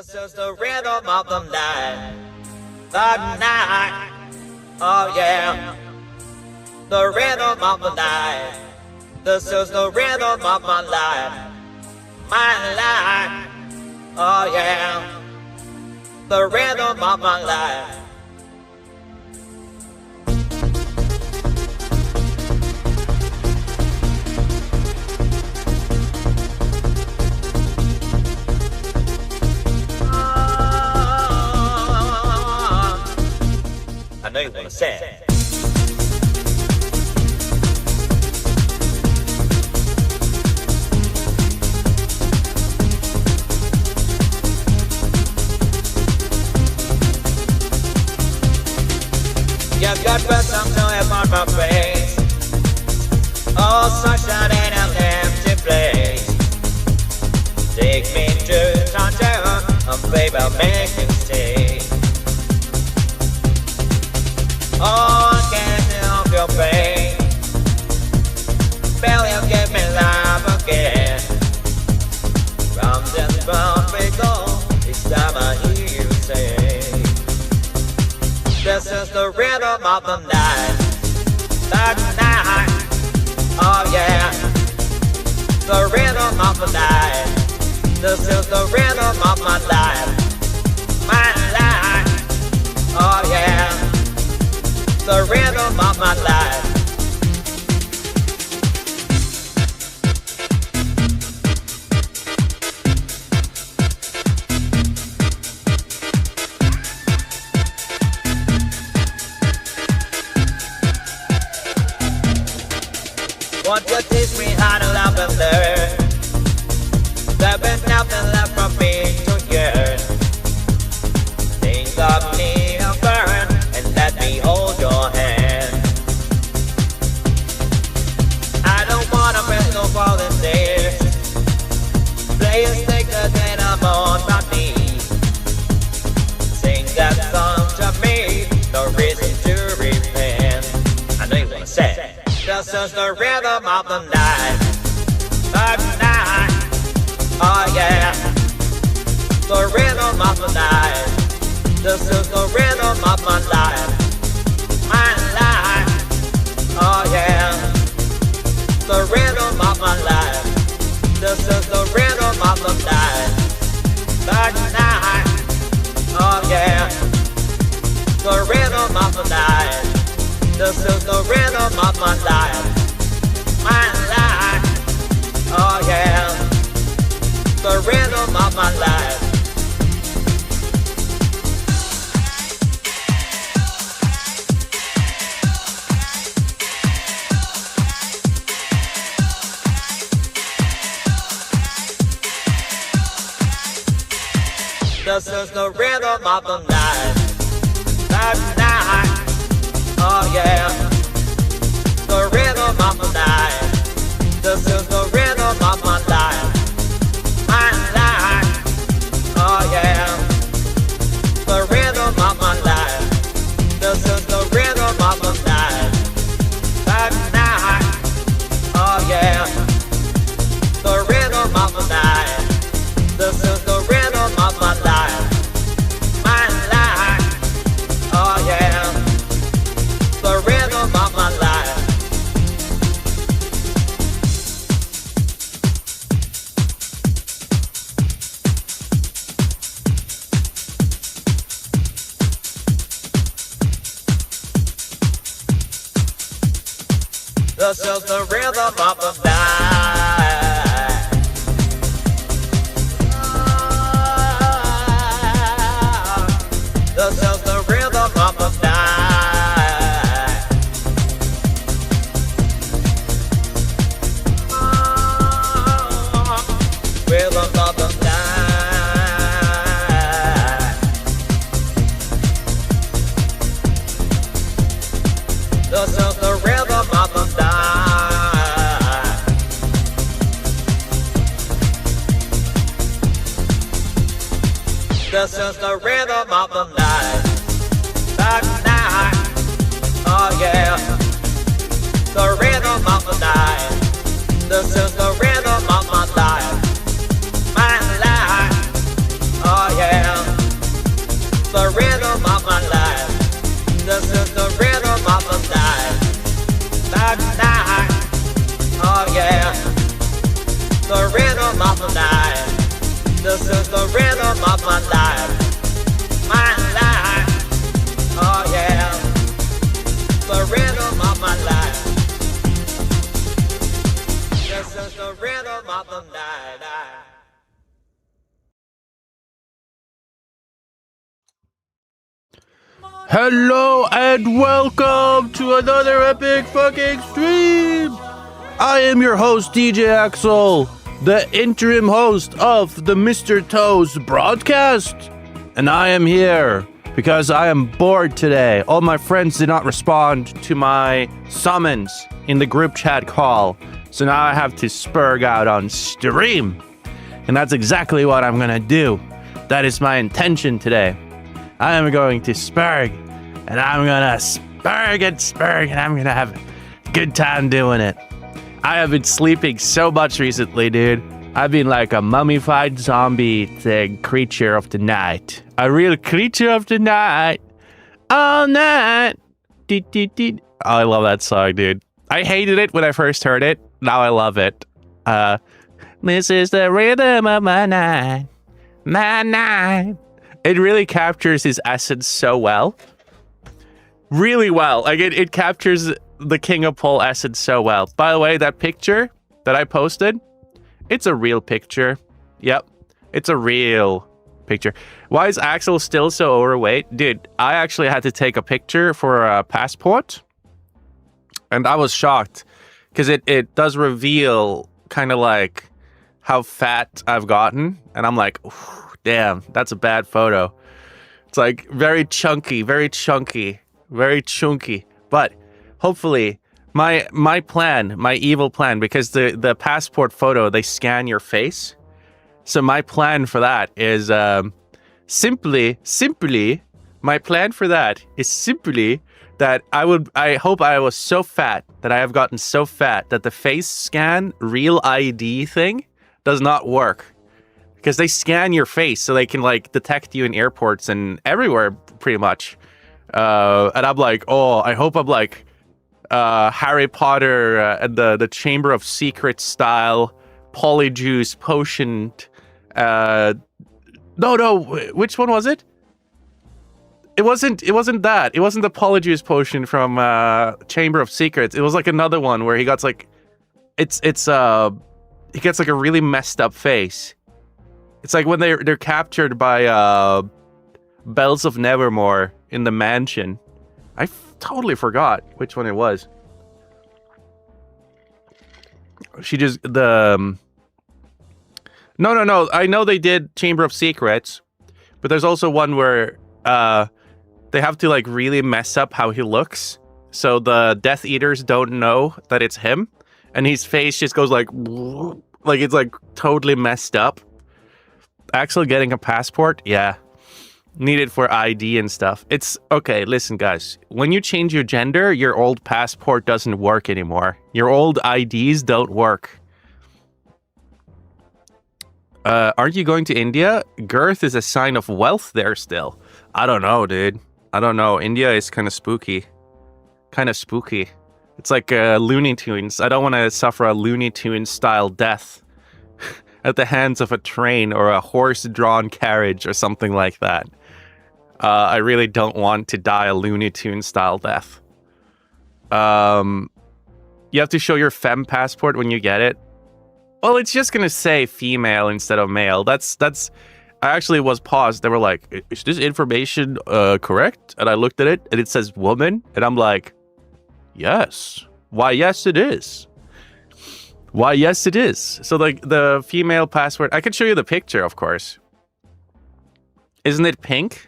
This is the rhythm of the night. The night. Oh yeah. The rhythm of the night. This is the rhythm of my life. My life. Oh yeah. The rhythm of my life. I know you wanna say it. You've got some joy upon my face. Oh, sunshine in an empty place. Take me to Tangier, and baby, I'll make you stay. Oh, I can't help your pain. Baby, you give me life again. Round and round we go, each time I hear you say, this is the rhythm of the night. The night. Oh yeah. The rhythm of the night. This is the rhythm of my life. My life. Oh yeah. The rhythm of my life. Won't you teach me how to love and learn? There's been nothing left for me to yearn. Think of me and burn, and let me hold your hand. I don't wanna break no volunteers. Play a sticker then I'm on my knees. Sing that song to me, no reason to repent. I know you wanna say it. This is the rhythm of the night. The night. Oh yeah. The rhythm of the night. This is the rhythm of my life. My life. Oh yeah. The rhythm of my life. This is the rhythm of the night. The night. Oh yeah. The rhythm of the night. This is the rhythm of my life. My life. Oh yeah. The rhythm of my life. This is the rhythm of the night. The night. Oh yeah. The rhythm of the night. This is the rhythm of my life. My life. Oh yeah. The rhythm of my life. This is the rhythm of the night. The night. Oh yeah. The rhythm of the night. This is the rhythm of my life. My life. Oh yeah. The rhythm of my life. This is the rhythm of the night. This is the rhythm of the night. Rhythm of the night. This is the rhythm of the night. This is the rhythm of the night. The night. Oh yeah. The rhythm of the night. This is the rhythm of my life. My life. Oh yeah. rhythm of my life. This is the rhythm of my life. My life. Oh yeah. The rhythm of my life. This is the rhythm of the night. Hello and welcome to another epic fucking stream! I am your host, DJ Axel, the interim host of the Mr. Toes broadcast. And I am here because I am bored today. All my friends did not respond to my summons in the group chat call. So now I have to spurg out on stream. And that's exactly what I'm gonna do. That is my intention today. I am going to spurg, and I'm gonna spurg, and I'm gonna have a good time doing it. I have been sleeping so much recently, dude. I've been like a mummified zombie thing, creature of the night. A real creature of the night. All night. Oh, I love that song, dude. I hated it when I first heard it. Now I love it. This is the rhythm of my night. My night. It really captures his essence so well. Really well. Like, it captures the King of Pole essence so well. By the way, that picture that I posted, it's a real picture. Yep. It's a real picture. Why is Axel still so overweight? Dude, I actually had to take a picture for a passport. And I was shocked. Because it does reveal kind of like how fat I've gotten. And I'm like, damn, that's a bad photo. It's like very chunky, very chunky, very chunky. But hopefully my plan, my evil plan, because the passport photo, they scan your face. So my plan for that is simply my plan for that is simply that I hope I was so fat that I have gotten so fat that the face scan real ID thing does not work. Because they scan your face so they can like detect you in airports and everywhere pretty much. And I'm like, oh, I hope I'm like Harry Potter and the Chamber of Secrets style polyjuice potion. No, which one was it? It wasn't that. It wasn't the polyjuice potion from Chamber of Secrets. It was like another one where he got like he gets like a really messed up face. It's like when they're captured by Bells of Nevermore in the mansion. I totally forgot which one it was. She just No. I know they did Chamber of Secrets, but there's also one where they have to like really mess up how he looks, so the Death Eaters don't know that it's him, and his face just goes like it's like totally messed up. Axel getting a passport? Yeah. Needed for ID and stuff. It's okay, listen guys. When you change your gender, your old passport doesn't work anymore. Your old IDs don't work. Aren't you going to India? Girth is a sign of wealth there still. I don't know, dude. I don't know. India is kind of spooky. It's like Looney Tunes. I don't want to suffer a Looney Tunes style death at the hands of a train or a horse-drawn carriage or something like that. I really don't want to die a Looney Tunes style death. You have to show your femme passport when you get it. Well, it's just gonna say female instead of male. That's. I actually was paused. They were like, "Is this information correct?" And I looked at it, and it says "woman," and I'm like, "Yes. Why, yes, it is. Why, yes, it is." So, like, the female passport. I could show you the picture, of course. Isn't it pink?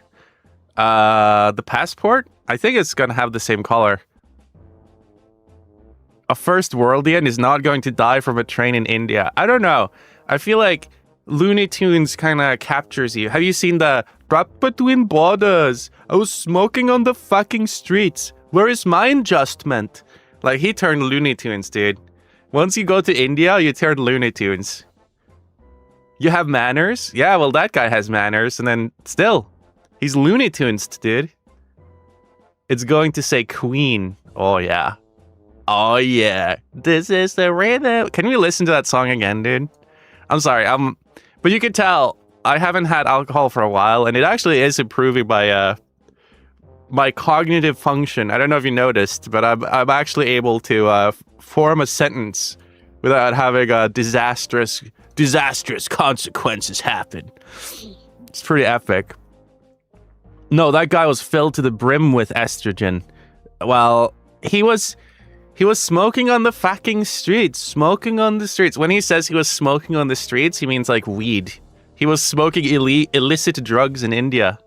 The passport? I think it's gonna have the same color. A first worldian is not going to die from a train in India. I don't know. I feel like Looney Tunes kind of captures you. Have you seen the "Trapped between borders? I was smoking on the fucking streets. Where is my adjustment?" Like, he turned Looney Tunes, dude. Once you go to India, you turn Looney Tunes. You have manners? Yeah, well, that guy has manners. And then, still, he's Looney Tunes, dude. It's going to say Queen. Oh, yeah. Oh, yeah. This is the rhythm. Can we listen to that song again, dude? I'm sorry. But you can tell I haven't had alcohol for a while, and it actually is improving my cognitive function. I don't know if you noticed, but I'm actually able to form a sentence without having disastrous consequences happen. It's pretty epic. No, that guy was filled to the brim with estrogen. Well, he was smoking on the fucking streets. Smoking on the streets. When he says he was smoking on the streets, he means like weed. He was smoking illicit drugs in India.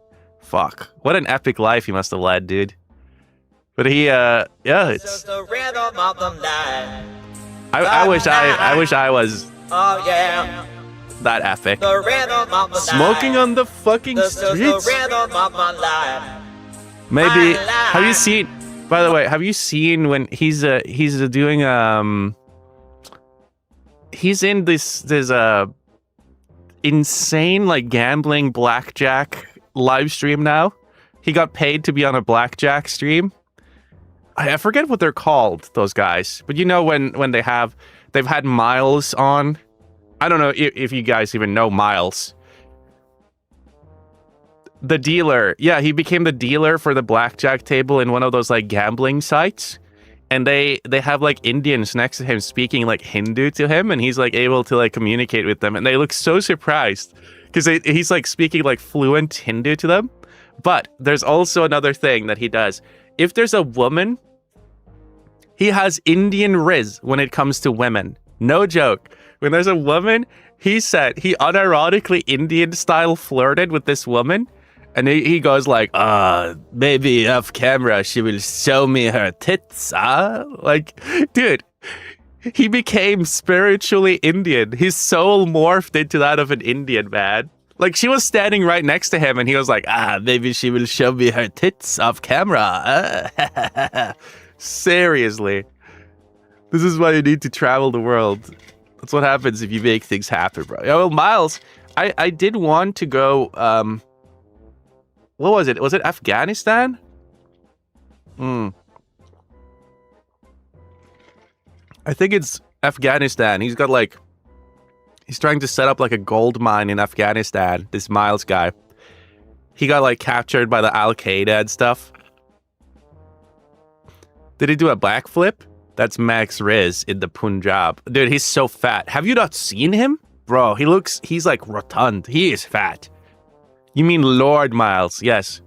Fuck. What an epic life he must have led, dude. But he, yeah, it's... the rhythm of the night. I wish I was Oh yeah. that epic. The rhythm of the Smoking night. on the fucking This is the streets. rhythm of my life. Maybe, have you seen, by the way, have you seen when he's doing, he's in this insane, like, gambling blackjack live stream now. He got paid to be on a blackjack stream. I forget what they're called, those guys. But you know when they've had Miles on. I don't know if you guys even know Miles. The dealer. Yeah, he became the dealer for the blackjack table in one of those like gambling sites. And they have like Indians next to him speaking like Hindu to him, and he's like able to like communicate with them, and they look so surprised because he's like speaking like fluent Hindu to them. But there's also another thing that he does. If there's a woman, he has Indian riz when it comes to women. No joke. When there's a woman, he unironically Indian style flirted with this woman. And he goes like, maybe off camera she will show me her tits, huh? Like, dude, he became spiritually Indian. His soul morphed into that of an Indian man. Like, she was standing right next to him, and he was like, maybe she will show me her tits off camera. Seriously. This is why you need to travel the world. That's what happens if you make things happen, bro. Yeah, well, Miles, I did want to go, what was it? Was it Afghanistan? I think it's Afghanistan. He's trying to set up like a gold mine in Afghanistan, this Miles guy. He got like captured by the Al-Qaeda and stuff. Did he do a backflip? That's Max Riz in the Punjab. Dude, he's so fat. Have you not seen him? Bro, he's like rotund. He is fat. You mean Lord Miles? Yes.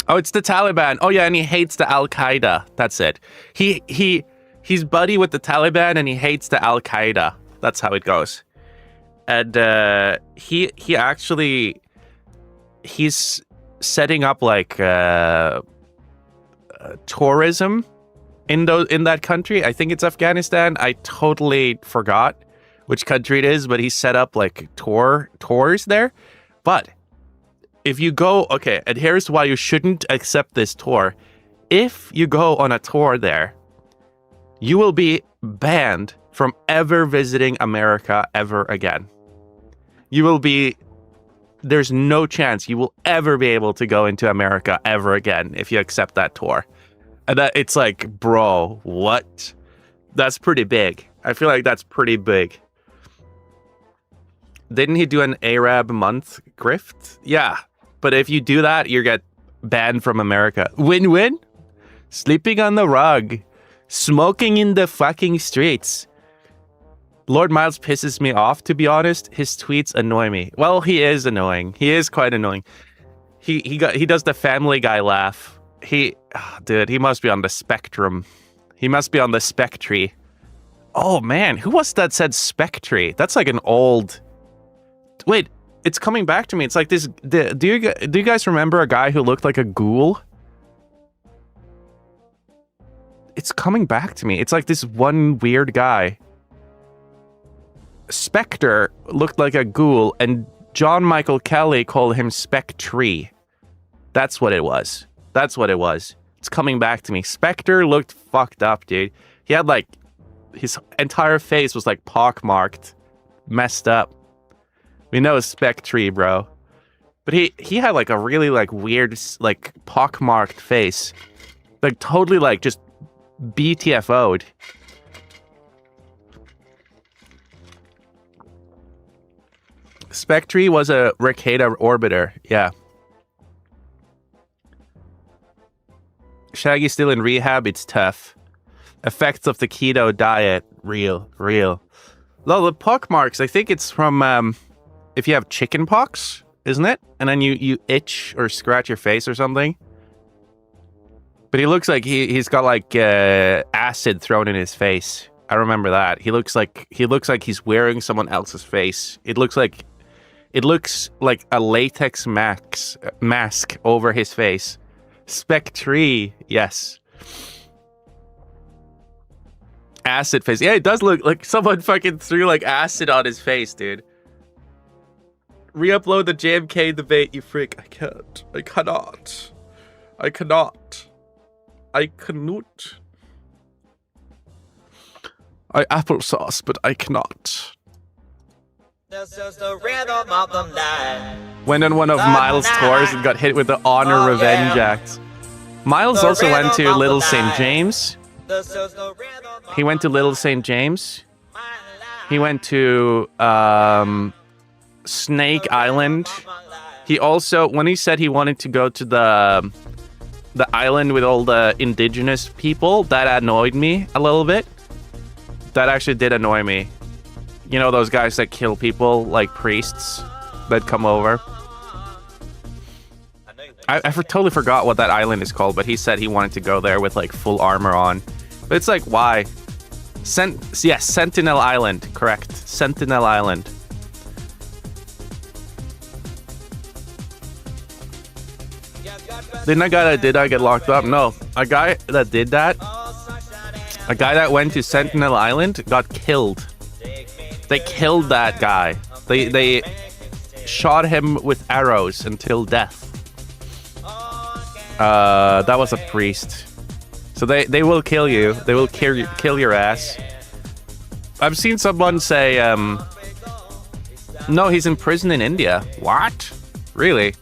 Oh, it's the Taliban. Oh yeah, and he hates the Al-Qaeda. That's it. He's buddy with the Taliban and he hates the Al-Qaeda. That's how it goes. And he's setting up like tourism in that country. I think it's Afghanistan. I totally forgot which country it is, but he set up like tours there. But if you go, okay, and here's why you shouldn't accept this tour. If you go on a tour there, you will be banned from ever visiting America ever again. There's no chance you will ever be able to go into America ever again if you accept that tour. And it's like, bro, what? That's pretty big. I feel like that's pretty big. Didn't he do an Arab month grift? Yeah. But if you do that, you get banned from America. Win-win? Sleeping on the rug. Smoking in the fucking streets. Lord Miles pisses me off, to be honest. His tweets annoy me. Well, he is annoying. He is quite annoying. He does the Family Guy laugh. Dude, he must be on the spectrum. He must be on the spectry. Oh man, who was that said spectry? That's like an old... Wait, it's coming back to me. It's like this... Do you guys remember a guy who looked like a ghoul? It's coming back to me. It's like this one weird guy. Spectre looked like a ghoul, and John Michael Kelly called him Spectre. That's what it was. That's what it was. It's coming back to me. Spectre looked fucked up, dude. He had like... His entire face was like pockmarked. Messed up. We know Spectre, bro. But he had like a really like weird like pockmarked face. Like totally like just BTFO'd. Spectre was a Ricada orbiter. Yeah. Shaggy's still in rehab. It's tough. Effects of the keto diet. Real. No, the pock marks, I think it's from if you have chicken pox, isn't it? And then you itch or scratch your face or something. But he looks like he's got like acid thrown in his face. I remember that. He looks like he's wearing someone else's face. It looks like a latex mask over his face. Spectre, yes. Acid face. Yeah, it does look like someone fucking threw like acid on his face, dude. Re-upload the JMK debate, you freak. I can't. I cannot. I cannot. I cannot. I applesauce, but I cannot. This is the rhythm of the night. Went on one of Miles' tours and got hit with the Honor Revenge Act. Miles also went to Little St. James. He went to Little St. James. He went to Snake Island. He also, when he said he wanted to go to the island with all the indigenous people, that annoyed me a little bit. That actually did annoy me. You know those guys that kill people, like priests, that come over? I totally forgot what that island is called, but he said he wanted to go there with like full armor on. But it's like, why? Yes, Sentinel Island, correct. Sentinel Island. Did I get locked up? No. A guy that did that, a guy that went to Sentinel Island got killed. They killed that guy. They shot him with arrows until death. That was a priest. So they will kill you. They will kill your ass. I've seen someone say, no, he's in prison in India. What? Really?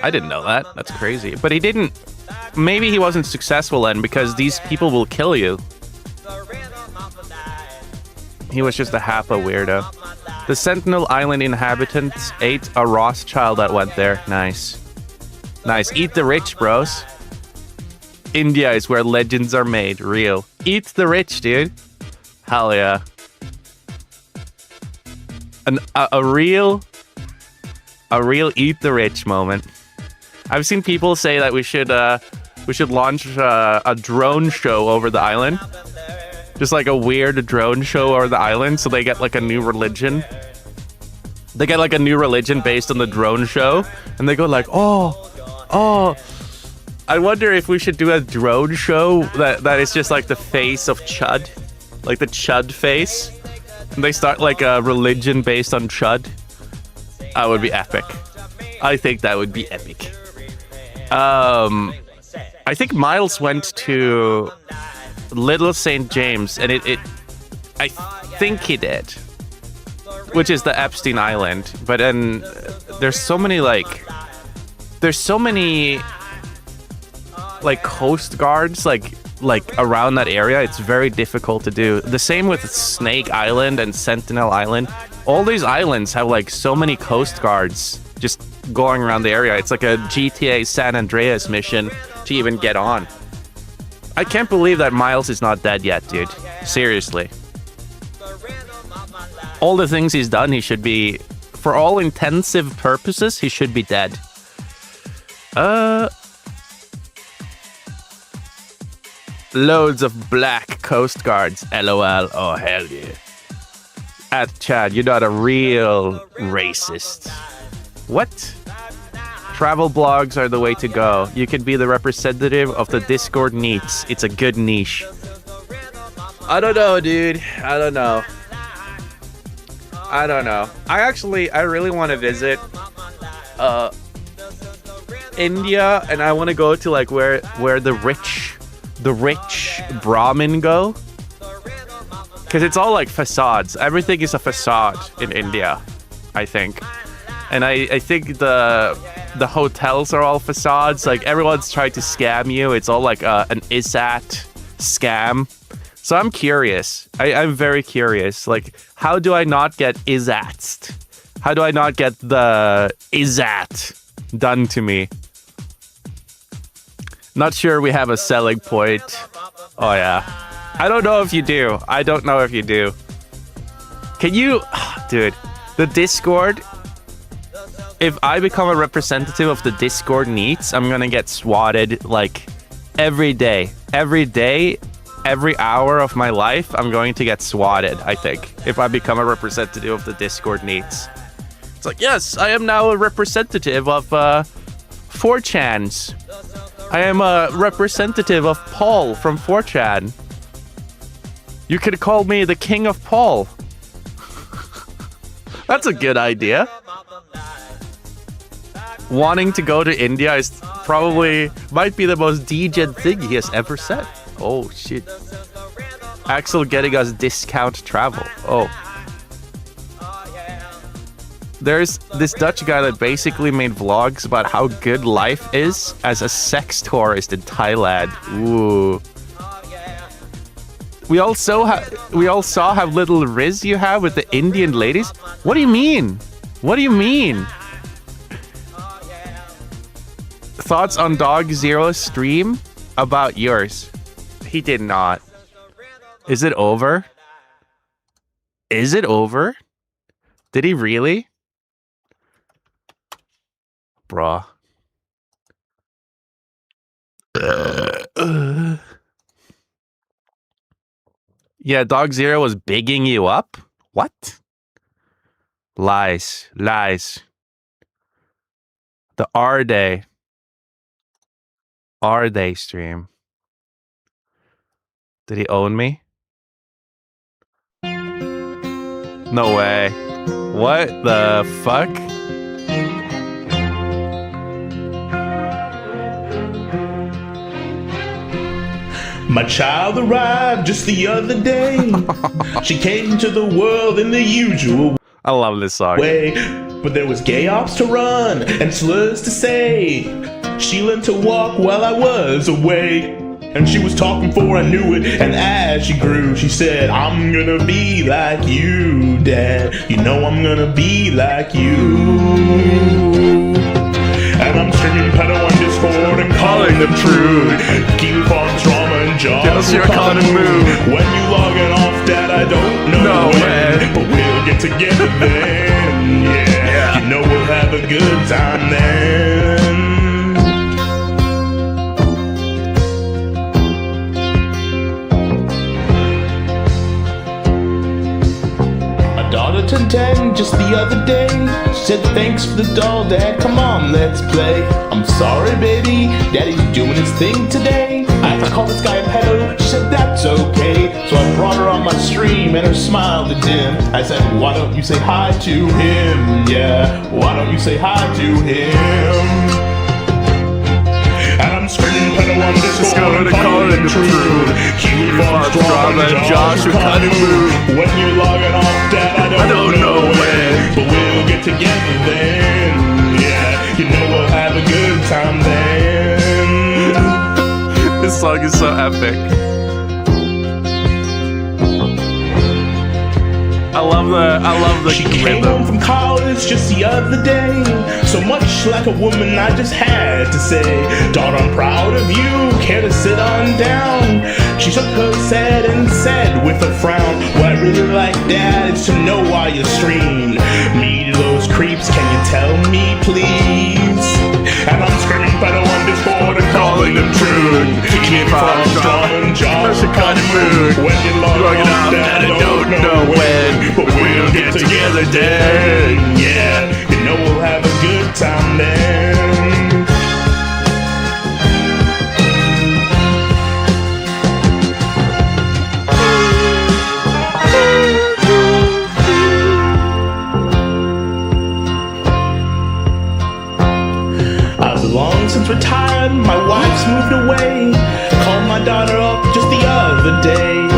I didn't know that. That's crazy. But he didn't. Maybe he wasn't successful then, because these people will kill you. He was just a happa weirdo. The Sentinel Island inhabitants ate a Rothschild that went there. Nice. Nice. Eat the rich, bros. India is where legends are made. Real. Eat the rich, dude. Hell yeah. A real eat the rich moment. I've seen people say that we should launch a drone show over the island. Just like a weird drone show over the island, so they get like a new religion. They get like a new religion based on the drone show, and they go like, oh. I wonder if we should do a drone show that is just like the face of Chud, like the Chud face, and they start like a religion based on Chud. That would be epic. I think that would be epic. I think Miles went to Little St. James, and I think he did, which is the Epstein Island. But then there's so many coast guards like around that area. It's very difficult to do. The same with Snake Island and Sentinel Island. All these islands have like so many coast guards just going around the area. It's like a GTA San Andreas mission to even get on. I can't believe that Miles is not dead yet, dude. Seriously. All the things he's done, he should be, for all intensive purposes, he should be dead. Loads of black coast guards. LOL. Oh, hell yeah. At Chad, you're not a real racist. What? Travel blogs are the way to go. You can be the representative of the Discord needs. It's a good niche. I don't know, dude. I don't know. I really want to visit India, and I want to go to like where the rich Brahmin go. Because it's all like facades. Everything is a facade in India, I think. And I think the hotels are all facades. Like everyone's trying to scam you. It's all like an ISAT scam. So I'm curious. I'm very curious. Like, how do I not get ISAT'd? How do I not get the "is-at" done to me? Not sure we have a selling point. Oh yeah. I don't know if you do. I don't know if you do. Can you... Dude, the Discord... If I become a representative of the Discord needs, I'm gonna get swatted like every day. Every day, every hour of my life, I'm going to get swatted, I think. If I become a representative of the Discord needs. It's like, yes, I am now a representative of 4chans. I am a representative of Paul from 4chan. You could call me the King of Paul. That's a good idea. Wanting to go to India is probably might be the most degen thing he has ever said. Oh shit. Axel getting us discount travel. Oh. There's this Dutch guy that basically made vlogs about how good life is as a sex tourist in Thailand. Ooh. We all saw how little riz you have with the Indian ladies. What do you mean? What do you mean? Thoughts on Dog Zero's stream? About yours. He did not. Is it over? Is it over? Did he really? Bruh. Yeah, Dog Zero was bigging you up? What? Lies. Lies. The Are They stream. Did he own me? No way. What the fuck? My child arrived just the other day. She came to the world in the usual I love this song. way, but there was gay ops to run and slurs to say. She learned to walk while I was away, and she was talking before I knew it. And as she grew, she said, "I'm gonna be like you, Dad. You know I'm gonna be like you." And I'm streaming pedo on Discord and calling them true. Keep on drama and jobs You're calling move. move. When you logging off, Dad, I don't know No when, way. but we'll get together then. Yeah, you know we'll have a good time then. My daughter turned 10 just the other day. She said thanks for the doll, Dad, come on, let's play. I'm sorry, baby, Daddy's doing his thing today. I have to call this guy a pedo. She said that's okay. So I brought her on my stream and her smile to dim. I said, why don't you say hi to him? Yeah, why don't you say hi to him? And I'm screaming pedo on Discord and calling the truth. Keep on drama and Josh are cutting move. When you're logging off, Dad, I don't know when, but we'll get together then. Yeah, you know we'll have a good time then. This song is so epic. I love the She came rhythm. home from college just the other day. So much like a woman, I just had to say, daughter, I'm proud of you. Care to sit on down? She shook her head and said with a frown, what I really like, Dad, is to know why you streamed. Me to those creeps, can you tell me, please? And I'm screaming pedo on Discord and calling them true. Keep on strong, Josh, cut mood. When you're logging off, Dad, I don't know when, but we'll get together then. Yeah, you know we'll have a good time then. I've long since retired, my wife's moved away. Called my daughter up just the other day.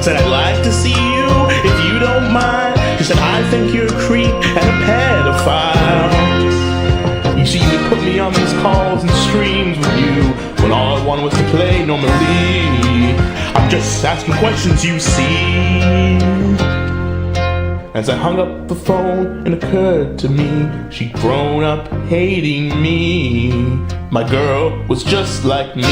Said I'd like to see you if you don't mind. She said I think you're a creep and a pedophile. You see, you put me on these calls and streams with you when all I wanted was to play normally. I'm just asking questions, you see. As I hung up the phone, it occurred to me she'd grown up hating me. My girl was just like me.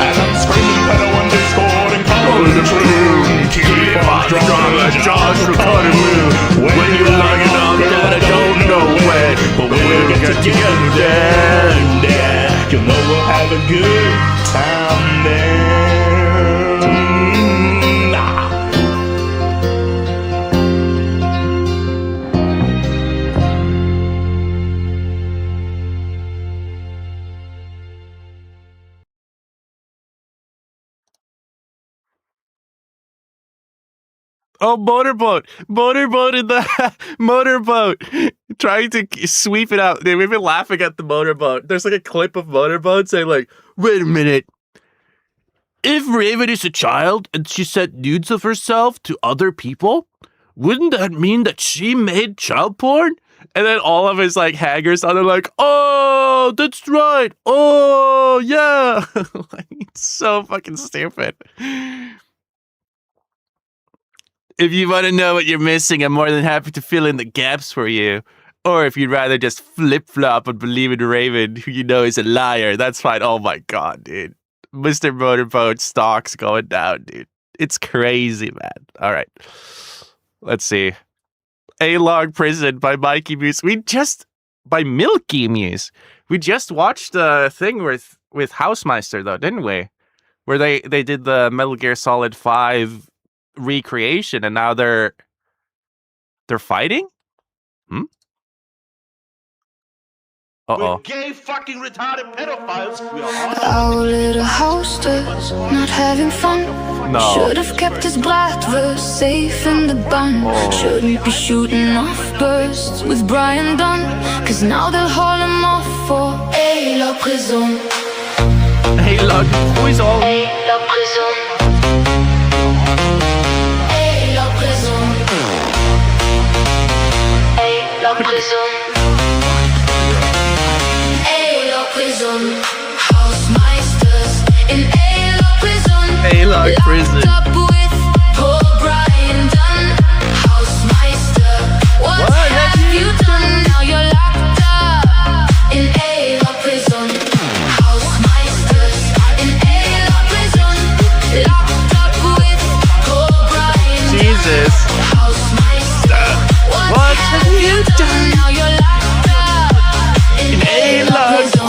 As I'm screaming pedo on Discord and calling the truth, keep on drawing like Josh recording me. When you're lying up that I don't know when, but we'll get together then. Yeah, you'll know we'll have a good time then. Oh, motorboat in the motorboat, trying to sweep it out. They've been laughing at the motorboat. There's like a clip of motorboat saying like, wait a minute. If Raven is a child and she sent nudes of herself to other people, wouldn't that mean that she made child porn? And then all of his like hangers on are like, oh, that's right. Oh, yeah. Like, it's so fucking stupid. If you want to know what you're missing, I'm more than happy to fill in the gaps for you. Or if you'd rather just flip-flop and believe in Raven, who you know is a liar, that's fine. Oh my god, dude. Mr. Motorboat stock's going down, dude. It's crazy, man. All right. Let's see. A-Log Prison by Mikey Muse. By Milky Muse. We just watched a thing with Housemeister, though, didn't we? Where they did the Metal Gear Solid 5 recreation, and now they're fighting? Uh-oh. Gay fucking retarded pedophiles. We are Our little hostess not having fun. No. Should have kept his Bratwurst safe in the bun. Shouldn't be shooting off bursts with Brian Dunn. Cause now they'll haul him off for la prison. A-Log Prison. La prison. La prison. La prison. Prison. Housemeisters in A-Log Prison. A-Log Prison. Locked up with poor Brian Dunn. Housemeister, what have you done? Now you're locked up in A-Log Prison. Housemeisters in A-Log Prison. Locked up with poor Brian Dunn. Jesus. Housemeister, what have you done? Now you're locked up in A-Log Prison.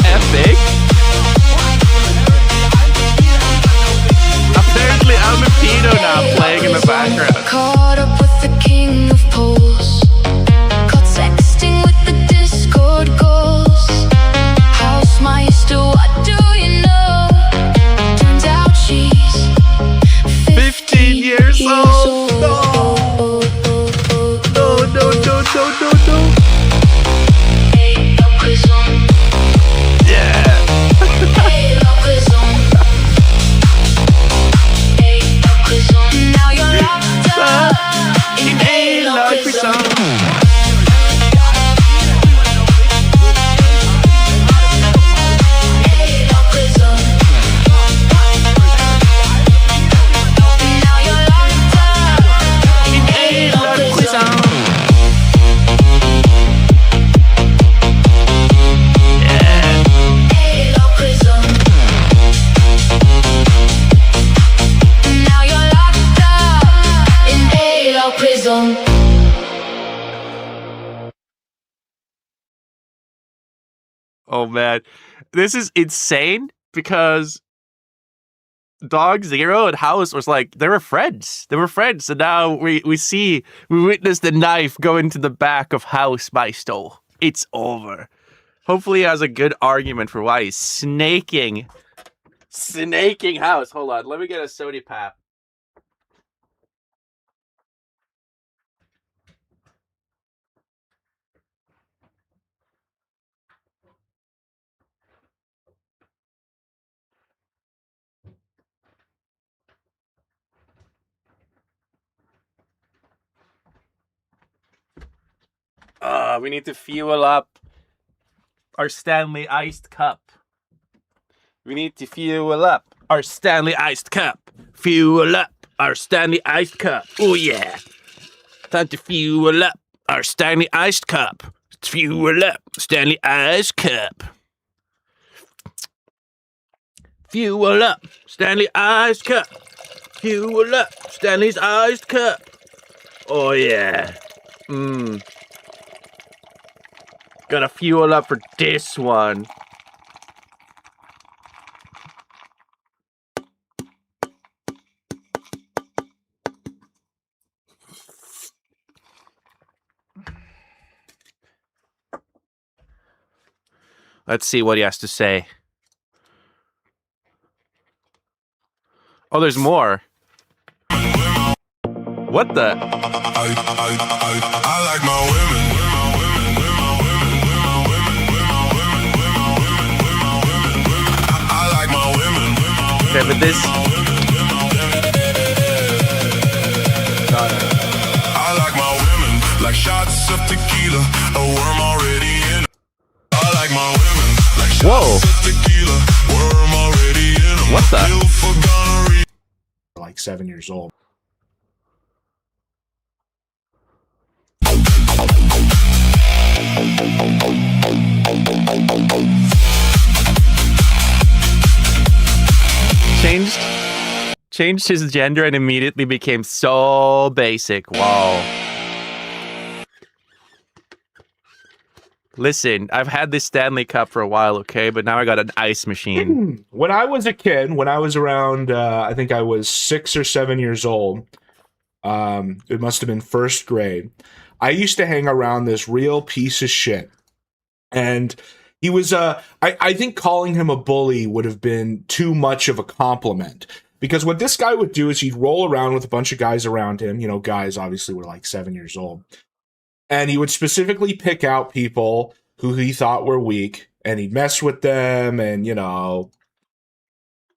Epic. Apparently, I'm a pedo now playing in the background. Caught up with the king of poles. Caught sexting with the Discord goals. Housemeister, what do you know? Turns out she's 15 years old. No. No. Yeah. Now you're locked up in A-Log Prison. A-Log Prison. Now you're locked up in A-Log Prison. A-Log Prison. Now you're locked up in A-Log Prison. Oh man, this is insane because Dog Zero and House was like they were friends. And now we witness the knife go into the back of Housemeister. It's over. Hopefully, he has a good argument for why he's snaking House. Hold on, let me get a sody pap. We need to fuel up our Stanley Iced Cup. We need to fuel up our Stanley Iced Cup. Fuel up our Stanley Iced Cup. Oh, yeah. Time to fuel up our Stanley Iced Cup. Fuel up Stanley Iced Cup. Fuel up Stanley Iced Cup. Fuel up Stanley's Iced Cup. Oh, yeah. Gotta fuel up for this one. Let's see what he has to say. Oh, there's more. What the? I like my women. I like my women. Okay, but this. I like my women. Like shots of tequila, a worm already in. I like my women. Like shots Whoa. of tequila, worm already in. What the? Pill for gonorrhea. Like 7 years old. Changed his gender and immediately became so basic. Wow. Listen, I've had this Stanley Cup for a while, okay? But now I got an ice machine. When I was a kid, when I was around, I think I was 6 or 7 years old, it must have been first grade, I used to hang around this real piece of shit. And he was, I think calling him a bully would have been too much of a compliment. Because what this guy would do is he'd roll around with a bunch of guys around him. You know, guys obviously were like 7 years old. And he would specifically pick out people who he thought were weak. And he'd mess with them and, you know,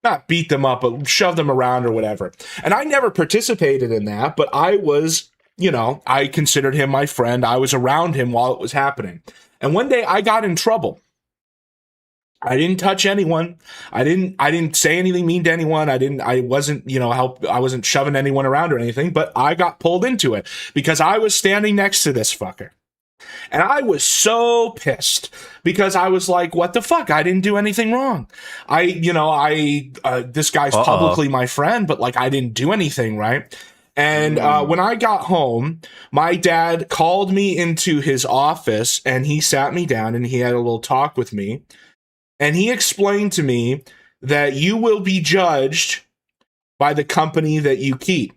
not beat them up, but shove them around or whatever. And I never participated in that, but I was, you know, I considered him my friend. I was around him while it was happening. And one day I got in trouble. I didn't touch anyone. I didn't say anything mean to anyone. I wasn't, you know, I wasn't shoving anyone around or anything, but I got pulled into it because I was standing next to this fucker. And I was so pissed because I was like, what the fuck? I didn't do anything wrong. This guy's publicly my friend, but like, I didn't do anything, right? And when I got home, my dad called me into his office and he sat me down and he had a little talk with me. And he explained to me that you will be judged by the company that you keep.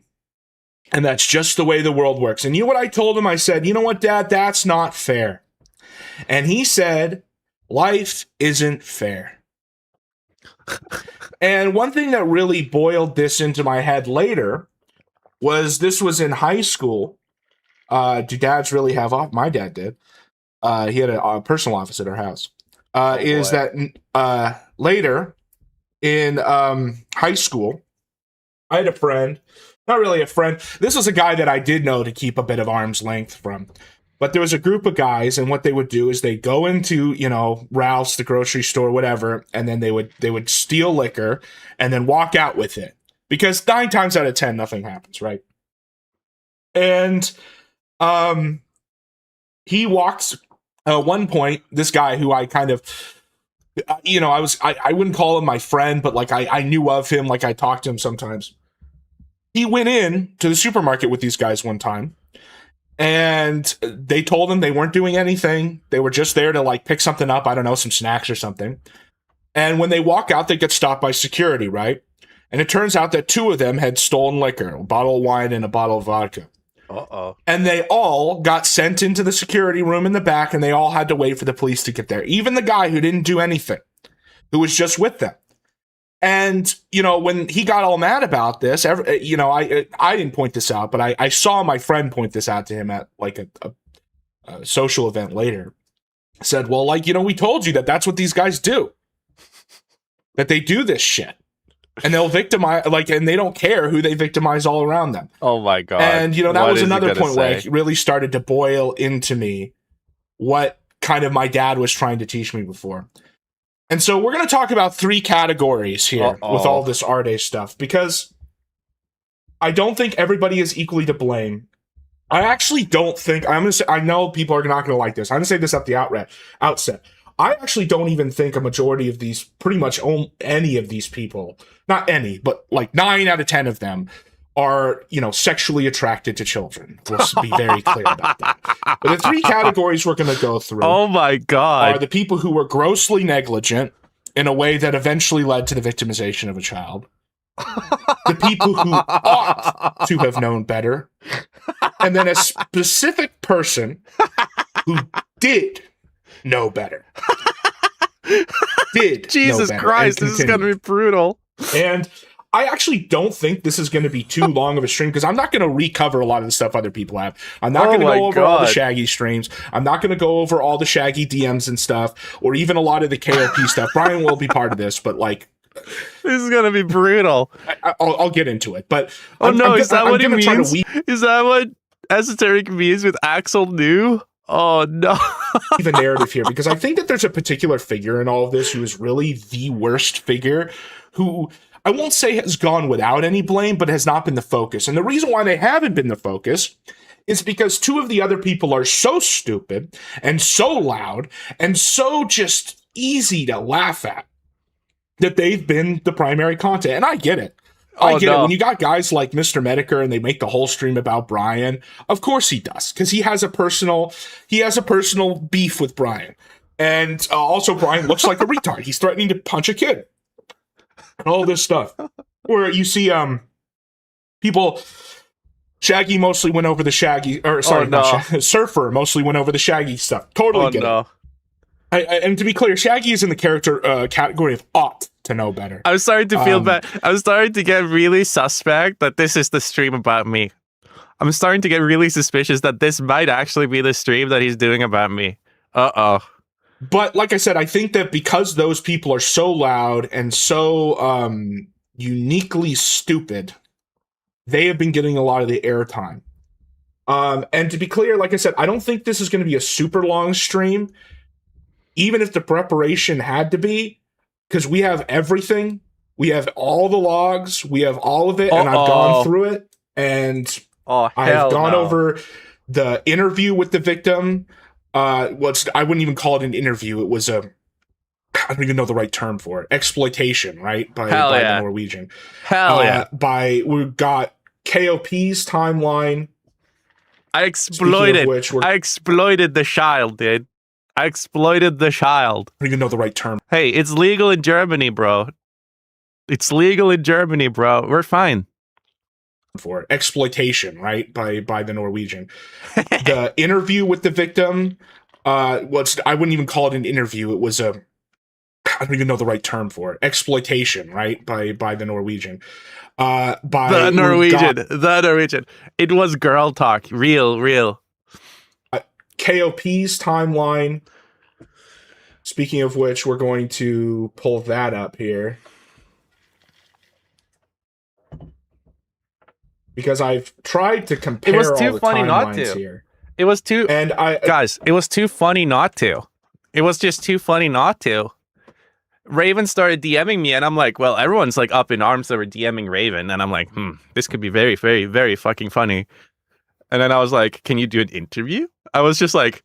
And that's just the way the world works. And you know what I told him? I said, you know what, Dad? That's not fair. And he said, life isn't fair. And one thing that really boiled this into my head later was this was in high school. Do dads really have off? My dad did. He had a personal office at our house. That later in high school, I had a friend, not really a friend. This was a guy that I did know to keep a bit of arm's length from. But there was a group of guys, and what they would do is they'd go into, you know, Ralph's, the grocery store, whatever, and then they would steal liquor and then walk out with it. Because 9 times out of 10, nothing happens, right? And he walks. At one point, this guy who I kind of, you know, I wouldn't call him my friend, but like I knew of him, like I talked to him sometimes. He went in to the supermarket with these guys one time, and they told him they weren't doing anything. They were just there to like pick something up, I don't know, some snacks or something. And when they walk out, they get stopped by security, right? And it turns out that 2 of them had stolen liquor, a bottle of wine and a bottle of vodka. Uh-oh. And they all got sent into the security room in the back, and they all had to wait for the police to get there. Even the guy who didn't do anything, who was just with them. And, you know, when he got all mad about this, you know, I didn't point this out, but I saw my friend point this out to him at like a social event later. Said, well, like, you know, we told you that that's what these guys do. That they do this shit. And they'll victimize, like, and they don't care who they victimize all around them. Oh my God. And, you know, that was another point where it really started to boil into me what kind of my dad was trying to teach me before. And so we're going to talk about 3 categories here with all this Arde stuff, because I don't think everybody is equally to blame. I actually don't think, I'm going to say, I know people are not going to like this. I'm going to say this at the outset. I actually don't even think a majority of these, pretty much any of these people, not any, but like 9 out of 10 of them are, sexually attracted to children. We'll be very clear about that. But the 3 categories we're going to go through Oh my God. are the people who were grossly negligent in a way that eventually led to the victimization of a child, the people who ought to have known better, and then a specific person who did know better. Jesus Christ, this is going to be brutal. And I actually don't think this is going to be too long of a stream, because I'm not going to recover a lot of the stuff other people have. I'm not going to go over all the Shaggy streams. I'm not going to go over all the Shaggy DMs and stuff, or even a lot of the KOP stuff. Brian will be part of this, but like, this is going to be brutal. I'll get into it. But is that what he means? Is that what esoteric means with Axel New? Oh no. Even narrative here, because I think that there's a particular figure in all of this who is really the worst figure, who I won't say has gone without any blame, but has not been the focus. And the reason why they haven't been the focus is because 2 of the other people are so stupid and so loud and so just easy to laugh at that they've been the primary content. And I get it. I get it. When you got guys like Mr. Mediker and they make the whole stream about Brian, of course he does, because he has a personal beef with Brian. And also Brian looks like a retard. He's threatening to punch a kid. All this stuff. Where you see people, Shaggy mostly went over the Shaggy, or sorry, Surfer mostly went over the Shaggy stuff. Totally get it. And to be clear, Shaggy is in the character category of ought to know better. I'm starting to feel bad. I'm starting to get really suspect that this is the stream about me. I'm starting to get really suspicious that this might actually be the stream that he's doing about me. But like I said, I think that because those people are so loud and so uniquely stupid, they have been getting a lot of the airtime. And to be clear, like I said, I don't think this is going to be a super long stream, even if the preparation had to be, because we have everything. We have all the logs. We have all of it, and I've gone through it. And I've gone over the interview with the victim. I wouldn't even call it an interview. It was I don't even know the right term for it. Exploitation, right? By the Norwegian. We got KOP's timeline. I exploited the child, dude. I exploited the child. I don't even know the right term. Hey, it's legal in Germany, bro. It's legal in Germany, bro. We're fine. For exploitation, right? By the Norwegian. The interview with the victim, I wouldn't even call it an interview. It was I don't even know the right term for it. Exploitation, right? By the Norwegian. The Norwegian. It was girl talk. Real. KOP's timeline. Speaking of which, we're going to pull that up here, because I've tried to compare. It was too all the funny not to. Here. It was too. And it was too funny not to. It was just too funny not to. Raven started DMing me, and I'm like, well, everyone's like up in arms that were DMing Raven, and I'm like, this could be very, very, very fucking funny. And then I was like, can you do an interview? I was just like,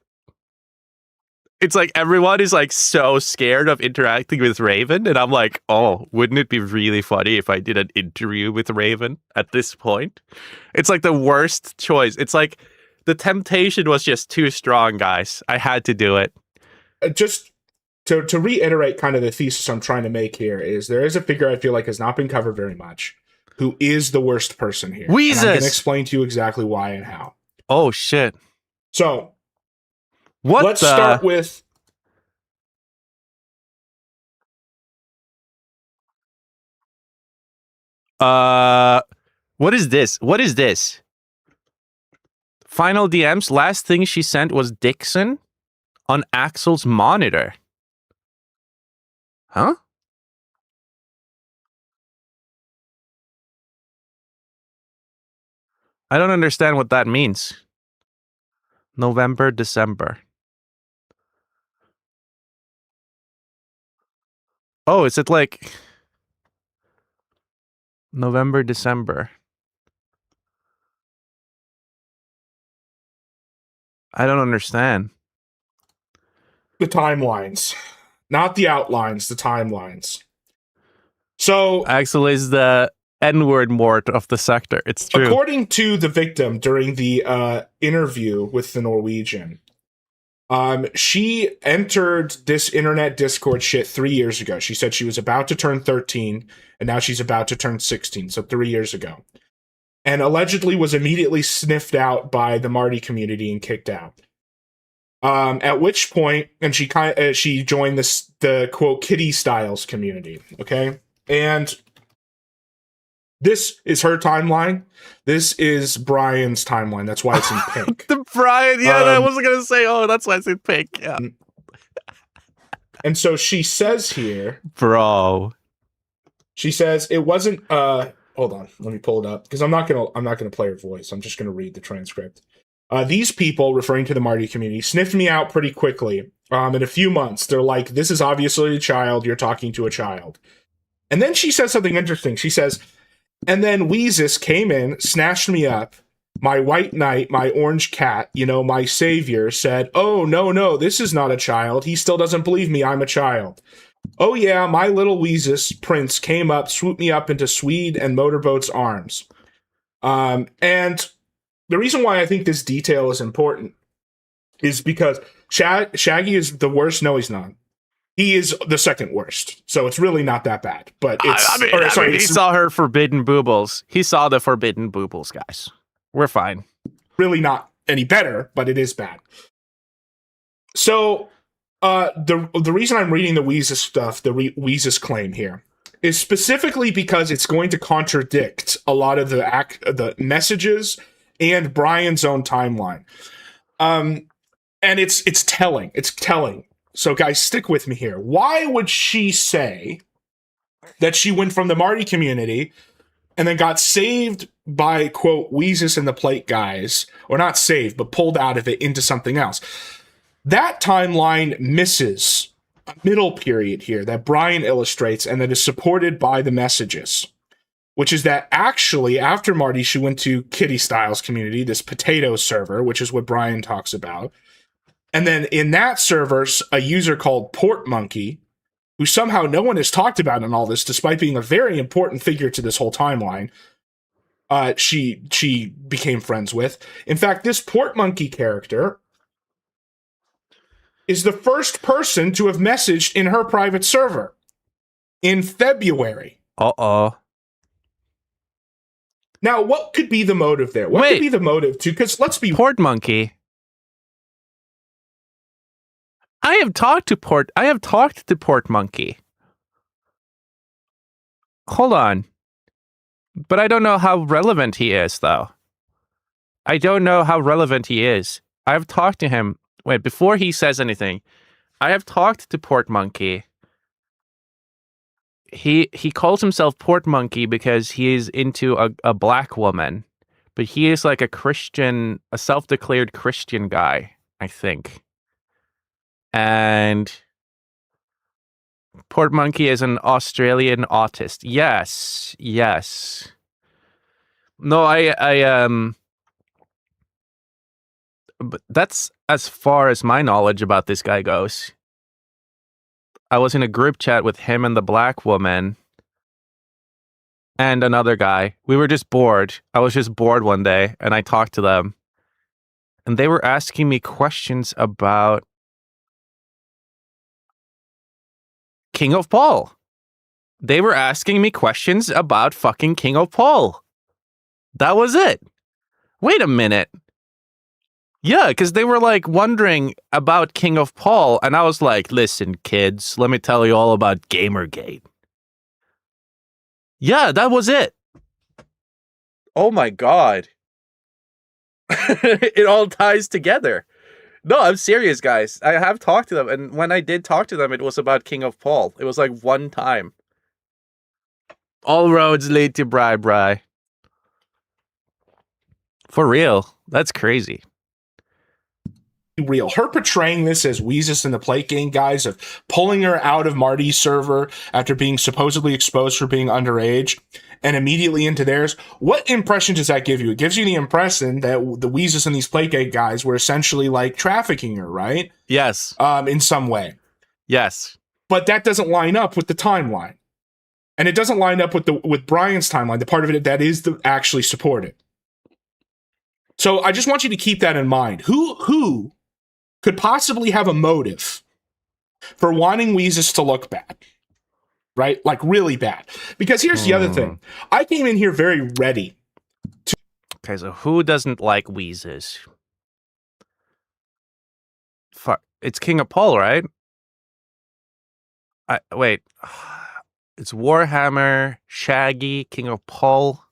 it's like everyone is like so scared of interacting with Raven. And I'm like, oh, wouldn't it be really funny if I did an interview with Raven at this point? It's like the worst choice. It's like the temptation was just too strong, guys. I had to do it. Just to reiterate kind of the thesis I'm trying to make here is there is a figure I feel like has not been covered very much who is the worst person here. Weezus! And I'm going to explain to you exactly why and how. Oh, shit. So, let's start with... What is this? What is this? Final DMs. Last thing she sent was Dixon on Axel's monitor. Huh? I don't understand what that means. November, December. Oh, is it like November, December? I don't understand. The timelines. Not the outlines, the timelines. So, Axel is the N-word mort of the sector. It's true. according to the victim during the interview with the Norwegian, she entered this internet Discord shit 3 years ago. She said she was about to turn 13, and now she's about to turn 16, so 3 years ago. And allegedly was immediately sniffed out by the Marty community and kicked out. At which point, and she joined the quote Kitty Styles community. Okay, and this is her timeline. This is Brian's timeline. That's why it's in pink. The Brian, yeah, I wasn't gonna say. Oh, that's why it's in pink. Yeah. And so she says here, bro. She says it wasn't. Hold on, let me pull it up because I'm not gonna play her voice. I'm just gonna read the transcript. These people, referring to the Marty community, sniffed me out pretty quickly. In a few months, they're like, "This is obviously a child. You're talking to a child." And then she says something interesting. She says, "And then Weezus came in, snatched me up. My white knight, my orange cat, my savior, said, 'Oh, no, this is not a child. He still doesn't believe me. I'm a child.' Oh yeah, my little Weezus prince came up, swooped me up into Swede and Motorboat's arms." And the reason why I think this detail is important is because Shaggy is the worst. No, he's not. He is the second worst. So it's really not that bad. But it's... he saw her forbidden boobles. He saw the forbidden boobles, guys. We're fine. Really not any better, but it is bad. So the reason I'm reading the Weezus stuff, the Weezus claim here, is specifically because it's going to contradict a lot of the messages and Brian's own timeline. And it's telling. It's telling. So guys, stick with me here. Why would she say that she went from the Marty community and then got saved by, quote, Weezus and the Plate guys, or not saved, but pulled out of it into something else? That timeline misses a middle period here that Brian illustrates and that is supported by the messages, which is that actually after Marty, she went to Kitty Styles community, this potato server, which is what Brian talks about. And then in that server, a user called Port Monkey, who somehow no one has talked about in all this, despite being a very important figure to this whole timeline, she became friends with. In fact, this Port Monkey character is the first person to have messaged in her private server in February. Uh-oh. Now, what could be the motive there? What could be the motive to... Because let's be... Port Monkey. I have talked to Port Monkey. Hold on. But I don't know how relevant he is, though. I don't know how relevant he is. I've talked to him. Wait, before he says anything, I have talked to Port Monkey. He calls himself Port Monkey because he is into a black woman. But he is like a self-declared Christian guy, I think. And Port Monkey is an Australian autist. Yes. No, but that's as far as my knowledge about this guy goes. I was in a group chat with him and the black woman and another guy. We were just bored. I was just bored one day and I talked to them. And they were asking me questions about King of Paul. They were asking me questions about fucking King of Paul. That was it. Wait a minute. Yeah, because they were like wondering about King of Paul, and I was like, listen, kids, let me tell you all about Gamergate. Yeah, that was it. Oh my god. It all ties together. No, I'm serious, guys. I have talked to them, and when I did talk to them, it was about King of Paul. It was like one time. All roads lead to Bri. For real. That's crazy. real. Her portraying this as Weezus and the Plate Gang guys, of pulling her out of Marty's server after being supposedly exposed for being underage and immediately into theirs. What impression does that give you? It gives you the impression that the Weezus and these Plate Gang guys were essentially like trafficking her, right? Yes. In some way. Yes. But that doesn't line up with the timeline. And it doesn't line up with Brian's timeline, the part of it that is actually supported. So I just want you to keep that in mind. Who could possibly have a motive for wanting Weezus to look bad, right? Like really bad. Because here's the other thing. I came in here very ready. Okay, so who doesn't like Weezus? It's King of Paul, right? Wait. It's Warhammer, Shaggy, King of Paul.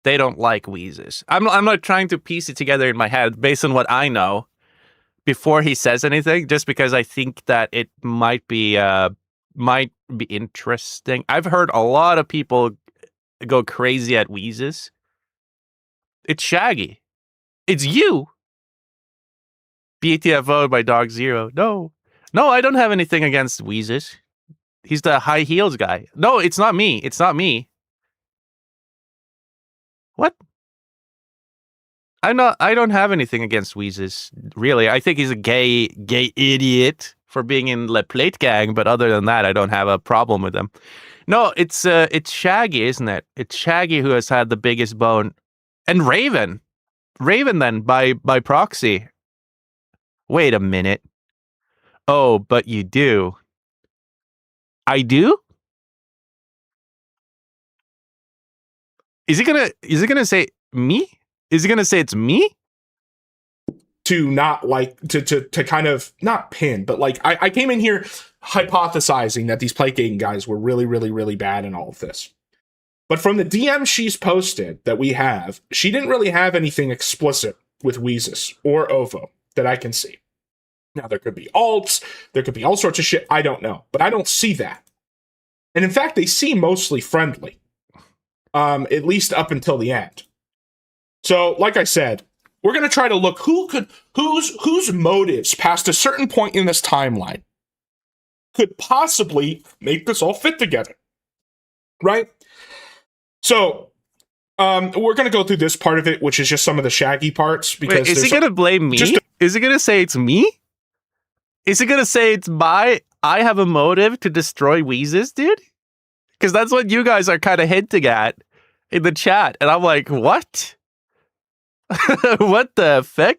They don't like Weezus. I'm not trying to piece it together in my head based on what I know before he says anything, just because I think that it might be interesting. I've heard a lot of people go crazy at Weezus. It's Shaggy. It's you. BTFO by Dog Zero. No, I don't have anything against Weezus. He's the high heels guy. No, it's not me. It's not me. What? I don't have anything against Weezus, really. I think he's a gay idiot for being in Le Plate Gang, but other than that, I don't have a problem with him. No, it's Shaggy, isn't it? It's Shaggy who has had the biggest bone, and Raven then by proxy. Wait a minute. Oh, but you do. I do? Is he gonna say me? Is he gonna say it's me? To not like to kind of not pin, but like I came in here hypothesizing that these Plate Gang guys were really, really, really bad in all of this. But from the DM she's posted that we have, she didn't really have anything explicit with Weezus or Ovo that I can see. Now there could be alts, there could be all sorts of shit, I don't know. But I don't see that. And in fact, they seem mostly friendly. At least up until the end. So, like I said, we're going to try to look whose motives past a certain point in this timeline could possibly make this all fit together. Right? So, we're going to go through this part of it, which is just some of the Shaggy parts. Because is he going to blame me? Is he going to say it's me? Is he going to say it's I have a motive to destroy Weezus, dude? Because that's what you guys are kind of hinting at in the chat. And I'm like, what? What the fuck?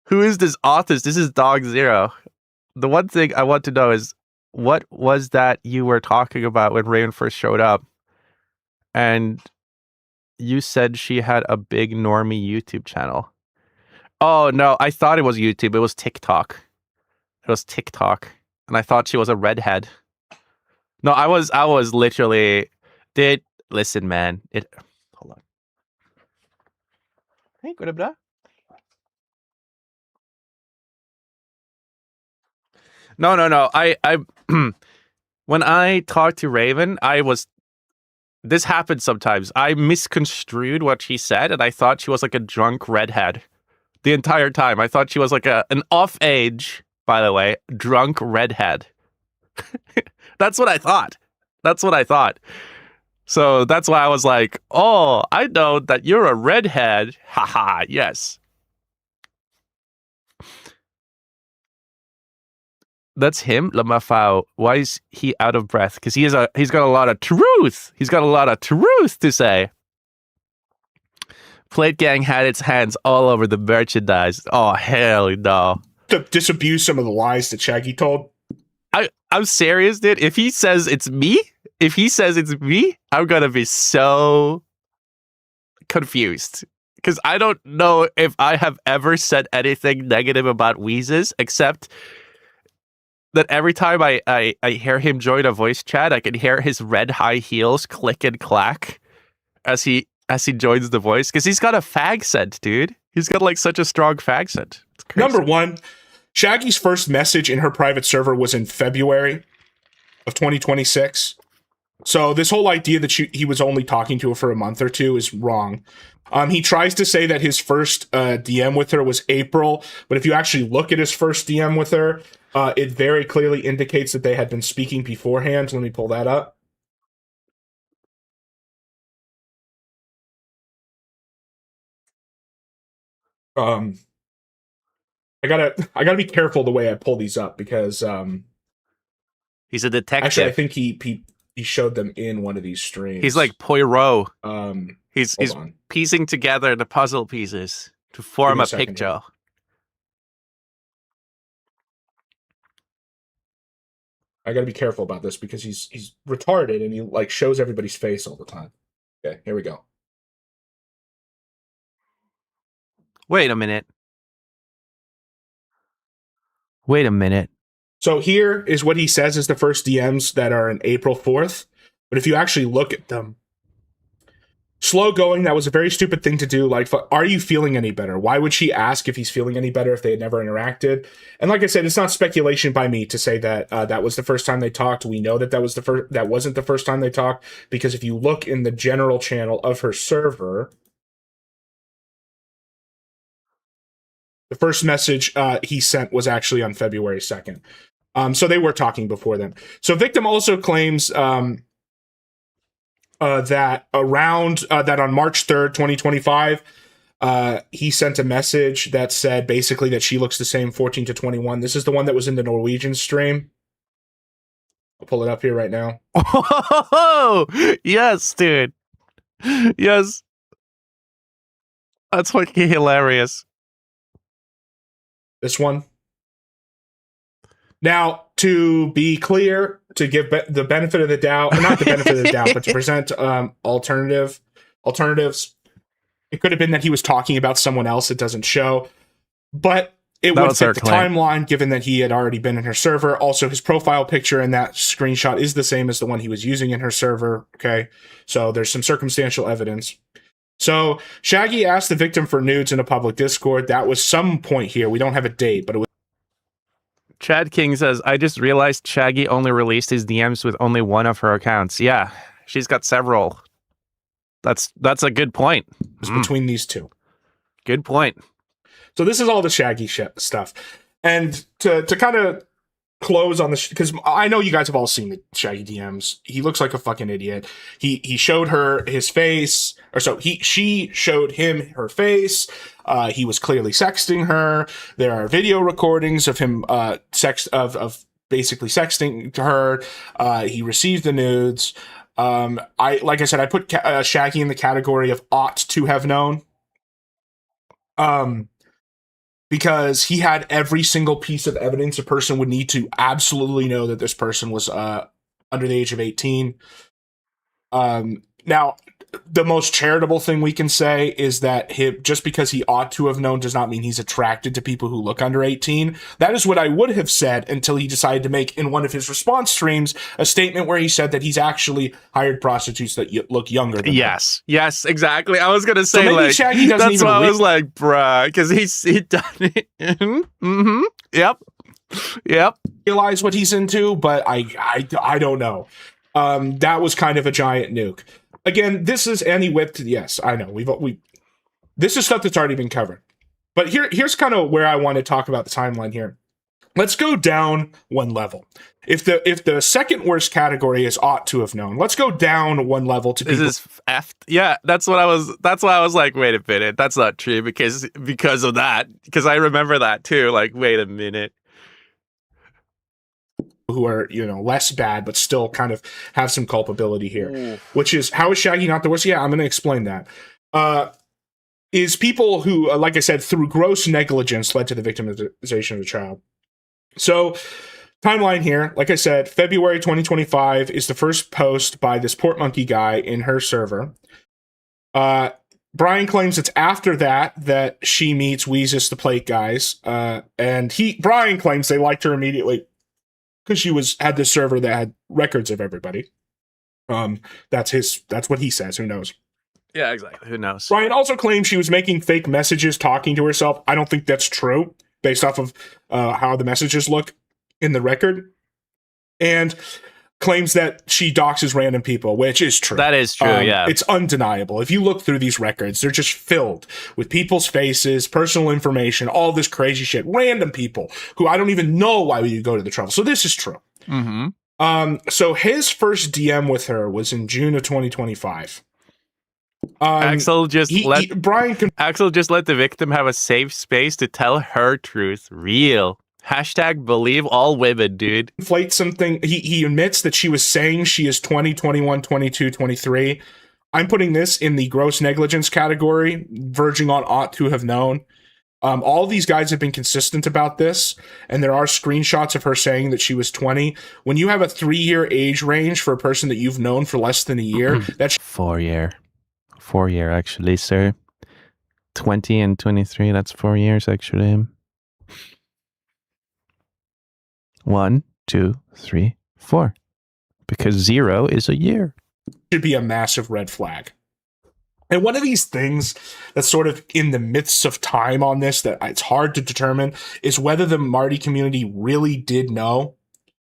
Who is this author? This is Dog Zero. The one thing I want to know is, what was that you were talking about when Raven first showed up? And you said she had a big normie YouTube channel. Oh, no, I thought it was YouTube. It was TikTok. And I thought she was a redhead. No, I was literally... Listen, man. Hold on. Hey, good bra. No. I when I talked to Raven, this happens sometimes. I misconstrued what she said, and I thought she was like a drunk redhead the entire time. I thought she was like an off-age, by the way, drunk redhead. That's what I thought. So that's why I was like, oh, I know that you're a redhead. Haha, yes. That's him, Lamafao. Why is he out of breath? Because he's got a lot of truth. He's got a lot of truth to say. Plate Gang had its hands all over the merchandise. Oh, hell no. To disabuse some of the lies that Shaggy told. I'm serious, dude. If he says it's me, I'm gonna be so confused. Because I don't know if I have ever said anything negative about Weezus, except that every time I hear him join a voice chat, I can hear his red high heels click and clack as he joins the voice. Because he's got a fag scent, dude. He's got like such a strong fag scent. It's crazy. Number one, Shaggy's first message in her private server was in February of 2026. So this whole idea that he was only talking to her for a month or two is wrong. He tries to say that his first DM with her was April, but if you actually look at his first DM with her, it very clearly indicates that they had been speaking beforehand. Let me pull that up. I gotta be careful the way I pull these up because he's a detective. actually I think he showed them in one of these streams. He's like Poirot. He's on. piecing together the puzzle pieces to form Give me a a second picture. here. I gotta be careful about this because he's retarded and he like shows everybody's face all the time. Okay, here we go. Wait a minute. Wait a minute. So here is what he says is the first DMs that are in April 4th. But if you actually look at them, slow going, that was a very stupid thing to do. Like, are you feeling any better? Why would she ask if he's feeling any better if they had never interacted? And like I said, it's not speculation by me to say that that was the first time they talked. We know that that wasn't the first time they talked, because if you look in the general channel of her server, the first message he sent was actually on February 2nd. So they were talking before then. So victim also claims that around that on March 3rd, 2025, he sent a message that said basically that she looks the same 14 to 21. This is the one that was in the Norwegian stream. I'll pull it up here right now. Oh, yes, dude. Yes. That's fucking hilarious. This one. Now, to be clear, to give the benefit of the doubt, or not the benefit of the doubt, but to present alternatives, it could have been that he was talking about someone else. It doesn't show, but it would fit the timeline, given that he had already been in her server. Also, his profile picture in that screenshot is the same as the one he was using in her server. Okay, so there's some circumstantial evidence. So Shaggy asked the victim for nudes in a public Discord. That was some point here. We don't have a date, but it was. Chad King says, I just realized Shaggy only released his DMs with only one of her accounts. Yeah, she's got several. That's a good point. Between these two. Good point. So this is all the Shaggy stuff. And to kind of close on this, because I know you guys have all seen the Shaggy DMs. He looks like a fucking idiot. He showed her his face, or so she showed him her face. He was clearly sexting her. There are video recordings of him of basically sexting to her. He received the nudes. Like I said, I put Shaggy in the category of ought to have known. Because he had every single piece of evidence a person would need to absolutely know that this person was under the age of 18. Now, the most charitable thing we can say is that just because he ought to have known does not mean he's attracted to people who look under 18. That is what I would have said until he decided to make, in one of his response streams, a statement where he said that he's actually hired prostitutes that look younger than him. Yes, exactly. I was going to say, so maybe Shaggy doesn't that's even why I was like, bruh, because he done it. Mm-hmm. Yep. Realize what he's into, but I don't know. That was kind of a giant nuke. Again, this is Annie Whipped. Yes, I know. This is stuff that's already been covered. But here's kind of where I want to talk about the timeline here. Let's go down one level. If the second worst category is ought to have known, let's go down one level to people. This is F. Yeah, that's why I was like, wait a minute, that's not true because of that. Because I remember that too. Like, wait a minute. Who are, less bad, but still kind of have some culpability here. Which is, how is Shaggy not the worst? Yeah, I'm going to explain that. Is people who, like I said, through gross negligence led to the victimization of the child. So, timeline here, like I said, February 2025 is the first post by this Port Monkey guy in her server. Brian claims it's after that she meets Weezus the Plate guys. And Brian claims they liked her immediately, because she had this server that had records of everybody. That's what he says. Who knows? Yeah, exactly. Who knows? Brian also claims she was making fake messages talking to herself. I don't think that's true, based off of how the messages look in the record. And claims that she doxes random people, which is true. That is true, yeah. It's undeniable. If you look through these records, they're just filled with people's faces, personal information, all this crazy shit. Random people who I don't even know why would you go to the trouble. So this is true. Mm-hmm. So his first DM with her was in June of 2025. Axel just let the victim have a safe space to tell her truth. Real. Hashtag believe all women, dude. Inflate something. He admits that she was saying she is 20, 21, 22, 23. I'm putting this in the gross negligence category, verging on ought to have known. All these guys have been consistent about this, and there are screenshots of her saying that she was 20. When you have a 3-year age range for a person that you've known for less than a year, that's 4 year. 4 year, actually, sir. 20 and 23, that's 4 years, actually. 1, 2, 3, 4. Because 0 is a year. should be a massive red flag. And one of these things that's sort of in the midst of time on this that it's hard to determine is whether the Marty community really did know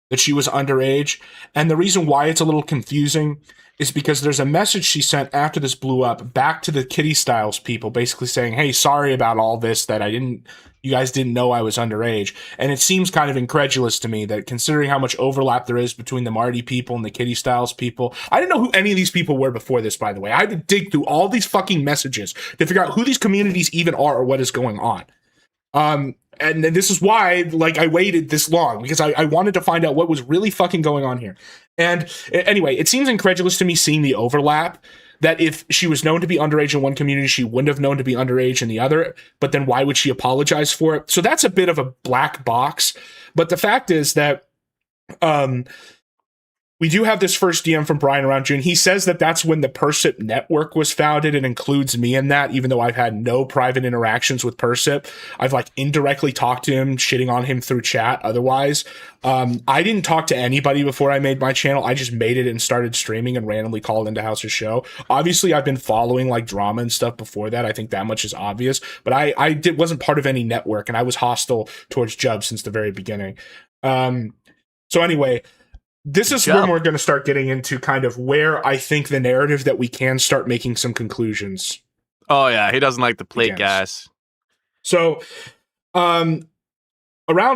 that she was underage. And the reason why it's a little confusing is because there's a message she sent after this blew up back to the Kitty Styles people, basically saying, hey, sorry about all this, that you guys didn't know I was underage. And it seems kind of incredulous to me that, considering how much overlap there is between the Marty people and the Kitty Styles people, I didn't know who any of these people were before this, by the way. I had to dig through all these fucking messages to figure out who these communities even are or what is going on. And this is why, like, I waited this long, because I wanted to find out what was really fucking going on here. And anyway, it seems incredulous to me seeing the overlap, that if she was known to be underage in one community, she wouldn't have known to be underage in the other, but then why would she apologize for it? So that's a bit of a black box. But the fact is that we do have this first DM from Brian around June. He says that that's when the Persip network was founded, and includes me in that, even though I've had no private interactions with Persip. I've like indirectly talked to him, shitting on him through chat. Otherwise, I didn't talk to anybody before I made my channel. I just made it and started streaming and randomly called into House's show. Obviously, I've been following like drama and stuff before that. I think that much is obvious, but I wasn't part of any network, and I was hostile towards Jub since the very beginning. So anyway, this is when we're going to start getting into kind of where I think the narrative that we can start making some conclusions. Oh, yeah. He doesn't like to play gas. So around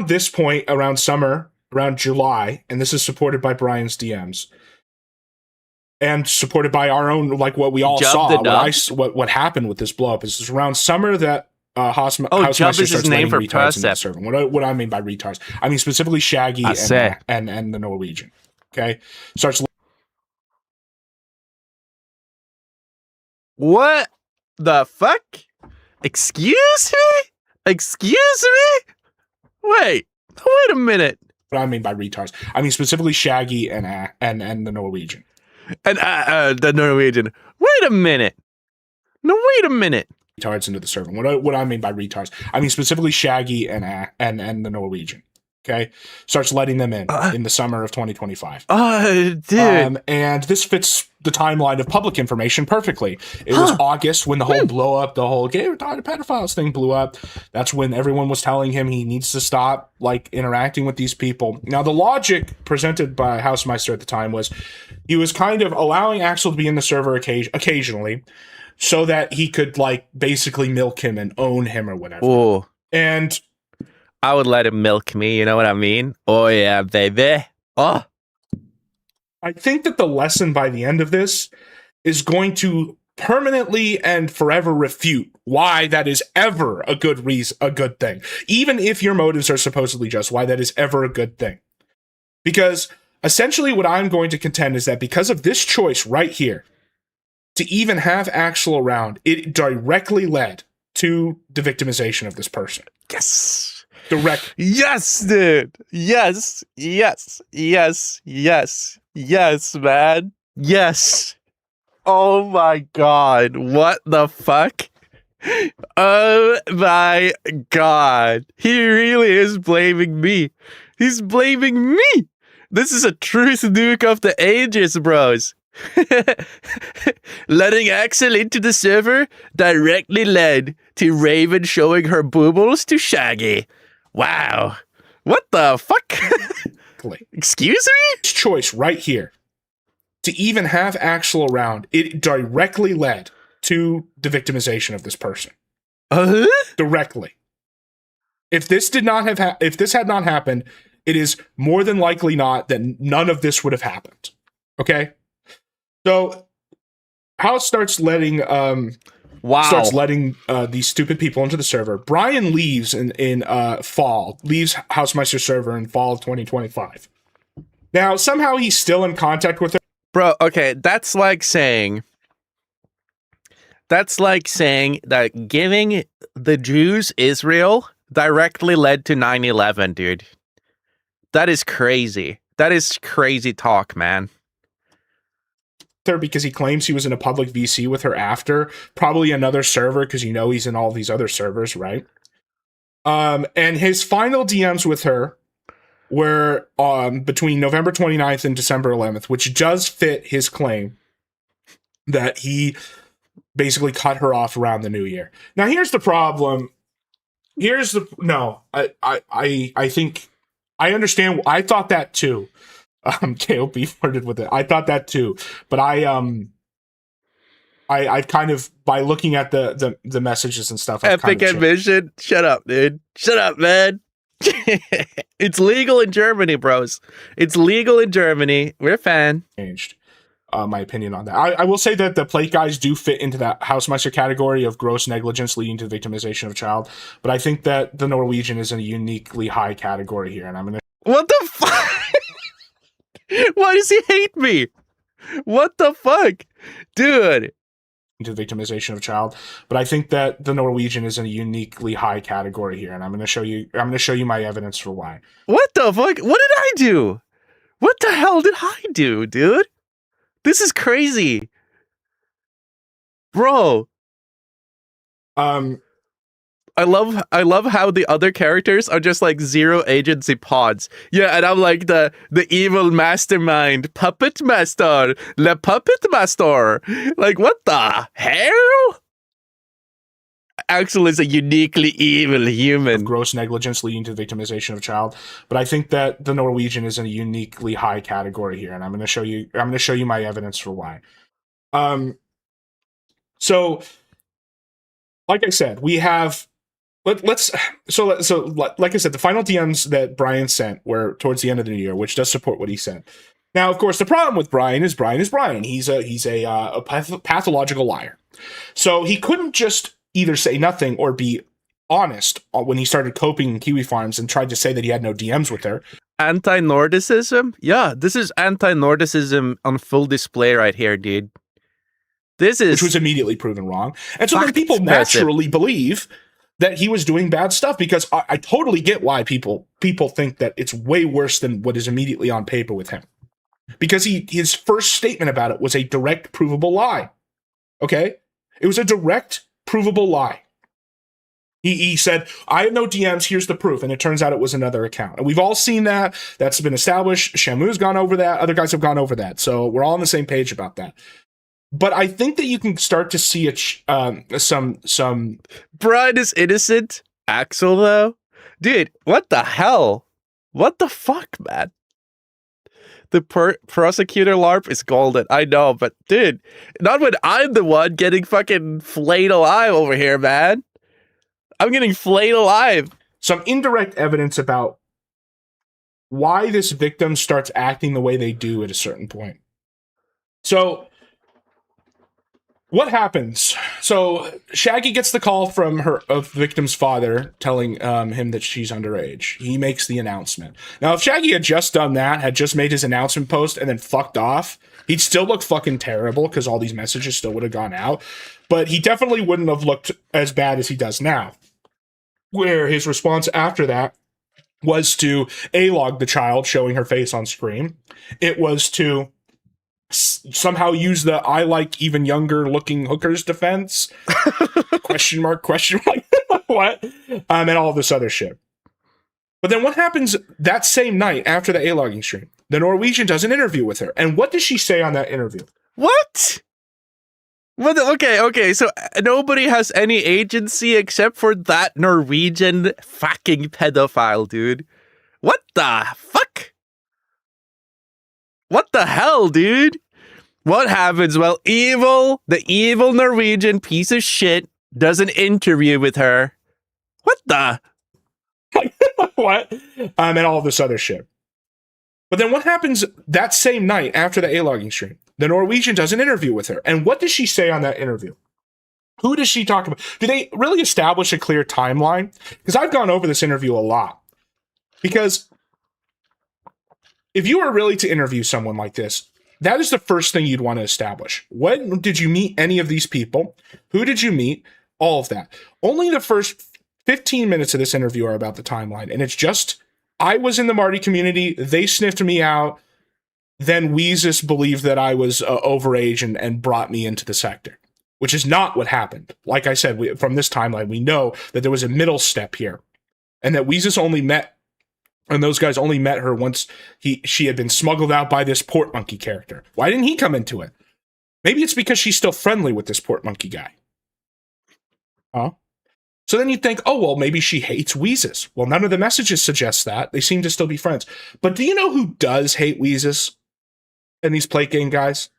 this point, around summer, around July, and this is supported by Brian's DMs and supported by our own, like what we all saw, what happened with this blow up. Is around summer that Jump is his name for Persip. What I mean by retards, I mean specifically Shaggy and the Norwegian. Okay, starts. What the fuck? Excuse me? Wait a minute. What I mean by retards, I mean specifically Shaggy and the Norwegian. And the Norwegian. Wait a minute. Retards into the server. What I mean by retards, I mean specifically Shaggy and the Norwegian. Okay, starts letting them in the summer of 2025. Dude. And this fits the timeline of public information perfectly. It was August when the whole blow up, the whole gay retarded pedophiles thing blew up. That's when everyone was telling him he needs to stop like interacting with these people. Now, the logic presented by Housemeister at the time was he was kind of allowing Axel to be in the server occasionally, so that he could like basically milk him and own him or whatever. Ooh. And I would let him milk me, you know what I mean? Oh yeah, baby. Oh. I think that the lesson by the end of this is going to permanently and forever refute why that is ever a good thing. Even if your motives are supposedly just, why that is ever a good thing. Because essentially what I'm going to contend is that because of this choice right here, to even have Axel around, it directly led to the victimization of this person. Yes. Direct. Yes, dude. Yes, man. Yes. Oh my God. What the fuck? Oh my God. He really is blaming me. He's blaming me. This is a truth nuke of the ages, bros. Letting Axel into the server directly led to Raven showing her boobles to Shaggy. Wow. What the fuck? directly. Excuse me? This choice right here to even have Axel around, it directly led to the victimization of this person. Directly. If this did not have if this had not happened, it is more than likely not that none of this would have happened. Okay? So House starts letting these stupid people into the server. Brian leaves in fall, leaves Housemeister server in fall of 2025. Now, somehow he's still in contact with her. Bro, okay, that's like saying that giving the Jews Israel directly led to 9/11, dude. That is crazy. That is crazy talk, man. Because he claims he was in a public VC with her after, probably another server, because you know he's in all these other servers, right? And his final DMs with her were between November 29th and December 11th, which does fit his claim that he basically cut her off around the new year. Now, here's the problem. I think I understand. I thought that too. KOP flirted with it. I thought that too, but I kind of, by looking at the messages and stuff. Epic Admission. Shut up, dude. Shut up, man. It's legal in Germany, bros. It's legal in Germany. We're a fan. Changed my opinion on that. I will say that the plate guys do fit into that Housemeister category of gross negligence leading to the victimization of a child, but I think that the Norwegian is in a uniquely high category here, and I'm gonna. What the fuck? Why does he hate me? What the fuck? Dude. To the victimization of a child, but I think that the Norwegian is in a uniquely high category here, and I'm going to show you my evidence for why. What the fuck? What did I do? What the hell did I do, dude? This is crazy. Bro. I love how the other characters are just like zero agency pods. Yeah, and I'm like the evil mastermind, puppet master, le puppet master. Like, what the hell? Axel is a uniquely evil human. Gross negligence leading to the victimization of a child, but I think that the Norwegian is in a uniquely high category here, and I'm going to show you my evidence for why. So, like I said, we have. Like I said, the final DMs that Brian sent were towards the end of the year, which does support what he said. Now, of course, the problem with Brian is Brian. He's a pathological liar. So he couldn't just either say nothing or be honest when he started coping in Kiwi Farms and tried to say that he had no DMs with her. Anti-Nordicism? Yeah, this is anti-Nordicism on full display right here, dude. Which was immediately proven wrong. And so then people naturally believe that he was doing bad stuff, because I totally get why people think that it's way worse than what is immediately on paper with him. Because his first statement about it was a direct, provable lie. Okay? It was a direct, provable lie. He said, I have no DMs, here's the proof. And it turns out it was another account. And we've all seen that. That's been established. Shamu's gone over that. Other guys have gone over that. So we're all on the same page about that. But I think that you can start to see some. Brian is innocent. Axel, though, dude, what the hell? What the fuck, man? The prosecutor LARP is golden. I know, but dude, not when I'm the one getting fucking flayed alive over here, man. I'm getting flayed alive. Some indirect evidence about why this victim starts acting the way they do at a certain point. So. What happens? So Shaggy gets the call from the victim's father telling him that she's underage. He makes the announcement. Now, if Shaggy had just done that, had just made his announcement post and then fucked off, he'd still look fucking terrible because all these messages still would have gone out. But he definitely wouldn't have looked as bad as he does now. Where his response after that was to A-log the child, showing her face on screen. It was to somehow use the I like even younger looking hookers defense question mark what and all this other shit. But then what happens that same night after the A-logging stream? The Norwegian does an interview with her, and what does she say on that interview? What? Okay, so nobody has any agency except for that Norwegian fucking pedophile, dude. What the fuck? What the hell, dude? What happens? Well, the evil Norwegian piece of shit does an interview with her. What the? What? And all this other shit. But then what happens that same night after the A-logging stream? The Norwegian does an interview with her. And what does she say on that interview? Who does she talk about? Do they really establish a clear timeline? Because I've gone over this interview a lot. Because if you were really to interview someone like this, that is the first thing you'd want to establish. When did you meet any of these people? Who did you meet? All of that. Only the first 15 minutes of this interview are about the timeline. And it's just, I was in the Marty community. They sniffed me out. Then Weezus believed that I was overage and brought me into the sector, which is not what happened. Like I said, from this timeline, we know that there was a middle step here. And that Weezus only met, and those guys only met her once she had been smuggled out by this Port Monkey character. Why didn't he come into it? Maybe it's because she's still friendly with this Port Monkey guy. Huh? So then you think, oh, well, maybe she hates Weezus. Well, none of the messages suggest that. They seem to still be friends. But do you know who does hate Weezus and these plate game guys?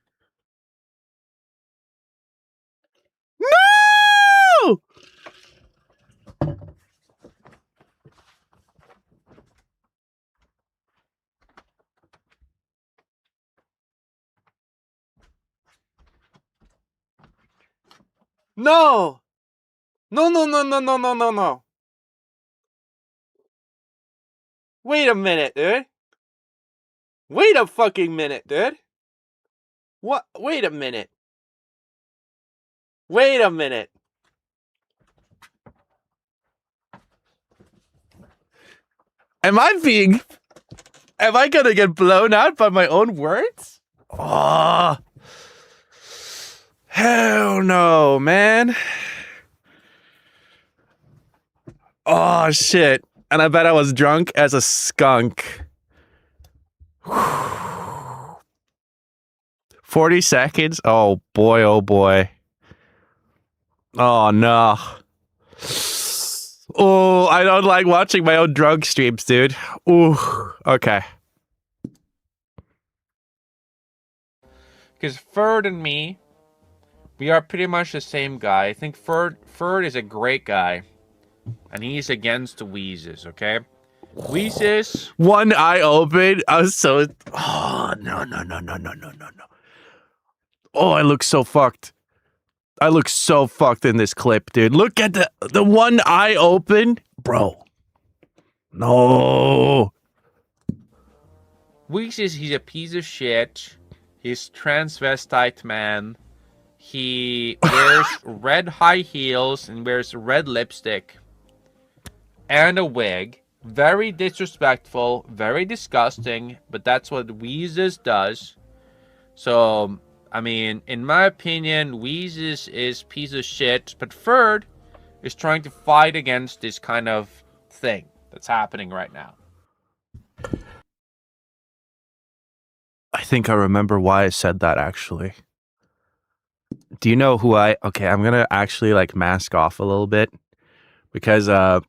No! No! No. Wait a minute, dude. Wait a fucking minute, dude. What? Wait a minute. Am I gonna get blown out by my own words? Oh, hell no, man. Oh, shit. And I bet I was drunk as a skunk. 40 seconds? Oh, boy, oh, boy. Oh, no. Oh, I don't like watching my own drug streams, dude. Ooh, okay. Because Ferd and me, we are pretty much the same guy. I think Ferd is a great guy. And he's against the Weezus, okay? Weezus. One eye open. I was so... Oh, no. Oh, I look so fucked. I look so fucked in this clip, dude. Look at the one eye open. Bro. No. Weezus, he's a piece of shit. He's transvestite man. He wears red high heels and wears red lipstick. And a wig. Very disrespectful. Very disgusting. But that's what Weezus does. So, I mean, in my opinion, Weezus is piece of shit. But Ferd is trying to fight against this kind of thing that's happening right now. I think I remember why I said that, actually. Do you know who Okay, I'm gonna actually, like, mask off a little bit. Because, I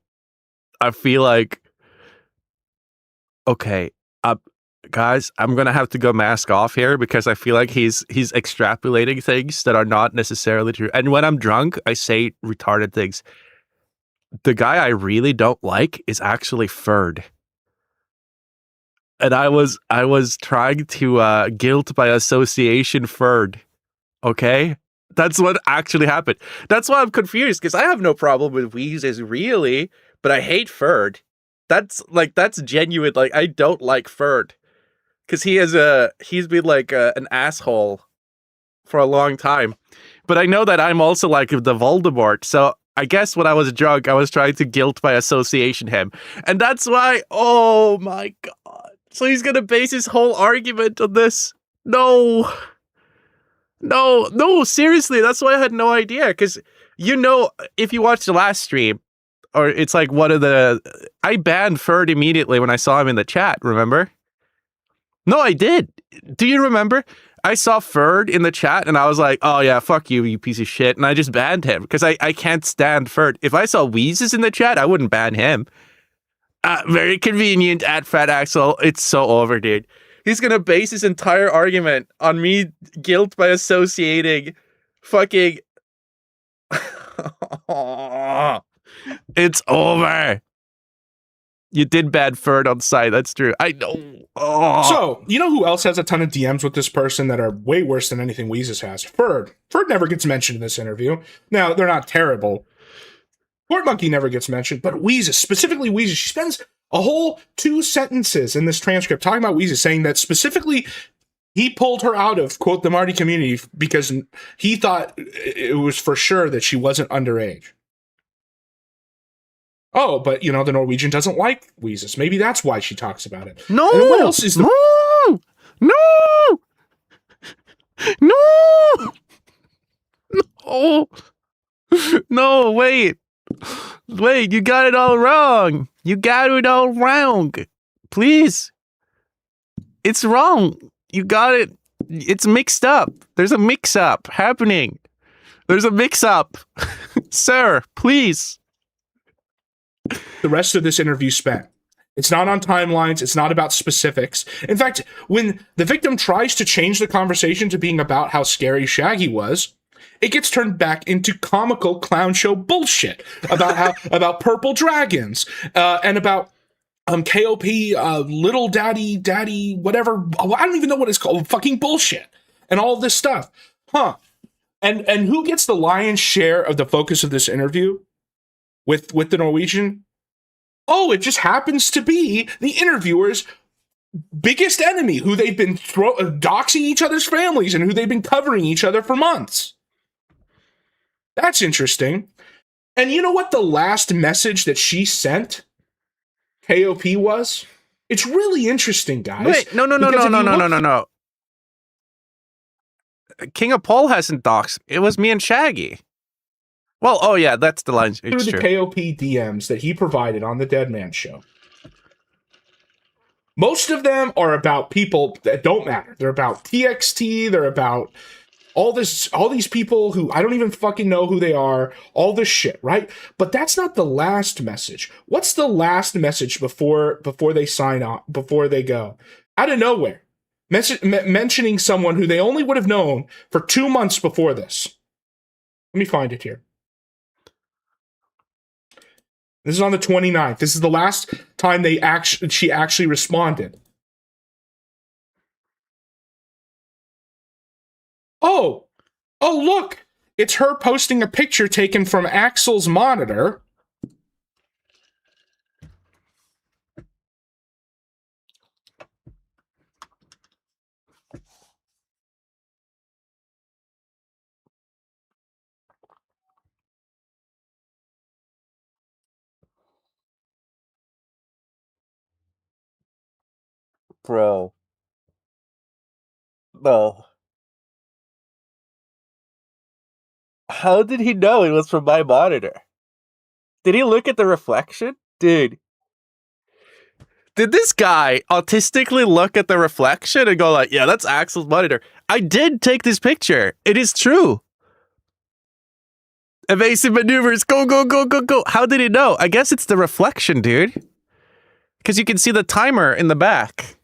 feel like... Okay, guys, I'm gonna have to go mask off here because I feel like he's extrapolating things that are not necessarily true. And when I'm drunk, I say retarded things. The guy I really don't like is actually Ferd. And I was trying to guilt by association Ferd. Okay? That's what actually happened. That's why I'm confused, because I have no problem with Weezus, really, but I hate Ferd. That's genuine. Like, I don't like Ferd. Because he's been like an asshole for a long time. But I know that I'm also like the Voldemort, so I guess when I was drunk, I was trying to guilt by association him. And that's why, oh my god. So he's gonna base his whole argument on this? No, seriously, that's why I had no idea. Because, you know, if you watch the last stream, or it's like one of the... I banned Ferd immediately when I saw him in the chat, remember? No, I did. Do you remember? I saw Ferd in the chat and I was like, oh yeah, fuck you, you piece of shit. And I just banned him because I can't stand Ferd. If I saw Weezus in the chat, I wouldn't ban him. Very convenient at Fat Axel. It's so over, dude. He's gonna base his entire argument on me guilt by associating fucking. It's over. You did bad Ferd on site. That's true. I know. Oh. So, you know who else has a ton of DMs with this person that are way worse than anything Weezus has? Ferd. Ferd never gets mentioned in this interview. Now, they're not terrible. Port Monkey never gets mentioned, but Weezus, specifically Weezus, she spends a whole 2 sentences in this transcript talking about Weezus, saying that specifically he pulled her out of, quote, the Marty community because he thought it was for sure that she wasn't underage. Oh, but, you know, the Norwegian doesn't like Weezus. Maybe that's why she talks about it. No! And what else is the... No! No! No! No, wait. Wait, you got it all wrong. You got it all wrong. Please. It's wrong. You got it. It's mixed up. There's a mix-up happening. There's a mix-up. Sir, please. The rest of this interview spent. It's not on timelines. It's not about specifics. In fact, when the victim tries to change the conversation to being about how scary Shaggy was, it gets turned back into comical clown show bullshit about purple dragons and about KOP, little daddy, whatever. I don't even know what it's called. Fucking bullshit and all this stuff, huh? And who gets the lion's share of the focus of this interview with the Norwegian? Oh, it just happens to be the interviewer's biggest enemy, who they've been doxing each other's families and who they've been covering each other for months. That's interesting. And you know what the last message that she sent KOP was? It's really interesting, guys. Wait, no. King of Pole hasn't doxed. It was me and Shaggy. Well, oh yeah, that's the line. It's the true. KOP DMs that he provided on the Dead Man Show. Most of them are about people that don't matter. They're about TXT. They're about all these people who I don't even fucking know who they are. All this shit, right? But that's not the last message. What's the last message before they sign off? Before they go out of nowhere, mentioning someone who they only would have known for 2 months before this. Let me find it here. This is on the 29th. This is the last time she actually responded. Oh, look. It's her posting a picture taken from Axel's monitor. Bro. No. How did he know it was from my monitor? Did he look at the reflection? Dude. Did this guy autistically look at the reflection and go like, yeah, that's Axel's monitor? I did take this picture. It is true. Evasive maneuvers. Go, go, go, go, go. How did he know? I guess it's the reflection, dude. Because you can see the timer in the back.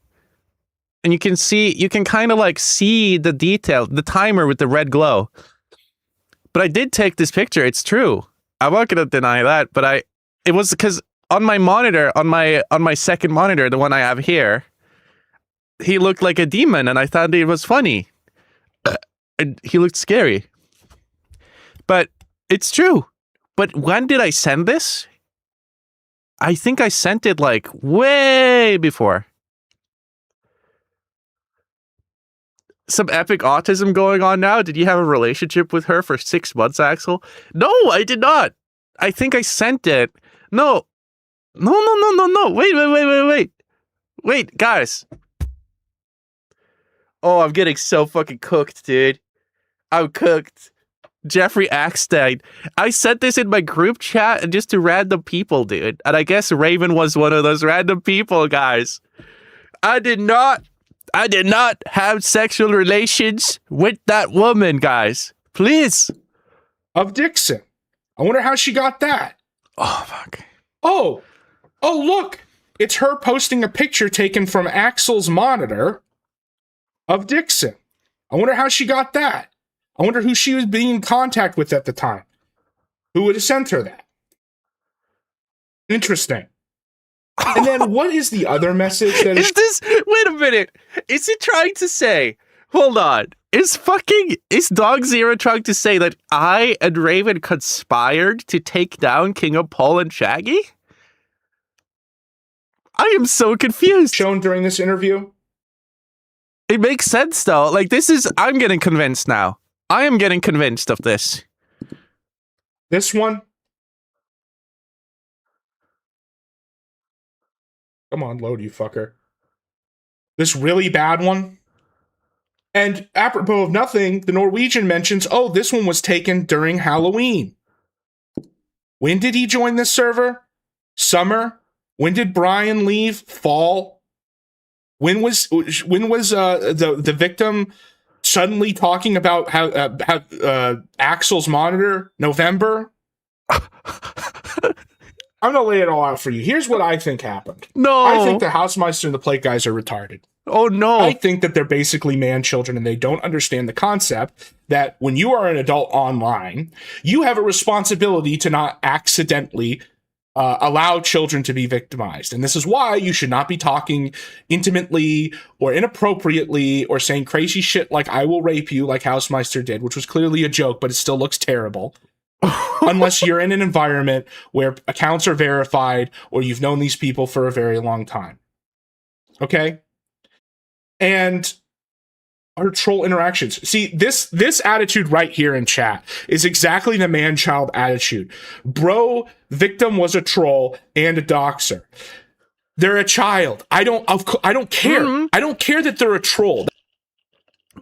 And you can kind of like see the detail, the timer with the red glow. But I did take this picture. It's true. I'm not gonna deny that. But it was because on my monitor, on my second monitor, the one I have here, he looked like a demon, and I thought it was funny. He looked scary. But it's true. But when did I send this? I think I sent it like way before. Some epic autism going on now. Did you have a relationship with her for 6 months, Axel? No, I did not. I think I sent it. No. Wait, guys. Oh, I'm getting so fucking cooked, dude. I'm cooked. Jeffrey Ackstein. I sent this in my group chat and just to random people, dude. And I guess Raven was one of those random people, guys. I did not have sexual relations with that woman, guys. Please. Of Dixon. I wonder how she got that. Oh, fuck. Oh, look. It's her posting a picture taken from Axel's monitor. of Dixon. I wonder how she got that. I wonder who she was being in contact with at the time. Who would have sent her that? Interesting. And then what is the other message that Is this, wait a minute, is he trying to say, hold on, is Dog Zero trying to say that I and Raven conspired to take down King of Paul and Shaggy? I am so confused. shown during this interview? It makes sense though. Like I'm getting convinced now. I am getting convinced of this. This one? Come on, load, you fucker. This really bad one? And apropos of nothing, the Norwegian mentions, oh, this one was taken during Halloween. When did he join this server? Summer? When did Brian leave? Fall? When was the victim suddenly talking about how Axel's monitor? November? I'm gonna lay it all out for you. Here's what I think happened. No. I think the Housemeister and the Plate guys are retarded. Oh no. I think that they're basically man children and they don't understand the concept that when you are an adult online, you have a responsibility to not accidentally allow children to be victimized. And this is why you should not be talking intimately or inappropriately or saying crazy shit like I will rape you like Housemeister did, which was clearly a joke, but it still looks terrible. Unless you're in an environment where accounts are verified or you've known these people for a very long time. Okay? And our troll interactions. See, this attitude right here in chat is exactly the man-child attitude. Bro, victim was a troll and a doxer. They're a child. I don't care. Mm-hmm. I don't care that they're a troll.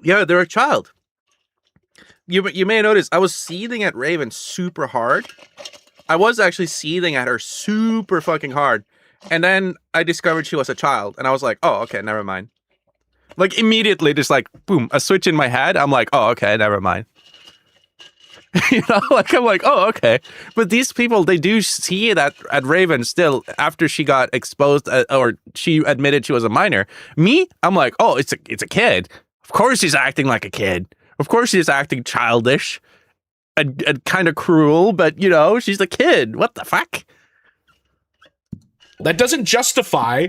Yeah, they're a child. You may notice I was seething at Raven super hard. I was actually seething at her super fucking hard. And then I discovered she was a child. And I was like, oh, okay, never mind. Like, immediately, just like, boom, a switch in my head. I'm like, oh, okay, never mind. You know, like, I'm like, oh, okay. But these people, they do see that at Raven still after she got exposed or she admitted she was a minor. Me, I'm like, oh, it's a kid. Of course she's acting like a kid. Of course she's acting childish and kind of cruel, but, you know, she's a kid. What the fuck? That doesn't justify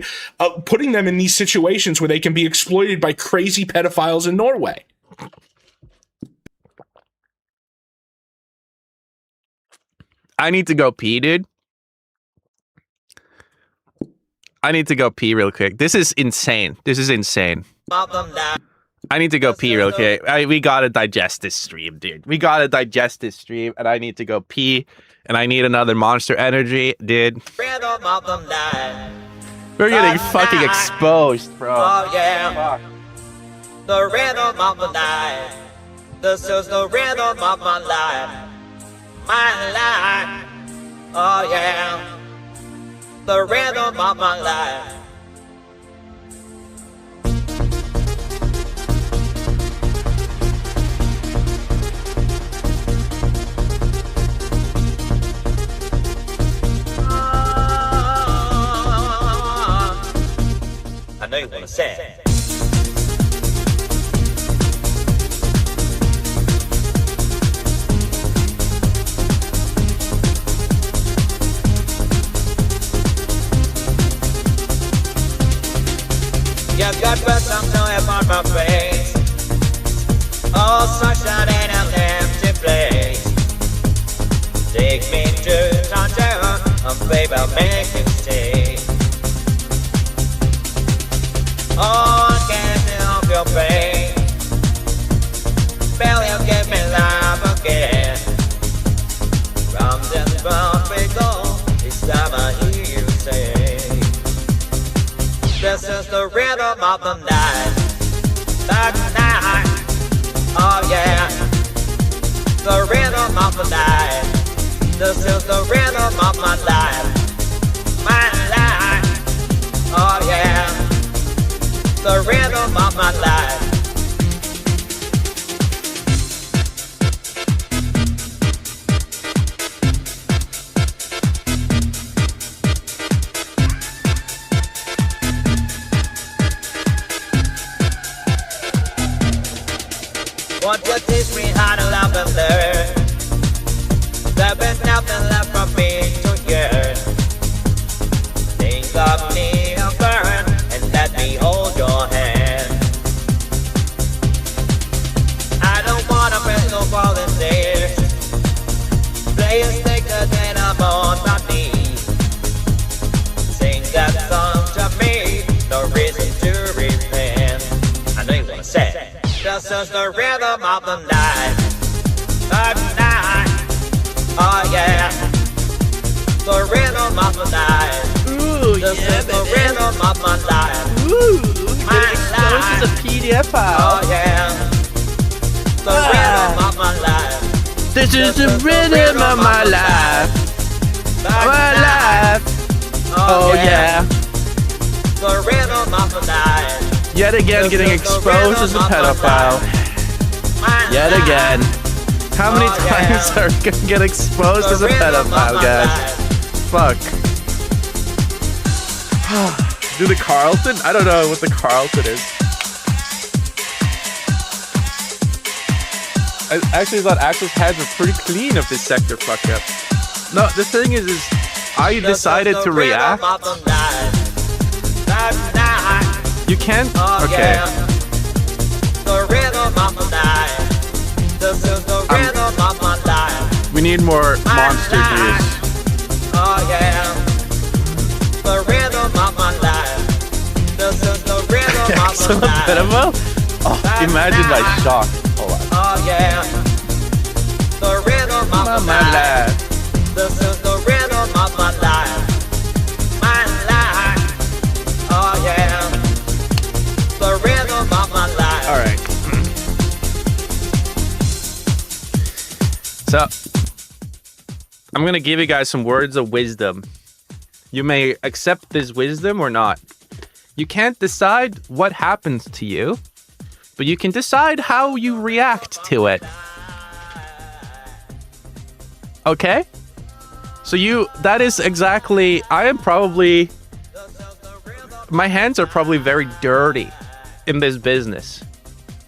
putting them in these situations where they can be exploited by crazy pedophiles in Norway. I need to go pee, dude. I need to go pee real quick. This is insane. This is insane. I need to go pee real quick. We gotta digest this stream, dude. We gotta digest this stream, and I need to go pee, and I need another Monster Energy, dude. Rhythm of the night. We're getting fucking exposed, bro. Oh yeah. Fuck. The rhythm of the night. This is the rhythm of my life. My life. Oh yeah. The rhythm of my life. I know you want to say it. You got put some joy upon my face. Oh, sunshine in an empty place. Take me to Tangier, and baby, I'll make you stay. Oh, I can't help your pain. Baby, you give me life again. From the tropical, it's time I hear you say. This is the rhythm of the night. The night. Oh yeah. The rhythm of the night. This is the rhythm of my life. My life. Oh yeah. The rhythm of my life. up me a burn and let me hold your hand. I don't wanna break no volunteer. Players think that I'm on my knees. Sing that song to me, no reason to repent. I know you wanna say it. This is the rhythm of the night. The night. Oh yeah. The rhythm of the night. Ooh, This yeah, is the baby. rhythm of my life. Ooh, My get exposed as a PDF Oh file. yeah. The rhythm of my life. This is the rhythm of my life. My life. Oh yeah. The rhythm of the night. Yet again getting exposed as a pedophile. Yet again. How many times are we gonna get exposed as a pedophile, guys? Fuck. Do the Carlton? I don't know what the Carlton is. I actually thought Axel's hands were pretty clean of this sector fuck up. No, the thing is I decided to react. You can't? Okay. The rhythm of the night. This is the rhythm of my life. We need more monster juice. Oh yeah. The rhythm of my life. This is the rhythm of Axel my life. Pedophile? Oh, imagine my shock. Hold on. Oh yeah. The rhythm of my life. This is the rhythm of my life. My life. Oh yeah. The rhythm of my life. All right. So, I'm going to give you guys some words of wisdom. You may accept this wisdom or not. You can't decide what happens to you, but you can decide how you react to it. Okay? So that is exactly, my hands are probably very dirty in this business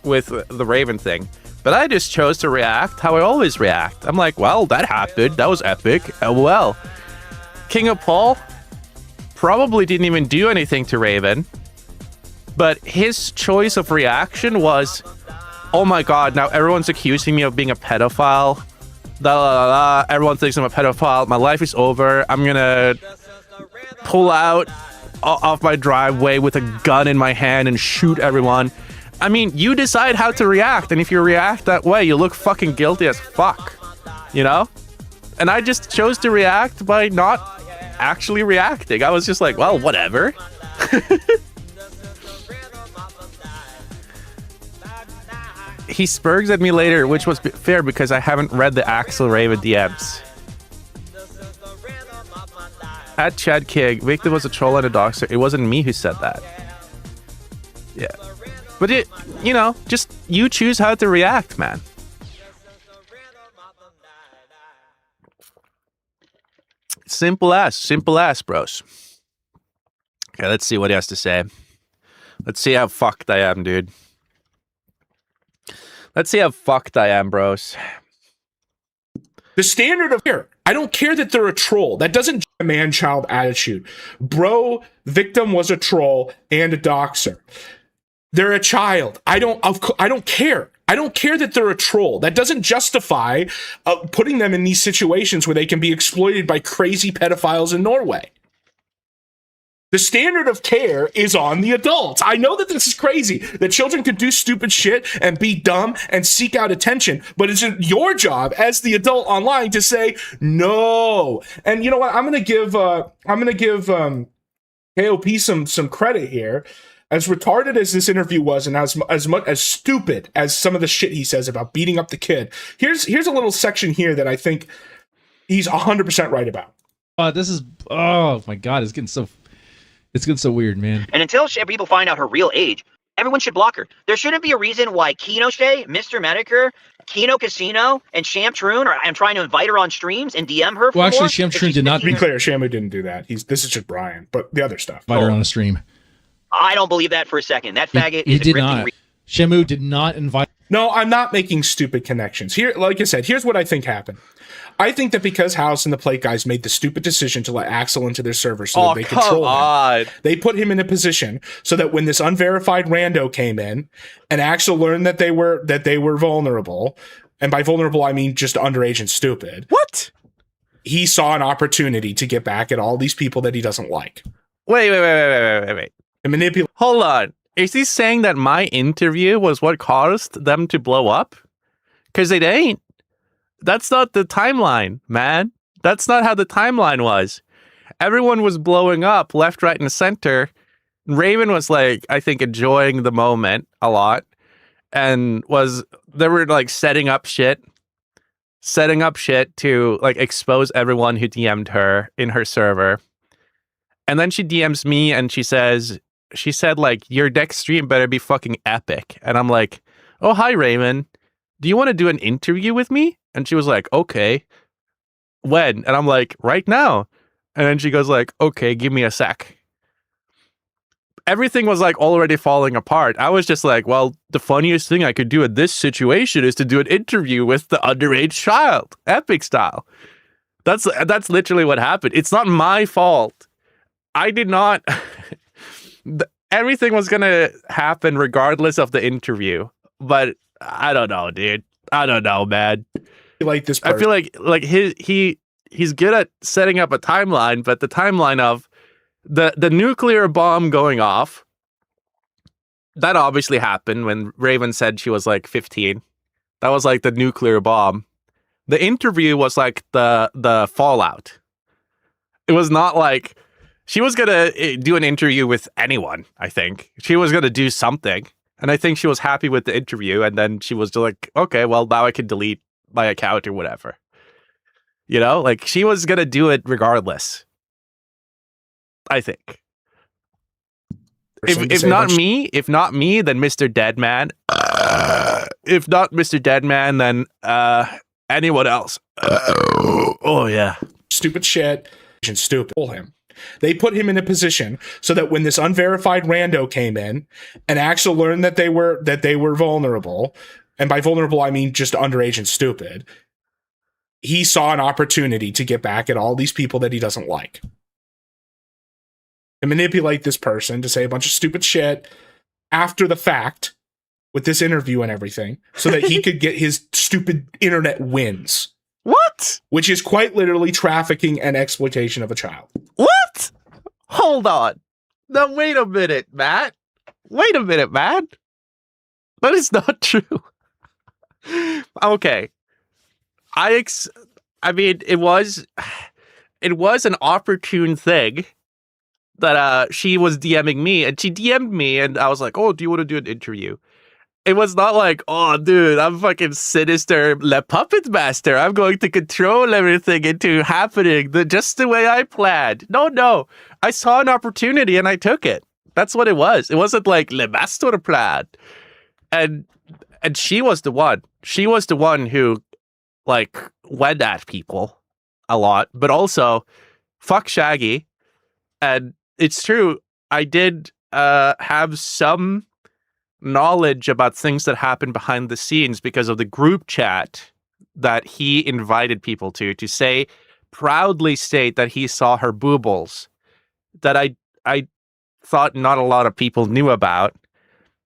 with the Raven thing. But I just chose to react how I always react. I'm like, well, that happened. That was epic. Well, King of Paul probably didn't even do anything to Raven. But his choice of reaction was, oh my god, now everyone's accusing me of being a pedophile. La la la la. Everyone thinks I'm a pedophile. My life is over. I'm gonna pull out off my driveway with a gun in my hand and shoot everyone. I mean, you decide how to react, and if you react that way, you look fucking guilty as fuck, you know? And I just chose to react by not actually reacting. I was just like, well, whatever. He spurgs at me later, which was fair because I haven't read the Axel Raven DMs. At Chad King, Victor was a troll and a doxer. It wasn't me who said that. Yeah. But just you choose how to react, man. Simple as, bros. Okay, let's see what he has to say. Let's see how fucked I am, dude. Let's see how fucked I am, bros. The standard of care. I don't care that they're a troll. That doesn't a man-child attitude. Bro, victim was a troll and a doxer. They're a child. I don't care. I don't care that they're a troll. That doesn't justify putting them in these situations where they can be exploited by crazy pedophiles in Norway. The standard of care is on the adults. I know that this is crazy, that children can do stupid shit and be dumb and seek out attention, but it's your job as the adult online to say no. And you know what? I'm gonna give KOP some credit here. As retarded as this interview was, and as much as stupid as some of the shit he says about beating up the kid, here's a little section here that I think he's 100% right about. This is, oh my god, it's getting so weird, man. And until people find out her real age, everyone should block her. There shouldn't be a reason why Kinoshte, Mr. Medicare, Kino Casino, and Shamtroon I'm trying to invite her on streams and DM her. Well, actually, more. Shamtroon did not. To be clear, Shamu didn't do that. This is just Brian, but the other stuff. Invite her on a stream. I don't believe that for a second. That faggot He is did a grifting not. Shamu did not invite. No, I'm not making stupid connections. Here, like I said, here's what I think happened. I think that because House and the Plate Guys made the stupid decision to let Axel into their server so that they control him, they put him in a position so that when this unverified rando came in and Axel learned that they were vulnerable, and by vulnerable I mean just underage and stupid. What? He saw an opportunity to get back at all these people that he doesn't like. Wait. And manipulate. Hold on. Is he saying that my interview was what caused them to blow up? Because it ain't. That's not the timeline, man. That's not how the timeline was. Everyone was blowing up left, right, and center. Raven was like, I think, enjoying the moment a lot. And they were like setting up shit to like expose everyone who DM'd her in her server. And then she DMs me and she said like, your next stream better be fucking epic. And I'm like, oh, hi, Raven. Do you want to do an interview with me? And she was like, okay. When? And I'm like, right now. And then she goes like, okay, give me a sec. Everything was like already falling apart. I was just like, well, the funniest thing I could do in this situation is to do an interview with the underage child, epic style. That's literally what happened. It's not my fault. I did not. Everything was going to happen regardless of the interview. But I don't know, dude. I don't know, man. Like this person. I feel like he's good at setting up a timeline, but the timeline of the nuclear bomb going off, that obviously happened when Raven said she was like 15. That was like the nuclear bomb. The interview was like the fallout. It was not like she was gonna do an interview with anyone. I think she was gonna do something, and I think she was happy with the interview. And then she was just like, okay, well now I can delete my account or whatever. You know, like she was gonna do it regardless. I think. If not me, then Mr. Deadman. If not Mr. Deadman, then anyone else. Oh yeah. Stupid shit. Stupid. Pull him. They put him in a position so that when this unverified rando came in and Axel learned that they were vulnerable, and by vulnerable I mean just underage and stupid, he saw an opportunity to get back at all these people that he doesn't like. And manipulate this person to say a bunch of stupid shit after the fact with this interview and everything so that he could get his stupid internet wins. What? Which is quite literally trafficking and exploitation of a child. What? Hold on. Now, wait a minute, Matt. Wait a minute, man. That is not true. Okay. I mean, it was an opportune thing that she was DMing me, and she DM'd me, and I was like, oh, do you want to do an interview? It was not like, oh, dude, I'm fucking sinister Le Puppet Master. I'm going to control everything into happening just the way I planned. No. I saw an opportunity and I took it. That's what it was. It wasn't like Le Master plan. And she was the one. She was the one who, like, went at people a lot, but also, fuck Shaggy. And it's true, I did have some knowledge about things that happened behind the scenes because of the group chat that he invited people to say, proudly state that he saw her boobles, that I thought not a lot of people knew about,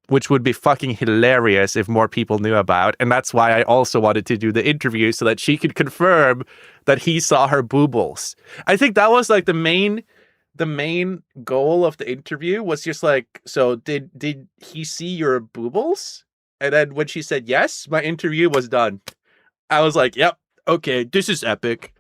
which would be fucking hilarious if more people knew about. And that's why I also wanted to do the interview so that she could confirm that he saw her boobles. I think that was like the main goal of the interview was just like, so did he see your boobles? And then when she said yes, my interview was done. I was like, yep, okay, this is epic.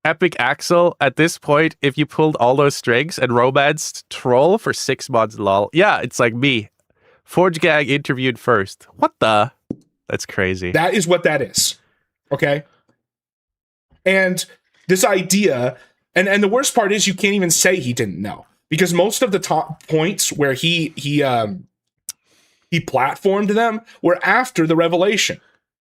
Epic Axel, at this point, if you pulled all those strings and romanced Troll for 6 months, lol. Yeah, it's like me. Forge Gang interviewed first. What the? That's crazy. That is what that is. Okay? And this idea, and the worst part is you can't even say he didn't know. Because most of the top points where he platformed them were after the revelation.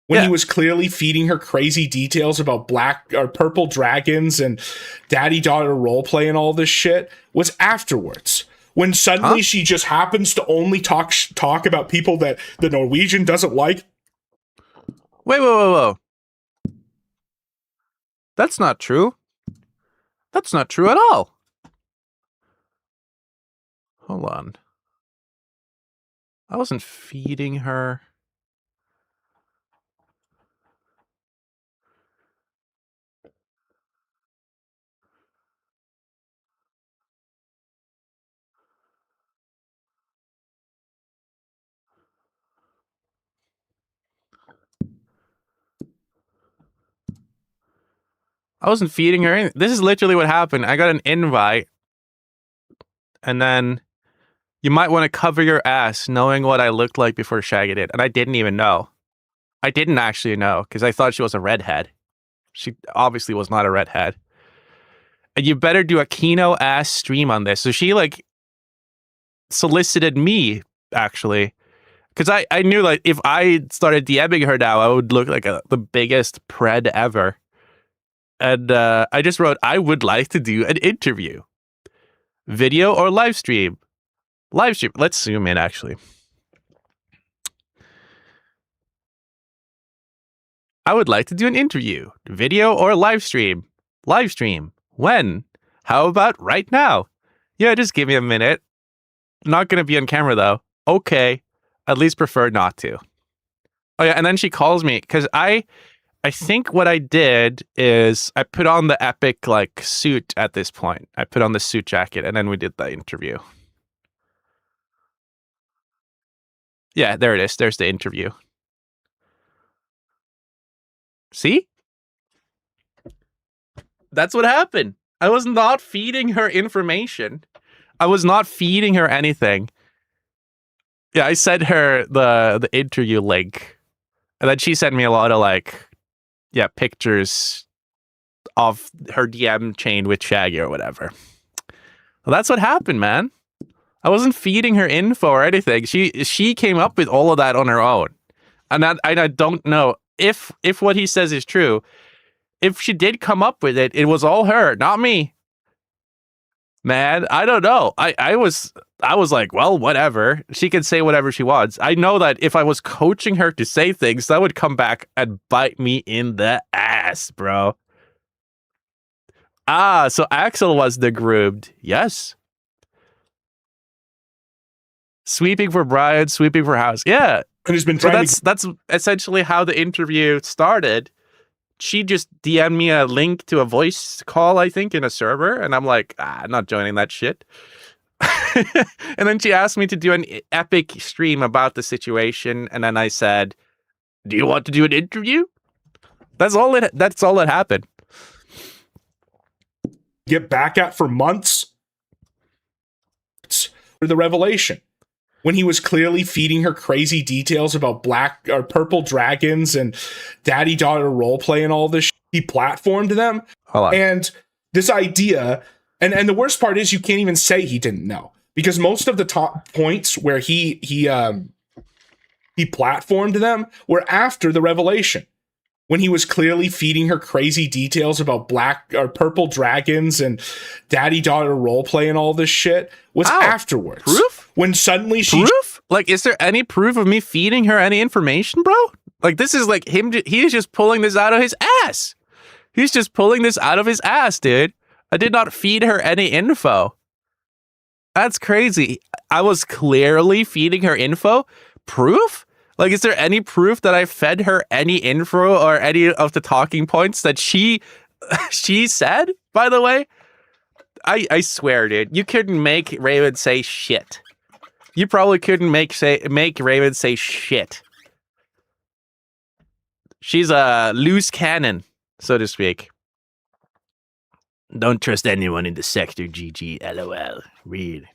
When he was clearly feeding her crazy details about black or purple dragons and daddy-daughter roleplay and all this shit was afterwards. When suddenly she just happens to only talk about people that the Norwegian doesn't like Whoa. That's not true. That's not true at all. Hold on. I wasn't feeding her. I wasn't feeding her anything. This is literally what happened. I got an invite, and then you might want to cover your ass knowing what I looked like before shagging it. And I didn't even know. I didn't actually know because I thought she was a redhead. She obviously was not a redhead. And you better do a Kino ass stream on this. So she like solicited me actually. Because I knew like if I started DMing her now, I would look like the biggest pred ever. And I just wrote, I would like to do an interview. Video or live stream? Live stream. Let's zoom in, actually. I would like to do an interview. Video or live stream? Live stream. When? How about right now? Yeah, just give me a minute. Not going to be on camera, though. Okay. At least prefer not to. Oh, yeah, and then she calls me, because I think what I did is I put on the epic like suit at this point. I put on the suit jacket and then we did the interview. Yeah, there it is. There's the interview. See? That's what happened. I was not feeding her information. I was not feeding her anything. Yeah, I sent her the interview link. And then she sent me a lot of like pictures of her DM chain with Shaggy or whatever. Well, that's what happened, man. I wasn't feeding her info or anything. She came up with all of that on her own. And I don't know if what he says is true. If she did come up with it, it was all her, not me. Man, I don't know. I was like, well, whatever. She can say whatever she wants. I know that if I was coaching her to say things, that would come back and bite me in the ass, bro. Ah, so Axel was the groomed. Yes. Sweeping for Brian, sweeping for House. Yeah. And has been So trying that's essentially how the interview started. She just DM'd me a link to a voice call, I think, in a server. And I'm like, I'm not joining that shit. And then she asked me to do an epic stream about the situation. And then I said, do you want to do an interview? That's all that happened. get back at for months. It's the revelation. When he was clearly feeding her crazy details about black or purple dragons and daddy-daughter roleplay and all this shit, he platformed them. Hold on. And this idea, and the worst part is you can't even say he didn't know. Because most of the top points where he platformed them were after the revelation. When he was clearly feeding her crazy details about black or purple dragons and daddy-daughter roleplay and all this shit was afterwards. Proof? When suddenly she... Proof? Like, is there any proof of me feeding her any information, bro? Like, this is like him, he is just pulling this out of his ass. He's just pulling this out of his ass, dude. I did not feed her any info. That's crazy. I was clearly feeding her info. Proof? Like, is there any proof that I fed her any info or any of the talking points that she said, by the way? I swear, dude, you couldn't make Raven say shit. You probably couldn't make Raven say shit. She's a loose cannon, so to speak. Don't trust anyone in the sector, GG, LOL. Read.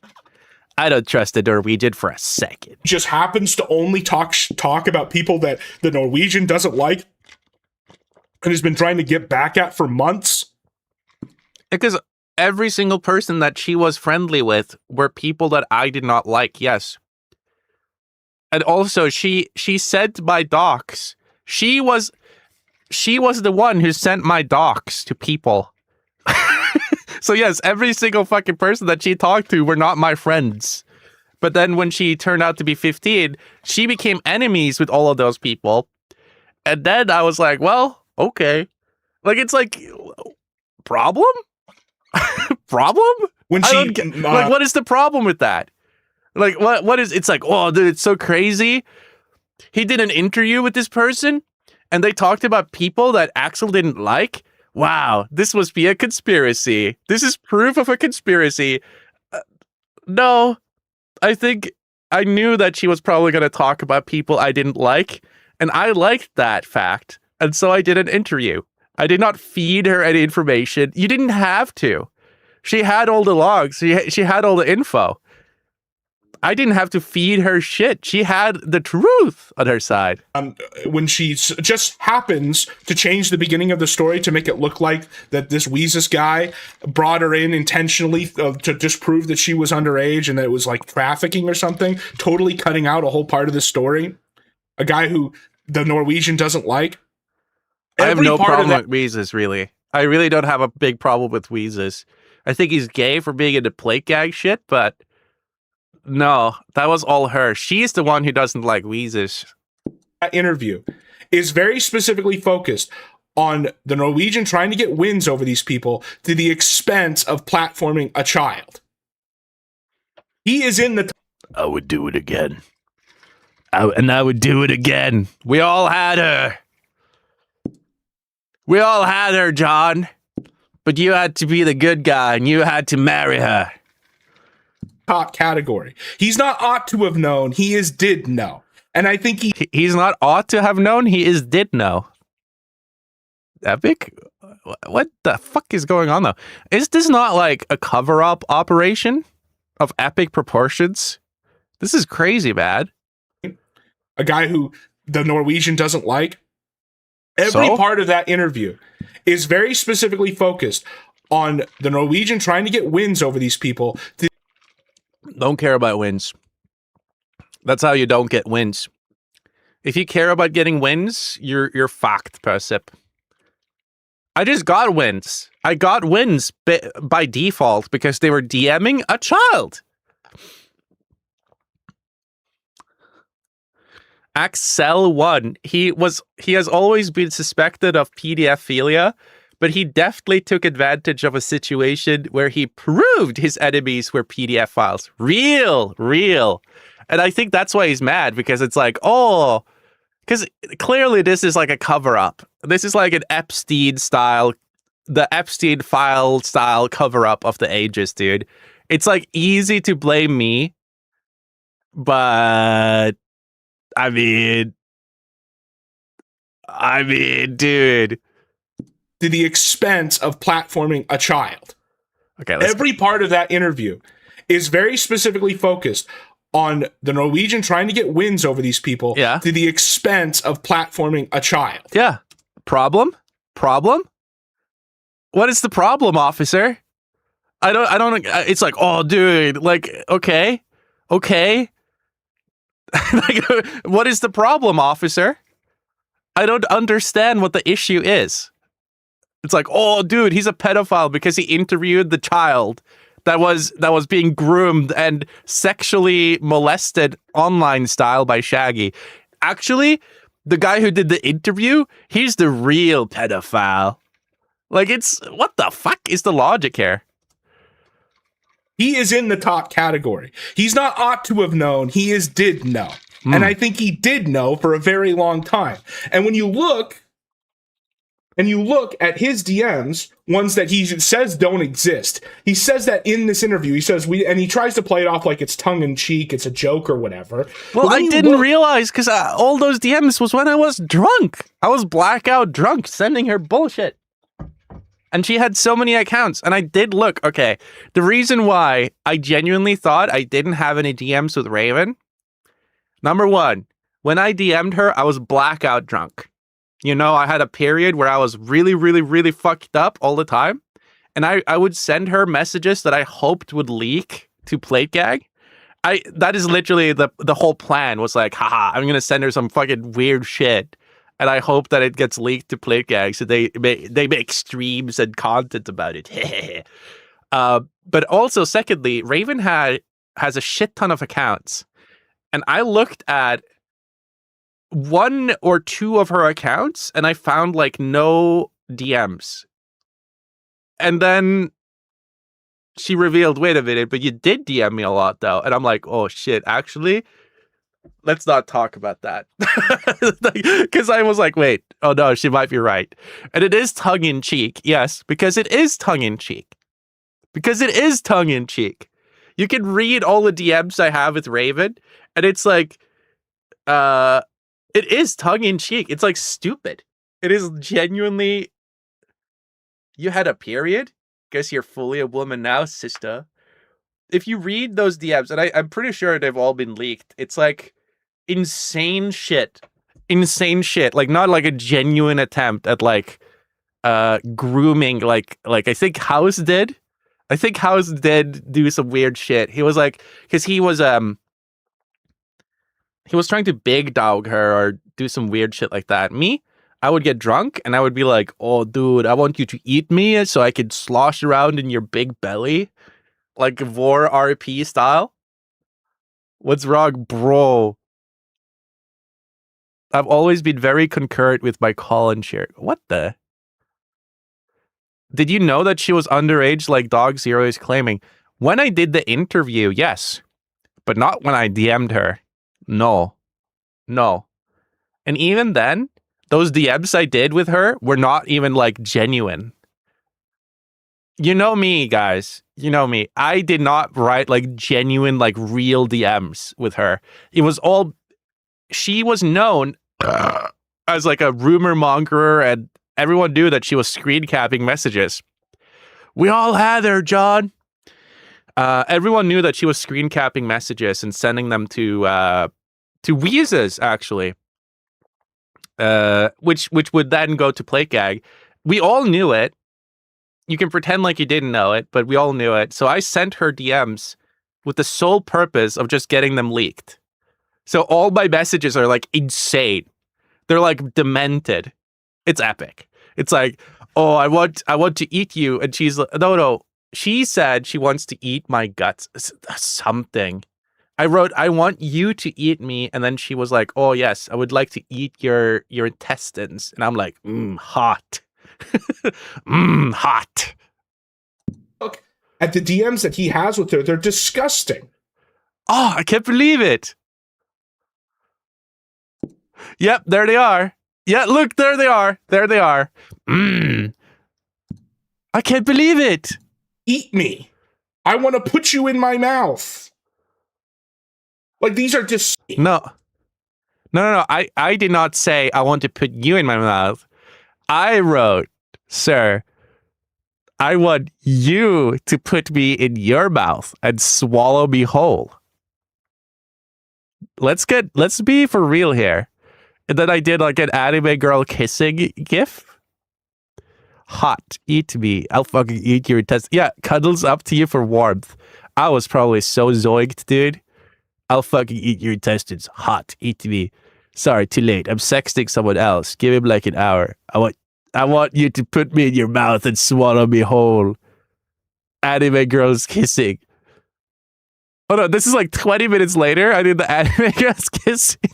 I don't trust the Norwegian for a second. just happens to only talk about people that the Norwegian doesn't like and has been trying to get back at for months. Because every single person that she was friendly with were people that I did not like, yes. And also, she sent my docs. She was the one who sent my docs to people. So yes, every single fucking person that she talked to were not my friends. But then when she turned out to be 15, she became enemies with all of those people. And then I was like, well, okay. Like, it's like, problem? Problem? When I she don't get, like, what is the problem with that? Like, what is, it's like, oh, dude, it's so crazy. He did an interview with this person, and they talked about people that Axel didn't like. Wow, this must be a conspiracy. This is proof of a conspiracy. No, I think I knew that she was probably going to talk about people I didn't like, and I liked that fact, and so I did an interview. I did not feed her any information. You didn't have to. She had all the logs. She had all the info. I didn't have to feed her shit. She had the truth on her side. When she just happens to change the beginning of the story to make it look like that this Weezus guy brought her in intentionally to just prove that she was underage and that it was like trafficking or something, totally cutting out a whole part of the story. A guy who the Norwegian doesn't like. I have no problem with Weezus, really. I really don't have a big problem with Weezus. I think he's gay for being into plate gag shit, but no, that was all her. She's the one who doesn't like Weezus. That interview is very specifically focused on the Norwegian trying to get wins over these people to the expense of platforming a child. He is in the... I would do it again. I would do it again. We all had her. We all had her, John. But you had to be the good guy, and you had to marry her. Top category. He's not ought to have known. He is did know. And I think he's not ought to have known. He is did know. Epic? What the fuck is going on, though? Is this not like a cover-up operation of epic proportions? This is crazy, man. A guy who the Norwegian doesn't like. Every part of that interview is very specifically focused on the Norwegian trying to get wins over these people. Don't care about wins. That's how you don't get wins. If you care about getting wins, you're fucked, Persip. I just got wins. I got wins by default because they were DMing a child. Axel 1. He has always been suspected of PDF-philia, but he deftly took advantage of a situation where he proved his enemies were PDF files. Real. And I think that's why he's mad, because it's like, oh, because clearly this is like a cover-up. This is like an Epstein style, the Epstein file style cover-up of the ages, dude. It's like easy to blame me, but I mean, dude. To the expense of platforming a child. Okay. Every part of that interview is very specifically focused on the Norwegian trying to get wins over these people to the expense of platforming a child. Yeah. Problem? What is the problem, officer? I don't, it's like, oh, dude, like, okay. Like, what is the problem, officer? I don't understand what the issue is. It's like, oh, dude, he's a pedophile because he interviewed the child that was being groomed and sexually molested online style by Shaggy. Actually, the guy who did the interview, he's the real pedophile. Like, it's, what the fuck is the logic here? He is in the top category. He's not ought to have known. He is did know. And I think he did know for a very long time. And when you look at his DMs, ones that he says don't exist, he says that in this interview. He says, and he tries to play it off like it's tongue in cheek, it's a joke or whatever. Well, I didn't realize, because all those DMs was when I was drunk. I was blackout drunk sending her bullshit. And she had so many accounts. And I did look. Okay, the reason why I genuinely thought I didn't have any DMs with Raven, number one, when I DM'd her, I was blackout drunk. You know, I had a period where I was really, really, really fucked up all the time. And I would send her messages that I hoped would leak to Plate Gag. That is literally the whole plan, was like, haha, I'm going to send her some fucking weird shit. And I hope that it gets leaked to Plate Gag so they make streams and content about it. But also, secondly, Raven has a shit ton of accounts. And I looked at one or two of her accounts and I found like no DMs. And then she revealed, wait a minute, but you did DM me a lot though. And I'm like, oh shit, actually, let's not talk about that. Because I was like, wait, oh no, she might be right. And it is tongue in cheek. Yes, because it is tongue in cheek. Because it is tongue in cheek. You can read all the DMs I have with Raven, and it's like, it is tongue in cheek. It's like stupid. It is genuinely, you had a period? Guess you're fully a woman now, sister. If you read those DMs, and I'm pretty sure they've all been leaked, it's like insane shit. Insane shit. Like not like a genuine attempt at like grooming, like I think House did. I think House did do some weird shit. He was like, because he was trying to big dog her or do some weird shit like that. Me, I would get drunk and I would be like, oh dude, I want you to eat me so I could slosh around in your big belly. Like Vor RP style. What's wrong, bro? I've always been very concurrent with my Colin share. What the? Did you know that she was underage like Dog Zero is claiming? When I did the interview, yes. But not when I DM'd her. No. And even then, those DMs I did with her were not even like genuine. You know me, guys. You know me. I did not write like genuine, like real DMs with her. It was all, she was known as like a rumor mongerer, and everyone knew that she was screen capping messages. We all had her, John. Everyone knew that she was screen capping messages and sending them to Weezes, actually. Which would then go to PlateGag. We all knew it. You can pretend like you didn't know it, but we all knew it. So I sent her DMs with the sole purpose of just getting them leaked. So all my messages are like insane. They're like demented. It's epic. It's like, oh, I want to eat you. And she's like, no. She said she wants to eat my guts. Something. I wrote, I want you to eat me. And then she was like, oh, yes, I would like to eat your intestines. And I'm like, hot. Hot. Look at the DMs that he has with her. They're disgusting. Oh, I can't believe it. Yep, there they are. Yeah, look, there they are. There they are. I can't believe it. Eat me. I want to put you in my mouth. Like, these are just... No. I did not say I want to put you in my mouth. I wrote, sir, I want you to put me in your mouth and swallow me whole. Let's be for real here. And then I did like an anime girl kissing gif. Hot, eat me. I'll fucking eat your intestines. Yeah, cuddles up to you for warmth. I was probably so zoinked, dude. I'll fucking eat your intestines. Hot, eat me. Sorry, too late. I'm sexting someone else. Give him like an hour. I want you to put me in your mouth and swallow me whole. Anime girls kissing. Oh no, this is like 20 minutes later. I did the anime girls kissing.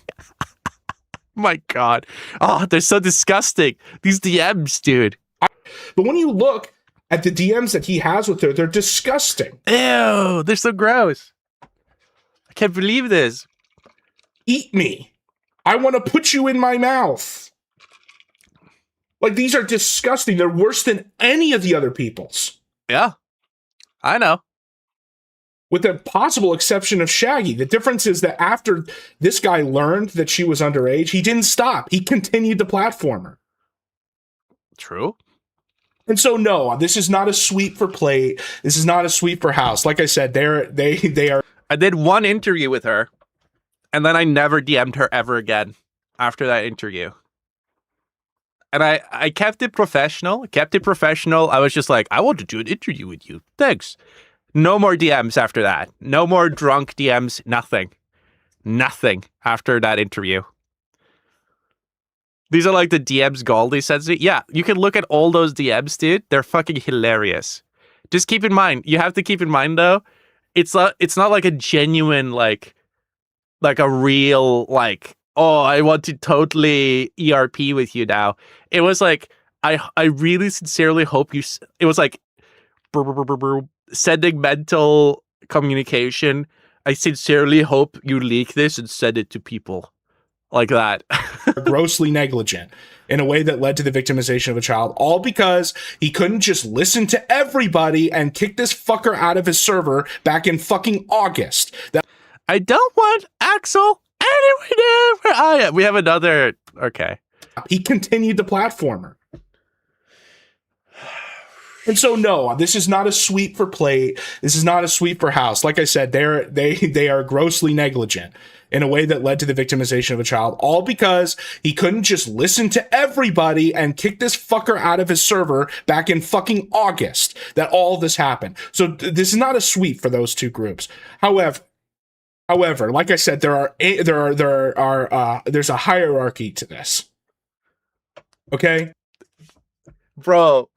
My God. Oh, they're so disgusting. These DMs, dude. But when you look at the DMs that he has with her, they're disgusting. Ew, they're so gross. I can't believe this. Eat me. I want to put you in my mouth. Like, these are disgusting. They're worse than any of the other people's. Yeah, I know. With the possible exception of Shaggy. The difference is that after this guy learned that she was underage, he didn't stop. He continued to platform her. True. And so, no, this is not a sweep for Plate. This is not a sweep for House. Like I said, they are. I did one interview with her, and then I never DM'd her ever again after that interview. And I kept it professional. I was just like, I want to do an interview with you. Thanks. No more DMs after that. No more drunk DMs. Nothing after that interview. These are like the DMs Galdi sends me. Yeah, you can look at all those DMs, dude. They're fucking hilarious. Just keep in mind, you have to keep in mind though, it's not like a genuine, like a real, like oh, I want to totally ERP with you now. It was like, I really sincerely hope it was like, sending mental communication. I sincerely hope you leak this and send it to people like that. Grossly negligent in a way that led to the victimization of a child, all because he couldn't just listen to everybody and kick this fucker out of his server back in fucking August. I don't want Axel anywhere near where I am. We have another. Okay. He continued the platformer. And so, no, this is not a sweep for Plate. This is not a sweep for House. Like I said, they are grossly negligent in a way that led to the victimization of a child, all because he couldn't just listen to everybody and kick this fucker out of his server back in fucking August that all this happened. So this is not a sweep for those two groups. However, like I said, there's a hierarchy to this. Okay? Bro,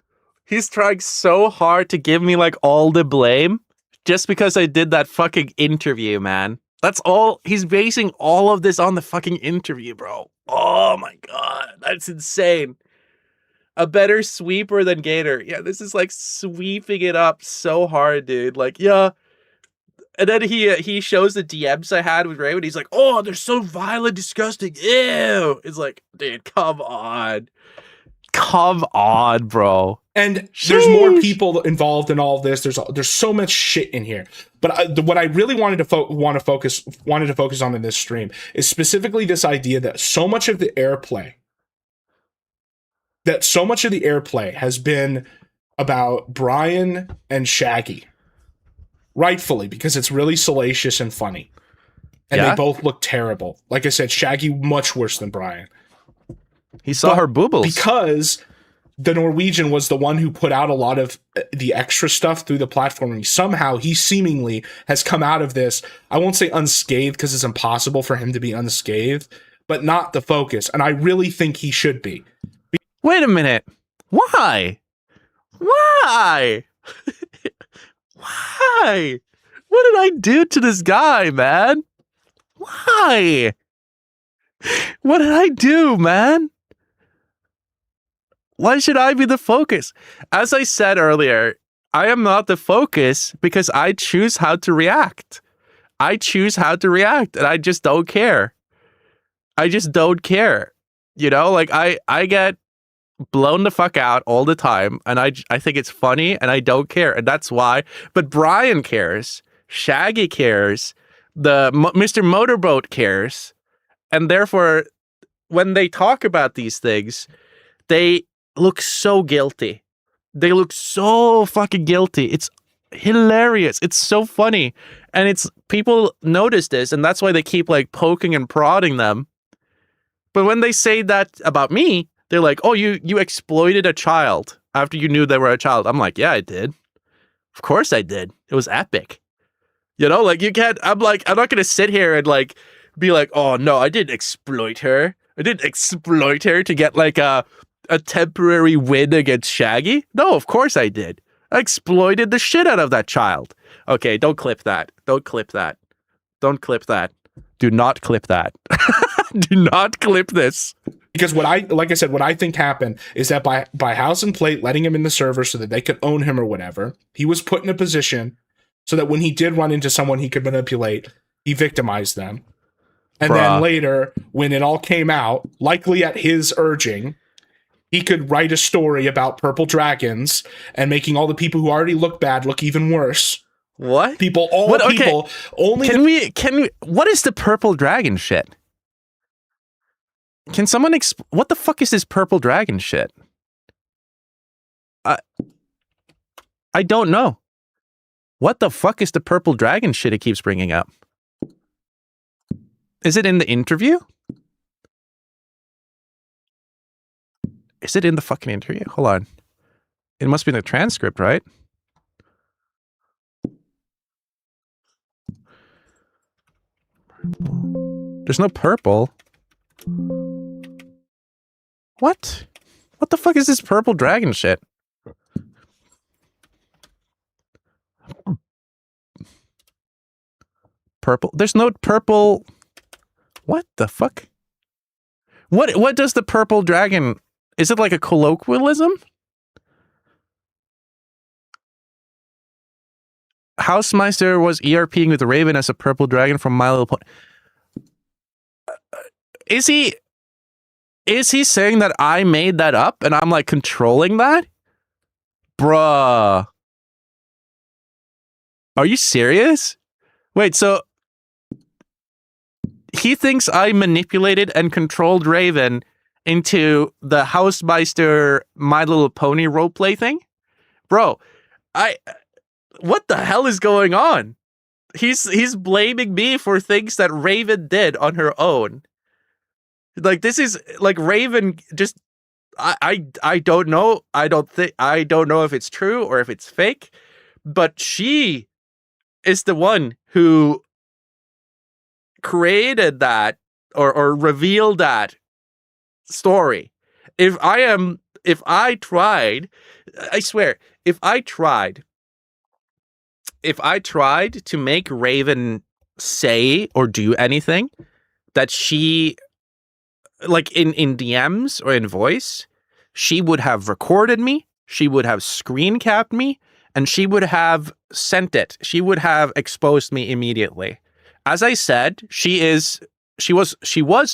he's trying so hard to give me like all the blame just because I did that fucking interview, man. That's all. He's basing all of this on the fucking interview, bro. Oh my God. That's insane. A better sweeper than Gator. Yeah, this is like sweeping it up so hard, dude. Like, yeah. And then he shows the DMs I had with Raymond. He's like, oh, they're so violent, disgusting. Ew. It's like, dude, come on. Come on, bro. And there's more people involved in all of this. There's so much shit in here. But what I really wanted to focus on in this stream is specifically this idea that so much of the airplay has been about Brian and Shaggy. Rightfully, because it's really salacious and funny. And they both look terrible. Like I said, Shaggy much worse than Brian. He saw her boobles. Because the Norwegian was the one who put out a lot of the extra stuff through the platforming. Somehow he seemingly has come out of this, I won't say unscathed because it's impossible for him to be unscathed, but not the focus. And I really think he should be. Wait a minute. Why? Why? Why? What did I do to this guy, man? Why? What did I do, man? Why should I be the focus? As I said earlier, I am not the focus because I choose how to react. I choose how to react, and I just don't care. I just don't care. You know, like I get blown the fuck out all the time, and I think it's funny, and I don't care, and that's why. But Brian cares, Shaggy cares, the Mr. Motorboat cares, and therefore, when they talk about these things, they look so guilty. They look so fucking guilty. It's hilarious. It's so funny, and it's people notice this, and that's why they keep like poking and prodding them. But when they say that about me, they're like, oh, you exploited a child after you knew they were a child. I'm like, yeah, I did. Of course I did. It was epic. You know, like you can't, I'm not going to sit here and like be like, oh no, I didn't exploit her. I didn't exploit her to get like a temporary win against Shaggy. No, of course I did. I exploited the shit out of that child. Okay, don't clip that. Don't clip that. Don't clip that. Do not clip that. Do not clip this. Because what I think happened is that by House and Plate letting him in the server so that they could own him or whatever, he was put in a position so that when he did run into someone he could manipulate, he victimized them. And then later, when it all came out, likely at his urging, he could write a story about purple dragons and making all the people who already look bad look even worse. What? People, only... Can we, what is the purple dragon shit? Can someone what the fuck is this purple dragon shit? I don't know. What the fuck is the purple dragon shit it keeps bringing up? Is it in the interview? Is it in the fucking interview? Hold on. It must be in the transcript, right? There's no purple. What? What the fuck is this purple dragon shit? Purple? There's no purple... What the fuck? What does the purple dragon? Is it like a colloquialism? Housemeister was ERPing with Raven as a purple dragon from My Little Pony. Is he saying that I made that up and I'm like controlling that? Bruh. Are you serious? Wait, so he thinks I manipulated and controlled Raven into the Housemeister My Little Pony roleplay thing? Bro, what the hell is going on? He's blaming me for things that Raven did on her own. Like, this is like Raven just I don't know. I don't know if it's true or if it's fake, but she is the one who created that or revealed that story. If I tried to make Raven say or do anything that she, like in DMs or in voice, she would have recorded me, she would have screen capped me, and she would have sent it. She would have exposed me immediately. As I said, she was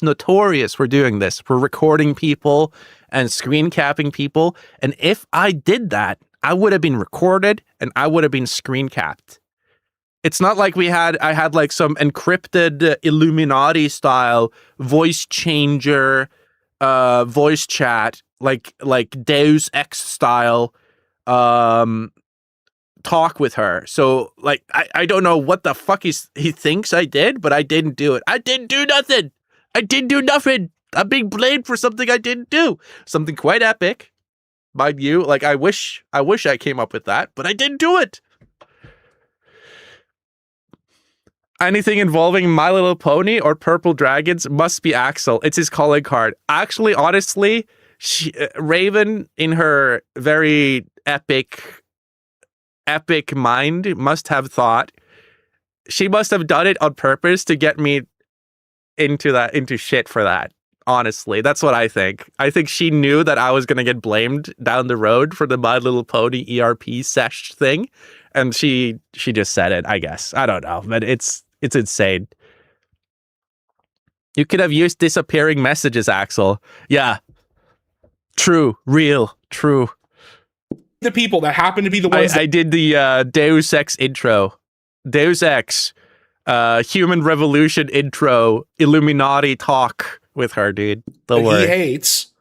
notorious for doing this, for recording people and screen capping people. And if I did that, I would have been recorded and I would have been screen capped. It's not like I had like some encrypted Illuminati style voice changer, voice chat, like Deus Ex style, talk with her. So like, I don't know what the fuck he thinks I did, but I didn't do it. I didn't do nothing. I'm being blamed for something I didn't do. Something quite epic, mind you. Like, I wish I came up with that, but I didn't do it. Anything involving My Little Pony or Purple Dragons must be Axel. It's his calling card. Actually, honestly, Raven, in her very epic mind, must have thought, she must have done it on purpose to get me into shit for that. Honestly, that's what I think. I think she knew that I was going to get blamed down the road for the My Little Pony ERP sesh thing. And she just said it, I guess. I don't know, but it's insane. You could have used disappearing messages, Axel. Yeah. True. Real. True. The people that happen to be the ones I did the Deus Ex intro. Deus Ex. Human Revolution intro. Illuminati talk with her, dude. Don't worry. He hates.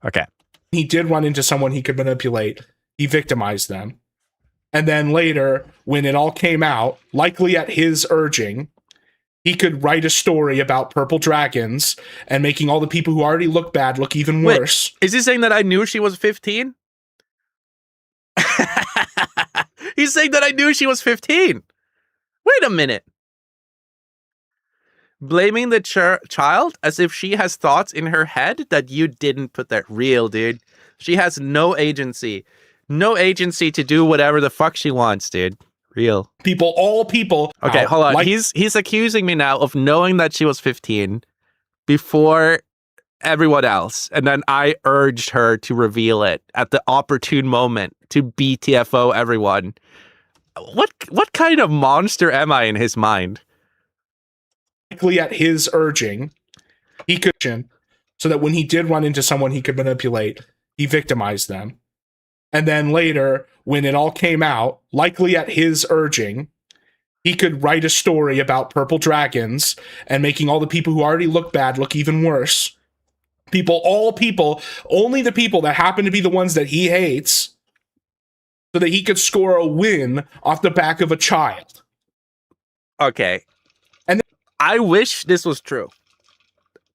Okay. He did run into someone he could manipulate. He victimized them. And then later, when it all came out, likely at his urging, he could write a story about purple dragons and making all the people who already look bad look even worse. Wait, is he saying that I knew she was 15? He's saying that I knew she was 15. Wait a minute. Blaming the child as if she has thoughts in her head that you didn't put there. Real, dude. She has no agency. No agency to do whatever the fuck she wants, dude. Real. All people. Okay, hold on. He's accusing me now of knowing that she was 15 before everyone else. And then I urged her to reveal it at the opportune moment to BTFO everyone. What kind of monster am I in his mind? Likely at his urging, he could, so that when he did run into someone he could manipulate, he victimized them. And then later, when it all came out, likely at his urging, he could write a story about purple dragons and making all the people who already look bad look even worse. Only the people that happen to be the ones that he hates, so that he could score a win off the back of a child. Okay. And I wish this was true.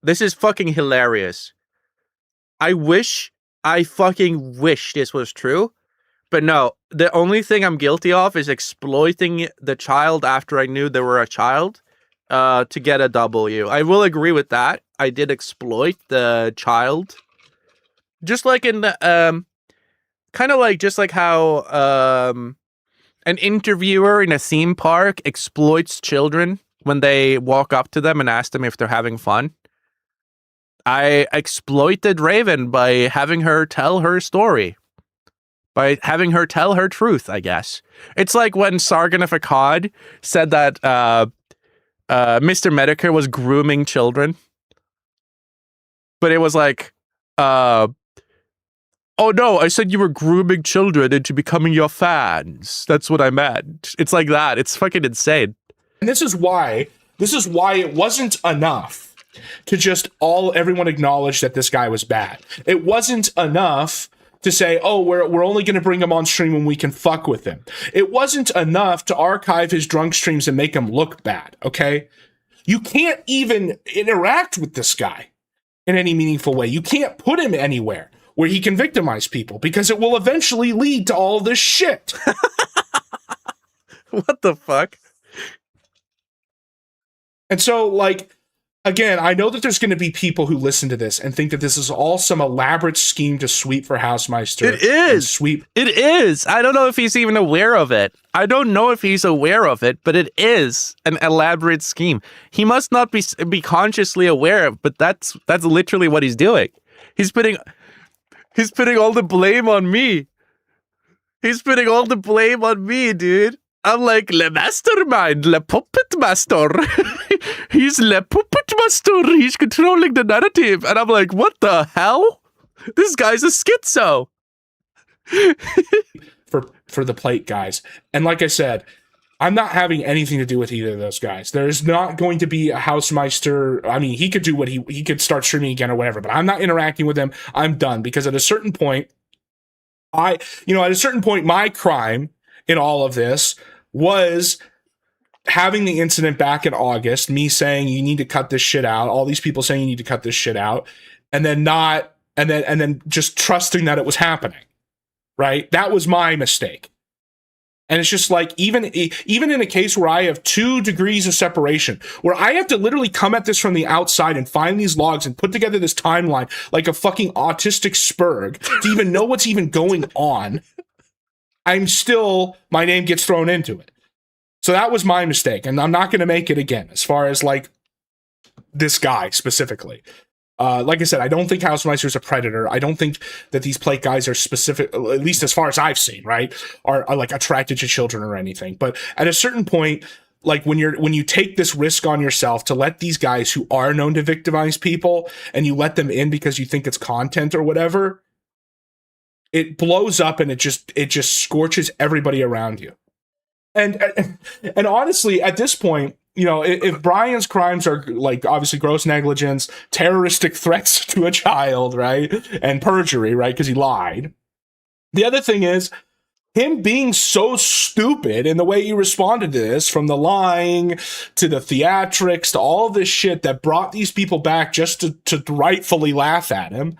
This is fucking hilarious. I fucking wish this was true. But no, the only thing I'm guilty of is exploiting the child after I knew they were a child to get a W. I will agree with that. I did exploit the child. Just like in the, kind of like, just like how an interviewer in a theme park exploits children when they walk up to them and ask them if they're having fun. I exploited Raven by having her tell her story. By having her tell her truth, I guess. It's like when Sargon of Akkad said that Mr. Medicare was grooming children. But it was like, oh no, I said you were grooming children into becoming your fans. That's what I meant. It's like that. It's fucking insane. And this is why it wasn't enough to just everyone acknowledge that this guy was bad. It wasn't enough to say, oh, we're only going to bring him on stream when we can fuck with him. It wasn't enough to archive his drunk streams and make him look bad, okay? You can't even interact with this guy in any meaningful way. You can't put him anywhere where he can victimize people because it will eventually lead to all this shit. What the fuck? And so, like, again, I know that there's going to be people who listen to this and think that this is all some elaborate scheme to sweep for Housemeister. It is. It is. I don't know if he's even aware of it. I don't know if he's aware of it, but it is an elaborate scheme. He must not be consciously aware of, but that's literally what he's doing. He's putting all the blame on me. He's putting all the blame on me, dude. I'm like, le mastermind, le puppet master. He's le puppet master. He's controlling the narrative. And I'm like, what the hell? This guy's a schizo. for the plate guys. And like I said, I'm not having anything to do with either of those guys. There's not going to be a Housemeister. I mean, he could do what he could start streaming again or whatever, but I'm not interacting with him. I'm done because at a certain point, my crime in all of this was having the incident back in August, me saying you need to cut this shit out, all these people saying you need to cut this shit out, and then just trusting that it was happening. Right? That was my mistake. And it's just like, even in a case where I have 2 degrees of separation, where I have to literally come at this from the outside and find these logs and put together this timeline like a fucking autistic spurg to even know what's even going on, my name gets thrown into it. So that was my mistake, and I'm not going to make it again as far as like this guy specifically. Like I said, I don't think Housemeister is a predator. I don't think that these plate guys are specific, at least as far as I've seen, right, are like attracted to children or anything. But at a certain point, like when you take this risk on yourself to let these guys who are known to victimize people and you let them in because you think it's content or whatever, it blows up and it just scorches everybody around you. And honestly, at this point, you know, if Brian's crimes are like obviously gross negligence, terroristic threats to a child, right, and perjury, right, because he lied. The other thing is him being so stupid in the way he responded to this, from the lying to the theatrics to all this shit that brought these people back just to rightfully laugh at him,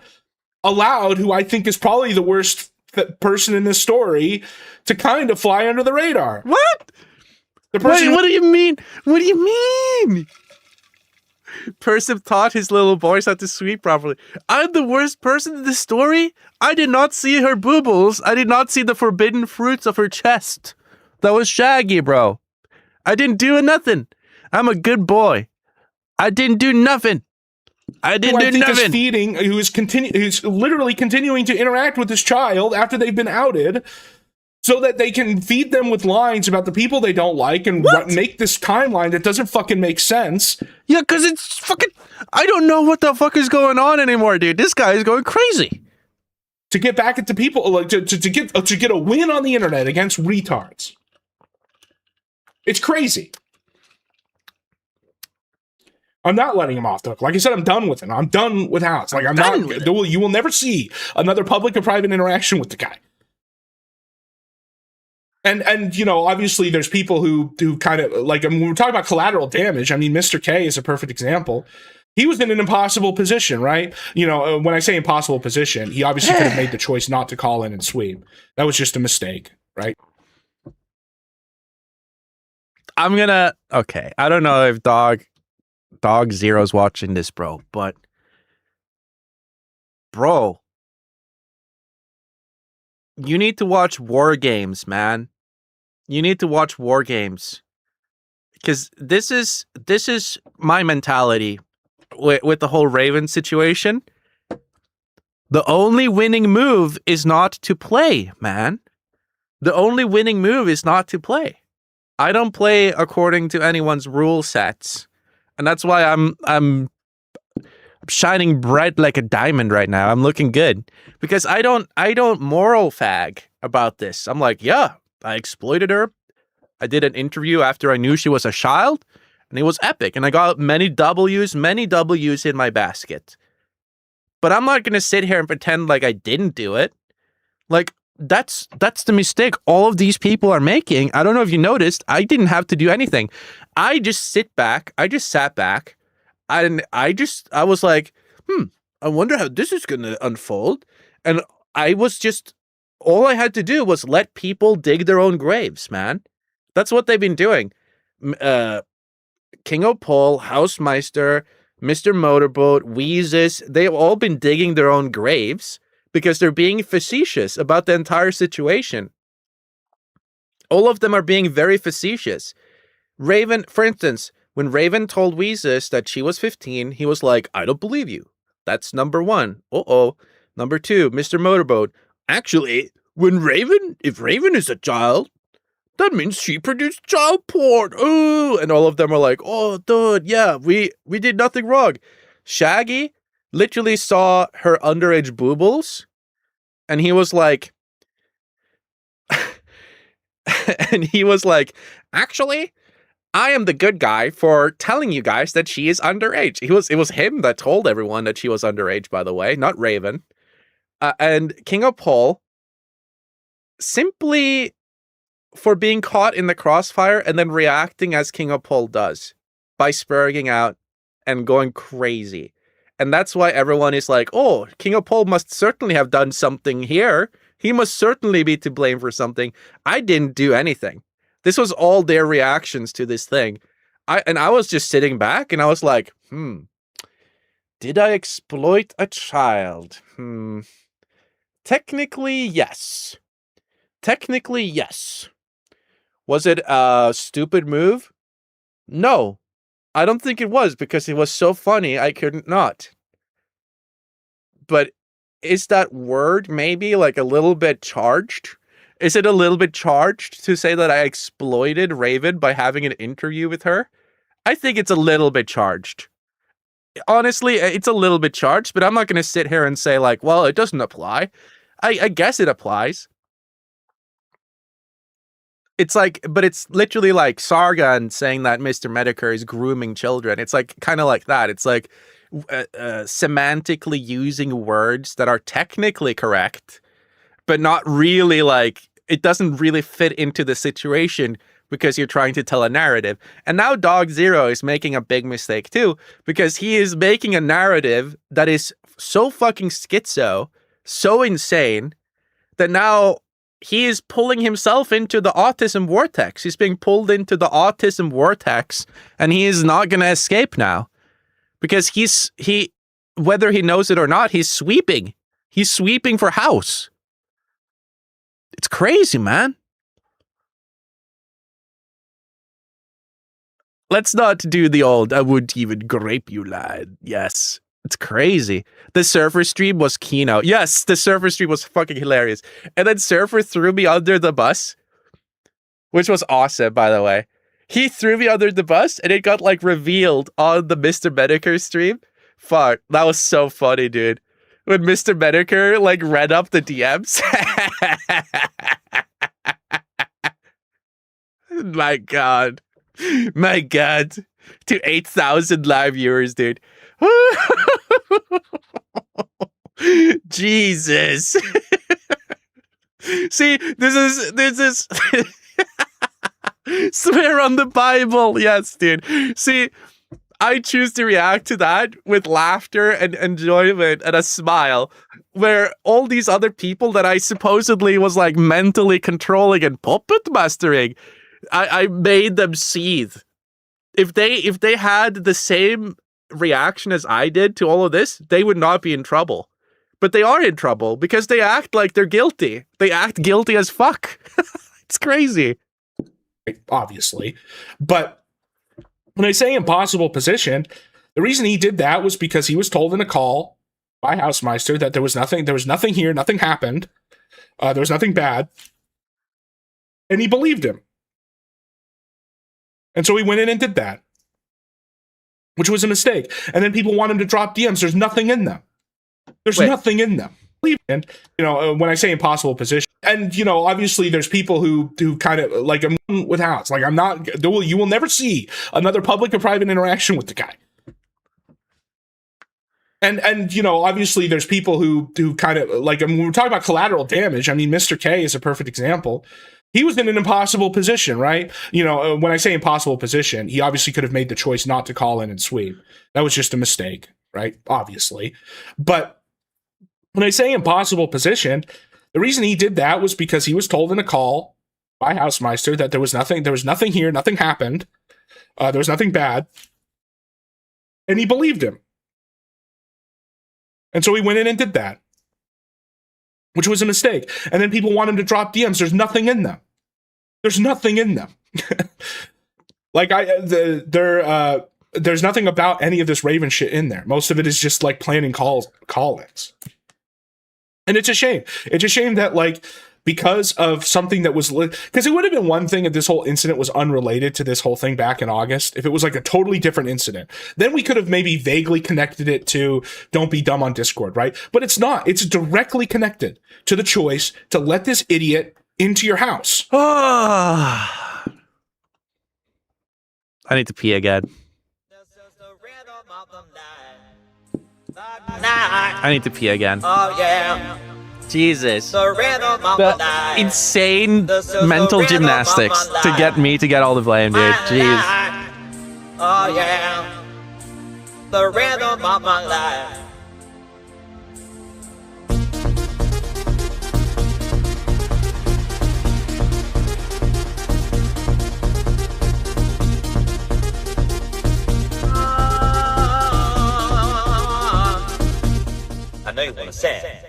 allowed who I think is probably the worst person in this story to kind of fly under the radar. What? Wait, what do you mean? What do you mean? Percival taught his little boys how to sweep properly. I'm the worst person in this story? I did not see her boobles. I did not see the forbidden fruits of her chest. That was Shaggy, bro. I didn't do nothing. I'm a good boy. I didn't do nothing. I didn't do nothing. Who's literally continuing to interact with this child after they've been outed, so that they can feed them with lines about the people they don't like and make this timeline that doesn't fucking make sense. Yeah, because it's fucking... I don't know what the fuck is going on anymore, dude. This guy is going crazy. To get back at the people, like to get a win on the internet against retards. It's crazy. I'm not letting him off the hook. Like I said, I'm done with him. I'm done with House. Like you will never see another public or private interaction with the guy. And you know, obviously there's people who kind of like, when we're talking about collateral damage, I mean, Mr. K is a perfect example. He was in an impossible position, right? You know, when I say impossible position, he obviously could have made the choice not to call in and sweep. That was just a mistake, right? Okay, I don't know if Dog Zero's watching this, bro, but bro, you need to watch War Games, man. You need to watch War Games, because this is my mentality with the whole Raven situation. The only winning move is not to play, man. The only winning move is not to play. I don't play according to anyone's rule sets. And that's why I'm shining bright like a diamond right now. I'm looking good. Because I don't moral fag about this. I'm like, yeah, I exploited her. I did an interview after I knew she was a child, and it was epic. And I got many W's in my basket. But I'm not going to sit here and pretend like I didn't do it. Like, that's the mistake all of these people are making. I don't know if you noticed, I didn't have to do anything. I just sat back. And I was like, I wonder how this is going to unfold. And I was just, all I had to do was let people dig their own graves, man. That's what they've been doing. King O'Pole, Hausmeister, Mr. Motorboat, Weezus, they've all been digging their own graves because they're being facetious about the entire situation. All of them are being very facetious. Raven, for instance, when Raven told Weezus that she was 15, he was like, I don't believe you. That's number one. Uh-oh. Number two, Mr. Motorboat. Actually, if Raven is a child, that means she produced child porn. Ooh. And all of them are like, oh, dude, yeah, we did nothing wrong. Shaggy literally saw her underage boobles, and he was like, actually, I am the good guy for telling you guys that she is underage. It was him that told everyone that she was underage, by the way, not Raven. And King O'Pole, simply for being caught in the crossfire and then reacting as King O'Pole does by spurging out and going crazy. And that's why everyone is like, oh, King O'Pole must certainly have done something here. He must certainly be to blame for something. I didn't do anything. This was all their reactions to this thing. I was just sitting back and I was like, did I exploit a child? Technically, yes. Was it a stupid move? No, I don't think it was, because it was so funny I couldn't not. But is that word maybe like a little bit charged? Is it a little bit charged to say that I exploited Raven by having an interview with her? I think it's a little bit charged. Honestly, it's a little bit charged, but I'm not going to sit here and say like, well, it doesn't apply. I guess it applies. It's like, but it's literally like Sargon saying that Mr. Medicare is grooming children. It's like kind of like that. It's like semantically using words that are technically correct, but not really like, it doesn't really fit into the situation because you're trying to tell a narrative. And now Dog Zero is making a big mistake too, because he is making a narrative that is so fucking schizo, so insane, that now he is pulling himself into the autism vortex. He's being pulled into the autism vortex, and he is not going to escape now. Because he, whether he knows it or not, he's sweeping. He's sweeping for house. It's crazy, man. Let's not do the old, I wouldn't even grape you line. Yes. It's crazy. The Surfer stream was Kino. Yes, the Surfer stream was fucking hilarious. And then Surfer threw me under the bus, which was awesome, by the way. He threw me under the bus, and it got, like, revealed on the Mr. Medicare stream. Fuck, that was so funny, dude. When Mr. Medicare, like, read up the DMs. My God. My God. To 8,000 live viewers, dude. Jesus. See, this is swear on the Bible. Yes, dude. See, I choose to react to that with laughter and enjoyment and a smile, where all these other people that I supposedly was like mentally controlling and puppet mastering, I made them seethe. If they had the same reaction as I did to all of this, they would not be in trouble. But they are in trouble because they act like they're guilty. They act guilty as fuck. It's crazy. Obviously. But when I say impossible position, The reason he did that was because he was told in a call by Hausmeister that there was nothing here, nothing happened, there was nothing bad, and he believed him. And so he went in and did that, which was a mistake. And then people want him to drop DMs. There's nothing in them. There's nothing in them. And, when I say impossible position, and, obviously there's people who kind of, like, I'm with House. Like, you will never see another public or private interaction with the guy. And obviously there's people who kind of, like, when we're talking about collateral damage, I mean, Mr. K is a perfect example. He was in an impossible position, right? When I say impossible position, he obviously could have made the choice not to call in and sweep. That was just a mistake, right? Obviously. But when I say impossible position, the reason he did that was because he was told in a call by Hausmeister that there was nothing here, nothing happened, there was nothing bad, and he believed him. And so he went in and did that, which was a mistake. And then people want him to drop DMs. There's nothing in them. There's nothing in them. Like, there's nothing about any of this Raven shit in there. Most of it is just like planning call-ins. And it's a shame. It's a shame that, like, because of something that was, because it would have been one thing if this whole incident was unrelated to this whole thing back in August. If it was like a totally different incident, then we could have maybe vaguely connected it to Don't Be Dumb on Discord, right? But it's not. It's directly connected to the choice to let this idiot into your house. I need to pee again. I need to pee again. Oh yeah. Jesus. The rhythm of the night. Insane mental gymnastics to get me to get all the blame, dude. Jeez. Oh yeah. The rhythm of my life. I know you wanna say it.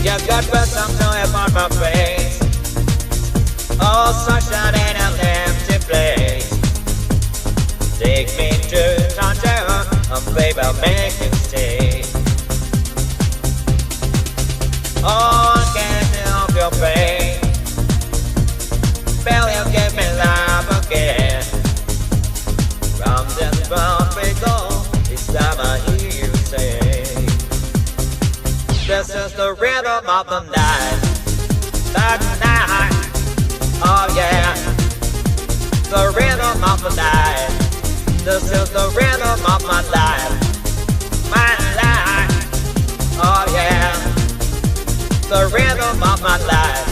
You got red something upon my face. All sunshine in an empty place. Take me to Tangier, and baby I'll make you stay. Oh, I can't help your pain. Baby, you give me life again. Round and round we go. This time I hear you say, this is the rhythm of the night. The night. Oh yeah. The rhythm of the night. This is the rhythm of my life. My life. Oh yeah. The rhythm of my life.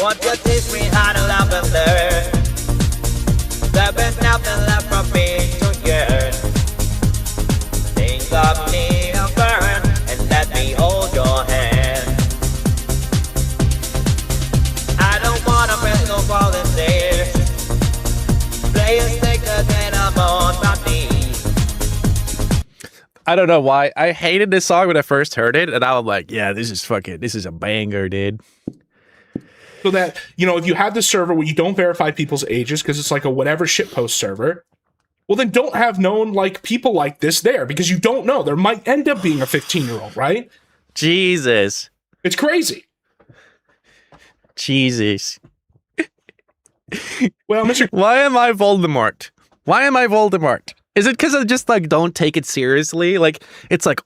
Want to teach me how to love and learn. There's been nothing left for me to yearn. Think of me and burn, and let me hold your hand. I don't wanna break no volunteers. Play a sticker, then I'm on my knees. I don't know why. I hated this song when I first heard it, and I was like, yeah, this is a banger, dude. So that, if you have this server where you don't verify people's ages because it's like a whatever shitpost server, well, then don't have known like people like this there, because you don't know. There might end up being a 15-year-old, right? Jesus. It's crazy. Jesus. Well, Mr. Why am I Voldemort? Why am I Voldemort? Is it because I just like don't take it seriously? Like, it's like,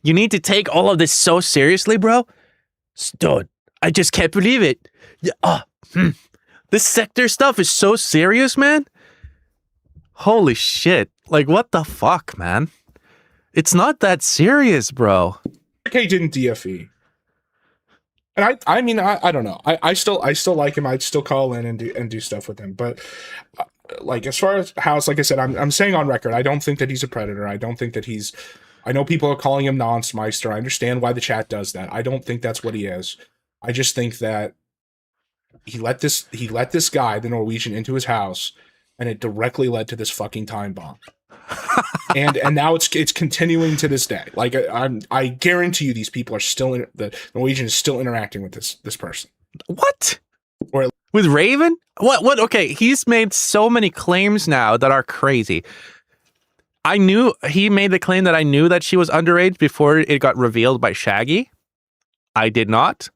you need to take all of this so seriously, bro? Dude, I just can't believe it. This sector stuff is so serious, man. Holy shit. Like, what the fuck, man? It's not that serious, bro. K didn't DFE. And I mean, I don't know. I still like him. I'd still call in and do stuff with him. But like, as far as House, like I said, I'm saying on record, I don't think that he's a predator. I don't think that he's. I know people are calling him Nonsmeister. I understand why the chat does that. I don't think that's what he is. I just think that he let this guy, the Norwegian, into his house, and it directly led to this fucking time bomb. and now it's continuing to this day. Like, I guarantee you, these people are still the Norwegian is still interacting with this person. What? Or with Raven? What? Okay, he's made so many claims now that are crazy. I knew he made the claim that I knew that she was underage before it got revealed by Shaggy. I did not.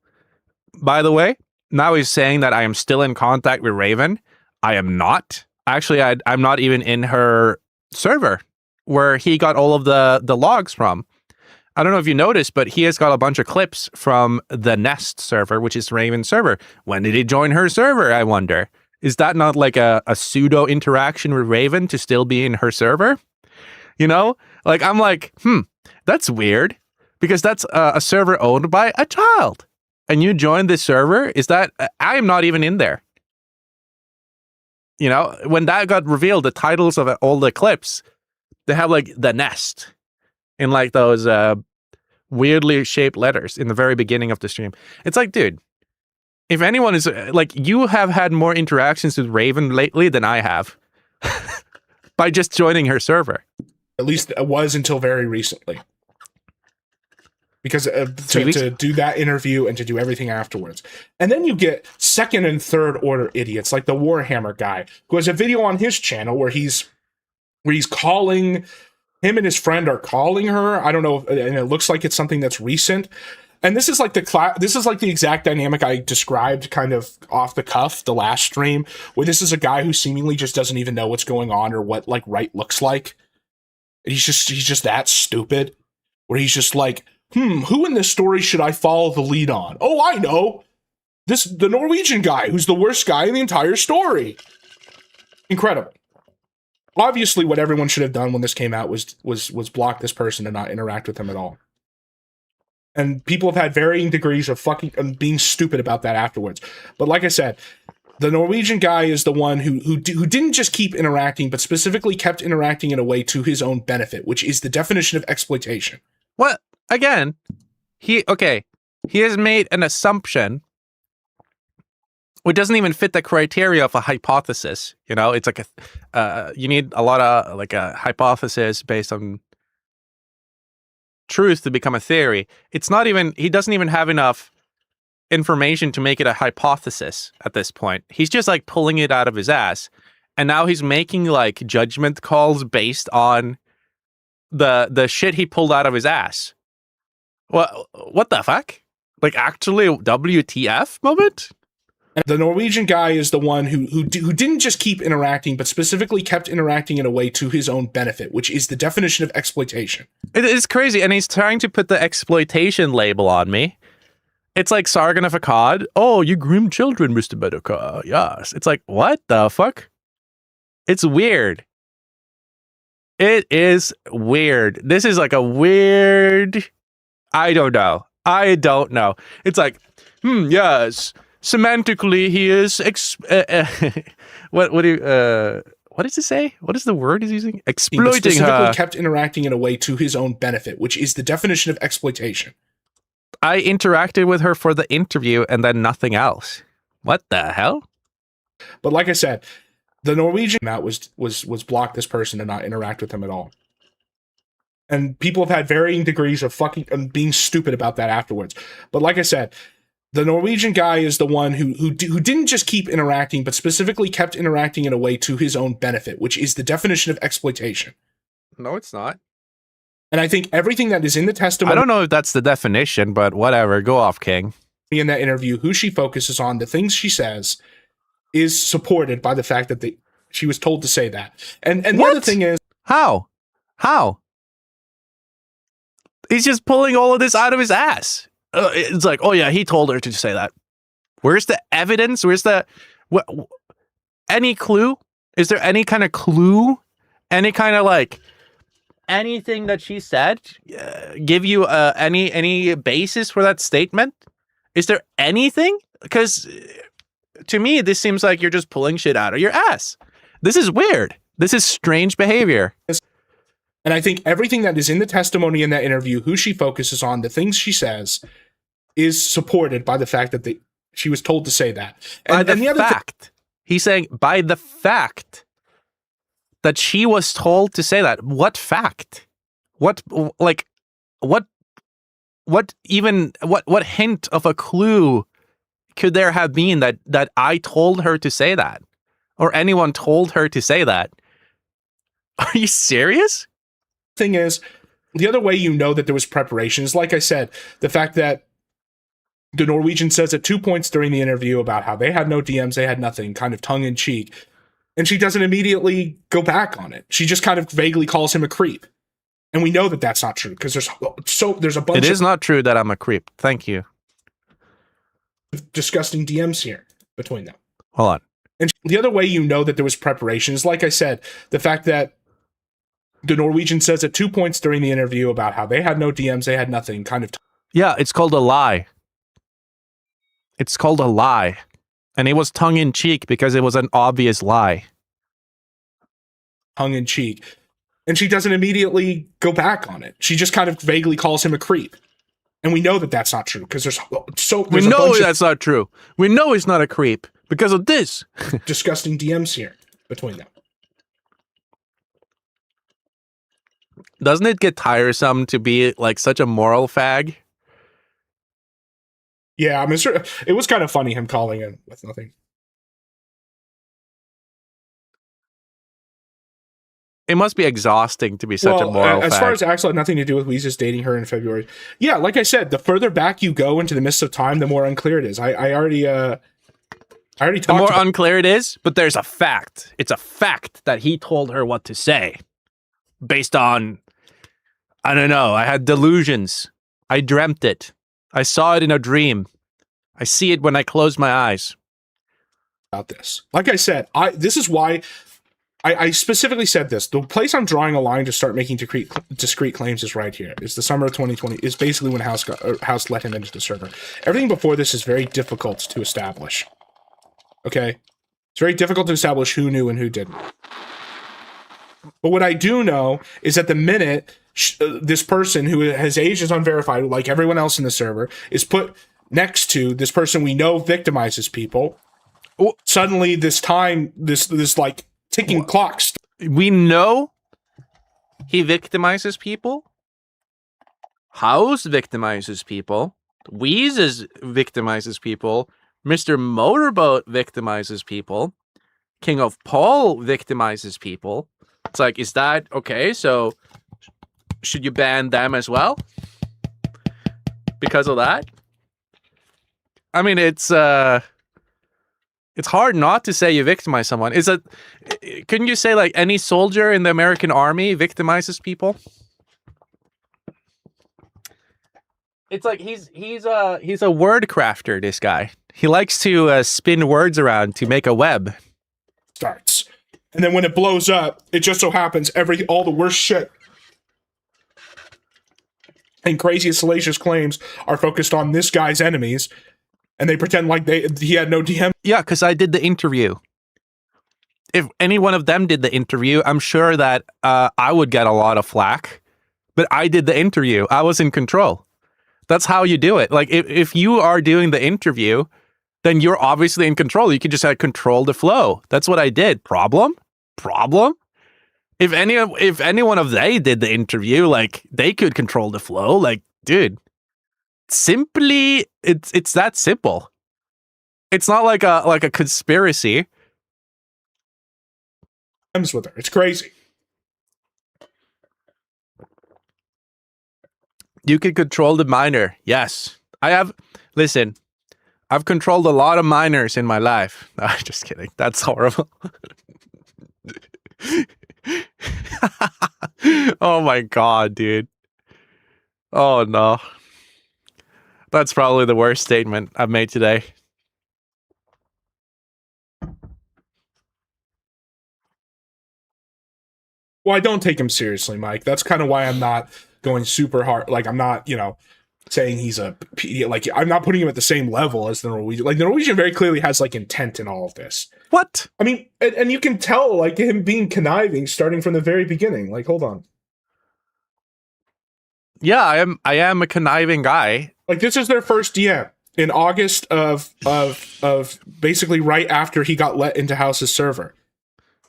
By the way, now he's saying that I am still in contact with Raven. I am not. Actually, I'm not even in her server where he got all of the logs from. I don't know if you noticed, but he has got a bunch of clips from the Nest server, which is Raven's server. When did he join her server, I wonder? Is that not like a pseudo interaction with Raven to still be in her server? You know, like, I'm like, that's weird, because that's a server owned by a child. And you joined this server? Is that, I am not even in there. You know, when that got revealed, the titles of all the clips, they have like the Nest in like those weirdly shaped letters in the very beginning of the stream. It's like, dude, if anyone is like, you have had more interactions with Raven lately than I have by just joining her server. At least it was until very recently. Because to do that interview and to do everything afterwards. And then you get second and third order idiots like the Warhammer guy, who has a video on his channel where he's calling, him and his friend are calling her. I don't know, and it looks like it's something that's recent. And this is like the exact dynamic I described kind of off the cuff the last stream, where this is a guy who seemingly just doesn't even know what's going on or what like right looks like. He's just that stupid, where he's just like, who in this story should I follow the lead on? Oh, I know. The Norwegian guy, who's the worst guy in the entire story. Incredible. Obviously, what everyone should have done when this came out was block this person and not interact with him at all. And people have had varying degrees of being stupid about that afterwards. But like I said, the Norwegian guy is the one who didn't just keep interacting, but specifically kept interacting in a way to his own benefit, which is the definition of exploitation. What? Again, he has made an assumption which doesn't even fit the criteria of a hypothesis. You know, it's like you need a lot of like a hypothesis based on truth to become a theory. It's not even, he doesn't even have enough information to make it a hypothesis at this point. He's just like pulling it out of his ass. And now he's making like judgment calls based on the shit he pulled out of his ass. What the fuck? Like, actually, WTF moment? And the Norwegian guy is the one who didn't just keep interacting, but specifically kept interacting in a way to his own benefit, which is the definition of exploitation. It is crazy, and he's trying to put the exploitation label on me. It's like Sargon of Akkad. Oh, you groom children, Mr. Medokar. Yes. It's like, what the fuck? It's weird. It is weird. This is like a weird... I don't know. It's like, yes, semantically he is what does it say? What is the word he's using? Exploiting specifically her. Kept interacting in a way to his own benefit, which is the definition of exploitation. I interacted with her for the interview and then nothing else. What the hell? But like I said, the Norwegian out was block this person and not interact with him at all. And people have had varying degrees of being stupid about that afterwards. But like I said, the Norwegian guy is the one who didn't just keep interacting, but specifically kept interacting in a way to his own benefit, which is the definition of exploitation. No, it's not. And I think everything that is in the testimony... I don't know if that's the definition, but whatever. Go off, King. In that interview, who she focuses on, the things she says, is supported by the fact that she was told to say that. And the other thing is... How? He's just pulling all of this out of his ass. It's like, oh yeah, he told her to say that. Where's the evidence? Where's the... any clue? Is there any kind of clue? Any kind of like... anything that she said give you any basis for that statement? Is there anything? Because to me, this seems like you're just pulling shit out of your ass. This is weird. This is strange behavior. And I think everything that is in the testimony in that interview, who she focuses on, the things she says, is supported by the fact that she was told to say that. By the fact. He's saying by the fact that she was told to say that. What fact? What hint of a clue could there have been that I told her to say that? Or anyone told her to say that? Are you serious? Thing is, the other way you know that there was preparation is, like I said, the fact that the Norwegian says at 2 points during the interview about how they had no DMs, they had nothing, kind of tongue in cheek. And she doesn't immediately go back on it. She just kind of vaguely calls him a creep. And we know that that's not true because there's a bunch It is not true that I'm a creep. Thank you. of disgusting DMs here between them. Hold on. And the other way you know that there was preparation is, like I said, the fact that the Norwegian says at 2 points during the interview about how they had no DMs, they had nothing, kind of. Yeah, it's called a lie. It's called a lie. And it was tongue in cheek because it was an obvious lie. Tongue in cheek. And she doesn't immediately go back on it. She just kind of vaguely calls him a creep. And we know that that's not true because we know that's not true. We know he's not a creep because of this. Disgusting DMs here between them. Doesn't it get tiresome to be like such a moral fag? Yeah, I mean, it was kind of funny him calling in with nothing. It must be exhausting to be such a moral as fag. far as Axel had nothing to do with Weezus dating her in February. Yeah, like I said, the further back you go into the mists of time, the more unclear it is. I already talked the more about unclear it is, but there's a fact. It's a fact that he told her what to say based on, I don't know, I had delusions. I dreamt it. I saw it in a dream. I see it when I close my eyes. about this. Like I said, this is why I specifically said this. The place I'm drawing a line to start making discrete claims is right here. Is the summer of 2020. Is basically when House let him into the server. Everything before this is very difficult to establish. Okay? It's very difficult to establish who knew and who didn't. But what I do know is that the minute this person who has age is unverified, like everyone else in the server, is put next to this person we know victimizes people, suddenly this like ticking clocks. We know he victimizes people. House victimizes people. Weezus victimizes people. Mr. Motorboat victimizes people. King of Paul victimizes people. It's like, is that okay? So should you ban them as well? Because of that? I mean, it's hard not to say you victimize someone. Couldn't you say like any soldier in the American army victimizes people? It's like he's a word crafter, this guy. He likes to spin words around to make a web. Starts. And then when it blows up, it just so happens all the worst shit and crazy salacious claims are focused on this guy's enemies, and they pretend like he had no DM. Yeah, because I did the interview. If any one of them did the interview, I'm sure that I would get a lot of flack. But I did the interview. I was in control. That's how you do it. Like, if you are doing the interview, then you're obviously in control. You can just control the flow. That's what I did. Problem? If any one of they did the interview, like, they could control the flow. Like, dude, simply, it's that simple. It's not like a conspiracy. With her. It's crazy. You can control the miner. Yes. Listen, I've controlled a lot of miners in my life. No, just kidding. That's horrible. Oh my God, dude. Oh no. That's probably the worst statement I've made today. Well, I don't take him seriously, Mike. That's kind of why I'm not going super hard. Like, I'm not, saying he's like, I'm not putting him at the same level as the Norwegian. Like, the Norwegian very clearly has like intent in all of this. What? I mean, and you can tell like him being conniving starting from the very beginning. Like, hold on. Yeah, I am a conniving guy. Like, this is their first DM in August of basically right after he got let into House's server.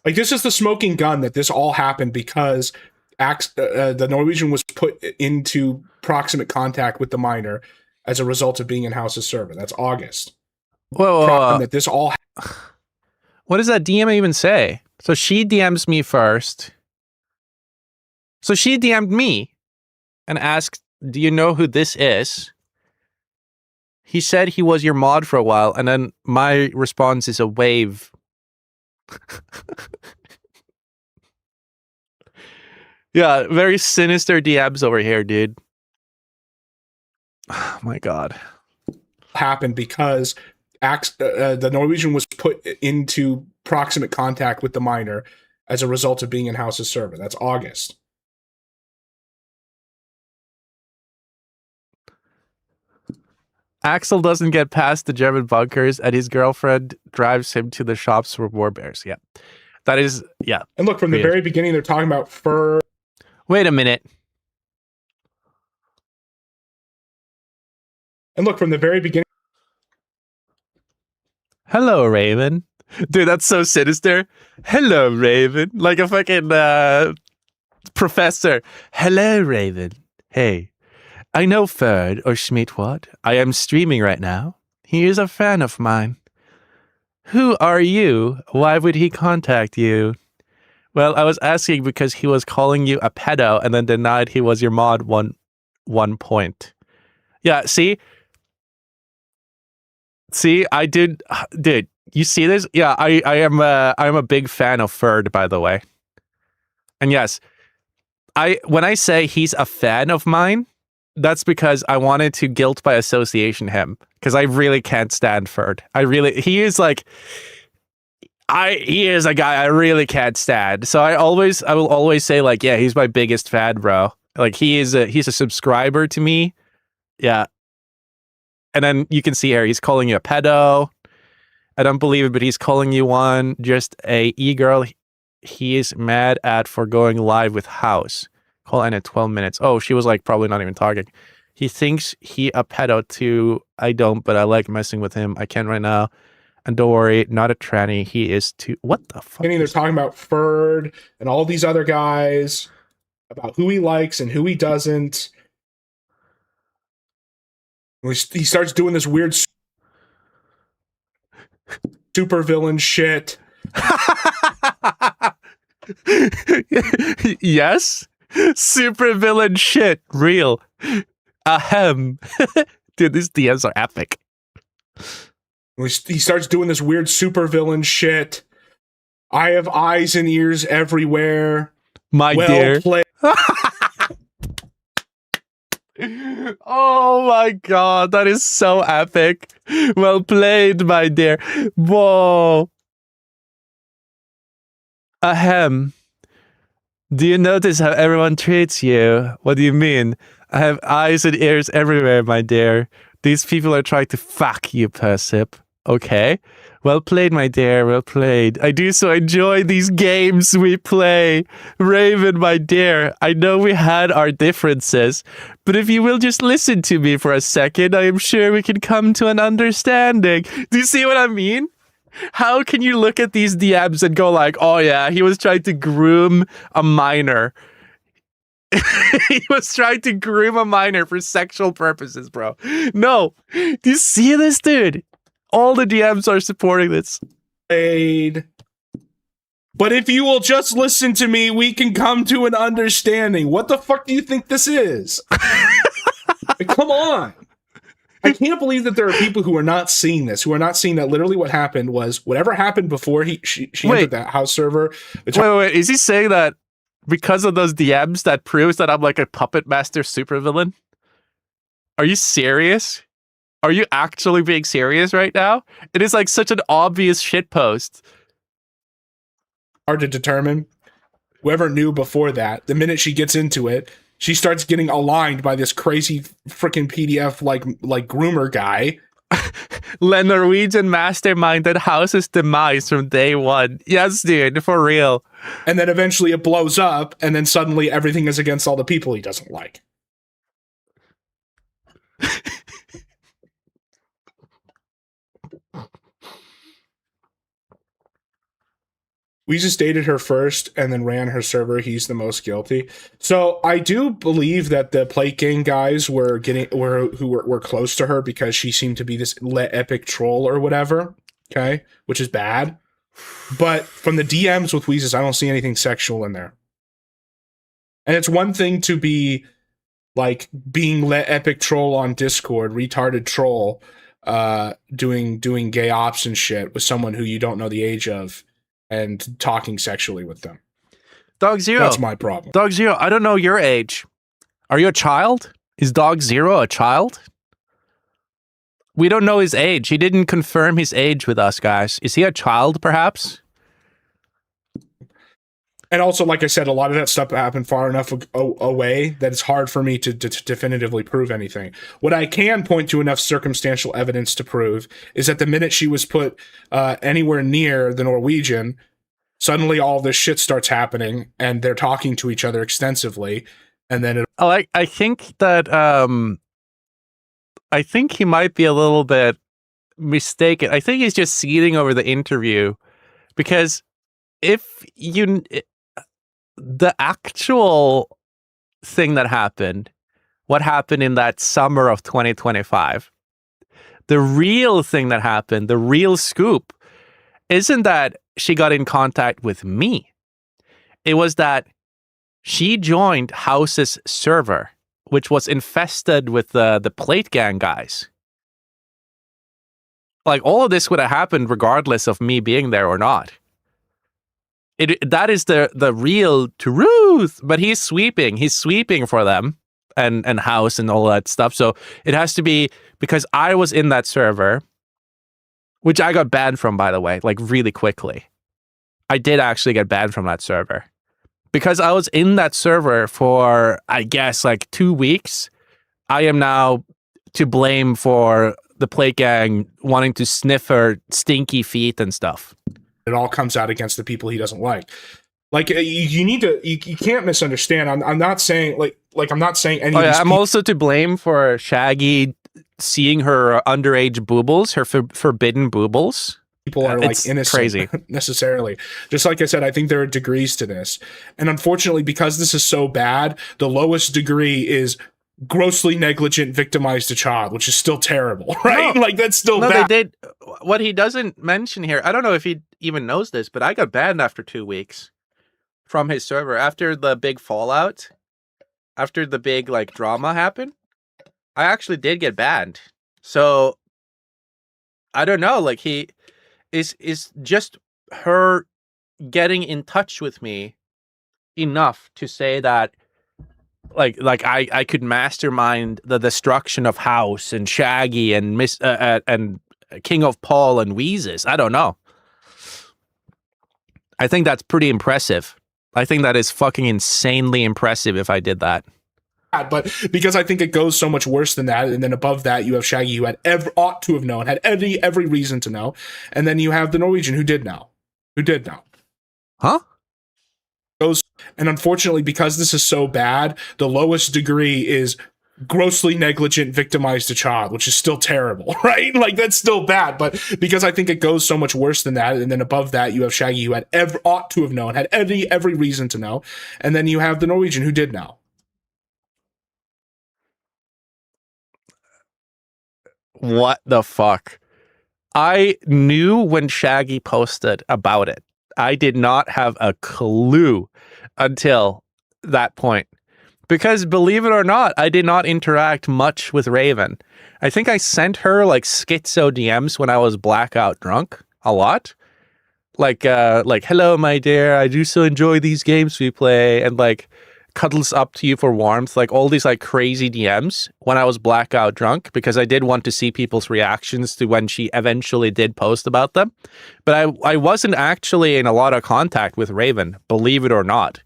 Like, this is the smoking gun that this all happened because the Norwegian was put into proximate contact with the minor as a result of being in House's server. That's August. Whoa. That this all. What does that DM even say? So she DMs me first. So she DM'd me and asked, "Do you know who this is?" He said he was your mod for a while, and then my response is a wave. Yeah, very sinister DMs over here, dude. Oh my god. Happened because the Norwegian was put into proximate contact with the minor as a result of being in House's server. That's August. Axel doesn't get past the German bunkers, and his girlfriend drives him to the shops for war bears. Yeah. That is, yeah. And look, from the very beginning, they're talking about fur. Wait a minute. And look, from the very beginning. Hello, Raven. Dude, that's so sinister. Hello, Raven. Like a fucking professor. Hello, Raven. Hey, I know Ferd or Schmidt-Watt. I am streaming right now. He is a fan of mine. Who are you? Why would he contact you? Well, I was asking because he was calling you a pedo and then denied he was your mod one point. Yeah, see? See, I did, dude, you see this? Yeah, I'm a big fan of Ferd, by the way. And yes, when I say he's a fan of mine, that's because I wanted to guilt by association him, because I really can't stand Ferd. He is a guy I really can't stand. So I will always say like, yeah, he's my biggest fan, bro. Like he's a subscriber to me. Yeah. And then you can see here, he's calling you a pedo. I don't believe it, but he's calling you one. Just a e-girl he is mad at for going live with House. Call in at 12 minutes. Oh, she was like probably not even talking. He thinks he a pedo too. I don't, but I like messing with him. I can right now. And don't worry, not a tranny. He is too. What the fuck? They're talking about Ferd and all these other guys, about who he likes and who he doesn't. He starts doing this weird super villain shit. Yes, super villain shit. Real. Ahem. Dude, these DMs are epic. He starts doing this weird super villain shit. I have eyes and ears everywhere. My dear. Played. Oh my god, that is so epic. Well played, my dear. Whoa. Ahem. Do you notice how everyone treats you? What do you mean? I have eyes and ears everywhere, my dear. These people are trying to fuck you, Persip. Okay. Well played, my dear. Well played. I do so enjoy these games we play. Raven, my dear, I know we had our differences, but if you will just listen to me for a second, I am sure we can come to an understanding. Do you see what I mean? How can you look at these DMs and go like, oh yeah, he was trying to groom a minor. He was trying to groom a minor for sexual purposes, bro. No. Do you see this, dude? All the DMs are supporting this. But if you will just listen to me, we can come to an understanding. What the fuck do you think this is? Come on. I can't believe that there are people who are not seeing this, who are not seeing that literally what happened was whatever happened before she entered that house server. Wait. Is he saying that because of those DMs that proves that I'm like a puppet master supervillain? Are you serious? Are you actually being serious right now? It is like such an obvious shitpost. Hard to determine. Whoever knew before that, the minute she gets into it, she starts getting aligned by this crazy freaking PDF like groomer guy. The Norwegian masterminded House's demise from day one. Yes, dude, for real. And then eventually it blows up, and then suddenly everything is against all the people he doesn't like. We just dated her first and then ran her server. He's the most guilty. So I do believe that the Plate Gang guys were close to her because she seemed to be this epic troll or whatever. Okay, which is bad. But from the DMs with Weezus, I don't see anything sexual in there. And it's one thing to be like being epic troll on Discord, retarded troll, doing gay ops and shit with someone who you don't know the age of, and talking sexually with them. Dog Zero. That's my problem. Dog Zero, I don't know your age. Are you a child? Is Dog Zero a child? We don't know his age. He didn't confirm his age with us, guys. Is he a child, perhaps? And also, like I said, a lot of that stuff happened far enough away that it's hard for me to definitively prove anything. What I can point to enough circumstantial evidence to prove is that the minute she was put anywhere near the Norwegian, suddenly all this shit starts happening, and they're talking to each other extensively, and then I think that I think he might be a little bit mistaken. I think he's just seething over the interview, because if you... the actual thing that happened, what happened in that summer of 2025, the real thing that happened, the real scoop, isn't that she got in contact with me. It was that she joined House's server, which was infested with the Plate Gang guys. Like, all of this would have happened regardless of me being there or not. That is the real truth. But he's sweeping for them and House and all that stuff. So it has to be because I was in that server, which I got banned from, by the way, like really quickly. I did actually get banned from that server because I was in that server for, I guess, like 2 weeks. I am now to blame for the Plate Gang wanting to sniff her stinky feet and stuff. It all comes out against the people he doesn't like. Like, you need to, you can't misunderstand. I'm not saying I'm not saying any. Oh, of yeah, these I'm also to blame for Shaggy seeing her underage boobles, her forbidden boobles. People are like innocent, crazy. Necessarily. Just like I said, I think there are degrees to this, and unfortunately, because this is so bad, the lowest degree is grossly negligent, victimized a child, which is still terrible, right? No, like that's still no, bad. They did. What he doesn't mention here, I don't know if he even knows this, but I got banned after 2 weeks from his server after the big fallout, after the big like drama happened. I actually did get banned. So I don't know. Like, he is just her getting in touch with me enough to say that. Like I could mastermind the destruction of House and Shaggy and and King of Paul and Weezus. I don't know. I think that's pretty impressive. I think that is fucking insanely impressive if I did that. But because I think it goes so much worse than that, and then above that you have Shaggy, who ought to have known, had every reason to know, and then you have the Norwegian who did know. Huh? And unfortunately, because this is so bad, the lowest degree is grossly negligent, victimized a child, which is still terrible, right? Like, that's still bad. But because I think it goes so much worse than that, and then above that you have Shaggy, who had ought to have known, had every reason to know, and then you have the Norwegian who did know. What the fuck? I knew when Shaggy posted about it. I did not have a clue until that point. Because believe it or not, I did not interact much with Raven. I think I sent her like schizo DMs when I was blackout drunk a lot. Like hello, my dear, I do so enjoy these games we play, and like cuddles up to you for warmth, like all these like crazy DMs when I was blackout drunk, because I did want to see people's reactions to when she eventually did post about them. But I wasn't actually in a lot of contact with Raven, believe it or not.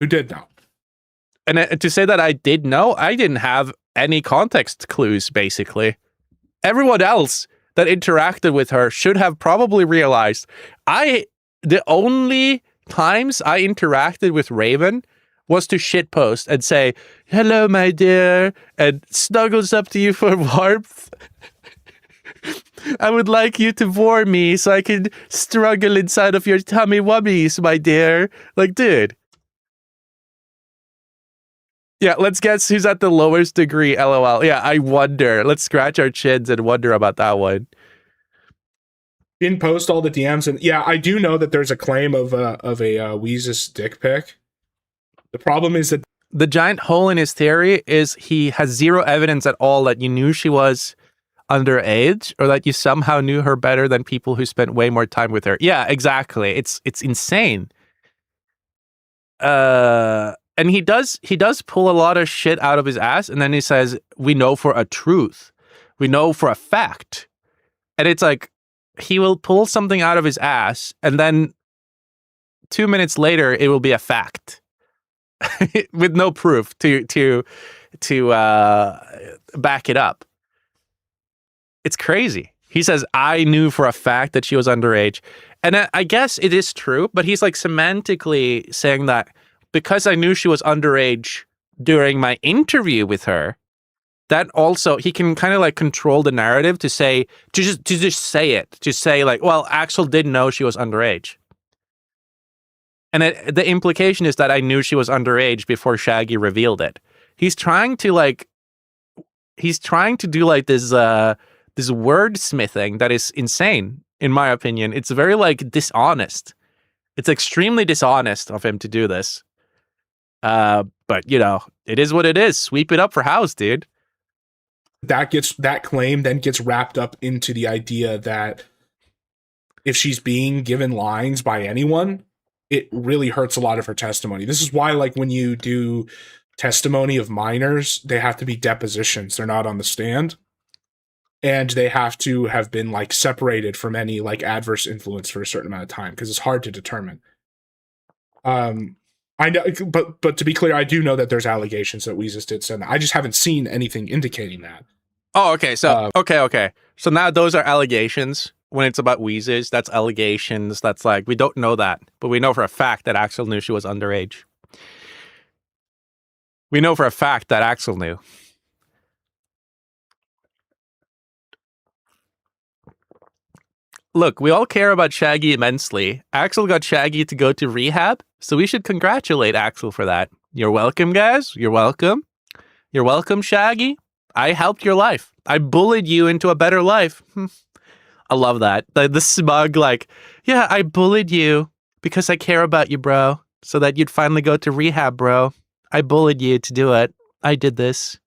Who did know? And to say that I did know, I didn't have any context clues, basically. Everyone else that interacted with her should have probably realized the only times I interacted with Raven was to shitpost and say, hello, my dear, and snuggles up to you for warmth. I would like you to warm me so I can struggle inside of your tummy wummies, my dear. Like, dude. Yeah, let's guess who's at the lowest degree, LOL. Yeah, I wonder. Let's scratch our chins and wonder about that one. Didn't post all the DMs, and yeah, I do know that there's a claim of a Weezus dick pic. The problem is that the giant hole in his theory is he has zero evidence at all that you knew she was underage or that you somehow knew her better than people who spent way more time with her. Yeah, exactly. It's insane. And he does pull a lot of shit out of his ass, and then he says, we know for a truth. We know for a fact. And it's like, he will pull something out of his ass, and then 2 minutes later, it will be a fact. With no proof to back it up. It's crazy. He says, I knew for a fact that she was underage. And I guess it is true, but he's like semantically saying that because I knew she was underage during my interview with her, that also he can kind of like control the narrative to say, to just say it, to say like, well, Axel did know she was underage. And the implication is that I knew she was underage before Shaggy revealed it. He's trying to do like this wordsmithing that is insane, in my opinion. It's very like dishonest. It's extremely dishonest of him to do this. But you know, it is what it is. Sweep it up for House, dude. That claim then gets wrapped up into the idea that if she's being given lines by anyone, it really hurts a lot of her testimony. This is why, like, when you do testimony of minors, they have to be depositions. They're not on the stand. And they have to have been, like, separated from any, like, adverse influence for a certain amount of time, because it's hard to determine. I know, but to be clear, I do know that there's allegations that Weezus did send that. I just haven't seen anything indicating that. Oh, okay. So, okay. So now those are allegations. When it's about Weezus, that's allegations. That's like, we don't know that, but we know for a fact that Axel knew she was underage. We know for a fact that Axel knew. Look, we all care about Shaggy immensely. Axel got Shaggy to go to rehab, so we should congratulate Axel for that. You're welcome, guys. You're welcome. You're welcome, Shaggy. I helped your life. I bullied you into a better life. I love that. The smug, like, yeah, I bullied you because I care about you, bro, so that you'd finally go to rehab, bro. I bullied you to do it. I did this.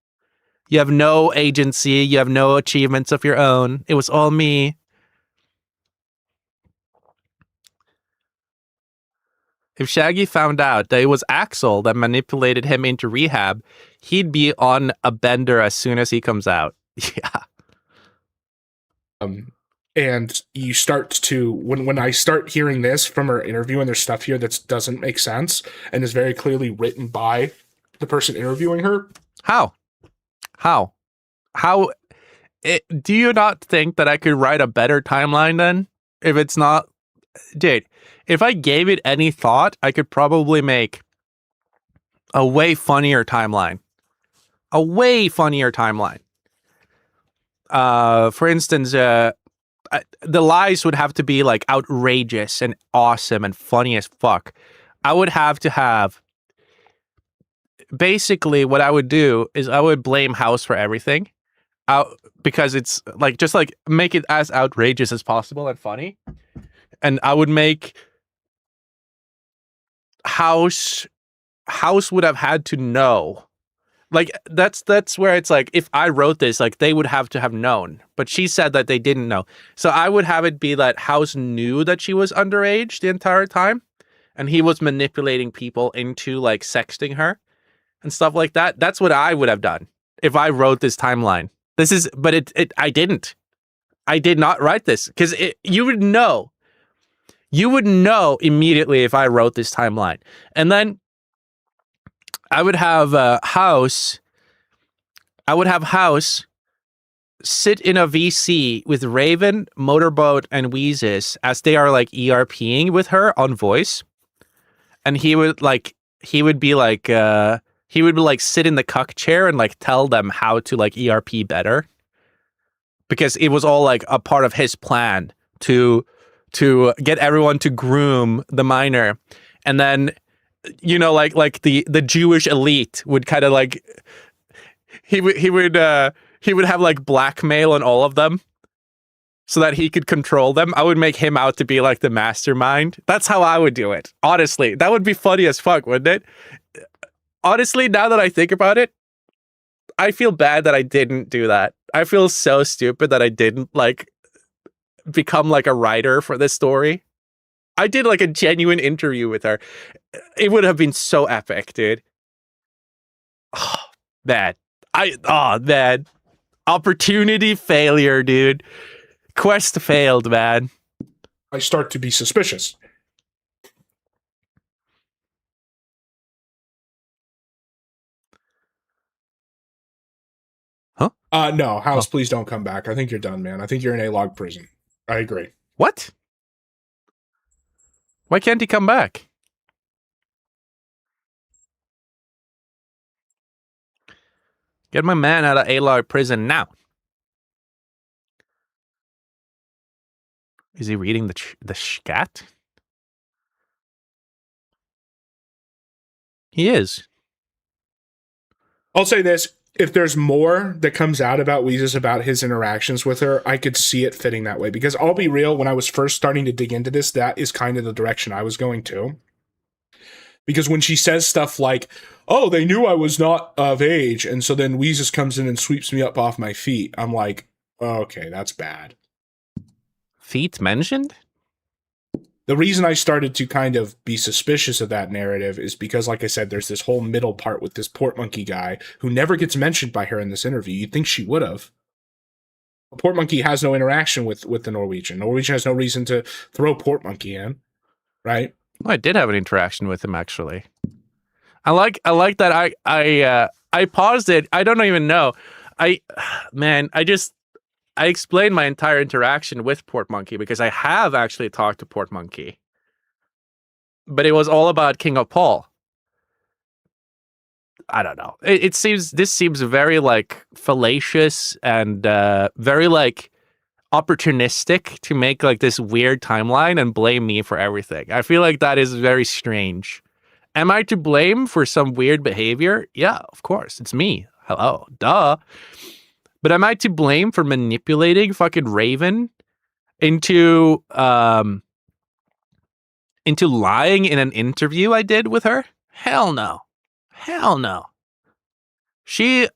You have no agency. You have no achievements of your own. It was all me. If Shaggy found out that it was Axel that manipulated him into rehab, he'd be on a bender as soon as he comes out. Yeah. And you start to, when I start hearing this from her interview, and there's stuff here that doesn't make sense and is very clearly written by the person interviewing her. How? Do you not think that I could write a better timeline then? If it's not, dude, if I gave it any thought, I could probably make a way funnier timeline. For instance, the lies would have to be like outrageous and awesome and funny as fuck. I would have to have, basically what I would do is I would blame House for everything, because it's like, just like make it as outrageous as possible and funny. And I would make House would have had to know. Like, that's where it's like, if I wrote this, like, they would have to have known. But she said that they didn't know. So I would have it be that House knew that she was underage the entire time, and he was manipulating people into, like, sexting her and stuff like that. That's what I would have done if I wrote this timeline. I didn't. I did not write this, because you would know. You would know immediately if I wrote this timeline. And then I would have House. I would have House sit in a VC with Raven, Motorboat, and Weezus as they are like ERPing with her on voice, and he would be like sit in the cuck chair and like tell them how to like ERP better, because it was all like a part of his plan to get everyone to groom the minor, and then like the Jewish elite would kind of like he would have like blackmail on all of them so that he could control them. I would make him out to be like the mastermind. That's how I would do it. Honestly, that would be funny as fuck, wouldn't it? Honestly, now that I think about it, I feel bad that I didn't do that. I feel so stupid that I didn't like become like a writer for this story. I did like a genuine interview with her. It would have been so epic, dude. Oh, man. Man. Opportunity failure, dude. Quest failed, man. I start to be suspicious. Huh? No, House, please don't come back. I think you're done, man. I think you're in A-log prison. I agree. What? Why can't he come back? Get my man out of A-log prison now. Is he reading the scat? He is. I'll say this. If there's more that comes out about Weezus about his interactions with her, I could see it fitting that way. Because I'll be real, when I was first starting to dig into this, that is kind of the direction I was going to. Because when she says stuff like, oh, they knew I was not of age, and so then Weezus comes in and sweeps me up off my feet, I'm like, oh, okay, that's bad. Feet mentioned? The reason I started to kind of be suspicious of that narrative is because, like I said, there's this whole middle part with this Port Monkey guy who never gets mentioned by her in this interview. You'd think she would have. Port Monkey has no interaction with the Norwegian. Norwegian has no reason to throw Port Monkey in, right? Well, I did have an interaction with him, actually. I like that I paused it. I don't even know. I explained my entire interaction with Port Monkey because I have actually talked to Port Monkey. But it was all about King of Paul. I don't know. This seems very like fallacious and very like opportunistic to make like this weird timeline and blame me for everything. I feel like that is very strange. Am I to blame for some weird behavior? Yeah, of course. It's me. Hello. Duh. But am I to blame for manipulating fucking Raven into lying in an interview I did with her? Hell no. Hell no.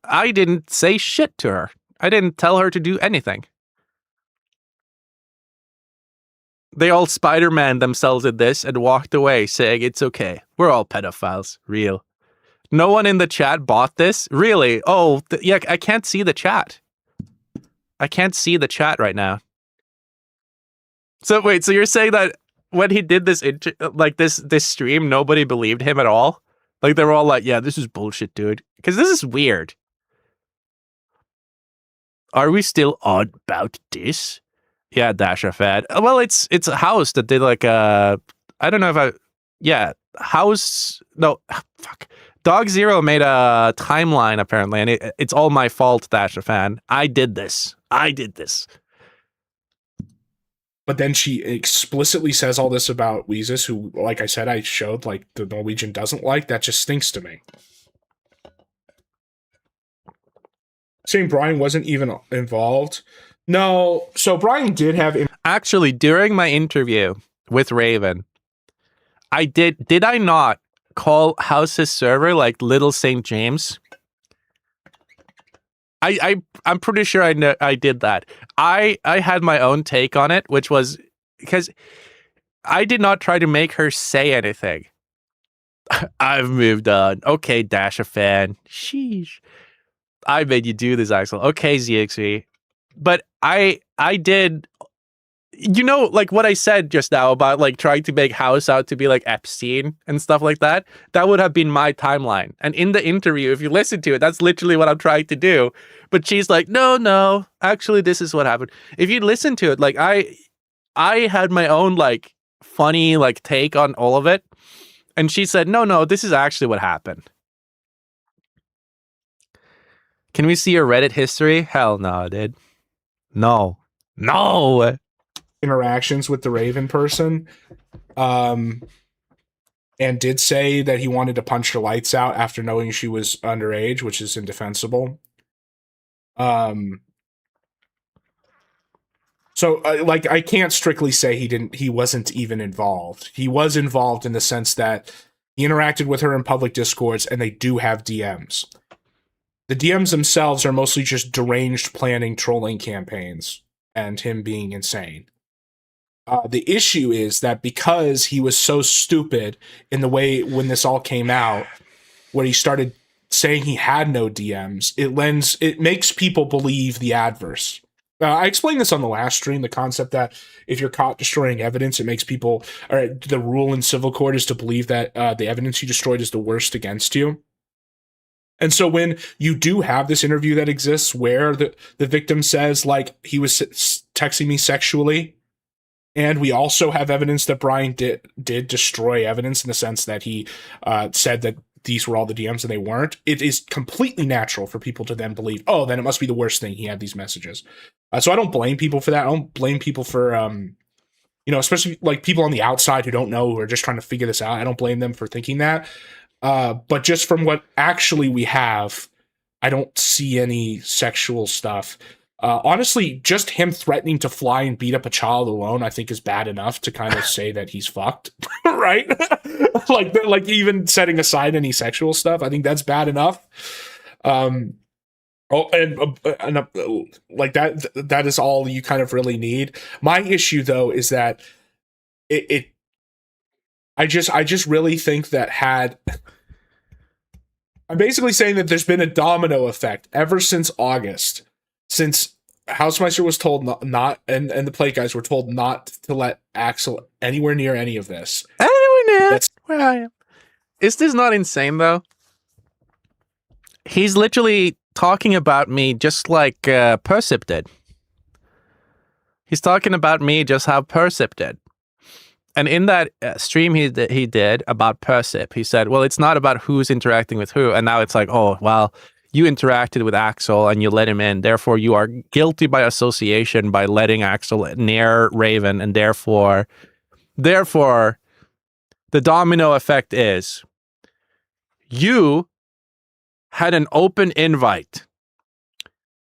I didn't say shit to her. I didn't tell her to do anything. They all Spider-Man themselves in this and walked away saying it's okay. We're all pedophiles. Real. No one in the chat bought this? Really? Oh, yeah, I can't see the chat. I can't see the chat right now. So wait, so you're saying that when he did this this stream, nobody believed him at all? Like they were all like, yeah, this is bullshit, dude. Because this is weird. Are we still on about this? Yeah, Dasha Fad. Well, it's a House that did like I don't know if House. No, fuck. Dog Zero made a timeline apparently, and it's all my fault, Dasha Fan. I did this. But then she explicitly says all this about Weezus, who, like I said, I showed like the Norwegian doesn't like. That just stinks to me. Saying Brian wasn't even involved. No, so Brian did have... Actually, during my interview with Raven, I did I not call House's server like Little St. James? I'm pretty sure I did that. I had my own take on it, which was because I did not try to make her say anything. I've moved on. Okay, Dasha Fan. Sheesh. I made you do this, Axel. Okay, ZXV. But I did, you know, like what I said just now about like trying to make House out to be like Epstein and stuff like that, that would have been my timeline. And in the interview, if you listen to it, that's literally what I'm trying to do. But she's like, no, actually, this is what happened. If you listen to it, like I had my own like funny like take on all of it. And she said, no, this is actually what happened. Can we see your Reddit history? Hell no, dude. No. Interactions with the Raven person, and did say that he wanted to punch her lights out after knowing she was underage, which is indefensible. So, like, I can't strictly say he wasn't even involved. He was involved in the sense that he interacted with her in public discords, and they do have DMs. The DMs themselves are mostly just deranged planning trolling campaigns and him being insane. The issue is that because he was so stupid in the way when this all came out, where he started saying he had no DMs, it makes people believe the adverse. I explained this on the last stream, the concept that if you're caught destroying evidence, it makes people, or the rule in civil court is to believe that the evidence you destroyed is the worst against you. And so when you do have this interview that exists where the victim says, like, he was texting me sexually, and we also have evidence that Brian did destroy evidence in the sense that he said that these were all the DMs and they weren't, it is completely natural for people to then believe, oh, then it must be the worst thing he had these messages. So I don't blame people for that. I don't blame people for, especially like people on the outside who don't know, who are just trying to figure this out. I don't blame them for thinking that. But just from what actually we have, I don't see any sexual stuff. Honestly, just him threatening to fly and beat up a child alone, I think is bad enough to kind of say that he's fucked, right? like even setting aside any sexual stuff, I think that's bad enough. Like that is all you kind of really need. My issue though is that I just really think that I'm basically saying that there's been a domino effect ever since August. Since Housemeister was told not and the Plate guys were told not to let Axel anywhere near any of this. Anywhere near where I am. Is this not insane, though? He's literally talking about me just like Persip did. He's talking about me just how Persip did. And in that stream he did about Persip, he said, well, it's not about who's interacting with who. And now it's like, oh, well, you interacted with Axel and you let him in. Therefore, you are guilty by association by letting Axel near Raven. And therefore, the domino effect is you had an open invite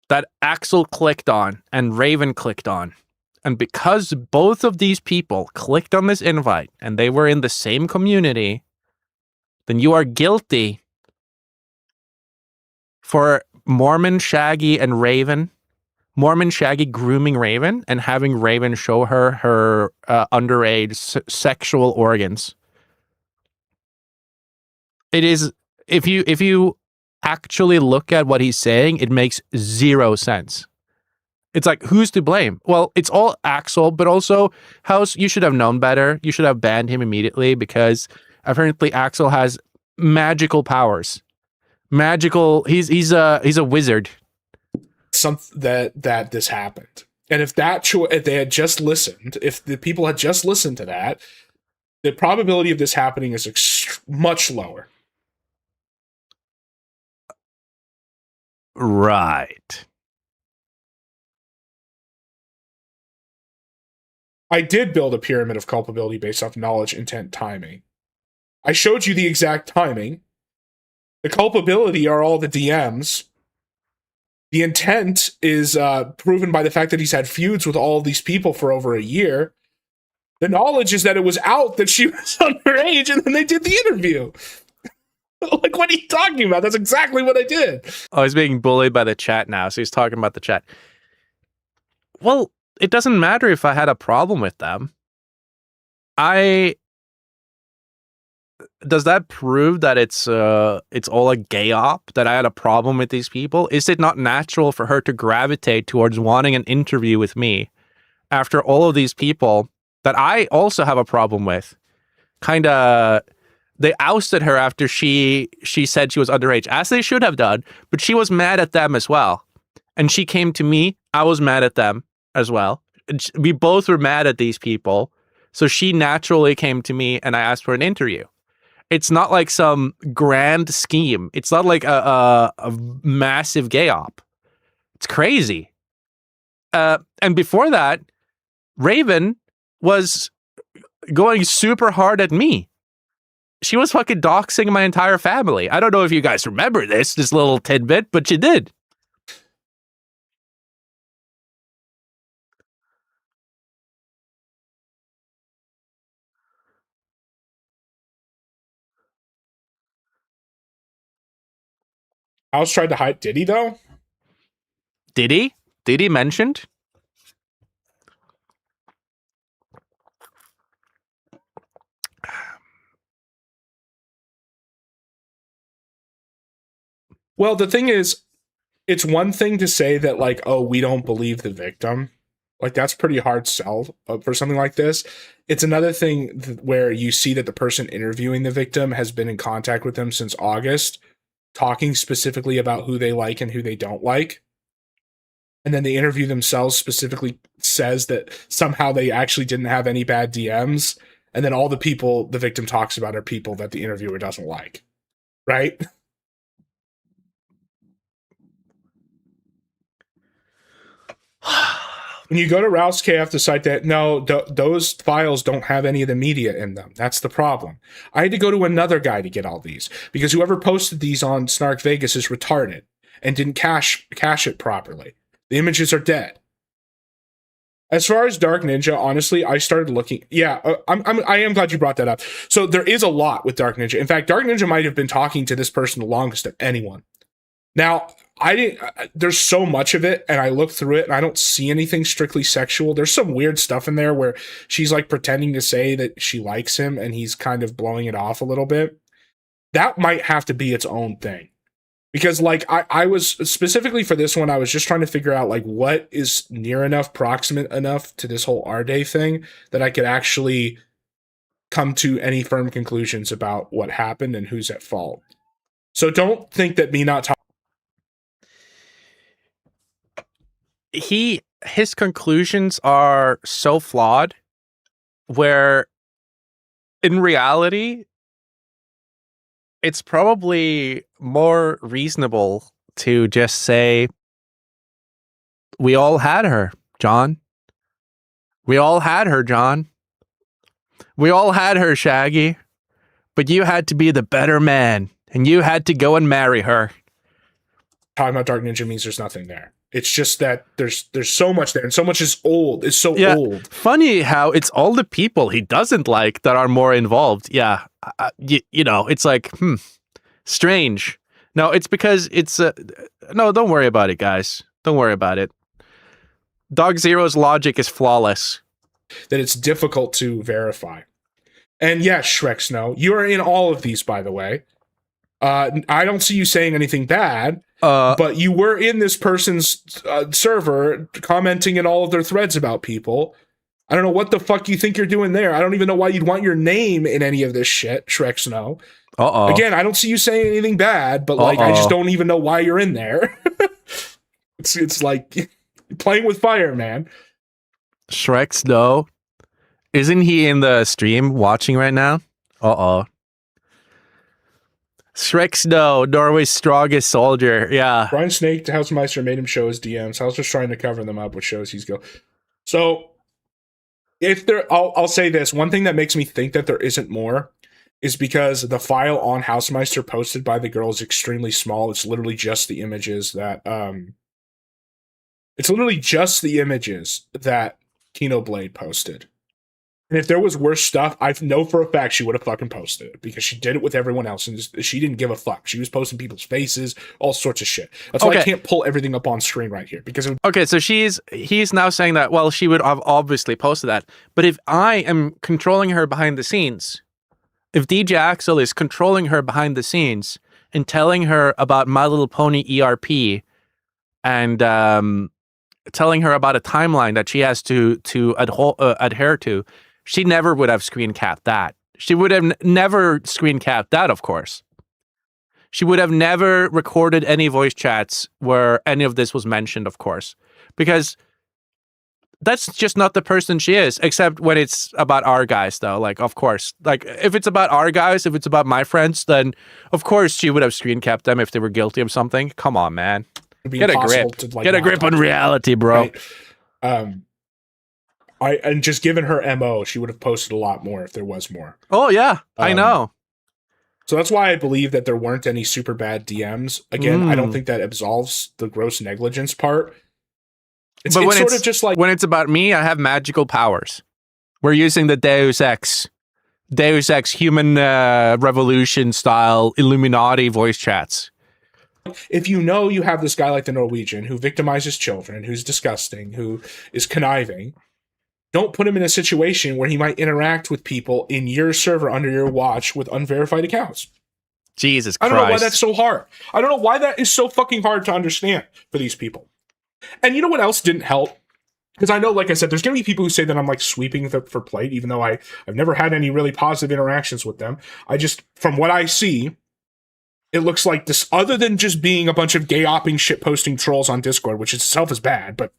that Axel clicked on and Raven clicked on. And because both of these people clicked on this invite and they were in the same community, then you are guilty for Mormon Shaggy and Raven, Mormon Shaggy grooming Raven and having Raven show her underage sexual organs. It is, if you actually look at what he's saying, it makes zero sense. It's like, who's to blame? Well, it's all Axel, but also House, you should have known better. You should have banned him immediately because apparently Axel has magical powers. He's a wizard. That this happened. And if they had just listened, if the people had just listened to that, the probability of this happening is much lower. Right. I did build a pyramid of culpability based off knowledge, intent, timing. I showed you the exact timing. The culpability are all the DMs. The intent is proven by the fact that he's had feuds with all these people for over a year. The knowledge is that it was out that she was underage, and then they did the interview. Like, what are you talking about? That's exactly what I did. Oh, he's being bullied by the chat now, so he's talking about the chat. Well, it doesn't matter if I had a problem with them. Does that prove that it's all a gay op, that I had a problem with these people? Is it not natural for her to gravitate towards wanting an interview with me after all of these people that I also have a problem with, they ousted her after she said she was underage, as they should have done, but she was mad at them as well. And she came to me, I was mad at them as well. We both were mad at these people. So she naturally came to me and I asked for an interview. It's not like some grand scheme. It's not like a massive gay op. It's crazy. And before that, Raven was going super hard at me. She was fucking doxing my entire family. I don't know if you guys remember this little tidbit, but she did. House tried to hide. Did he though? Did he? Did he mentioned? Well, the thing is, it's one thing to say that, like, oh, we don't believe the victim. Like, that's pretty hard sell for something like this. It's another thing where you see that the person interviewing the victim has been in contact with them since August, talking specifically about who they like and who they don't like. And then the interview themselves specifically says that somehow they actually didn't have any bad DMs. And then all the people the victim talks about are people that the interviewer doesn't like. Right? When you go to Rouse KF, the site that, no, those files don't have any of the media in them. That's the problem. I had to go to another guy to get all these because whoever posted these on Snark Vegas is retarded and didn't cache it properly. The images are dead. As far as Dark Ninja, honestly, I started looking. Yeah, I am glad you brought that up. So there is a lot with Dark Ninja. In fact, Dark Ninja might have been talking to this person the longest of anyone. Now, there's so much of it, and I looked through it, and I don't see anything strictly sexual. There's some weird stuff in there where she's like pretending to say that she likes him, and he's kind of blowing it off a little bit. That might have to be its own thing. Because, like, I was, specifically for this one, I was just trying to figure out, like, what is near enough, proximate enough to this whole Arde thing that I could actually come to any firm conclusions about what happened and who's at fault. So don't think that me not talking. His conclusions are so flawed, where in reality, it's probably more reasonable to just say, we all had her, John. We all had her, John. We all had her, Shaggy. But you had to be the better man, and you had to go and marry her. Talking about Dark Ninja means there's nothing there. It's just that there's so much there, and so much is old. It's so old. Funny how it's all the people he doesn't like that are more involved. Yeah, you know, it's like, strange. No, it's because it's no. Don't worry about it, guys. Don't worry about it. Dog Zero's logic is flawless. That it's difficult to verify. And yes, Shrek Snow, you are in all of these, by the way. I don't see you saying anything bad. But you were in this person's server commenting in all of their threads about people. I don't know what the fuck you think you're doing there. I don't even know why you'd want your name in any of this shit, Shrek Snow. Again, I don't see you saying anything bad, but like I just don't even know why you're in there. It's like playing with fire, man. Shrek Snow, isn't he in the stream watching right now? Shrek Snow, Norway's strongest soldier. Yeah. Brian Snake, Housemeister, made him show his DMs. I was just trying to cover them up with shows he's go. So, if there, I'll say this. One thing that makes me think that there isn't more is because the file on Housemeister posted by the girl is extremely small. It's literally just the images that, Kino Blade posted. And if there was worse stuff, I know for a fact she would have fucking posted it because she did it with everyone else and she didn't give a fuck. She was posting people's faces, all sorts of shit. That's why I can't pull everything up on screen right here because so he's now saying that, well, she would have obviously posted that. But if I am controlling her behind the scenes, if DJ Axel is controlling her behind the scenes and telling her about My Little Pony ERP and telling her about a timeline that she has to adhere to, she never would have screen capped that. She would have never screen capped that, of course. She would have never recorded any voice chats where any of this was mentioned, of course, because that's just not the person she is, except when it's about our guys, though. Like, of course, like if it's about our guys, if it's about my friends, then of course she would have screen capped them if they were guilty of something. Come on, man. Get a grip. Get a grip on reality, bro. Right? And just given her MO, she would have posted a lot more if there was more. Oh, yeah, I know. So that's why I believe that there weren't any super bad DMs. Again, I don't think that absolves the gross negligence part. It's sort of just like... When it's about me, I have magical powers. We're using the Deus Ex human revolution style Illuminati voice chats. If you know you have this guy like the Norwegian who victimizes children, who's disgusting, who is conniving, don't put him in a situation where he might interact with people in your server under your watch with unverified accounts. Jesus Christ. I don't know why that's so hard. I don't know why that is so fucking hard to understand for these people. And you know what else didn't help? Because I know, like I said, there's going to be people who say that I'm like sweeping for plate, even though I've never had any really positive interactions with them. I just, from what I see, it looks like this, other than just being a bunch of gay-opping, shit-posting trolls on Discord, which itself is bad, but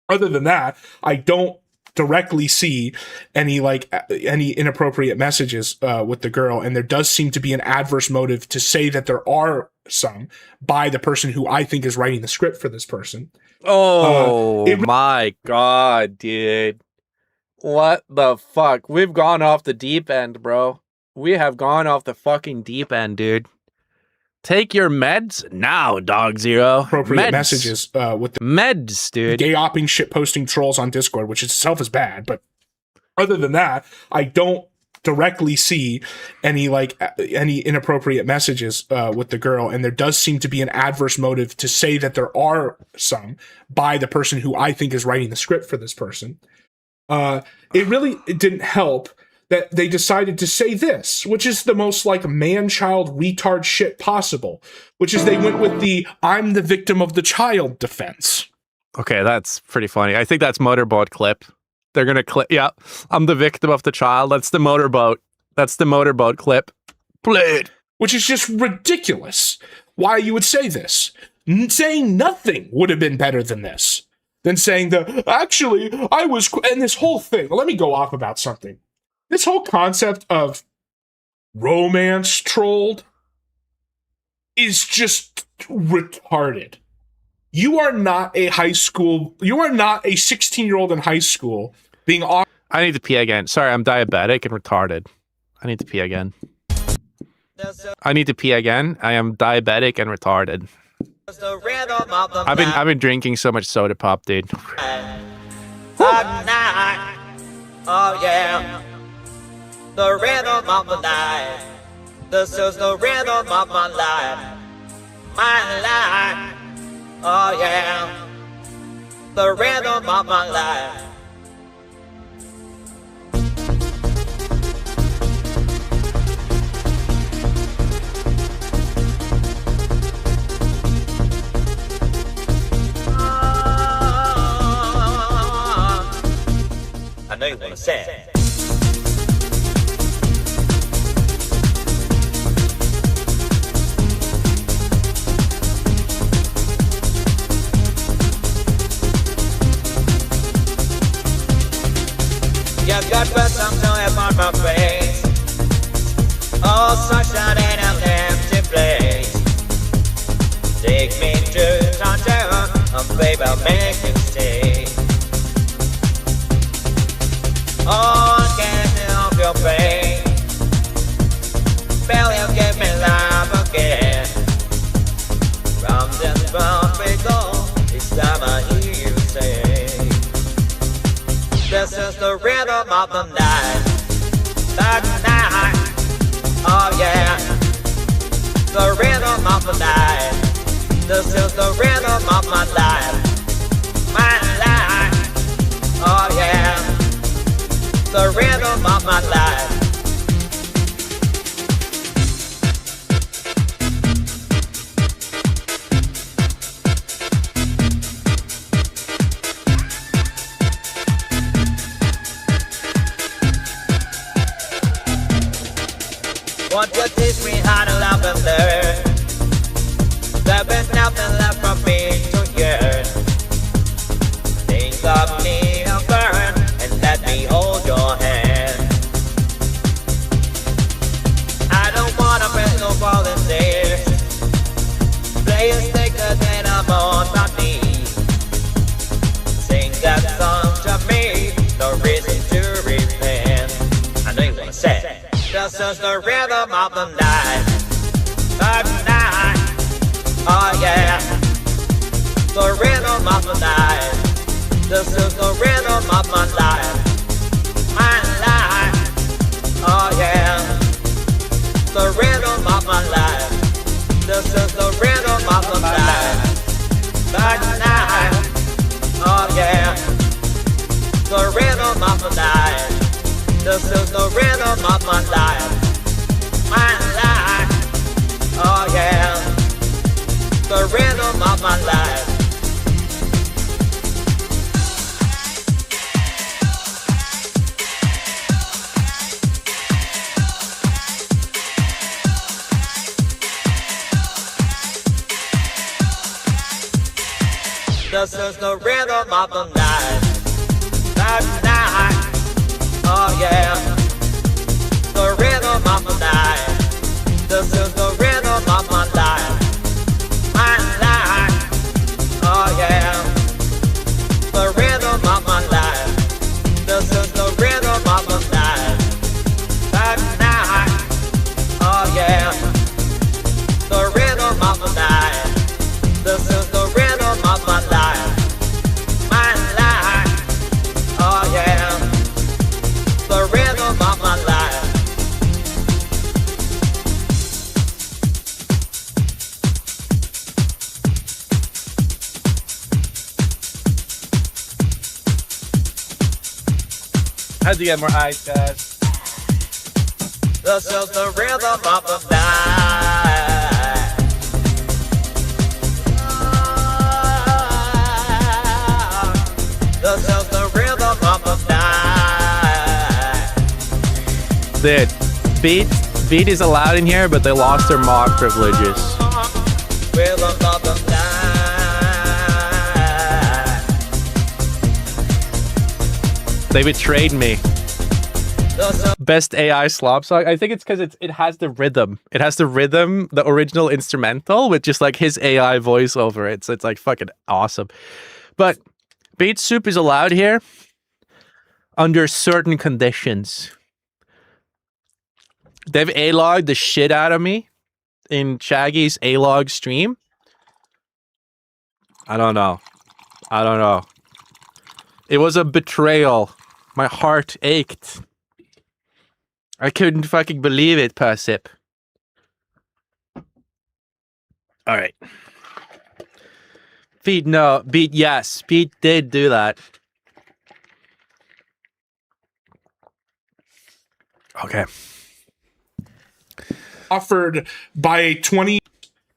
other than that, I don't directly see any inappropriate messages with the girl, and there does seem to be an adverse motive to say that there are some by the person who I think is writing the script for this person. Oh my god, dude. What the fuck? We've gone off the deep end, bro. We have gone off the fucking deep end, dude. Take your meds now, Dog Zero. Appropriate messages with the meds, dude. Gay-opping, shit-posting trolls on Discord, which itself is bad, but other than that, I don't directly see any inappropriate messages with the girl, and there does seem to be an adverse motive to say that there are some by the person who I think is writing the script for this person. It didn't help that they decided to say this, which is the most like man-child retard shit possible, which is they went with the "I'm the victim of the child" defense. Okay, that's pretty funny. I think that's Motorboat clip. They're gonna clip. Yeah, I'm the victim of the child. That's the motorboat. That's the Motorboat clip. Play it. Which is just ridiculous. Why you would say this? Saying nothing would have been better than this. Than saying actually, I was, and this whole thing. Let me go off about something. This whole concept of romance trolled is just retarded. You are not a 16-year-old in high school being off. I need to pee again. Sorry, I'm diabetic and retarded. I need to pee again. I need to pee again. I am diabetic and retarded. I've been drinking so much soda pop, dude. Oh yeah. The rhythm of the night. This is the rhythm of my life. My life. Oh yeah. The rhythm of my life. I know you want to say it. You got put some joy upon my face. Oh, sunshine in an empty place. Take me to Tangier, and baby, I'll make you stay. Oh, I can't help your pain. Will you give me love again? Round and round we go, each time I hear you say, this is the rhythm of the night. The night, oh yeah. The rhythm of the night. This is the rhythm of my life. My life, oh yeah. The rhythm of my life. would teach me how to love and learn. There was nothing left for me to yearn. Think of me and burn, and let me hold your hand. I don't wanna break no volunteers. Players thicker than I'm on my knees. Sing that song to me, no reason to repent. I know you wanna say it. This is the rhythm of the night. The night. Oh yeah. The rhythm of the night. This is the rhythm of my life. My life. Oh yeah. The rhythm of my life. This is the rhythm of the night. The night. Oh yeah. The rhythm of the night. This is the rhythm of my life. My life. Oh yeah. The rhythm of my life. This is the rhythm of the night. The night. Oh yeah. The rhythm of the night. This is the rhythm of my life. My life. Oh yeah. The rhythm of my life. This is the rhythm of the night. The night. Oh yeah. The rhythm of the night. This is the rhythm of my life. My life. Oh yeah. The rhythm of my life. Had to get more eyes, guys. This is the rhythm of the night. This is the rhythm of the night. Dude, beat is allowed in here, but they lost their mod privileges. Rhythm of the night. They betrayed me. This is Best AI slop song. I think it's because it has the rhythm. It has the rhythm, the original instrumental, with just like his AI voice over it. So it's like fucking awesome. But Beat Soup is allowed here under certain conditions. They've A-logged the shit out of me in Shaggy's A-log stream. I don't know. It was a betrayal. My heart ached. I couldn't fucking believe it, Persip. All right. Beat, no. Beat, yes. Beat did do that. Okay. Offered by a 20,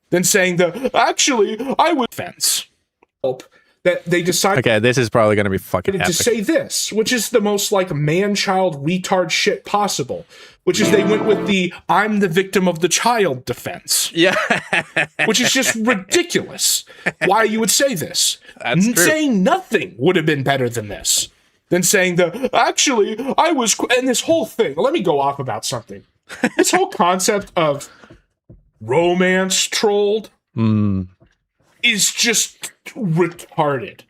then saying actually I would fence. That they decided Okay, this is probably going to be fucking to epic. say this, which is the most like man-child retard shit possible, which is they went with the I'm the victim of the child defense, Yeah. which is just ridiculous. Why you would say this? That's true. Saying nothing would have been better than this. Than saying actually I was, and this whole thing. Let me go off about something. This whole concept of romance trolled is just retarded.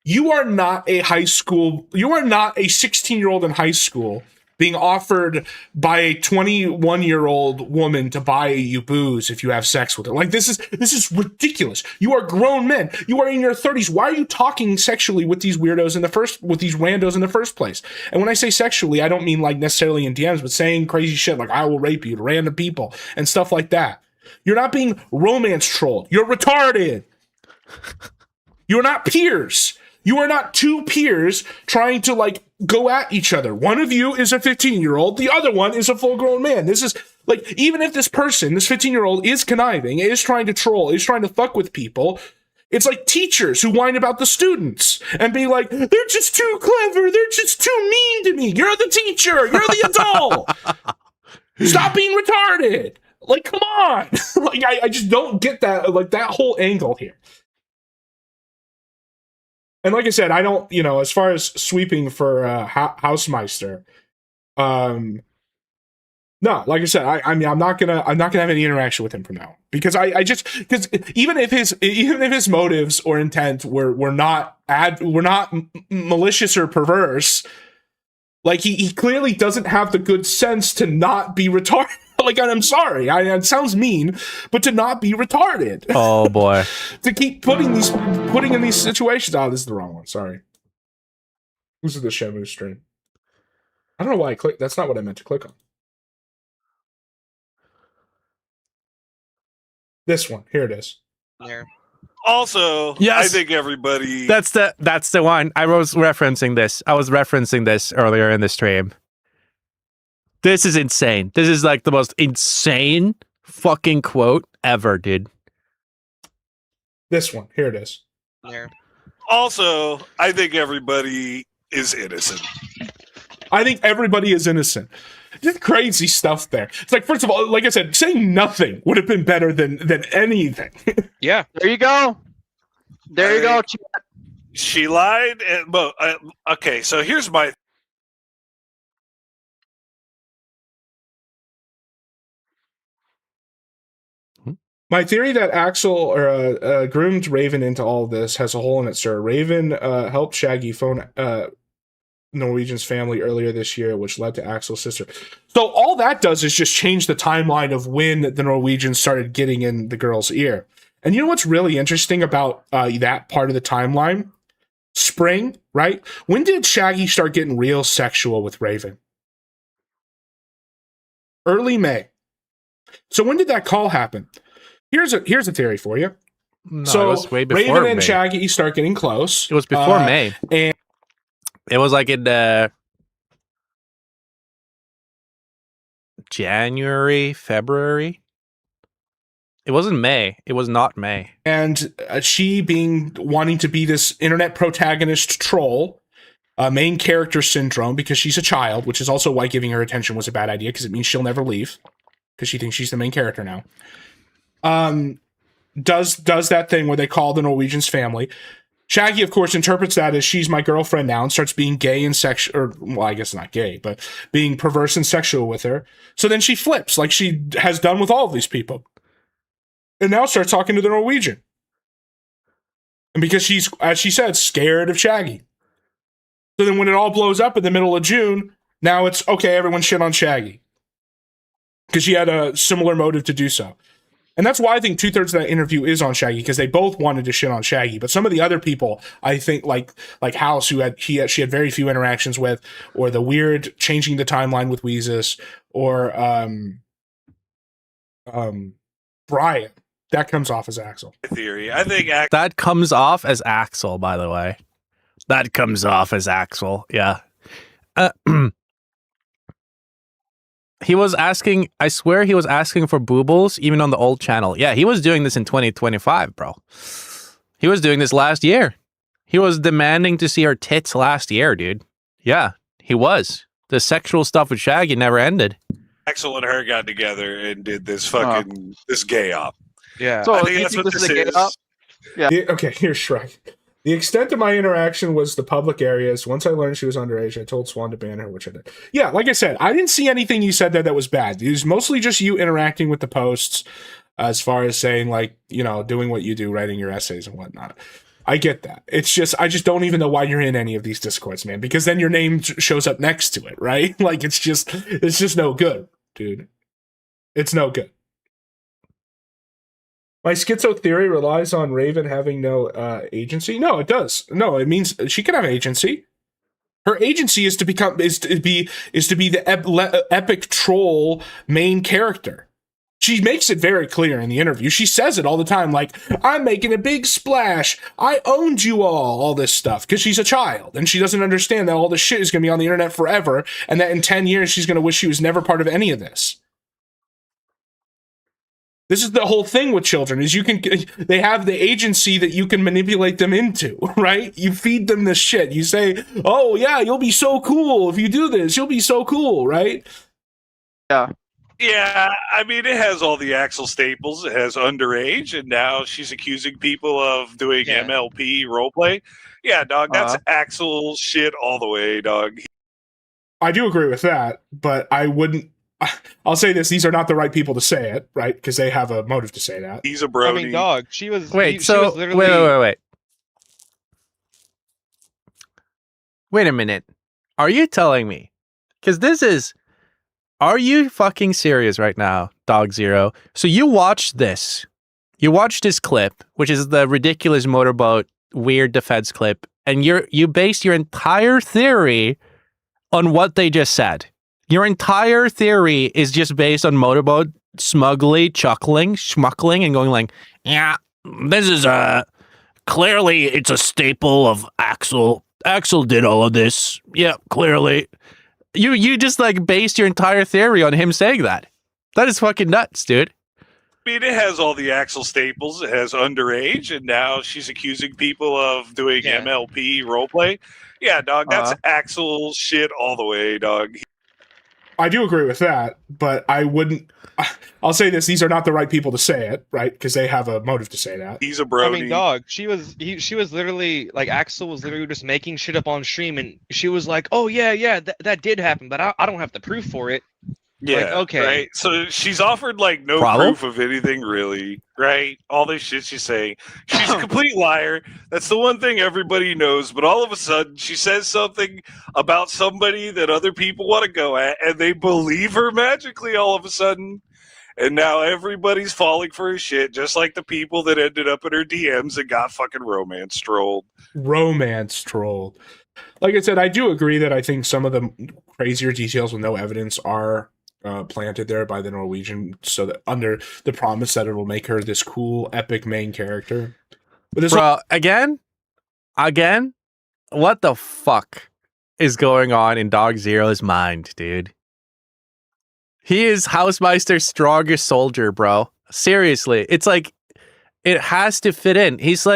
You are not a 16-year-old in high school being offered by a 21-year-old woman to buy you booze if you have sex with her. Like, this is ridiculous. You are grown men. You are in your 30s. Why are you talking sexually with these weirdos with these randos in the first place? And when I say sexually, I don't mean like necessarily in DMs, but saying crazy shit like I will rape you to random people and stuff like that. You're not being romance trolled. You're retarded. You're not peers. You are not two peers trying to like go at each other. One of you is a 15-year-old. The other one is a full-grown man. This is like, even if this person, this 15-year-old is conniving, is trying to troll, is trying to fuck with people, it's like teachers who whine about the students and be like, they're just too clever. They're just too mean to me. You're the teacher. You're the adult. Stop being retarded. Like, come on. Like, I just don't get that, like, that whole angle here. And like I said, I don't, as far as sweeping for Hausmeister, no, like I said, I mean, I'm not gonna have any interaction with him from now, because because even if his motives or intent were not malicious or perverse, like he clearly doesn't have the good sense to not be retarded. Like, I'm sorry, it sounds mean, but to not be retarded. Oh boy, to keep putting in these situations. Oh, this is the wrong one. Sorry. This is the Shamu stream. I don't know why I clicked. That's not what I meant to click on. This one. Here it is. Also, yes. I think everybody. That's the one. I was referencing this earlier in the stream. This is insane. This is like the most insane fucking quote ever, dude. This one. Here it is. Also, I think everybody is innocent. I think everybody is innocent. Just crazy stuff there. It's like, first of all, like I said, saying nothing would have been better than anything. Yeah. There you go. There you go. She lied. Okay, so here's my. My theory that Axel groomed Raven into all of this has a hole in it, sir. Raven helped Shaggy phone Norwegian's family earlier this year, which led to Axel's sister. So all that does is just change the timeline of when the Norwegians started getting in the girl's ear. And you know what's really interesting about that part of the timeline? Spring, right? When did Shaggy start getting real sexual with Raven? Early May. So when did that call happen? Here's a theory for you. No, so it was way before Raven and May. Shaggy start getting close. It was before May. And it was like in January, February. It wasn't May. It was not May. And she wanting to be this internet protagonist troll, main character syndrome, because she's a child, which is also why giving her attention was a bad idea, because it means she'll never leave, because she thinks she's the main character now. Does that thing where they call the Norwegian's family. Shaggy, of course, interprets that as she's my girlfriend now and starts being gay and sexual, or, well, I guess not gay, but being perverse and sexual with her. So then she flips, like she has done with all of these people. And now starts talking to the Norwegian. And because she's, as she said, scared of Shaggy. So then when it all blows up in the middle of June, now it's, okay, everyone shit on Shaggy. Because she had a similar motive to do so. And that's why I think 2/3 of that interview is on Shaggy, because they both wanted to shit on Shaggy. But some of the other people, I think, like House, who she had very few interactions with, or the weird changing the timeline with Weezus, or Brian, that comes off as Axel. Theory. I think that comes off as Axel, by the way. That comes off as Axel. Yeah. He was asking, I swear he was asking for boobles even on the old channel. Yeah, he was doing this in 2025, bro. He was doing this last year. He was demanding to see her tits last year, dude. Yeah, he was. The sexual stuff with Shaggy never ended. Axel and her got together and did this fucking this gay op. Yeah. So I think that's what this is a gay op? Yeah. Okay, here's Shrek. The extent of my interaction was the public areas. Once I learned she was underage, I told Swan to ban her, which I did. Yeah, like I said, I didn't see anything you said there that was bad. It was mostly just you interacting with the posts, as far as saying, like, doing what you do, writing your essays and whatnot. I get that. It's just, I just don't even know why you're in any of these Discords, man, because then your name shows up next to it, right? Like, it's just no good, dude. It's no good. My schizo theory relies on Raven having no agency. No, it does. No, it means she can have agency. Her agency is to be the epic troll main character. She makes it very clear in the interview. She says it all the time, like, I'm making a big splash. I owned you all this stuff, because she's a child and she doesn't understand that all this shit is going to be on the internet forever, and that in 10 years she's going to wish she was never part of any of this. This is the whole thing with children, is they have the agency that you can manipulate them into, right? You feed them this shit. You say, oh yeah, you'll be so cool if you do this. You'll be so cool, right? Yeah. Yeah, I mean, it has all the Axel staples. It has underage, and now she's accusing people of doing MLP roleplay. Yeah, dog, that's Axel shit all the way, dog. I do agree with that, but I wouldn't. I'll say this: these are not the right people to say it, right? Because they have a motive to say that. He's a brony. I mean, dog. She was. Wait, she was literally... wait. Wait a minute. Are you telling me? Because this is. Are you fucking serious right now, Dog Zero? So you watched this. You watched this clip, which is the ridiculous motorboat weird defense clip, and you based your entire theory on what they just said. Your entire theory is just based on motorboat smugly schmuckling, and going like, yeah, this is clearly it's a staple of Axel. Axel did all of this. Yeah, clearly. You just like based your entire theory on him saying that. That is fucking nuts, dude. I mean, it has all the Axel staples. It has underage, and now she's accusing people of doing MLP roleplay. Yeah, dog, that's Axel shit all the way, dog. I do agree with that, but I wouldn't. I'll say this: these are not the right people to say it, right? Because they have a motive to say that. He's a brony. I mean, dog. She was literally like Axel was literally just making shit up on stream, and she was like, "Oh yeah, that did happen, but I don't have the proof for it." Yeah, like, okay. Right. So she's offered like no proof of anything, really. Right? All this shit she's saying. She's a complete liar. That's the one thing everybody knows. But all of a sudden, she says something about somebody that other people want to go at, and they believe her magically all of a sudden. And now everybody's falling for her shit, just like the people that ended up in her DMs and got fucking romance trolled. Like I said, I do agree that I think some of the crazier details with no evidence are planted there by the Norwegian, so that under the promise that it will make her this cool, epic main character. But this again, what the fuck is going on in Dog Zero's mind, dude? He is Housemeister's strongest soldier, bro. Seriously, it's like it has to fit in. He's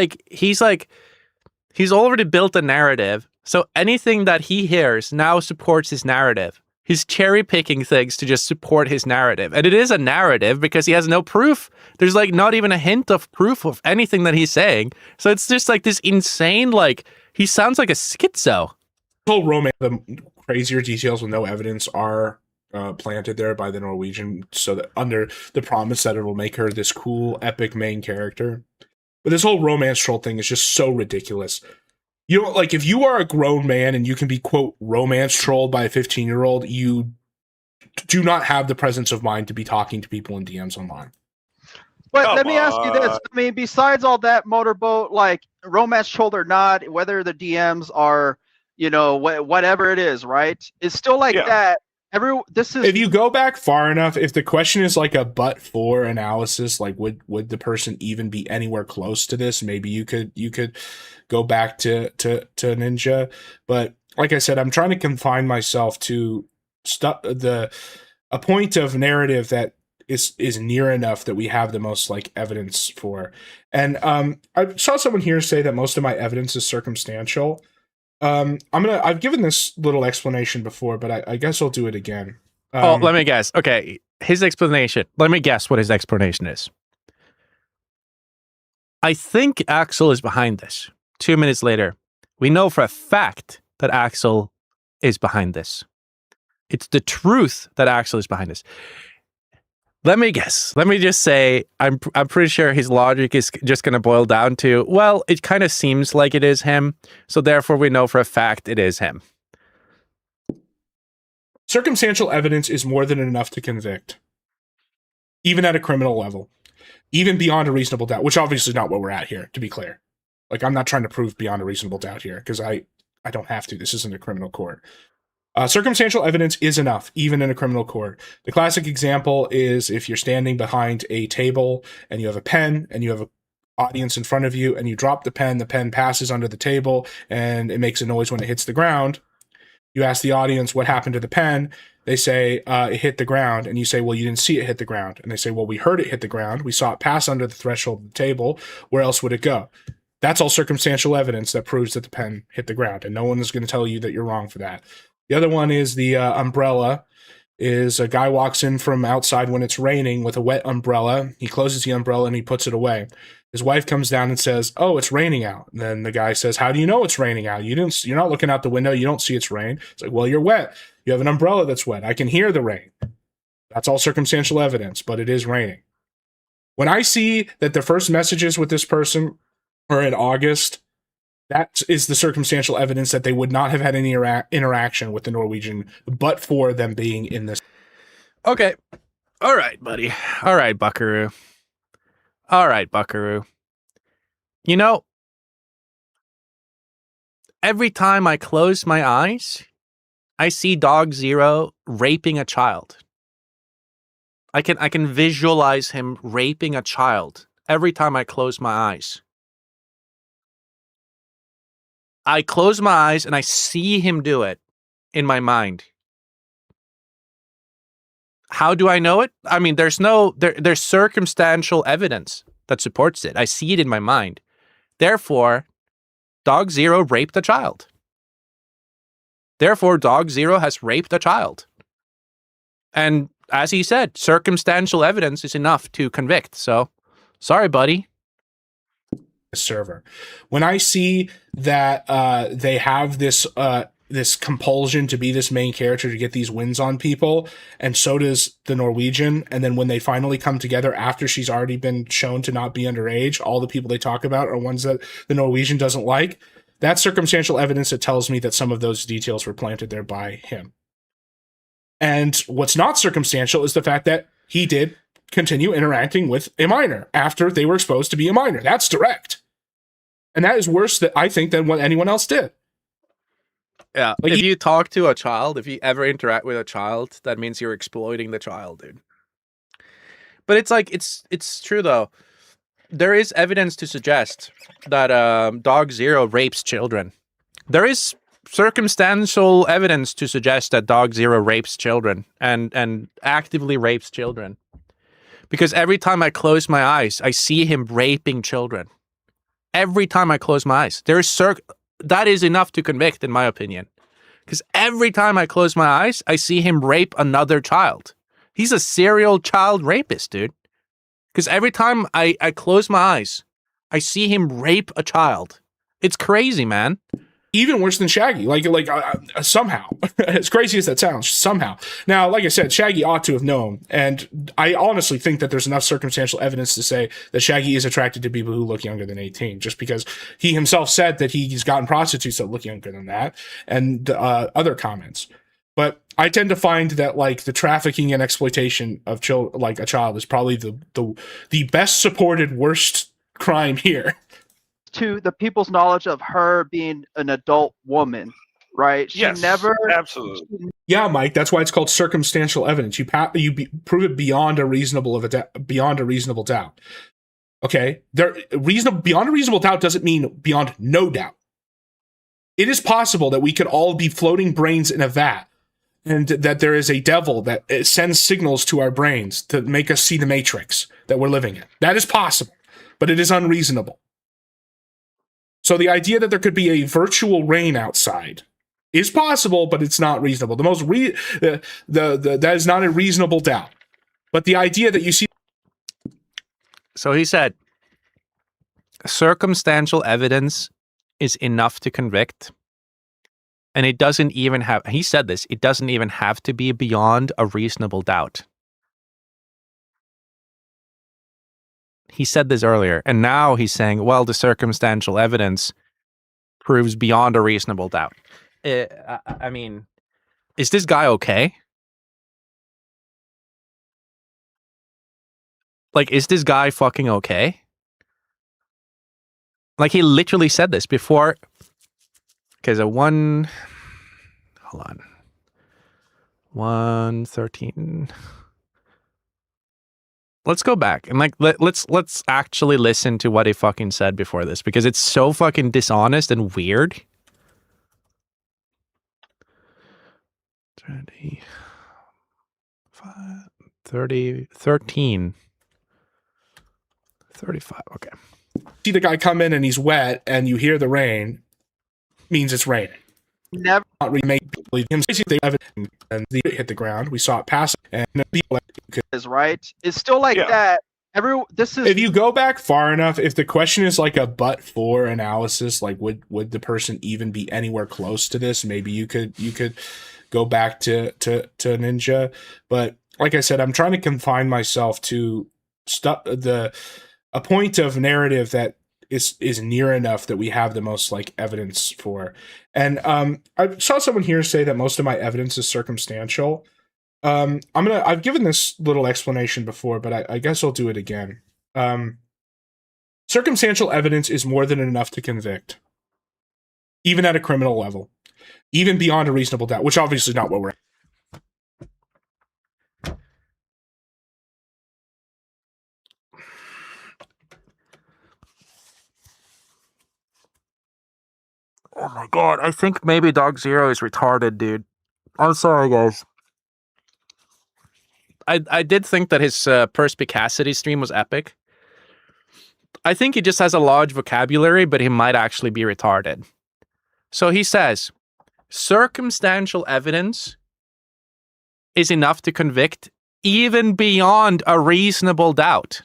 already built a narrative, so anything that he hears now supports his narrative. He's cherry picking things to just support his narrative. And it is a narrative because he has no proof. There's like not even a hint of proof of anything that he's saying. So it's just like this insane, like, he sounds like a schizo. Whole romance, the crazier details with no evidence are planted there by the Norwegian, so that under the promise that it will make her this cool, epic main character. But this whole romance troll thing is just so ridiculous. You know, like, if you are a grown man and you can be, quote, romance trolled by a 15-year-old, you do not have the presence of mind to be talking to people in DMs online. But let me ask you this. I mean, besides all that, motorboat, like, romance trolled or not, whether the DMs are, you know, whatever it is, right? It's still like that. If you go back far enough, if the question is like a but-for analysis, like would the person even be anywhere close to this? Maybe you could go back to Ninja. But like I said, I'm trying to confine myself to a point of narrative that is near enough that we have the most like evidence for. And I saw someone here say that most of my evidence is circumstantial. I've given this little explanation before, but I guess I'll do it again. Let me guess. Okay, his explanation. Let me guess what his explanation is. I think Axel is behind this. 2 minutes later, we know for a fact that Axel is behind this. It's the truth that Axel is behind this. Let me guess. Let me just say, I'm pretty sure his logic is just going to boil down to, well, it kind of seems like it is him, so therefore we know for a fact it is him. Circumstantial evidence is more than enough to convict, even at a criminal level, even beyond a reasonable doubt, which obviously is not what we're at here, to be clear. Like, I'm not trying to prove beyond a reasonable doubt here, because I don't have to. This isn't a criminal court. Circumstantial evidence is enough, even in a criminal court. The classic example is if you're standing behind a table and you have a pen and you have an audience in front of you and you drop the pen passes under the table and it makes a noise when it hits the ground. You ask the audience what happened to the pen. They say it hit the ground, and you say, well, you didn't see it hit the ground. And they say, well, we heard it hit the ground. We saw it pass under the threshold of the table. Where else would it go? That's all circumstantial evidence that proves that the pen hit the ground, and no one is going to tell you that you're wrong for that. The other one is the umbrella. is a guy walks in from outside when it's raining with a wet umbrella. He closes the umbrella and he puts it away. His wife comes down and says, "Oh, it's raining out." And then the guy says, "How do you know it's raining out? You're not looking out the window. You don't see it's rain." It's like, "Well, you're wet. You have an umbrella that's wet. I can hear the rain." That's all circumstantial evidence, but it is raining. When I see that the first messages with this person are in August, that is the circumstantial evidence that they would not have had any interaction with the Norwegian, but for them being in this. Okay. All right, buddy. All right, Buckaroo. All right, Buckaroo. You know, every time I close my eyes, I see Dog Zero raping a child. I can visualize him raping a child every time I close my eyes. I close my eyes and I see him do it in my mind. How do I know it? I mean, there's circumstantial evidence that supports it. I see it in my mind. Therefore, Dog Zero raped a child. Therefore, Dog Zero has raped a child. And as he said, circumstantial evidence is enough to convict. So, sorry, buddy. Server. When I see that they have this compulsion to be this main character to get these wins on people, and so does the Norwegian, and then when they finally come together after she's already been shown to not be underage, all the people they talk about are ones that the Norwegian doesn't like. That's circumstantial evidence that tells me that some of those details were planted there by him. And what's not circumstantial is the fact that he did continue interacting with a minor after they were exposed to be a minor. That's direct. And that is worse, I think, than what anyone else did. Yeah, like if you talk to a child, if you ever interact with a child, that means you're exploiting the child, dude. But it's like, it's true, though. There is evidence to suggest that Dog Zero rapes children. There is circumstantial evidence to suggest that Dog Zero rapes children and actively rapes children. Because every time I close my eyes, I see him raping children. Every time I close my eyes. That is enough to convict, in my opinion. Because every time I close my eyes, I see him rape another child. He's a serial child rapist, dude. Because every time I close my eyes, I see him rape a child. It's crazy, man. Even worse than Shaggy, somehow, as crazy as that sounds, somehow. Now, like I said, Shaggy ought to have known, and I honestly think that there's enough circumstantial evidence to say that Shaggy is attracted to people who look younger than 18, just because he himself said that he's gotten prostitutes that look younger than that, and other comments. But I tend to find that the trafficking and exploitation of a child is probably the best supported worst crime here. To the people's knowledge of her being an adult woman, right? She never absolutely. Yeah, Mike. That's why it's called circumstantial evidence. You prove it beyond a reasonable doubt. Okay, beyond a reasonable doubt doesn't mean beyond no doubt. It is possible that we could all be floating brains in a vat, and that there is a devil that sends signals to our brains to make us see the matrix that we're living in. That is possible, but it is unreasonable. So the idea that there could be a virtual rain outside is possible, but it's not reasonable. That is not a reasonable doubt. But the idea that you see. So he said, circumstantial evidence is enough to convict. And it doesn't even have, he said this, it doesn't even have to be beyond a reasonable doubt. He said this earlier, and now he's saying, well, the circumstantial evidence proves beyond a reasonable doubt. I mean, is this guy okay? Is this guy fucking okay? He literally said this before. Okay, so hold on. 113. Let's go back and let's actually listen to what he fucking said before this, because it's so fucking dishonest and weird. 13, 35. Okay. See the guy come in and he's wet, and you hear the rain, means it's raining. Never remake believe him. And the hit the ground. We saw it pass, and is right. It's still like that. If you go back far enough, if the question is like a but-for analysis, like would the person even be anywhere close to this? Maybe you could go back to Ninja, but like I said, I'm trying to confine myself to a point of narrative that is near enough that we have the most like evidence for. And I saw someone here say that most of my evidence is circumstantial. I've given this little explanation before, but I guess I'll do it again. Circumstantial evidence is more than enough to convict, even at a criminal level, even beyond a reasonable doubt, which obviously is not what we're at. Oh my god, I think maybe Dog Zero is retarded, dude. I'm sorry, guys. I did think that his perspicacity stream was epic. I think he just has a large vocabulary, but he might actually be retarded. So he says, circumstantial evidence is enough to convict even beyond a reasonable doubt.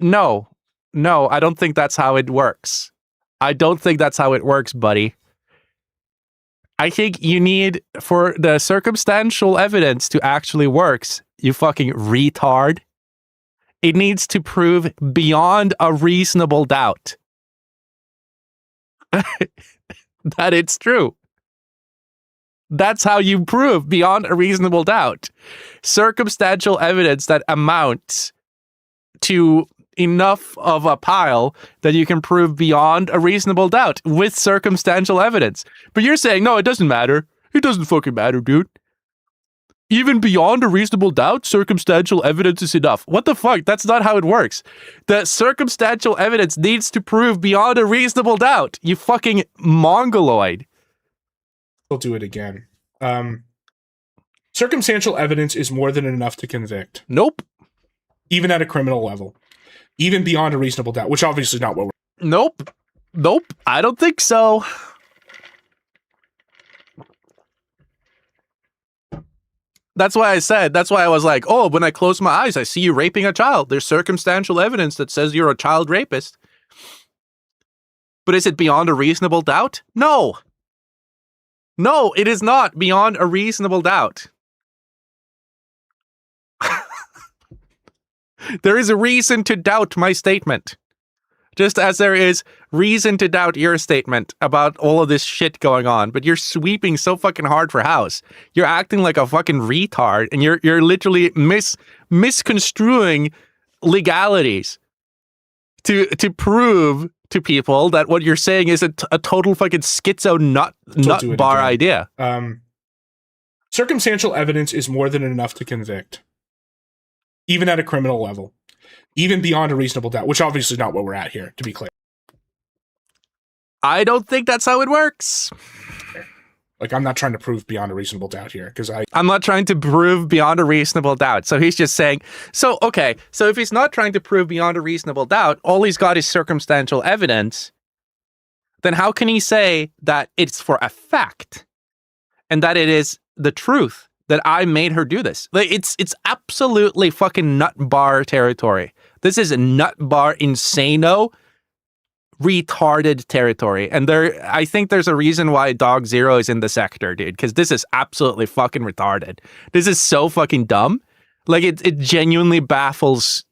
No, I don't think that's how it works. I don't think that's how it works, buddy. I think you need, for the circumstantial evidence to actually works, you fucking retard, it needs to prove beyond a reasonable doubt that it's true. That's how you prove beyond a reasonable doubt. Circumstantial evidence that amounts to enough of a pile that you can prove beyond a reasonable doubt with circumstantial evidence. But you're saying, no, it doesn't matter. It doesn't fucking matter, dude. Even beyond a reasonable doubt, circumstantial evidence is enough. What the fuck? That's not how it works. The circumstantial evidence needs to prove beyond a reasonable doubt. You fucking mongoloid. We'll do it again. Circumstantial evidence is more than enough to convict. Nope. Even at a criminal level. Even beyond a reasonable doubt, which obviously is not what we're... Nope. I don't think so. That's why I was like, oh, when I close my eyes, I see you raping a child. There's circumstantial evidence that says you're a child rapist. But is it beyond a reasonable doubt? No, it is not beyond a reasonable doubt. There is a reason to doubt my statement. Just as there is reason to doubt your statement about all of this shit going on. But you're sweeping so fucking hard for house. You're acting like a fucking retard. And you're literally misconstruing legalities to prove to people that what you're saying is a total fucking schizo nut bar idea. Circumstantial evidence is more than enough to convict. Even at a criminal level. Even beyond a reasonable doubt, which obviously is not what we're at here, to be clear. I don't think that's how it works. Like, I'm not trying to prove beyond a reasonable doubt here, because I'm not trying to prove beyond a reasonable doubt. So he's just saying, so if he's not trying to prove beyond a reasonable doubt, all he's got is circumstantial evidence, then how can he say that it's for a fact and that it is the truth that I made her do this? Like, it's absolutely fucking nut bar territory. This is a nut bar insano retarded territory. And I think there's a reason why Dog Zero is in the sector, dude, because this is absolutely fucking retarded. This is so fucking dumb. Like, it genuinely baffles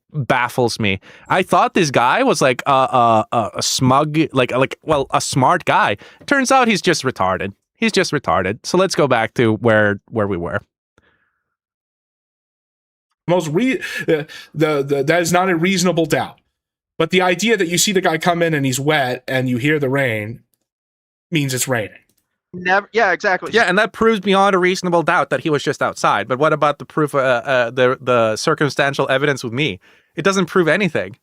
me. I thought this guy was like a smug, a smart guy. Turns out he's just retarded. He's just retarded. So let's go back to where we were. That is not a reasonable doubt. But the idea that you see the guy come in and he's wet and you hear the rain means it's raining. Never. Yeah, exactly. Yeah, and that proves beyond a reasonable doubt that he was just outside. But what about the proof? The circumstantial evidence with me? It doesn't prove anything.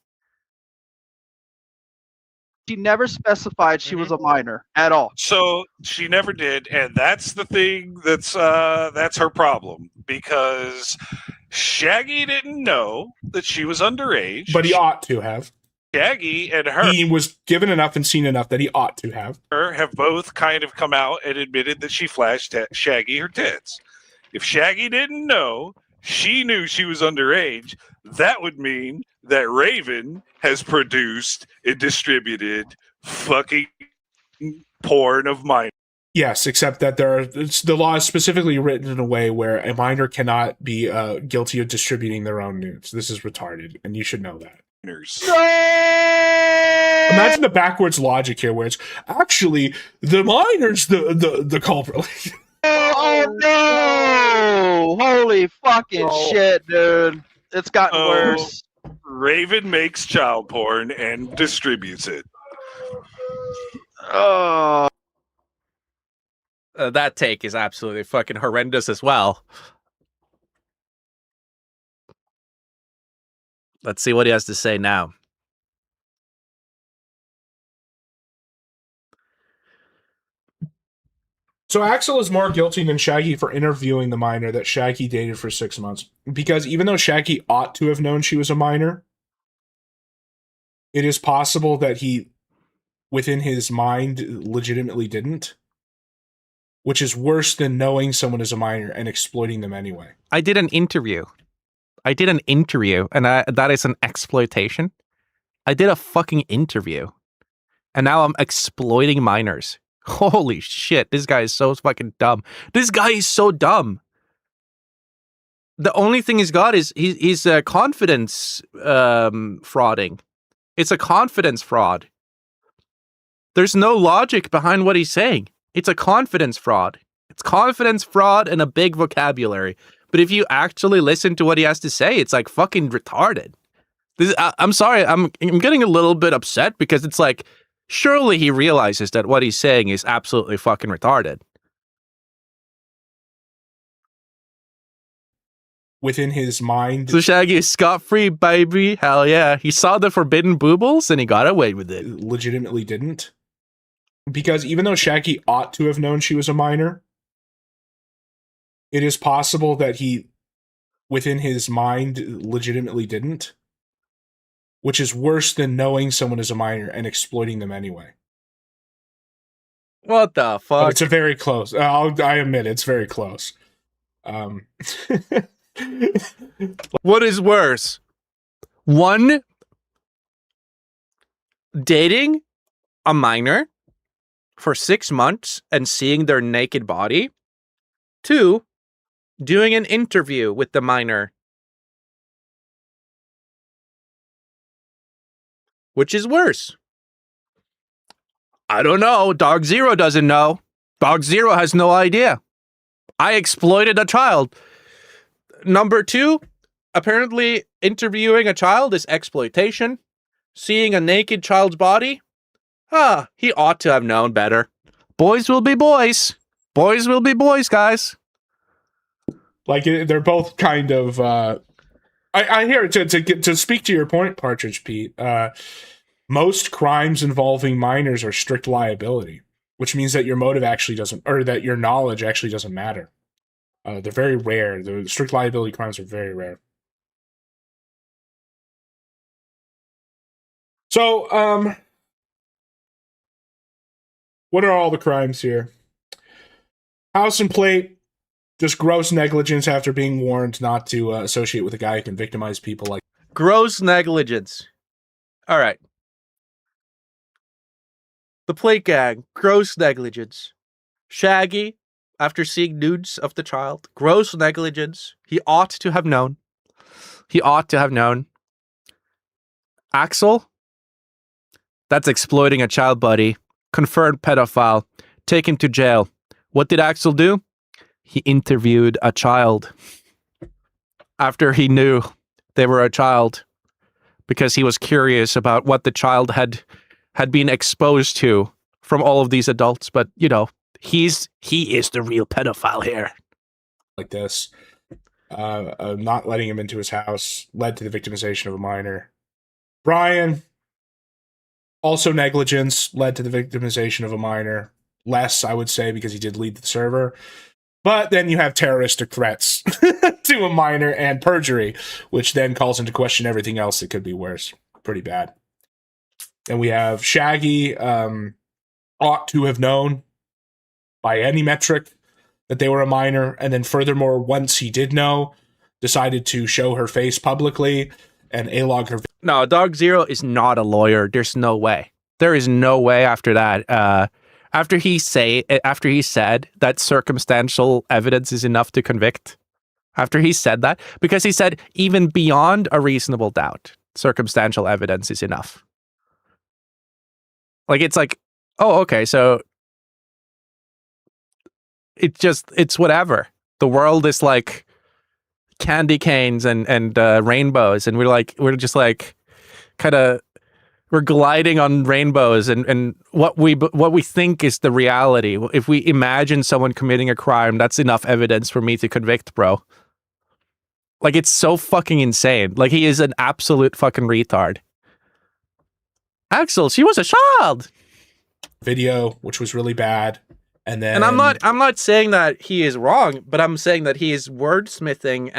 She never specified she was a minor at all. So she never did, and that's the thing that's her problem, because Shaggy didn't know that she was underage. But he ought to have. Shaggy and her He was given enough and seen enough that he ought to have. have both kind of come out and admitted that she flashed Shaggy her tits. If Shaggy didn't know, she knew she was underage. That would mean that Raven has produced and distributed fucking porn of minors. Yes, except that the law is specifically written in a way where a minor cannot be guilty of distributing their own nudes. This is retarded, and you should know that. Imagine the backwards logic here, where it's actually the minor's the culprit. Oh no! Holy fucking shit, dude! It's gotten worse. Raven makes child porn and distributes it. Oh. That take is absolutely fucking horrendous as well. Let's see what he has to say now. So Axel is more guilty than Shaggy for interviewing the minor that Shaggy dated for 6 months. Because even though Shaggy ought to have known she was a minor, it is possible that he, within his mind, legitimately didn't. Which is worse than knowing someone is a minor and exploiting them anyway. I did an interview, and that is an exploitation. I did a fucking interview, and now I'm exploiting minors. Holy shit, this guy is so fucking dumb. This guy is so dumb. The only thing he's got is he's confidence frauding. It's a confidence fraud. There's no logic behind what he's saying. It's a confidence fraud. It's confidence fraud and a big vocabulary. But if you actually listen to what he has to say, it's like fucking retarded. I'm sorry, I'm getting a little bit upset because it's like, surely he realizes that what he's saying is absolutely fucking retarded. Within his mind. So Shaggy is scot-free, baby. Hell yeah. He saw the forbidden boobles and he got away with it. Legitimately didn't. Because even though Shaggy ought to have known she was a minor, it is possible that he, within his mind, legitimately didn't. Which is worse than knowing someone is a minor and exploiting them anyway. What the fuck? But it's a very close. I admit it's very close. What is worse? One, dating a minor for 6 months and seeing their naked body. 2, doing an interview with the minor. Which is worse? I don't know. Dog Zero doesn't know. Dog Zero has no idea. I exploited a child. Number 2, apparently interviewing a child is exploitation. Seeing a naked child's body? He ought to have known better. Boys will be boys. Boys will be boys, guys. Like, they're both kind of... I hear it. To speak to your point, Partridge Pete, most crimes involving minors are strict liability, which means that your motive actually doesn't... or that your knowledge actually doesn't matter. They're very rare. The strict liability crimes are very rare. So, what are all the crimes here? House and plate, just gross negligence after being warned not to associate with a guy who can victimize people like... Gross negligence. All right. The plate gang, gross negligence. Shaggy, after seeing nudes of the child, gross negligence. He ought to have known. He ought to have known. Axel, that's exploiting a child buddy. Confirmed pedophile. Take him to jail. What did Axel do? He interviewed a child after he knew they were a child because he was curious about what the child had been exposed to from all of these adults. But, you know, he is the real pedophile here. Like this. Not letting him into his house led to the victimization of a minor. Brian, also negligence, led to the victimization of a minor. Less, I would say, because he did lead the server. But then you have terroristic threats to a minor and perjury, which then calls into question everything else that could be worse. Pretty bad. And we have Shaggy ought to have known by any metric that they were a minor. And then furthermore, once he did know, decided to show her face publicly and A-log her. No, Dog Zero is not a lawyer. There's no way. There is no way after that. After he said that circumstantial evidence is enough to convict. After he said that, because he said even beyond a reasonable doubt, circumstantial evidence is enough. Like, it's like, oh, okay, so it's whatever. The world is like candy canes and rainbows, and we're just like kind of we're gliding on rainbows, and what we think is the reality. If we imagine someone committing a crime, that's enough evidence for me to convict, bro. Like, it's so fucking insane. Like, he is an absolute fucking retard. Axel, she was a child. Video, which was really bad. And I'm not saying that he is wrong, but I'm saying that he is wordsmithing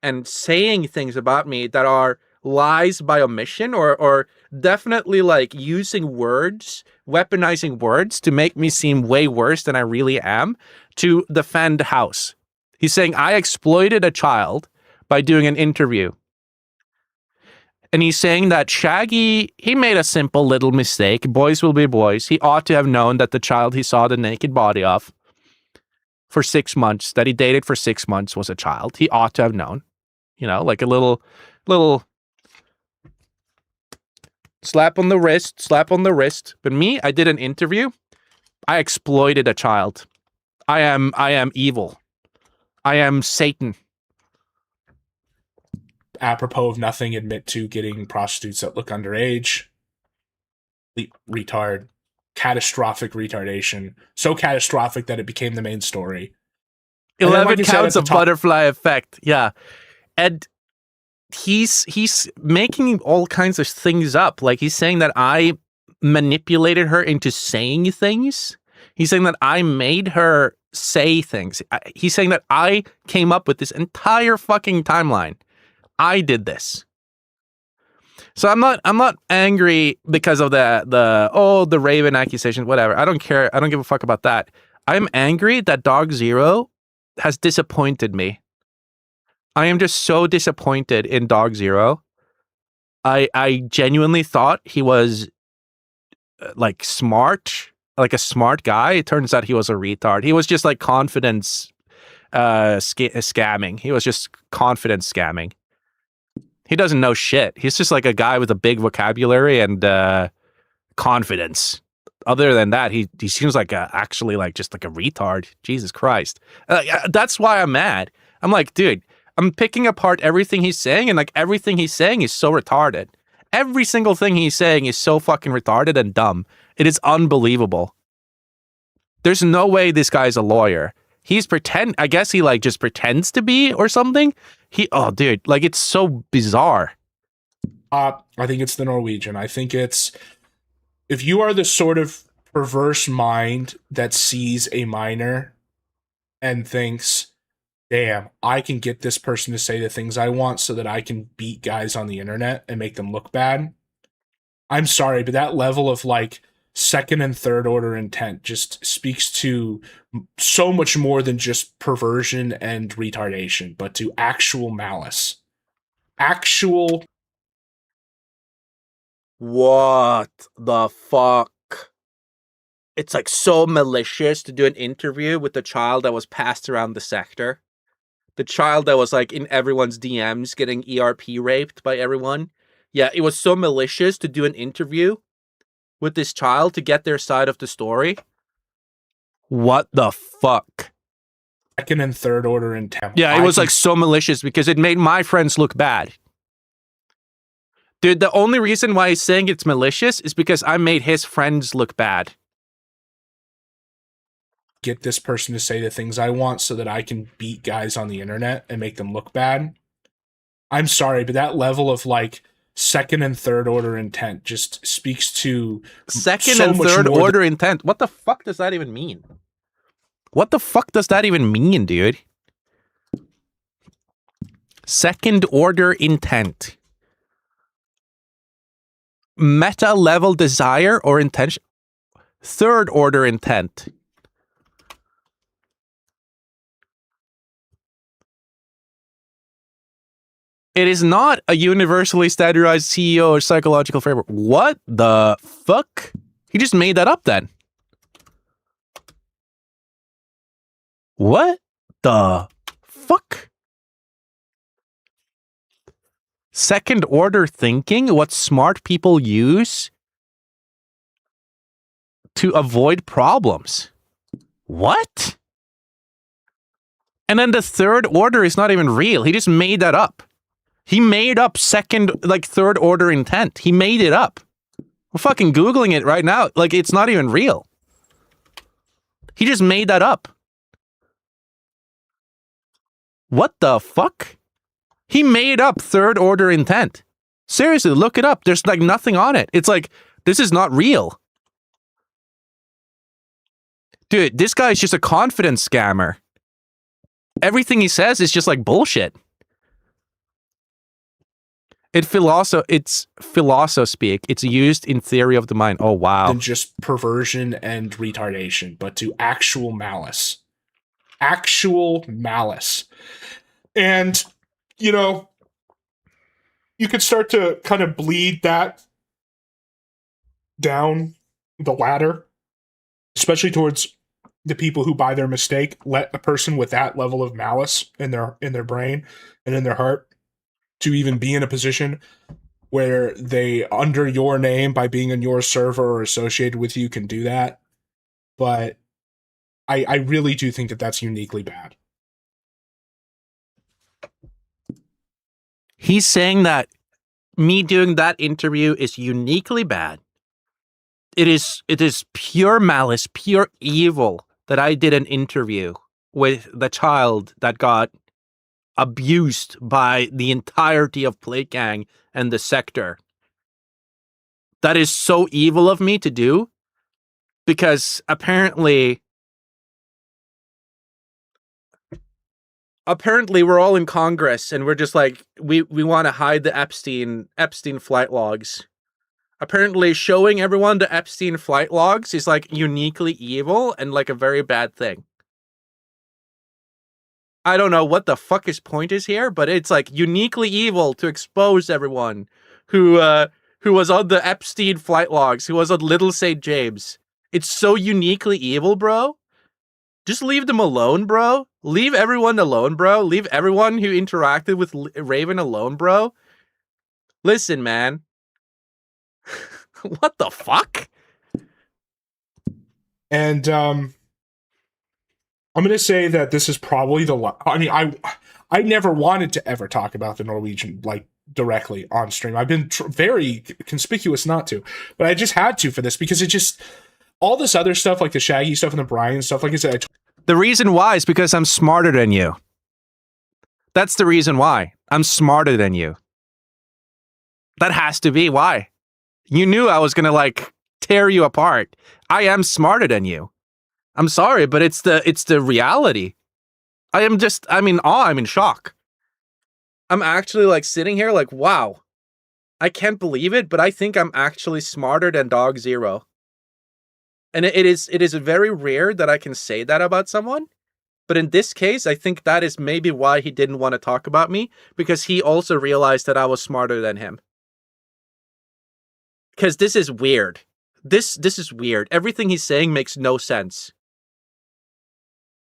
and saying things about me that are lies by omission, or definitely like using words, weaponizing words to make me seem way worse than I really am to defend House. He's saying I exploited a child by doing an interview. And he's saying that Shaggy, he made a simple little mistake. Boys will be boys. He ought to have known that the child he saw the naked body of for 6 months, that he dated for 6 months, was a child. He ought to have known. You know, like a little slap on the wrist. But me, I did an interview. I exploited a child. I am evil. I am Satan. Apropos of nothing, admit to getting prostitutes that look underage. Retard. Catastrophic retardation. So catastrophic that it became the main story. 11 counts of butterfly effect. Yeah. And he's making all kinds of things up. Like, he's saying that I manipulated her into saying things. He's saying that I made her say things. He's saying that I came up with this entire fucking timeline. I did this. So I'm not angry because of the Raven accusation, whatever. I don't care. I don't give a fuck about that. I'm angry that Dog Zero has disappointed me. I am just so disappointed in Dog Zero. I genuinely thought he was like smart, like a smart guy. It turns out he was a retard. He was just like confidence scamming. He was just confidence scamming. He doesn't know shit. He's just like a guy with a big vocabulary and confidence. Other than that, he seems like actually like just like a retard. Jesus Christ. That's why I'm mad. I'm like, dude, I'm picking apart everything he's saying, and like everything he's saying is so retarded. Every single thing he's saying is so fucking retarded and dumb. It is unbelievable. There's no way this guy's a lawyer. I guess he like just pretends to be or something. Dude, like, it's so bizarre. I think it's the Norwegian. I think it's, if you are the sort of perverse mind that sees a minor and thinks, damn, I can get this person to say the things I want so that I can beat guys on the internet and make them look bad. I'm sorry, but that level of like second and third order intent just speaks to so much more than just perversion and retardation, but to actual malice. What the fuck? It's like so malicious to do an interview with the child that was passed around the sector. The child that was like in everyone's DMs getting ERP raped by everyone. Yeah, it was so malicious to do an interview with this child to get their side of the story. What the fuck? Second and third order intent. Yeah, it was like so malicious because it made my friends look bad. Dude, the only reason why he's saying it's malicious is because I made his friends look bad. Get this person to say the things I want so that I can beat guys on the internet and make them look bad. I'm sorry, but that level of like second and third order intent just speaks to second and third order intent. What the fuck does that even mean? What the fuck does that even mean, dude? Second order intent. meta level desire or intention. Third order intent. It is not a universally standardized CEO or psychological framework. What the fuck? He just made that up then. What the fuck? Second order thinking, what smart people use to avoid problems. What? And then the third order is not even real. He just made that up. He made up third order intent. He made it up. We're fucking Googling it right now. Like, it's not even real. He just made that up. What the fuck? He made up third order intent. Seriously, look it up. There's like nothing on it. It's like, this is not real. Dude, this guy is just a confidence scammer. Everything he says is just like bullshit. It's philosoph speak. It's used in theory of the mind. Oh, wow. Than just perversion and retardation, but to actual malice. Actual malice. And, you know, you could start to kind of bleed that down the ladder, especially towards the people who, by their mistake, let a person with that level of malice in their brain and in their heart to even be in a position where they, under your name, by being on your server or associated with you, can do that. But I really do think that that's uniquely bad. He's saying that me doing that interview is uniquely bad. It is pure malice, pure evil that I did an interview with the child that got abused by the entirety of Plate Gang and the sector. That is so evil of me to do, because apparently we're all in Congress and we're just like, we want to hide the Epstein flight logs. Apparently showing everyone the Epstein flight logs is like uniquely evil and like a very bad thing. I don't know what the fuck his point is here, but it's like uniquely evil to expose everyone who was on the Epstein flight logs, who was on Little St. James. It's so uniquely evil, bro. Just leave them alone, bro. Leave everyone alone, bro. Leave everyone who interacted with Raven alone, bro. Listen, man. What the fuck? And I'm going to say that this is probably I mean, I never wanted to ever talk about the Norwegian, like, directly on stream. I've been very conspicuous not to, but I just had to for this, because it just, all this other stuff, like the Shaggy stuff and the Brian stuff, like I said, the reason why is because I'm smarter than you. That's the reason why. I'm smarter than you. That has to be why. You knew I was going to, like, tear you apart. I am smarter than you. I'm sorry, but it's the reality. I'm in awe, I'm in shock. I'm actually like sitting here like, wow, I can't believe it, but I think I'm actually smarter than Dog Zero. And it is very rare that I can say that about someone. But in this case, I think that is maybe why he didn't want to talk about me, because he also realized that I was smarter than him. Because this is weird. This is weird. Everything he's saying makes no sense.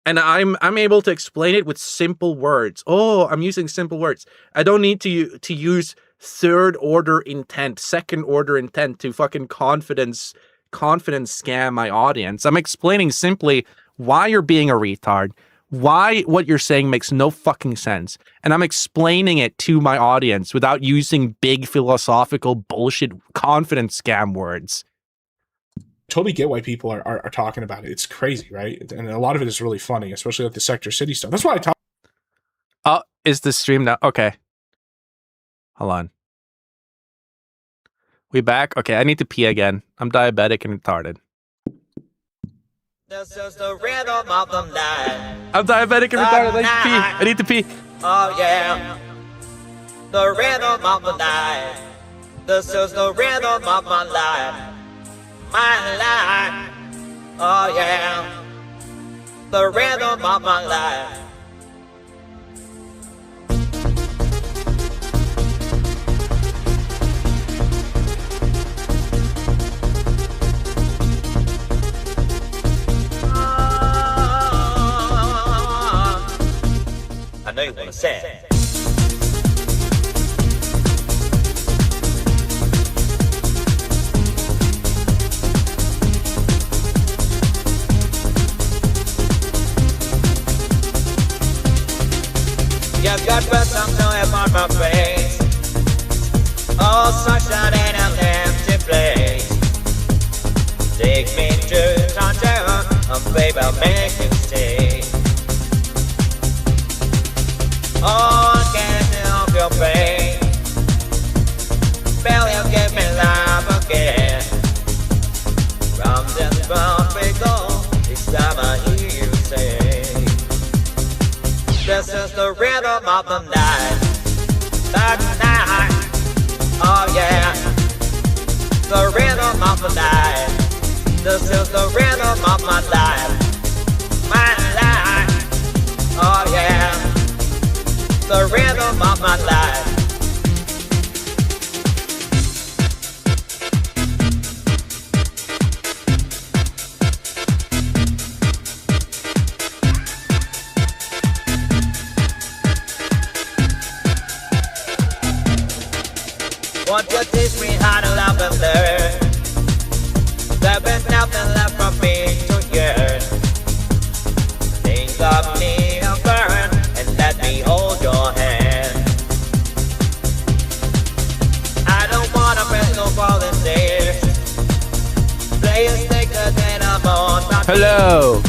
And I'm able to explain it with simple words. Oh, I'm using simple words. I don't need to use third order intent, second order intent to fucking confidence scam my audience. I'm explaining simply why you're being a retard, why what you're saying makes no fucking sense. And I'm explaining it to my audience without using big philosophical bullshit confidence scam words. Totally get why people are talking about it. It's crazy, right? And a lot of it is really funny, especially like the Sector City stuff. That's why I talk. Oh, is the stream now? Okay. Hold on. We back? Okay, I need to pee again. I'm diabetic and retarded. This is the rhythm of the night. I'm diabetic and retarded. I need to pee. Oh yeah. The rhythm of the night. This is the rhythm of my life. My life. Oh yeah. The rhythm of my life. I know you wanna say it. You've got some joy upon my face. Oh, sunshine in an empty place. Take me to Tangier, and baby, I'll make you stay. Oh, I can't help your pain. Will you give me life again? Round and round we go, each time I hear you say, this is the rhythm of the night. The night. Oh yeah. The rhythm of the night. This is the rhythm of my life. My life. Oh yeah. The rhythm of my life. Won't you teach me how to love and learn? There's been nothing left for me to yearn. Think of me and burn, and let me hold your hand. I don't wanna break no falling stairs. Play a thicker than I'm on my feet. Hello.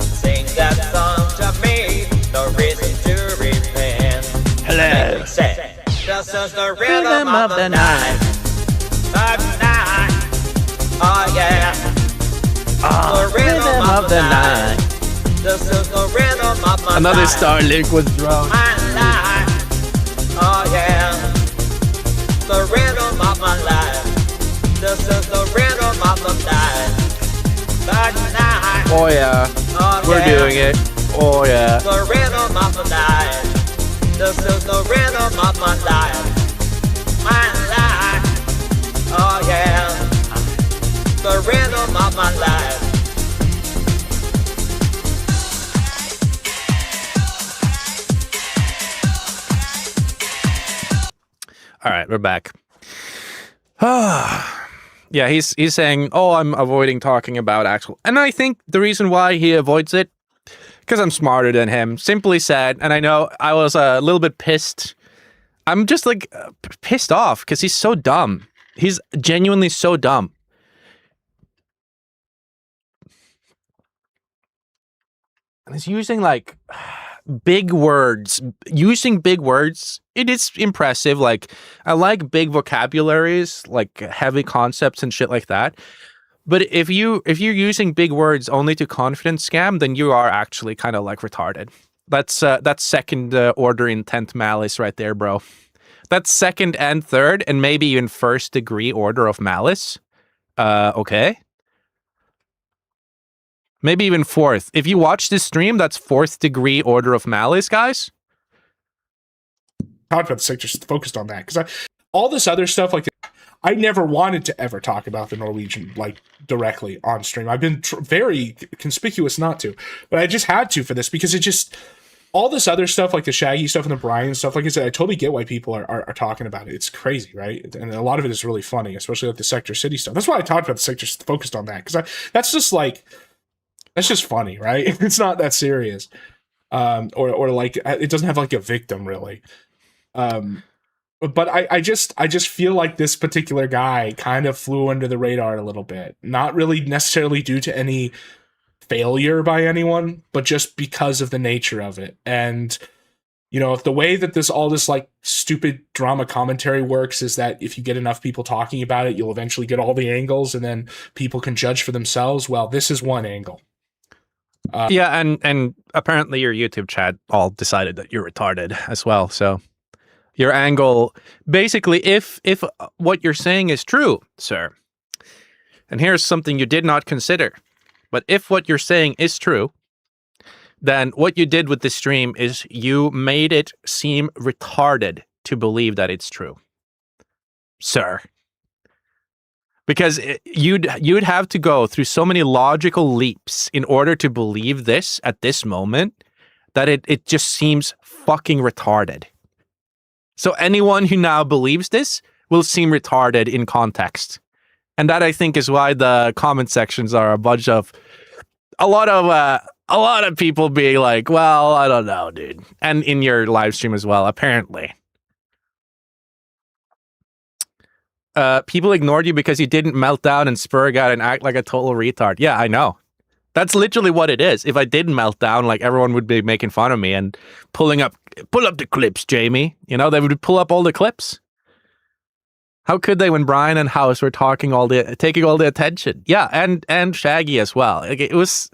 Sing that song to me, no reason to repent. Hello. This is the rhythm of the night. The night. Oh yeah. The rhythm of the night. This is the rhythm of my Another life. Starlink was drowned. My life. Oh yeah. The rhythm of my life. This is the rhythm of the night. The night. Oh yeah. Oh, We're yeah. doing it. Oh yeah. The rhythm of the night. This is the rhythm of my life. My life. Oh yeah. The rhythm of my life. All right, we're back. Yeah, he's saying, "Oh, I'm avoiding talking about Axel," and I think the reason why he avoids it, because I'm smarter than him. Simply said, and I know I was a little bit pissed. I'm just like pissed off because he's so dumb. He's genuinely so dumb. And he's using like big words. Using big words, it is impressive. Like, I like big vocabularies, like heavy concepts and shit like that. But if you're using big words only to confidence scam, then you are actually kind of like retarded. That's second order intent malice right there, bro. That's second and third and maybe even first degree order of malice. Okay. Maybe even fourth. If you watch this stream, that's fourth degree order of malice, guys. Talked about the sector, just focused on that because all this other stuff, like I never wanted to ever talk about the Norwegian like directly on stream. I've been very conspicuous not to, but I just had to for this because it just all this other stuff like the Shaggy stuff and the Brian stuff. Like I said, I totally get why people are talking about it. It's crazy, right? And a lot of it is really funny, especially like the Sector City stuff. That's why I talked about the Sector, focused on that because that's just like. That's just funny, right? It's not that serious. Or like it doesn't have like a victim really. But I just feel like this particular guy kind of flew under the radar a little bit. Not really necessarily due to any failure by anyone, but just because of the nature of it. And you know, if the way that all this like stupid drama commentary works is that if you get enough people talking about it, you'll eventually get all the angles and then people can judge for themselves. Well, this is one angle. Yeah, and apparently your YouTube chat all decided that you're retarded as well. So Your angle, basically, if what you're saying is true, sir, and here's something you did not consider, but if what you're saying is true, then what you did with this stream is you made it seem retarded to believe that it's true, sir. Because you'd have to go through so many logical leaps in order to believe this at this moment that it just seems fucking retarded. So anyone who now believes this will seem retarded in context. And that, I think, is why the comment sections are a lot of people being like, well, I don't know, dude. And in your live stream as well, apparently. People ignored you because you didn't melt down and spurg out and act like a total retard. Yeah, I know. That's literally what it is. If I didn't melt down, like, everyone would be making fun of me and pull up the clips, Jamie. You know, they would pull up all the clips. How could they when Brian and House were taking all the attention? Yeah, and Shaggy as well. Like, it was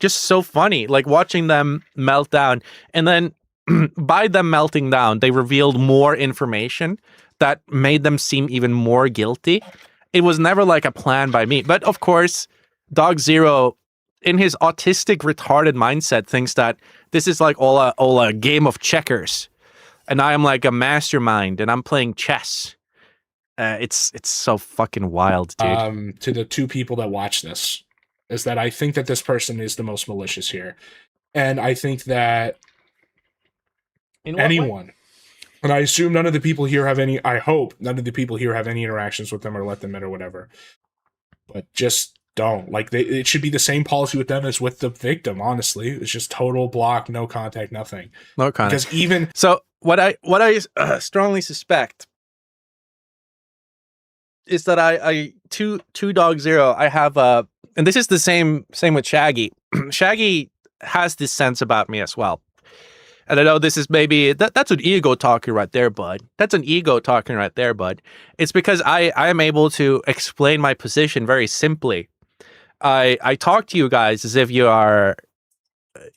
just so funny, like, watching them melt down. And then by them melting down, they revealed more information that made them seem even more guilty. It was never like a plan by me. But of course, Dog Zero, in his autistic, retarded mindset, thinks that this is like all a game of checkers, and I am like a mastermind, and I'm playing chess. It's so fucking wild, dude. To the two people that watch this, is that I think that this person is the most malicious here, and I think that anyone, and I assume none of the people here have any. I hope none of the people here have any interactions with them or let them in or whatever. But just don't. Like, it should be the same policy with them as with the victim, honestly. It's just total block, no contact, nothing. No contact. Because even... So, what I strongly suspect is that I to Dog Zero, I have and this is the same with Shaggy. Shaggy has this sense about me as well. And I know this is maybe... That's an ego talking right there, bud. That's an ego talking right there, bud. It's because I am able to explain my position very simply. I talk to you guys as if you are,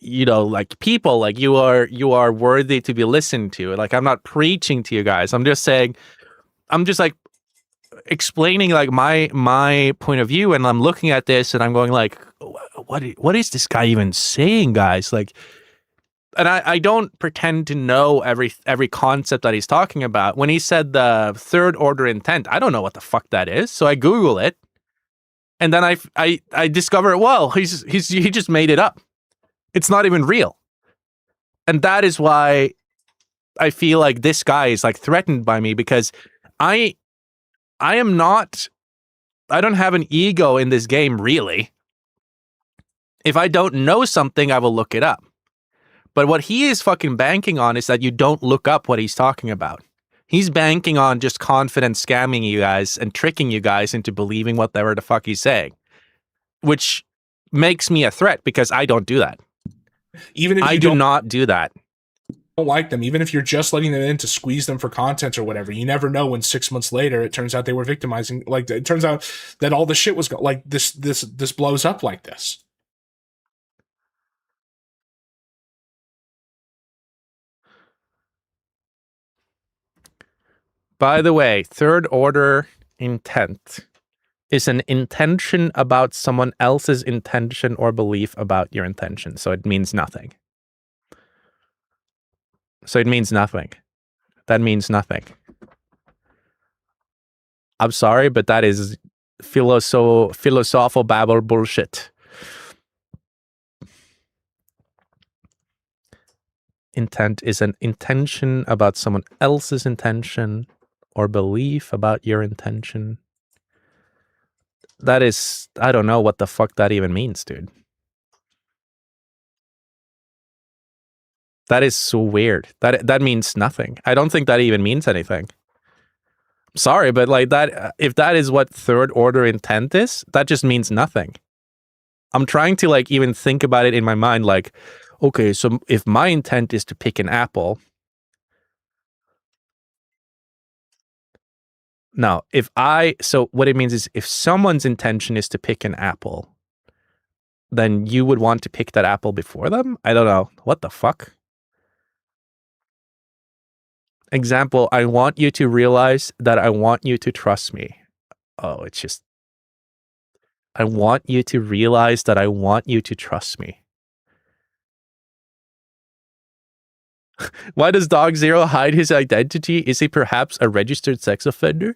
you know, like people, like you are worthy to be listened to. Like, I'm not preaching to you guys. I'm just like explaining like my point of view, and I'm looking at this and I'm going like, what is this guy even saying, guys? Like, and I don't pretend to know every concept that he's talking about. When he said the third order intent, I don't know what the fuck that is. So I Google it. And then I discover, well, he just made it up. It's not even real. And that is why I feel like this guy is like threatened by me, because I don't have an ego in this game, really. If I don't know something, I will look it up. But what he is fucking banking on is that you don't look up what he's talking about. He's banking on just confident scamming you guys and tricking you guys into believing whatever the fuck he's saying, which makes me a threat because I don't do that. Even if I do not do that. Don't like them, even if you're just letting them in to squeeze them for content or whatever, you never know when 6 months later it turns out they were victimizing. Like, it turns out that all the shit was like this blows up like this. By the way, third order intent is an intention about someone else's intention or belief about your intention. So it means nothing. That means nothing. I'm sorry, but that is philosophical babble bullshit. Intent is an intention about someone else's intention or belief about your intention. That is, I don't know what the fuck that even means, dude. That is so weird. That means nothing. I don't think that even means anything. Sorry, but like that, if that is what third order intent is, that just means nothing. I'm trying to like even think about it in my mind, like, okay, so if my intent is to pick an apple, no, so what it means is if someone's intention is to pick an apple, then you would want to pick that apple before them? I don't know. What the fuck? Example, I want you to realize that I want you to trust me. Oh, it's just, I want you to realize that I want you to trust me. Why does Dog Zero hide his identity? Is he perhaps a registered sex offender?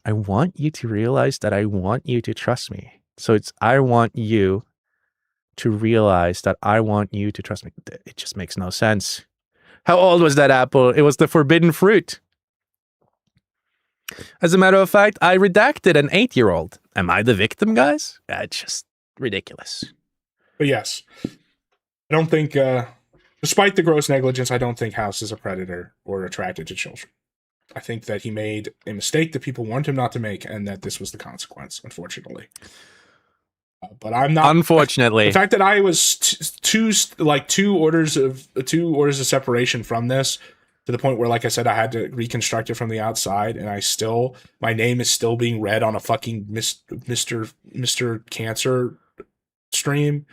I want you to realize that I want you to trust me. So it's, I want you to realize that I want you to trust me. It just makes no sense. How old was that apple? It was the forbidden fruit. As a matter of fact, I redacted an 8-year-old. Am I the victim, guys? It's just ridiculous. But yes, I don't think, despite the gross negligence, I don't think House is a predator or attracted to children. I think that he made a mistake that people warned him not to make, and that this was the consequence, unfortunately. But I'm not. Unfortunately, the fact that I was two orders of separation from this, to the point where, like I said, I had to reconstruct it from the outside, and my name is still being read on a fucking Mr. Cancer stream,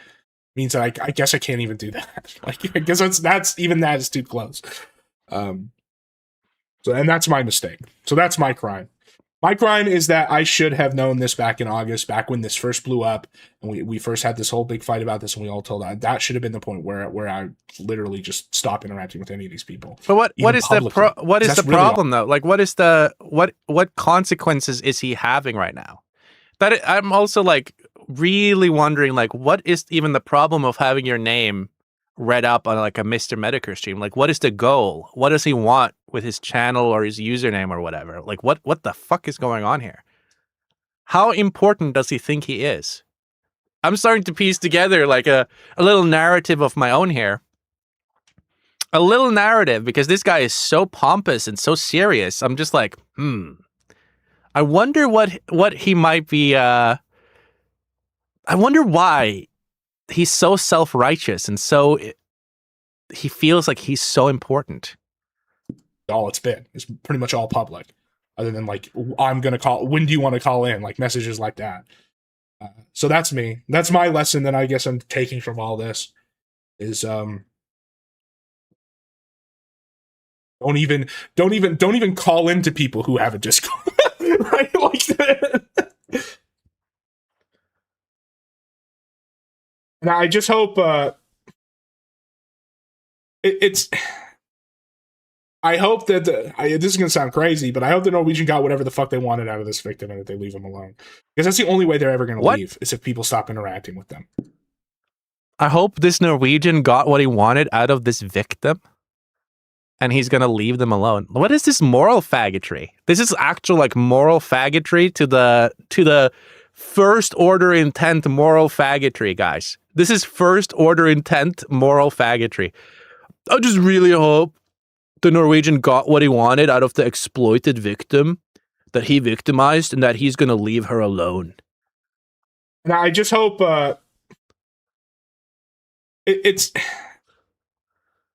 means that I guess I can't even do that. Like, I guess that's even that is too close. So, and that's my mistake. So that's my crime. My crime is that I should have known this back in August, back when this first blew up, and we first had this whole big fight about this, and we all told that should have been the point where I literally just stopped interacting with any of these people. But what is the problem though? Like, what consequences is he having right now? I'm also like really wondering, like, what is even the problem of having your name read up on like a Mr. Medicare stream? Like, what is the goal? What does he want with his channel or his username or whatever? Like, what the fuck is going on here? How important does he think he is? I'm starting to piece together like a little narrative of my own here. A little narrative, because this guy is so pompous and so serious. I'm just like, I wonder what he might be. I wonder why he's so self-righteous and so he feels like he's so important. All it's pretty much all public, other than like, I'm gonna call, when do you want to call in, like messages like that. So that's me. That's my lesson that I guess I'm taking from all this is don't even call into people who have a Discord. Right? Like that. And I just hope I hope that this is going to sound crazy, but I hope the Norwegian got whatever the fuck they wanted out of this victim, and that they leave him alone. Because that's the only way they're ever going to leave, is if people stop interacting with them. I hope this Norwegian got what he wanted out of this victim, and he's going to leave them alone. What is this moral faggotry? This is actual like moral faggotry to the first order intent moral faggotry, guys. This is first order intent moral faggotry. I just really hope the Norwegian got what he wanted out of the exploited victim that he victimized, and that he's going to leave her alone. And I just hope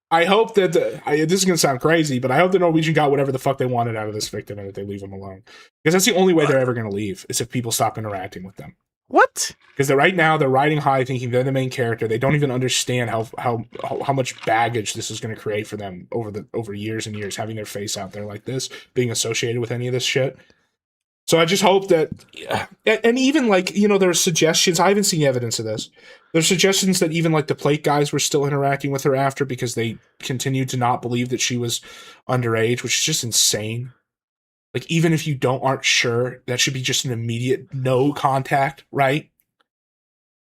I hope that this is going to sound crazy, but I hope the Norwegian got whatever the fuck they wanted out of this victim, and that they leave him alone. Because that's the only way they're ever going to leave, is if people stop interacting with them. What? Because right now they're riding high, thinking they're the main character. They don't even understand how much baggage this is going to create for them over years and years, having their face out there like this, being associated with any of this shit. So I just hope that, and even like, there are suggestions. I haven't seen evidence of this. There's suggestions that even like the Plate guys were still interacting with her after, because they continued to not believe that she was underage, which is just insane. Like, even if you aren't sure, that should be just an immediate no contact, right?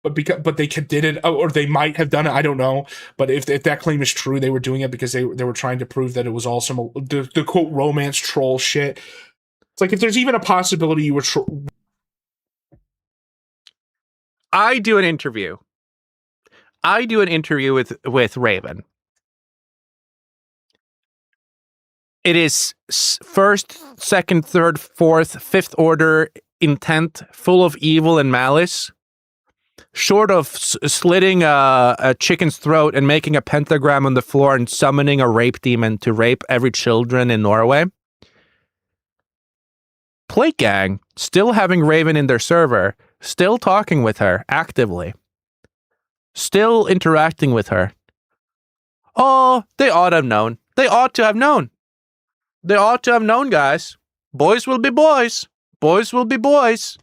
But they did it, or they might have done it. I don't know. But if that claim is true, they were doing it because they were trying to prove that it was all some the quote romance troll shit. It's like, if there's even a possibility you were. I do an interview with Raven. It is first, second, third, fourth, fifth order intent, full of evil and malice. Short of slitting a chicken's throat and making a pentagram on the floor and summoning a rape demon to rape every children in Norway. Plate Gang, still having Raven in their server, still talking with her actively. Still interacting with her. Oh, they ought to have known. They ought to have known. They ought to have known, guys. Boys will be boys. Boys will be boys.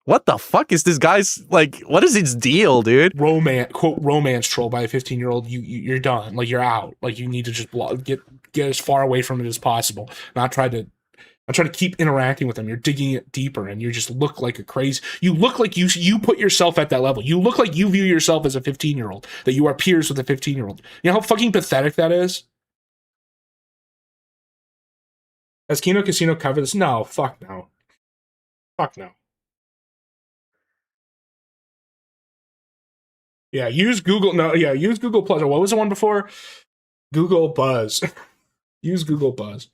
What the fuck is this guy's, like, what is his deal, dude? Quote, romance troll by a 15-year-old. You're done. Like, you're out. Like, you need to just get as far away from it as possible. Not try to keep interacting with them. You're digging it deeper, and you just look like a crazy. You look like you put yourself at that level. You look like you view yourself as a 15-year-old, that you are peers with a 15-year-old. You know how fucking pathetic that is? Has Kino Casino covered this? No, fuck no. Fuck no. Yeah, use Google. No, yeah, use Google Plus. What was the one before? Google Buzz. Use Google Buzz.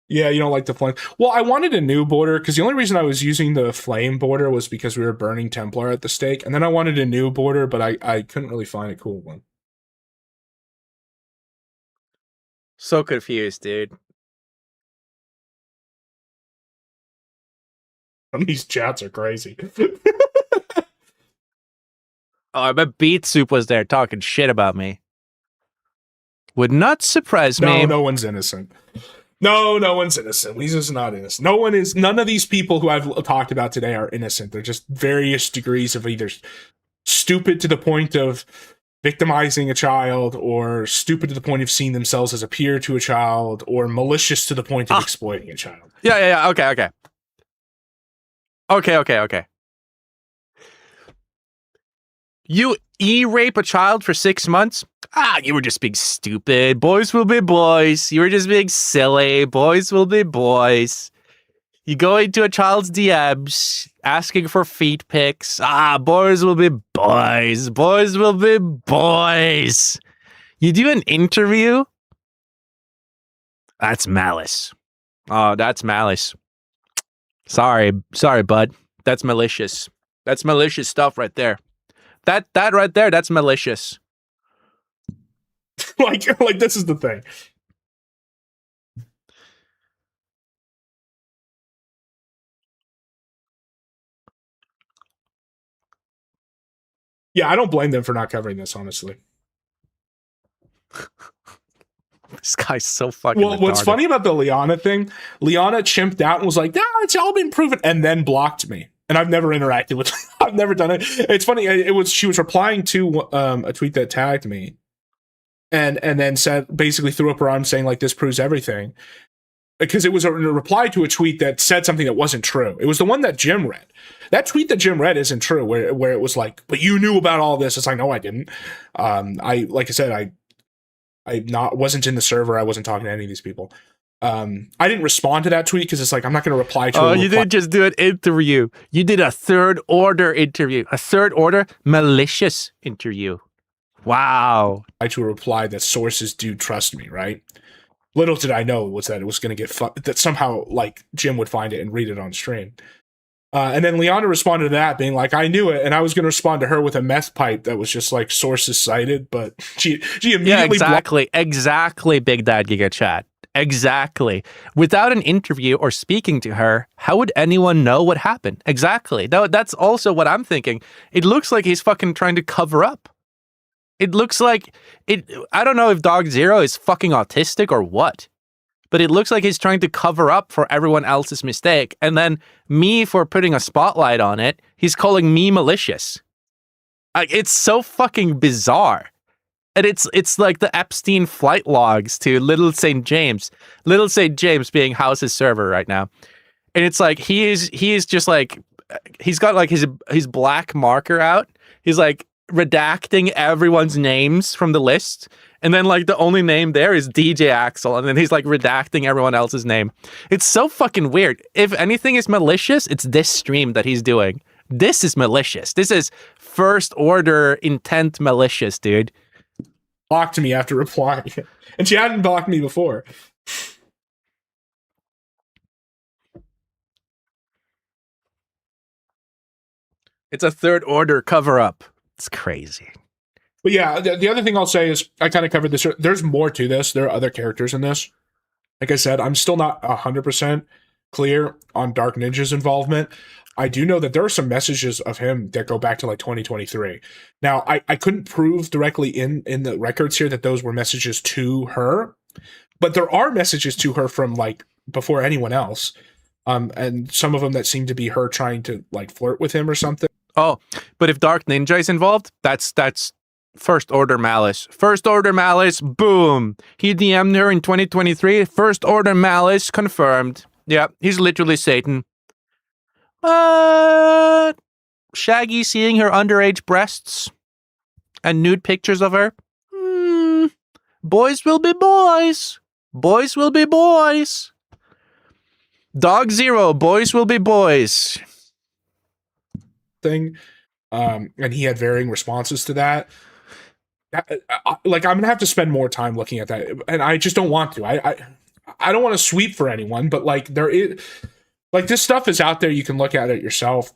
Yeah, you don't like the flame. Well, I wanted a new border because the only reason I was using the flame border was because we were burning Templar at the stake. And then I wanted a new border, but I couldn't really find a cool one. So confused, dude. These chats are crazy. Oh, I bet Beat Soup was there talking shit about me. Would not surprise me. No, no one's innocent. No one's innocent. Weezus not innocent. None of these people who I've talked about today are innocent. They're just various degrees of either stupid to the point of victimizing a child, or stupid to the point of seeing themselves as a peer to a child, or malicious to the point of exploiting a child. Yeah. Okay. You e-rape a child for 6 months? You were just being stupid. Boys will be boys. You were just being silly. Boys will be boys. You go into a child's DMs asking for feet pics. Boys will be boys. Boys will be boys. You do an interview? That's malice. Oh, that's malice. Sorry, bud. That's malicious. That's malicious stuff right there. That right there, that's malicious. like this is the thing. Yeah, I don't blame them for not covering this, honestly. This guy's so fucking Well, what's retarded. funny about the Liana thing, Liana chimped out and was like, it's all been proven, and then blocked me. And I've never interacted with her. I've never done it. It's funny. She was replying to a tweet that tagged me, and then basically threw up her arms saying, like, this proves everything. Because it was a reply to a tweet that said something that wasn't true. It was the one that Jim read. That tweet that Jim read isn't true, where it was like, but you knew about all this. It's like, no, I didn't. I wasn't in the server. I wasn't talking to any of these people. I didn't respond to that tweet because it's like, I'm not going to reply to it. Oh, you didn't just do an interview. You did a third order interview. A third order malicious interview. Wow. To a reply that sources do trust me, right? Little did I know was that it was going to get that somehow, like, Jim would find it and read it on stream. And then Liana responded to that being like, I knew it. And I was going to respond to her with a meth pipe that was just like sources cited, but she immediately. Yeah, exactly. Big Dad Giga Chat. Exactly. Without an interview or speaking to her, how would anyone know what happened? Exactly. That's also what I'm thinking. It looks like he's fucking trying to cover up. It looks like I don't know if Dog Zero is fucking autistic or what, but it looks like he's trying to cover up for everyone else's mistake. And then me for putting a spotlight on it, he's calling me malicious. It's so fucking bizarre. And it's like the Epstein flight logs to Little St. James. Little St. James being House's server right now. And it's like he is just like, he's got like his black marker out. He's like redacting everyone's names from the list. And then like the only name there is DJ Axel. And then he's like redacting everyone else's name. It's so fucking weird. If anything is malicious, it's this stream that he's doing. This is malicious. This is first order intent malicious, dude. Blocked me after replying. And she hadn't blocked me before. It's a third order cover up. It's crazy. But yeah, the other thing I'll say is I kind of covered this. There's more to this. There are other characters in this. Like I said, I'm still not 100% clear on Dark Ninja's involvement. I do know that there are some messages of him that go back to like 2023. Now, I couldn't prove directly in the records here that those were messages to her, but there are messages to her from like before anyone else. And some of them that seem to be her trying to like flirt with him or something. Oh, but if Dark Ninja is involved, that's first order malice. First order malice, boom. He DM'd her in 2023. First order malice confirmed. Yeah, he's literally Satan. But Shaggy seeing her underage breasts and nude pictures of her. Boys will be boys. Boys will be boys. Dog Zero, boys will be boys. Thing. And he had varying responses to that. Like, I'm gonna have to spend more time looking at that, and I just don't want to. I don't want to sweep for anyone, but like there is, like this stuff is out there. You can look at it yourself.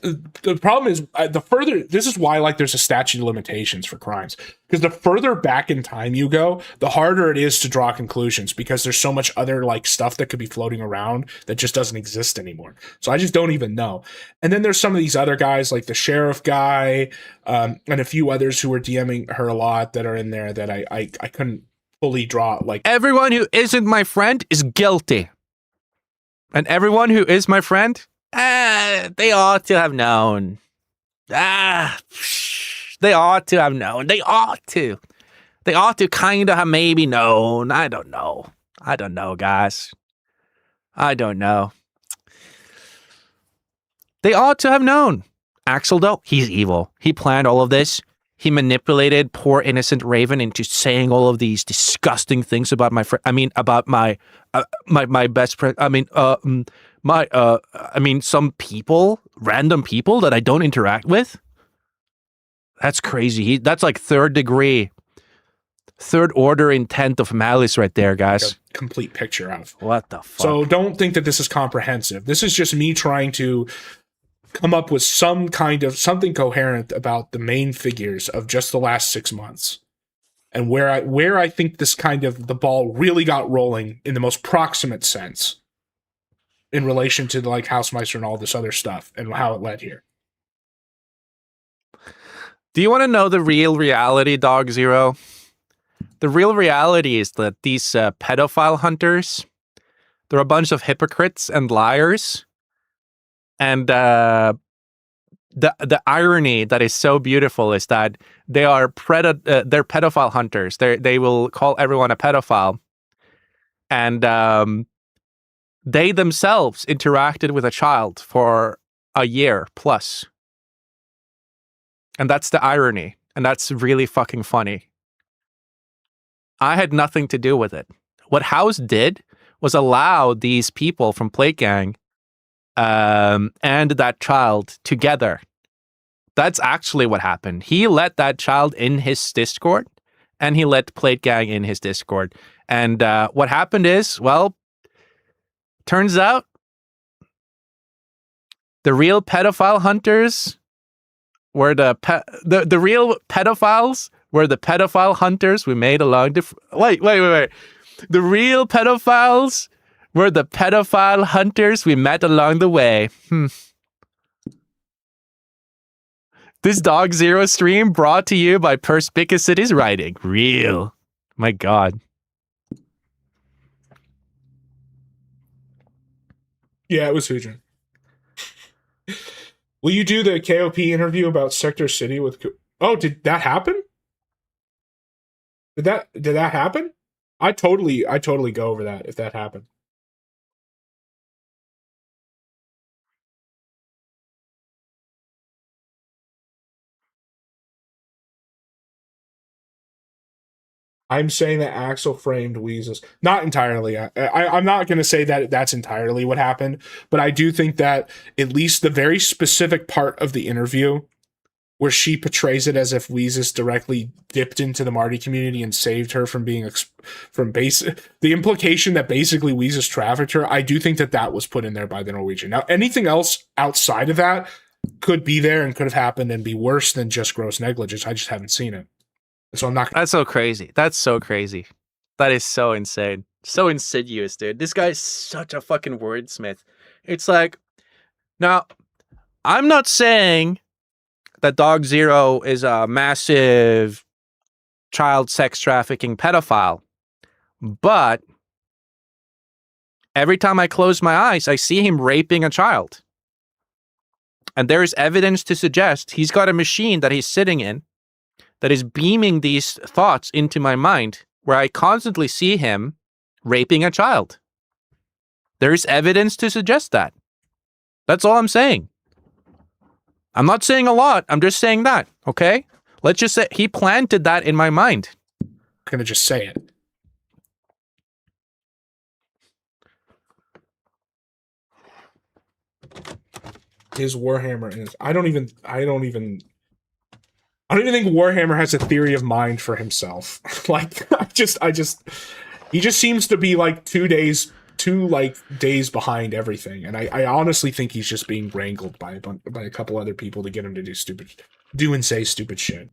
The problem is the further. This is why like there's a statute of limitations for crimes, because the further back in time you go, the harder it is to draw conclusions, because there's so much other like stuff that could be floating around that just doesn't exist anymore. So I just don't even know. And then there's some of these other guys like the sheriff guy, and a few others who were DMing her a lot that are in there that I couldn't fully draw. Like, everyone who isn't my friend is guilty, and everyone who is my friend, they ought to have known. They ought to have known. They ought to kind of have maybe known. I don't know, guys. I don't know. They ought to have known. Axel, though, he's evil. He planned all of this. He manipulated poor innocent Raven into saying all of these disgusting things about my friend. I mean, about my best friend. I mean, some people, random people that I don't interact with. That's crazy. That's like third order intent of malice right there, guys. Like a complete picture of what the fuck. So don't think that this is comprehensive. This is just me trying to come up with some kind of something coherent about the main figures of just the last 6 months, and where I think this kind of the ball really got rolling in the most proximate sense in relation to like Housemeister and all this other stuff and how it led here. Do you want to know the real reality, Dog Zero? The real reality is that these pedophile hunters, they're a bunch of hypocrites and liars. And the irony that is so beautiful is that they are they're pedophile hunters. They will call everyone a pedophile, and they themselves interacted with a child for a year plus, and that's the irony, and that's really fucking funny. I had nothing to do with it. What House did was allow these people from Plate Gang and that child together. That's actually what happened. He let that child in his Discord, and he let Plate Gang in his Discord. And what happened is, well, turns out the real pedophile hunters were the real pedophiles were the pedophile hunters we made along the... Wait. The real pedophiles were the pedophile hunters we met along the way. This Dog Zero stream brought to you by Perspicacity's writing. Real. My God. Yeah, it was Hujin. Will you do the KOP interview about Sector City with... Oh, did that happen? Did that happen? I totally go over that if that happened. I'm saying that Axel framed Weezus. Not entirely. I'm not going to say that that's entirely what happened, but I do think that at least the very specific part of the interview where she portrays it as if Weezus directly dipped into the Marty community and saved her from being the implication that basically Weezus trafficked her, I do think that was put in there by the Norwegian. Now, anything else outside of that could be there and could have happened and be worse than just gross negligence. I just haven't seen it. So I'm not. That's so crazy. That's so crazy. That is so insane. So insidious, dude. This guy's such a fucking wordsmith. It's like Now, I'm not saying that Dog Zero is a massive child sex trafficking pedophile, but every time I close my eyes, I see him raping a child. And there is evidence to suggest he's got a machine that he's sitting in that is beaming these thoughts into my mind, where I constantly see him raping a child. There is evidence to suggest that. That's all I'm saying. I'm not saying a lot. I'm just saying that, okay? Let's just say he planted that in my mind. I'm gonna just say it. His Warhammer is. I don't even think Warhammer has a theory of mind for himself. Like, he just seems to be like 2 days behind everything. And I honestly think he's just being wrangled by a couple other people to get him to do and say stupid shit.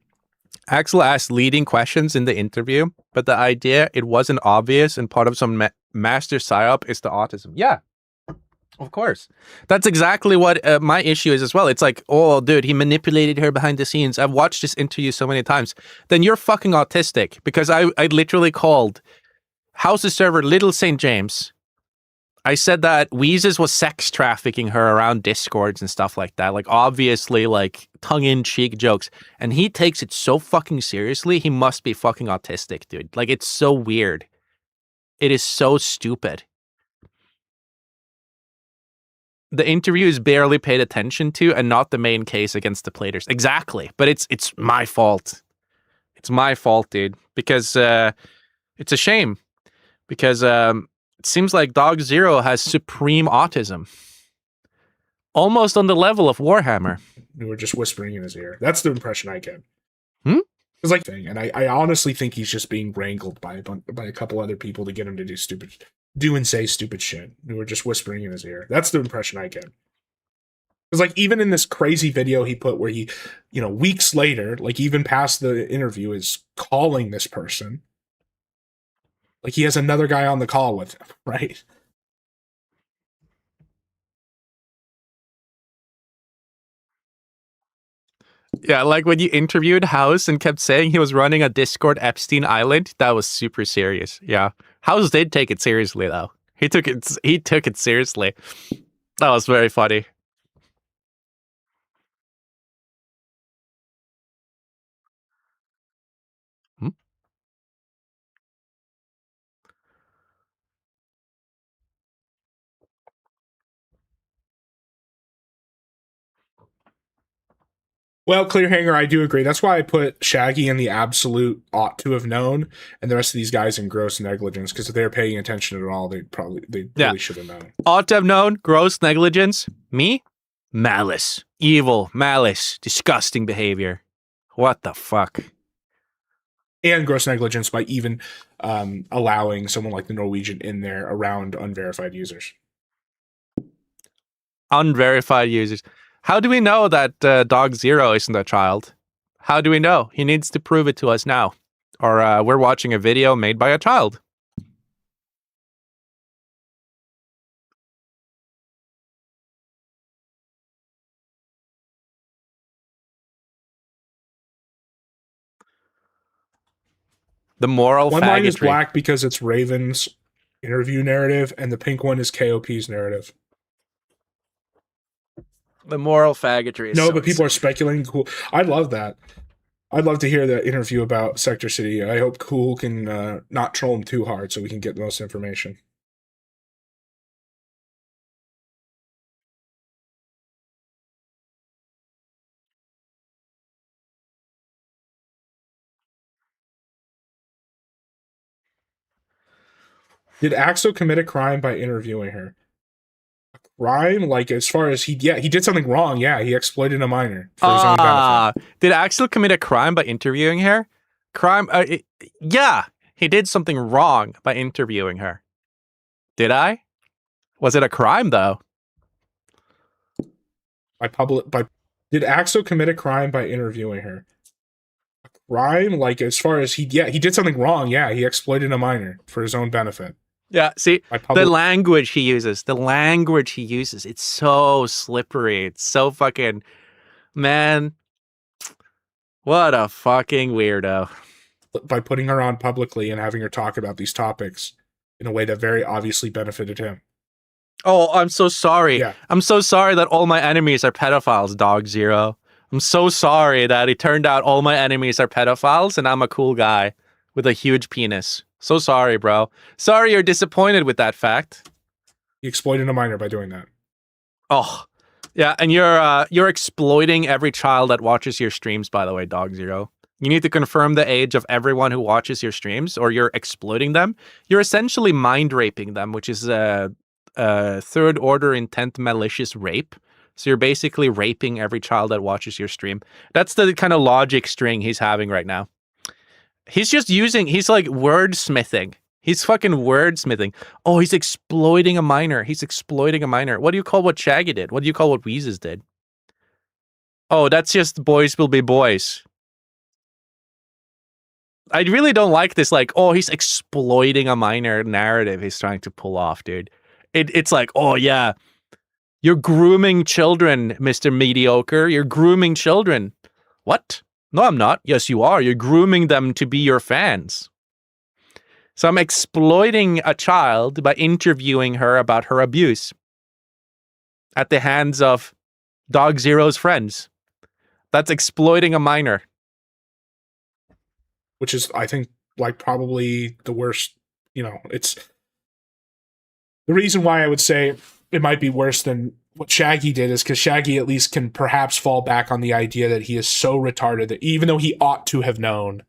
Axel asked leading questions in the interview, but the idea it wasn't obvious and part of some master psyop is the autism. Yeah. Of course. That's exactly what my issue is as well. It's like, oh, dude, he manipulated her behind the scenes. I've watched this interview so many times. Then you're fucking autistic, because I literally called House's server Little St. James. I said that Weezus was sex trafficking her around Discords and stuff like that. Like, obviously, like, tongue-in-cheek jokes. And he takes it so fucking seriously. He must be fucking autistic, dude. Like, it's so weird. It is so stupid. The interview is barely paid attention to and not the main case against the players. Exactly. But it's my fault. It's my fault, dude. Because it's a shame. Because it seems like Dog Zero has supreme autism. Almost on the level of Warhammer. We were just whispering in his ear. That's the impression I get. It's like thing, and I honestly think he's just being wrangled by a couple other people to get him to do and say stupid shit. We were just whispering in his ear. That's the impression I get. Because, like, even in this crazy video he put where he, weeks later, like, even past the interview, is calling this person. Like, he has another guy on the call with him, right? Yeah, like when you interviewed House and kept saying he was running a Discord Epstein Island, that was super serious. Yeah. House did take it seriously, though. He took it seriously. That was very funny. Well, Clearhanger, I do agree. That's why I put Shaggy in the absolute ought to have known, and the rest of these guys in gross negligence, because if they're paying attention at all, they really should have known. Ought to have known, gross negligence. Me? Malice. Evil, malice, disgusting behavior. What the fuck? And gross negligence by even allowing someone like the Norwegian in there around unverified users. Unverified users. How do we know that Dog Zero isn't a child? How do we know? He needs to prove it to us now. Or we're watching a video made by a child. The moral one faggotry. Line is black because it's Raven's interview narrative, and the pink one is KOP's narrative. The moral faggotry is no, so but people are speculating. Cool. I love that. I'd love to hear the interview about Sector City. I hope Cool can not troll him too hard so we can get the most information. Did Axel commit a crime by interviewing her? Crime, like, as far as he did something wrong. Yeah, he exploited a minor for his own benefit. Did Axel commit a crime by interviewing her? Yeah, he did something wrong by interviewing her. Did I? Was it a crime though? Did Axel commit a crime by interviewing her? Crime, like, as far as he did something wrong. Yeah, he exploited a minor for his own benefit. Yeah, see, the language he uses, it's so slippery. It's so fucking, man, what a fucking weirdo. By putting her on publicly and having her talk about these topics in a way that very obviously benefited him. Oh, I'm so sorry. Yeah. I'm so sorry that all my enemies are pedophiles, Dog Zero. I'm so sorry that it turned out all my enemies are pedophiles and I'm a cool guy with a huge penis. So sorry, bro. Sorry you're disappointed with that fact. He exploited a minor by doing that. Oh, yeah, and you're exploiting every child that watches your streams, by the way, Dog Zero. You need to confirm the age of everyone who watches your streams, or you're exploiting them. You're essentially mind raping them, which is a third order intent malicious rape. So you're basically raping every child that watches your stream. That's the kind of logic string he's having right now. He's like wordsmithing. He's fucking wordsmithing. Oh, he's exploiting a minor. What do you call what Shaggy did? What do you call what Weezus did? Oh, that's just boys will be boys. I really don't like this, like, oh, he's exploiting a minor narrative he's trying to pull off, dude. It's like, oh, yeah, you're grooming children, Mr. Mediocre. You're grooming children. What? No, I'm not. Yes, you are. You're grooming them to be your fans. So I'm exploiting a child by interviewing her about her abuse at the hands of Dog Zero's friends. That's exploiting a minor. Which is, I think, like probably the worst, it's the reason why I would say it might be worse than what Shaggy did is because Shaggy at least can perhaps fall back on the idea that he is so retarded that even though he ought to have known,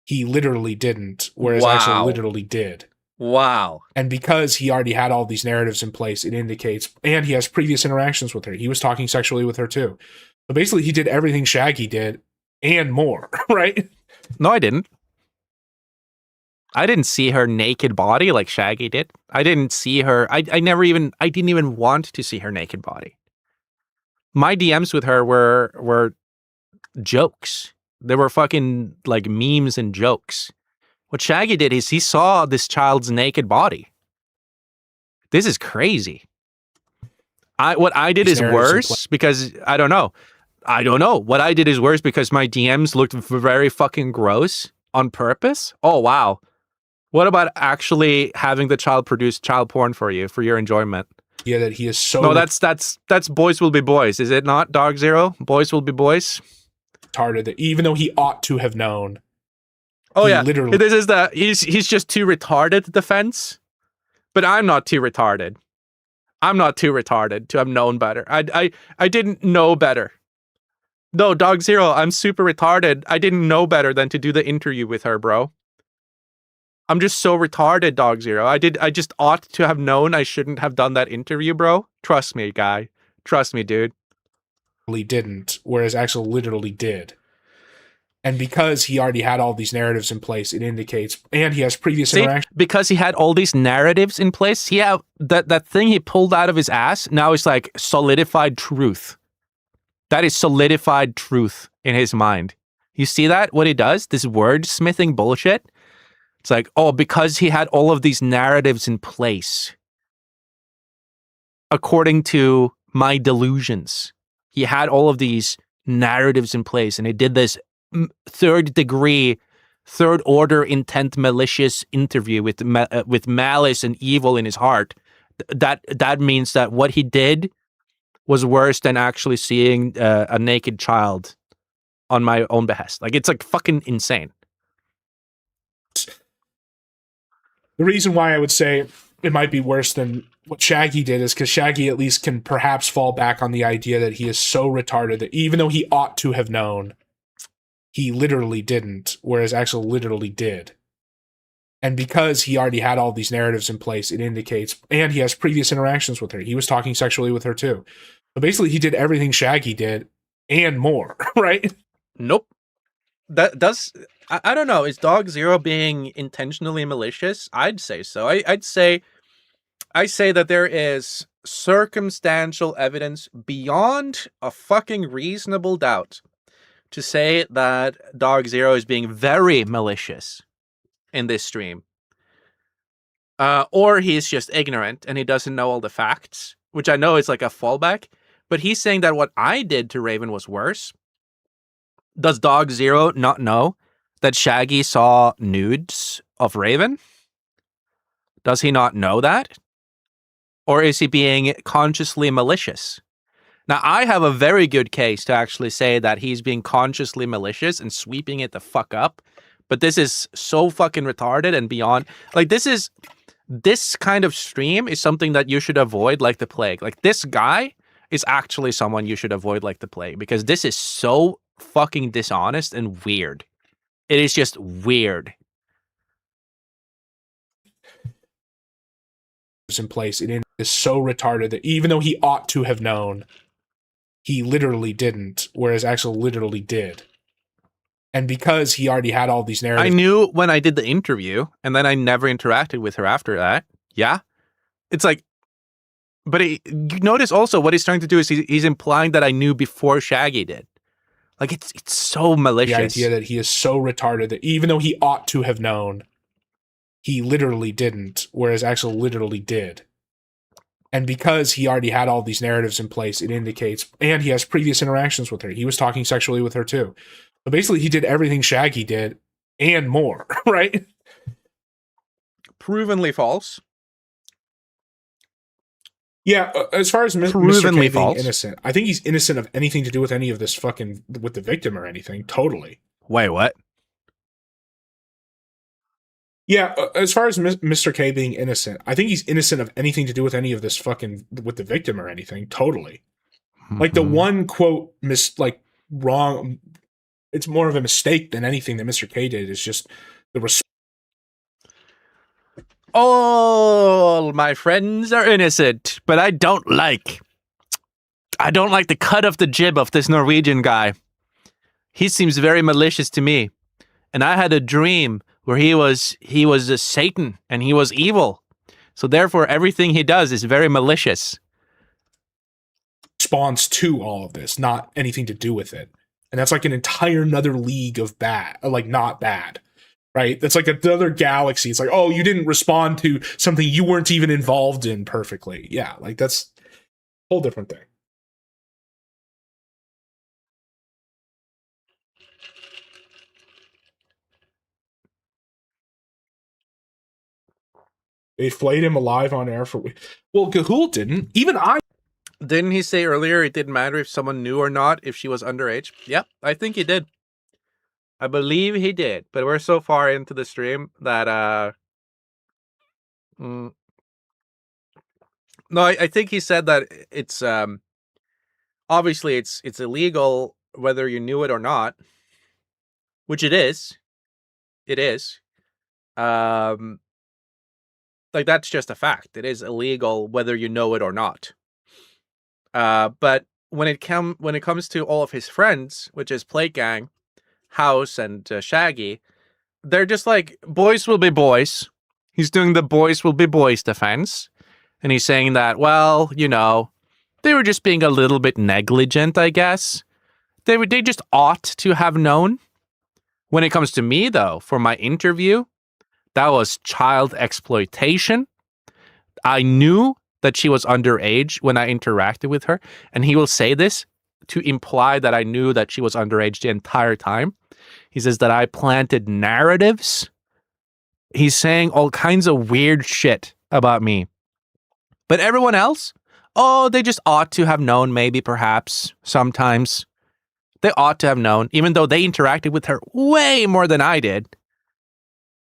he literally didn't, whereas actually literally did. Wow. And because he already had all these narratives in place, it indicates, and he has previous interactions with her. He was talking sexually with her too. So basically he did everything Shaggy did and more, right? No, I didn't. I didn't see her naked body like Shaggy did. I didn't see her. I didn't even want to see her naked body. My DMs with her were jokes. They were fucking like memes and jokes. What Shaggy did is he saw this child's naked body. This is crazy. What I did is worse because I don't know. What I did is worse because my DMs looked very fucking gross on purpose. Oh, wow. What about actually having the child produce child porn for you for your enjoyment? Yeah, that he is so... No, that's boys will be boys. Is it not, Dog Zero? Boys will be boys? Retarded that even though he ought to have known. Oh, yeah. Literally... This is he's just too retarded defense. But I'm not too retarded. I'm not too retarded to have known better. I didn't know better. No, Dog Zero, I'm super retarded. I didn't know better than to do the interview with her, bro. I'm just so retarded, Dog Zero. I just ought to have known I shouldn't have done that interview, bro. Trust me, guy. Trust me, dude. He didn't, whereas actually literally did. And because he already had all these narratives in place, it indicates, and he has previous interactions. Because he had all these narratives in place, he had that thing he pulled out of his ass, now is like solidified truth. That is solidified truth in his mind. You see that? What he does? This wordsmithing bullshit. It's like, oh, because he had all of these narratives in place. According to my delusions. He had all of these narratives in place and he did this third order intent malicious interview with malice and evil in his heart. That means that what he did was worse than actually seeing a naked child on my own behest. Like, it's like fucking insane. The reason why I would say it might be worse than what Shaggy did is because Shaggy at least can perhaps fall back on the idea that he is so retarded that even though he ought to have known, he literally didn't, whereas actually literally did. And because he already had all these narratives in place, it indicates, and he has previous interactions with her. He was talking sexually with her too. So basically he did everything Shaggy did and more, right? Nope. That does... I don't know. Is Dog Zero being intentionally malicious? I'd say so. I say that there is circumstantial evidence beyond a fucking reasonable doubt to say that Dog Zero is being very malicious in this stream. or he's just ignorant and he doesn't know all the facts, which I know is like a fallback. But he's saying that what I did to Raven was worse. Does Dog Zero not know that Shaggy saw nudes of Raven? Does he not know that? Or is he being consciously malicious? Now, I have a very good case to actually say that he's being consciously malicious and sweeping it the fuck up. But this is so fucking retarded and beyond. Like, this kind of stream is something that you should avoid like the plague. Like, this guy is actually someone you should avoid like the plague, because this is so fucking dishonest and weird. It is just weird. In place, it is so retarded that even though he ought to have known, he literally didn't, whereas Axel literally did. And because he already had all these narratives, I knew when I did the interview, and then I never interacted with her after that. Yeah, it's like, but you notice also what he's trying to do is he's implying that I knew before Shaggy did. Like, it's so malicious. The idea that he is so retarded that even though he ought to have known, he literally didn't, whereas Axel literally did. And because he already had all these narratives in place, it indicates, and he has previous interactions with her. He was talking sexually with her too. So basically, he did everything Shaggy did and more, right? Provenly false. Yeah, as far as Mr. K being innocent, I think he's innocent of anything to do with any of this fucking, with the victim or anything. Totally. Wait, what? Yeah, as far as Mr. K being innocent, I think he's innocent of anything to do with any of this fucking, with the victim or anything. Totally. Mm-hmm. Like, the one quote, wrong, it's more of a mistake than anything that Mr. K did. Is just the all my friends are innocent, but I don't like the cut of the jib of this Norwegian guy. He seems very malicious to me. And I had a dream where he was a Satan and he was evil. So therefore everything he does is very malicious. Response to all of this, not anything to do with it. And that's like an entire another league of bad, like not bad. Right? That's like another galaxy. It's like, oh, you didn't respond to something you weren't even involved in perfectly. Yeah, like that's a whole different thing. They flayed him alive on air for... Well, Gahul didn't. Even I... Didn't he say earlier it didn't matter if someone knew or not if she was underage? Yep, I think he did. I believe he did, but we're so far into the stream that no, I think he said that it's obviously it's illegal whether you knew it or not, which it is. It is. Like, that's just a fact. It is illegal whether you know it or not. But when it comes to all of his friends, which is Plate Gang, House, and Shaggy, they're just like, boys will be boys. He's doing the boys will be boys defense. And he's saying that, well, you know, they were just being a little bit negligent, I guess. They just ought to have known. When it comes to me, though, for my interview, that was child exploitation. I knew that she was underage when I interacted with her. And he will say this to imply that I knew that she was underage the entire time. He says that I planted narratives. He's saying all kinds of weird shit about me. But everyone else, oh, they just ought to have known, maybe, perhaps, sometimes. They ought to have known, even though they interacted with her way more than I did.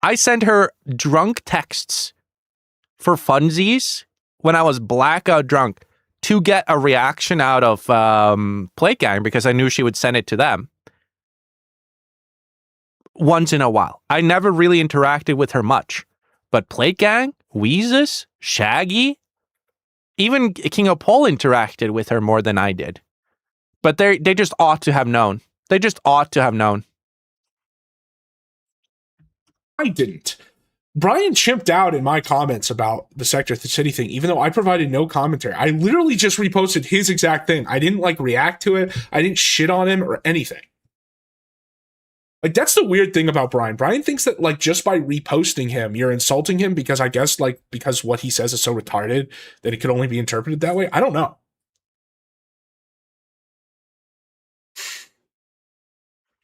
I sent her drunk texts for funsies when I was blackout drunk to get a reaction out of Plate Gang because I knew she would send it to them. Once in a while. I never really interacted with her much. But Plate Gang, Weezus, Shaggy, even King of Pole interacted with her more than I did. But they just ought to have known. They just ought to have known. I didn't. Brian chimped out in my comments about the Sector City thing, even though I provided no commentary. I literally just reposted his exact thing. I didn't react to it. I didn't shit on him or anything. Like, that's the weird thing about Brian. Brian thinks that, like, just by reposting him, you're insulting him because I guess, like, because what he says is so retarded that it could only be interpreted that way. I don't know.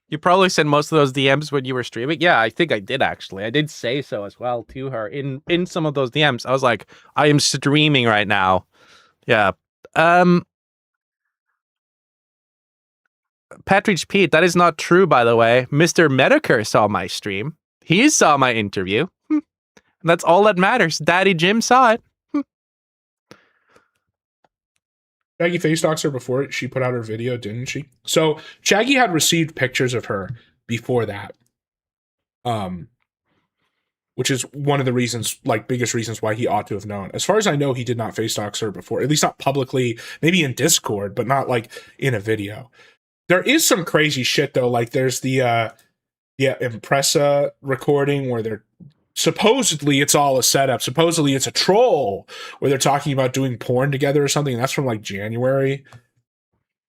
You probably sent most of those DMs when you were streaming. Yeah, I think I did, actually. I did say so as well to her in some of those DMs. I was like, I am streaming right now. Yeah. Patridge Pete, that is not true, by the way. Mr. Medicare saw my stream. He saw my interview. That's all that matters. Daddy Jim saw it. Shaggy face docs her before she put out her video, didn't she? So Shaggy had received pictures of her before that. Which is one of the reasons, like, biggest reasons why he ought to have known. As far as I know, he did not face docs her before, at least not publicly, maybe in Discord, but not like in a video. There is some crazy shit though. Like there's the Impressa recording where they're supposedly it's all a setup. Supposedly it's a troll where they're talking about doing porn together or something. And that's from like January.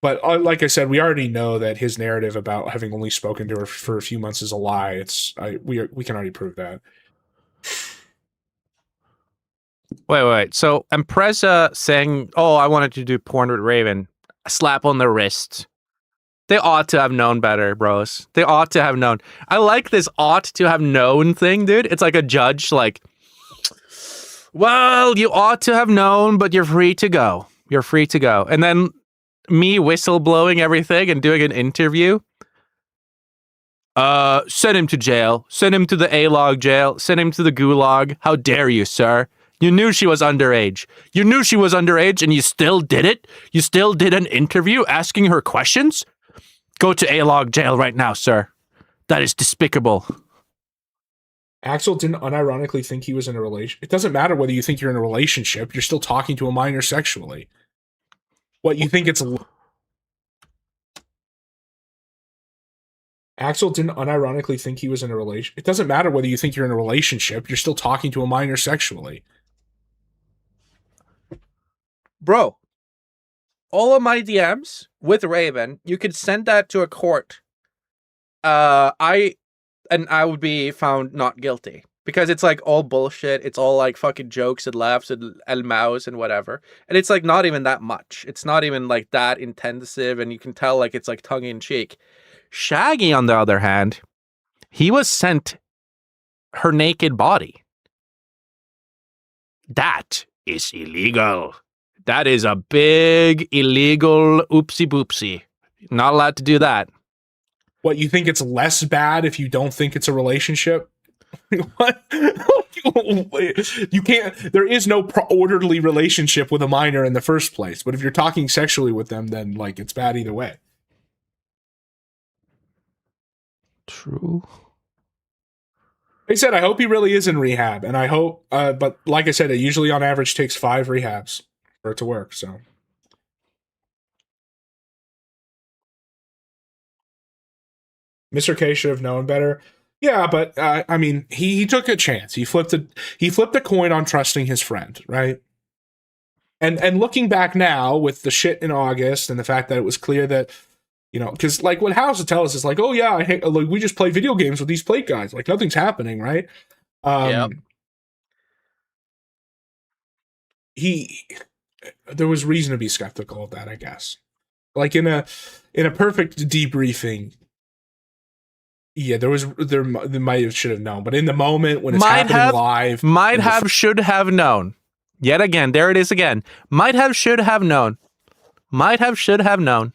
But like I said, we already know that his narrative about having only spoken to her for a few months is a lie. We can already prove that. Wait. So Impreza saying, "Oh, I wanted to do porn with Raven," a slap on the wrist. They ought to have known better, bros. They ought to have known. I like this "ought to have known" thing, dude. It's like a judge, like, well, you ought to have known, but you're free to go. You're free to go. And then me whistleblowing everything and doing an interview. Send him to jail. Send him to the A-log jail. Send him to the gulag. How dare you, sir? You knew she was underage. You knew she was underage and you still did it? You still did an interview asking her questions? Go to A-log jail right now, sir. That is despicable. Axel didn't unironically think he was in a relationship. It doesn't matter whether you think you're in a relationship. You're still talking to a minor sexually. What, you think it's... Axel didn't unironically think he was in a relationship. It doesn't matter whether you think you're in a relationship. You're still talking to a minor sexually. Bro, all of my DMs with Raven, you could send that to a court. I would be found not guilty because it's like all bullshit. It's all like fucking jokes and laughs and el mouse and whatever. And it's like not even that much. It's not even like that intensive, and you can tell like it's like tongue in cheek. Shaggy, on the other hand, he was sent her naked body. That is illegal. That is a big illegal oopsie boopsie. Not allowed to do that. What, you think it's less bad if you don't think it's a relationship? What? You can't, there is no orderly relationship with a minor in the first place. But if you're talking sexually with them, then like it's bad either way. True. Like I said, I hope he really is in rehab. And I hope, but like I said, it usually on average takes 5 rehabs for it to work, so. Mr. K should have known better. Yeah, but I mean, he took a chance. He flipped a coin on trusting his friend, right? And looking back now with the shit in August and the fact that it was clear that, you know, because like what House would tell us is like, oh yeah, like, we just play video games with these plate guys, like nothing's happening, right? Yep. There was reason to be skeptical of that, I guess. Like in a perfect debriefing, yeah, there might have should have known, but in the moment when it's happening live, should have known. Yet again, there it is again. Might have, should have known. Might have, should have known.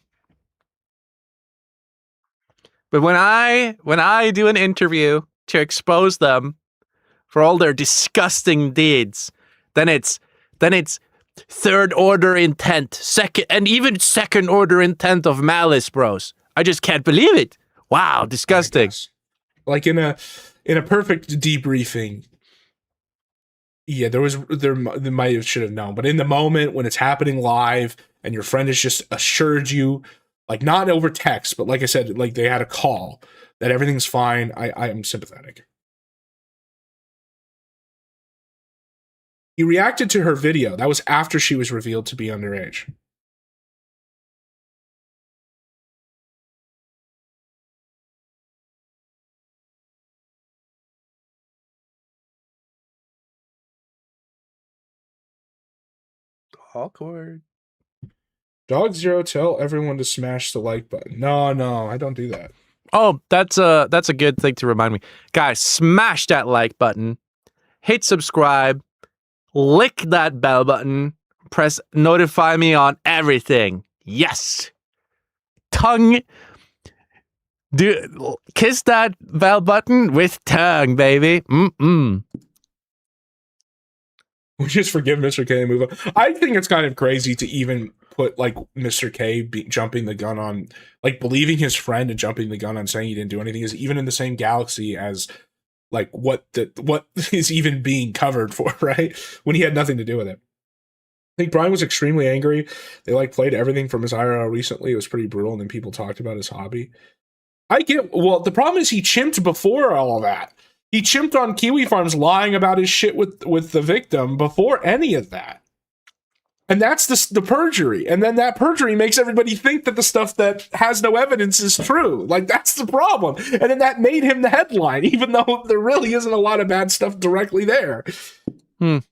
But when I do an interview to expose them for all their disgusting deeds, then it's third order intent, second order intent of malice, bros. I just can't believe it. Wow, disgusting. Like in a perfect debriefing, yeah, there might have should have known, but in the moment when it's happening live and your friend has just assured you, like not over text, but like I said, like they had a call that everything's fine, I am sympathetic. He reacted to her video. That was after she was revealed to be underage. Awkward. Dog Zero, tell everyone to smash the like button. No, I don't do that. Oh, that's a good thing to remind me. Guys, smash that like button. Hit subscribe. Lick that bell button. Press notify me on everything. Yes. Tongue. Kiss that bell button with tongue, baby. We just forgive Mr. K and move on. I think it's kind of crazy to even put like Mr. K jumping the gun on, like believing his friend and jumping the gun on saying he didn't do anything is even in the same galaxy as like what is even being covered for, right? When he had nothing to do with it. I think Brian was extremely angry. They like played everything from his IRL recently. It was pretty brutal, and then people talked about his hobby. The problem is he chimped before all of that. He chimped on Kiwi Farms lying about his shit with the victim before any of that. And that's the perjury. And then that perjury makes everybody think that the stuff that has no evidence is true. Like, that's the problem. And then that made him the headline, even though there really isn't a lot of bad stuff directly there. It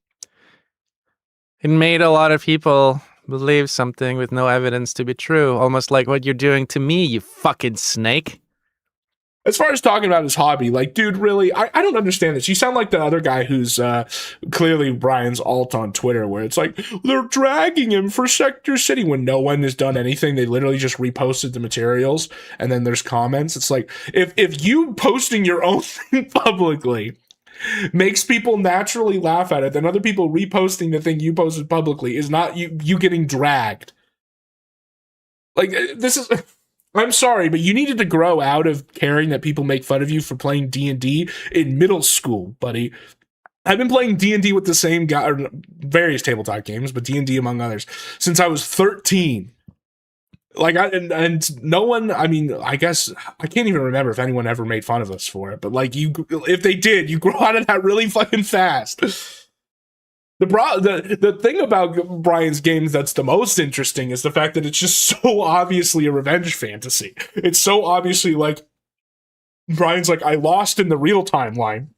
made a lot of people believe something with no evidence to be true. Almost like what you're doing to me, you fucking snake. As far as talking about his hobby, like, dude, really, I don't understand this. You sound like the other guy who's clearly Brian's alt on Twitter, where it's like, they're dragging him for Sector City when no one has done anything. They literally just reposted the materials, and then there's comments. It's like, if you posting your own thing publicly makes people naturally laugh at it, then other people reposting the thing you posted publicly is not you getting dragged. Like, this is... I'm sorry, but you needed to grow out of caring that people make fun of you for playing D&D in middle school, buddy. I've been playing D&D with the same guy, or various tabletop games, but D&D among others, since I was 13. Like, and no one, I mean, I guess, I can't even remember if anyone ever made fun of us for it, but like, if they did, you grow out of that really fucking fast. The thing about Brian's games that's the most interesting is the fact that it's just so obviously a revenge fantasy. It's so obviously like, Brian's like, I lost in the real timeline,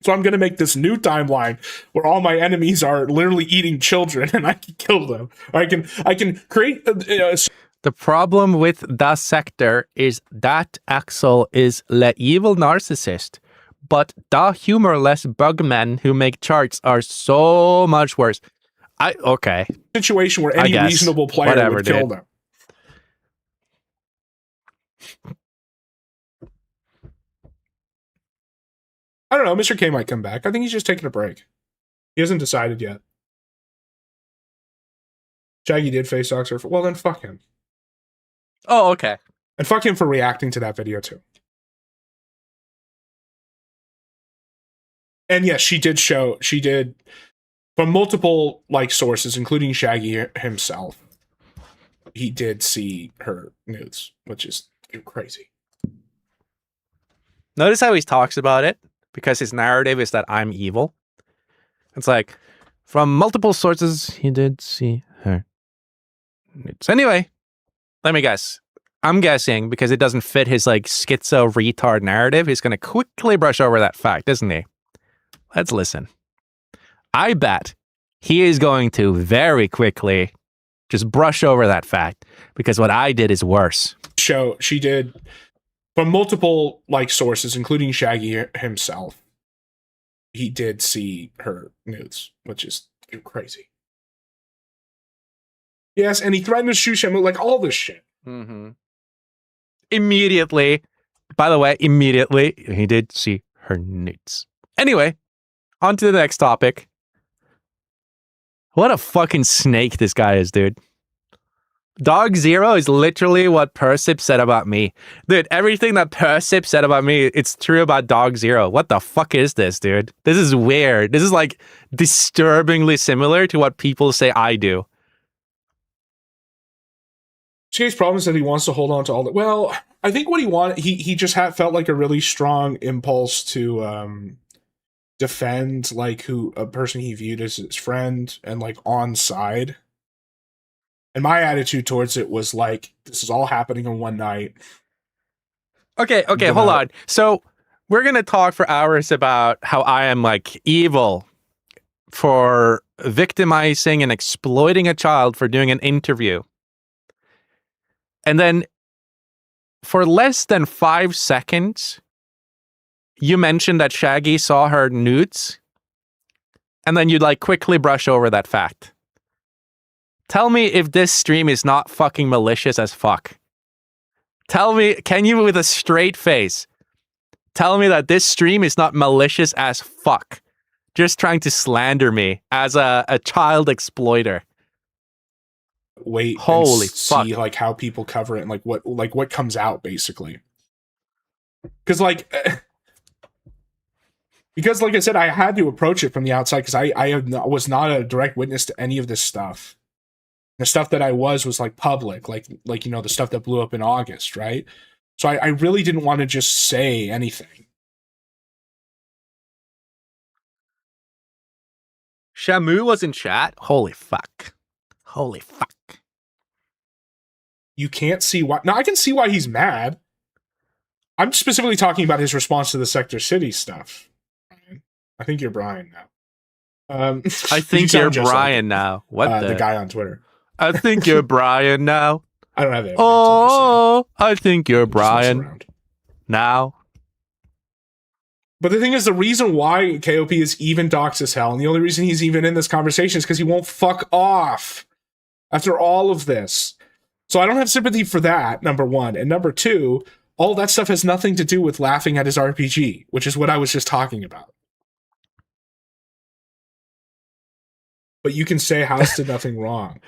so I'm going to make this new timeline where all my enemies are literally eating children and I can kill them. I can create... The problem with the sector is that Axel is the evil narcissist. But the humorless bugmen who make charts are so much worse. Okay. Situation where any reasonable player would kill them. I don't know. Mr. K might come back. I think he's just taking a break. He hasn't decided yet. Shaggy did face Oxford. Well, then fuck him. Oh, okay. And fuck him for reacting to that video too. And yes, she did, from multiple like sources, including Shaggy himself, he did see her nudes, which is crazy. Notice how he talks about it, because his narrative is that I'm evil. It's like, from multiple sources, he did see her nudes. Anyway, let me guess. I'm guessing, because it doesn't fit his like schizo retard narrative, he's going to quickly brush over that fact, isn't he? Let's listen. I bet he is going to very quickly just brush over that fact, because what I did is worse. She did, from multiple like sources, including Shaggy himself, he did see her nudes, which is crazy. Yes, and he threatened to shoot him, like all this shit. Mm-hmm. Immediately, by the way, he did see her nudes. Anyway, on to the next topic. What a fucking snake this guy is, dude. Dog Zero is literally what Persip said about me. Dude, everything that Persip said about me, it's true about Dog Zero. What the fuck is this, dude? This is weird. This is like disturbingly similar to what people say I do. Jay's problem is that he wants to hold on to all that. Well, I think what he wanted, he just felt like a really strong impulse to defend like a person he viewed as his friend and like on side. And my attitude towards it was like, this is all happening in one night. Okay, hold on. So we're going to talk for hours about how I am like evil. for victimizing and exploiting a child for doing an interview. And then for less than 5 seconds, you mentioned that Shaggy saw her nudes, and then you'd like quickly brush over that fact. Tell me if this stream is not fucking malicious as fuck. Tell me, can you with a straight face, tell me that this stream is not malicious as fuck? Just trying to slander me as a child exploiter. Wait, holy and fuck! See like how people cover it and like what comes out basically. Because like I said, I had to approach it from the outside because I was not a direct witness to any of this stuff. The stuff that I was like public, like you know the stuff that blew up in August, right? So I really didn't want to just say anything. Shamu was in chat. Holy fuck! Holy fuck! You can't see why. No, I can see why he's mad. I'm specifically talking about his response to the Sector City stuff. I think you're Brian now. I think you're Brian now. What the guy on Twitter? I think you're Brian now. I don't have that. Oh, I think you're Brian now. But the thing is, the reason why KOP is even doxed as hell, and the only reason he's even in this conversation is because he won't fuck off after all of this. So I don't have sympathy for that, number one. And number two, all that stuff has nothing to do with laughing at his RPG, which is what I was just talking about. But you can say House did nothing wrong.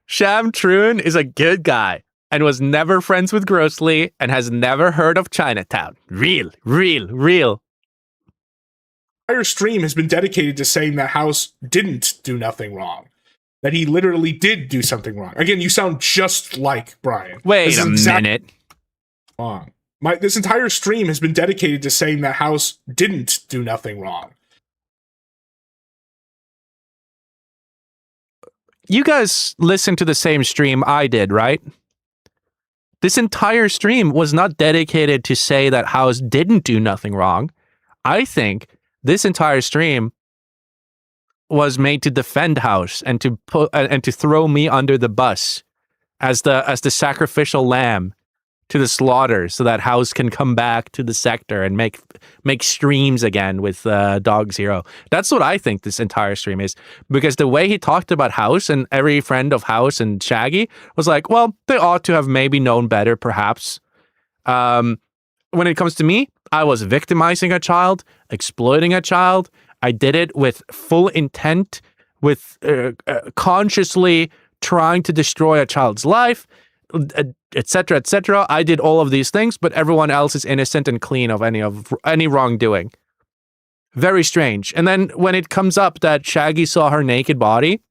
Sham Troon is a good guy and was never friends with Grossly and has never heard of Chinatown. Real. Entire stream has been dedicated to saying that House didn't do nothing wrong. That he literally did do something wrong. Again, you sound just like Brian. Wait a minute. Wrong. This entire stream has been dedicated to saying that House didn't do nothing wrong. You guys listened to the same stream I did, right? This entire stream was not dedicated to say that House didn't do nothing wrong. I think this entire stream was made to defend House and to put and to throw me under the bus as the sacrificial lamb to the slaughter, so that House can come back to the sector and make streams again with Dog Zero. That's what I think this entire stream is, because the way he talked about House and every friend of House and Shaggy was like, well, they ought to have maybe known better, perhaps. When it comes to me, I was victimizing a child, exploiting a child. I did it with full intent, with consciously trying to destroy a child's life, etc., etc. I did all of these things, but everyone else is innocent and clean of any wrongdoing. Very strange. And then when it comes up that Shaggy saw her naked body,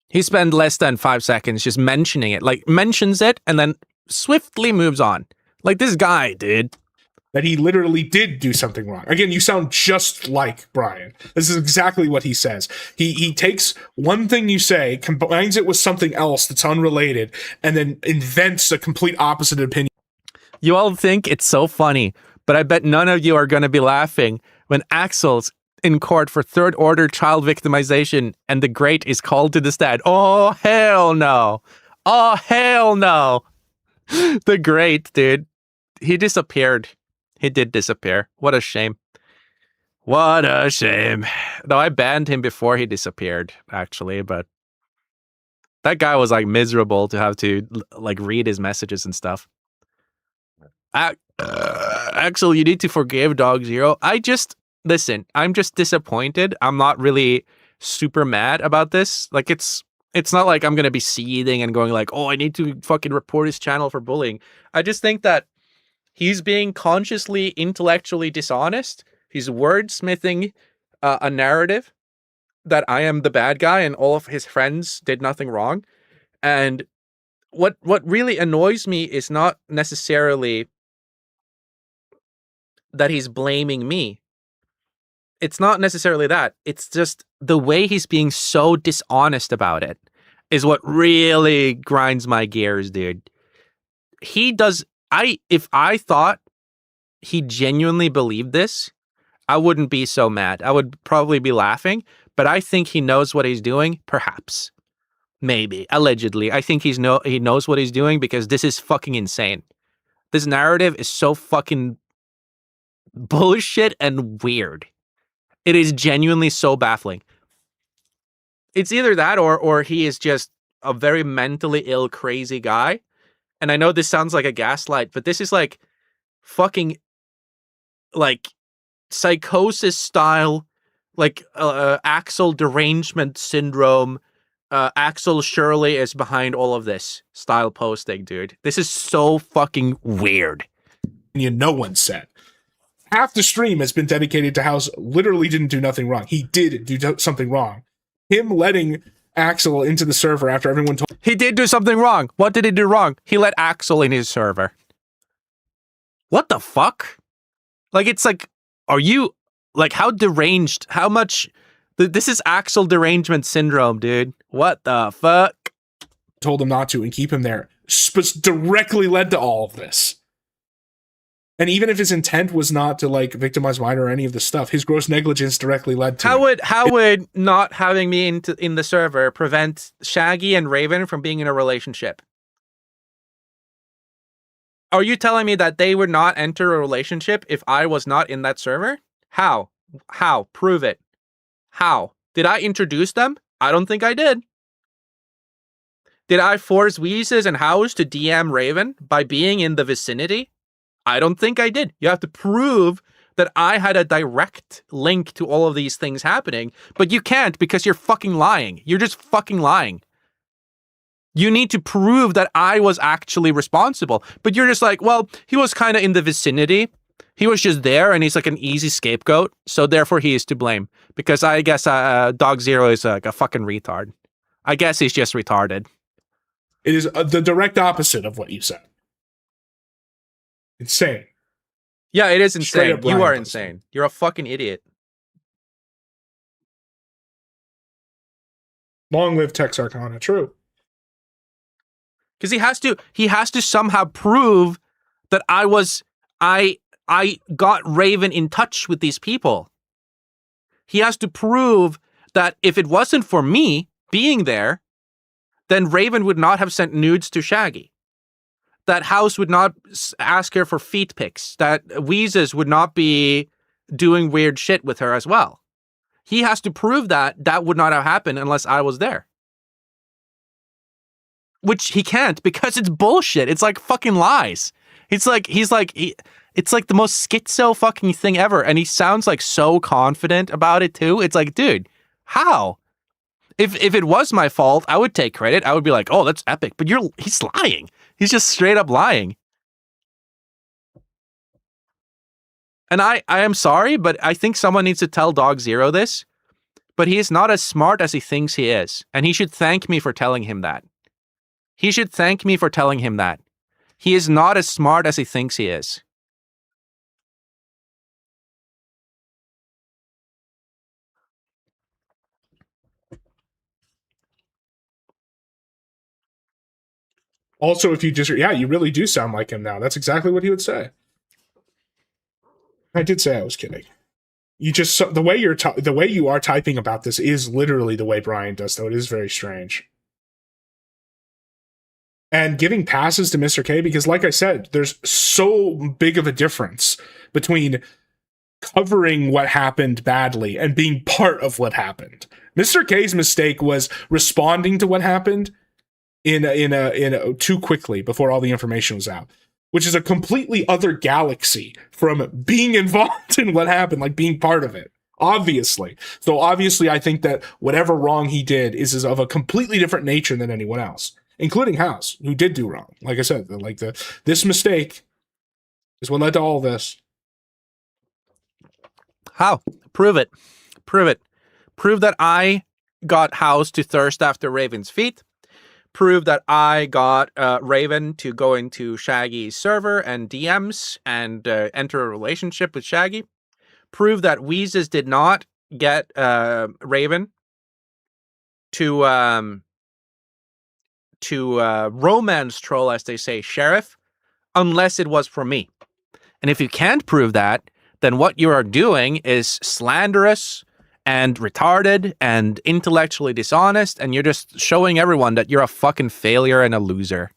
he spent less than 5 seconds just mentioning it, like mentions it and then swiftly moves on. Like this guy did. That he literally did do something wrong. Again, you sound just like Brian. This is exactly what he says. He takes one thing you say, combines it with something else that's unrelated, and then invents a complete opposite opinion. You all think it's so funny, but I bet none of you are going to be laughing when Axel's in court for third-order child victimization and the Great is called to the stand. Oh, hell no. Oh, hell no. The Great, dude. He disappeared. He did disappear. What a shame. What a shame. Though I banned him before he disappeared, actually, but that guy was like miserable to have to like read his messages and stuff. Axel, you need to forgive Dog Zero. Listen, I'm just disappointed. I'm not really super mad about this. Like it's not like I'm going to be seething and going like, oh, I need to fucking report his channel for bullying. I just think that he's being consciously, intellectually dishonest. He's wordsmithing a narrative that I am the bad guy and all of his friends did nothing wrong. And what really annoys me is not necessarily that he's blaming me. It's not necessarily that. It's just the way he's being so dishonest about it is what really grinds my gears, dude. If I thought he genuinely believed this, I wouldn't be so mad. I would probably be laughing, but I think he knows what he's doing, perhaps. Maybe, allegedly. I think he knows what he's doing because this is fucking insane. This narrative is so fucking bullshit and weird. It is genuinely so baffling. It's either that or he is just a very mentally ill, crazy guy. And I know this sounds like a gaslight, but this is like fucking like psychosis style, like Axel derangement syndrome. Axel Shirley is behind all of this style posting, dude. This is so fucking weird. No one said. Half the stream has been dedicated to House literally didn't do nothing wrong. He did do something wrong. Him letting Axel into the server after everyone told... He did do something wrong. What did he do wrong? He let Axel in his server. What the fuck? Like, it's like, are you... Like, how deranged? How much... This is Axel derangement syndrome, dude. What the fuck? Told him not to and keep him there. Directly led to all of this. And even if his intent was not to like victimize minor or any of the stuff, his gross negligence directly led to How would not having me in the server prevent Shaggy and Raven from being in a relationship? Are you telling me that they would not enter a relationship if I was not in that server? How? How? Prove it. How? Did I introduce them? I don't think I did. Did I force Weezes and House to DM Raven by being in the vicinity? I don't think I did. You have to prove that I had a direct link to all of these things happening, but you can't because you're fucking lying. You're just fucking lying. You need to prove that I was actually responsible, but you're just like, well, he was kind of in the vicinity. He was just there and he's like an easy scapegoat. So therefore he is to blame because I guess Dog Zero is like a fucking retard. I guess he's just retarded. It is the direct opposite of what you said. Insane. Yeah, it is insane. You are insane. You're a fucking idiot. Long live Texarkana. True. Because he has to somehow prove that I got Raven in touch with these people. He has to prove that if it wasn't for me being there, then Raven would not have sent nudes to Shaggy. That House would not ask her for feet pics. That Weezes would not be doing weird shit with her as well. He has to prove that that would not have happened unless I was there. Which he can't because it's bullshit. It's like fucking lies. It's like it's like the most schizo fucking thing ever. And he sounds like so confident about it too. It's like, dude, how? If it was my fault, I would take credit. I would be like, oh, that's epic. But he's lying. He's just straight up lying. And I am sorry, but I think someone needs to tell Dog Zero this. But he is not as smart as he thinks he is. And he should thank me for telling him that. He should thank me for telling him that. He is not as smart as he thinks he is. Also, if you just, yeah, you really do sound like him now. That's exactly what he would say. I did say I was kidding. You just, the way you are typing about this is literally the way Brian does, though. It is very strange. And giving passes to Mr. K, because like I said, there's so big of a difference between covering what happened badly and being part of what happened. Mr. K's mistake was responding to what happened in too quickly before all the information was out, which is a completely other galaxy from being involved in what happened, like being part of it. Obviously. So obviously, I think that whatever wrong he did is of a completely different nature than anyone else, including House, who did do wrong. Like I said, like this mistake is what led to all this. How? Prove it. Prove it. Prove that I got House to thirst after Raven's feet. Prove that I got Raven to go into Shaggy's server and DMs and enter a relationship with Shaggy. Prove that Weezes did not get Raven to romance troll, as they say, Sheriff, unless it was for me. And if you can't prove that, then what you are doing is slanderous and retarded and intellectually dishonest, and you're just showing everyone that you're a fucking failure and a loser.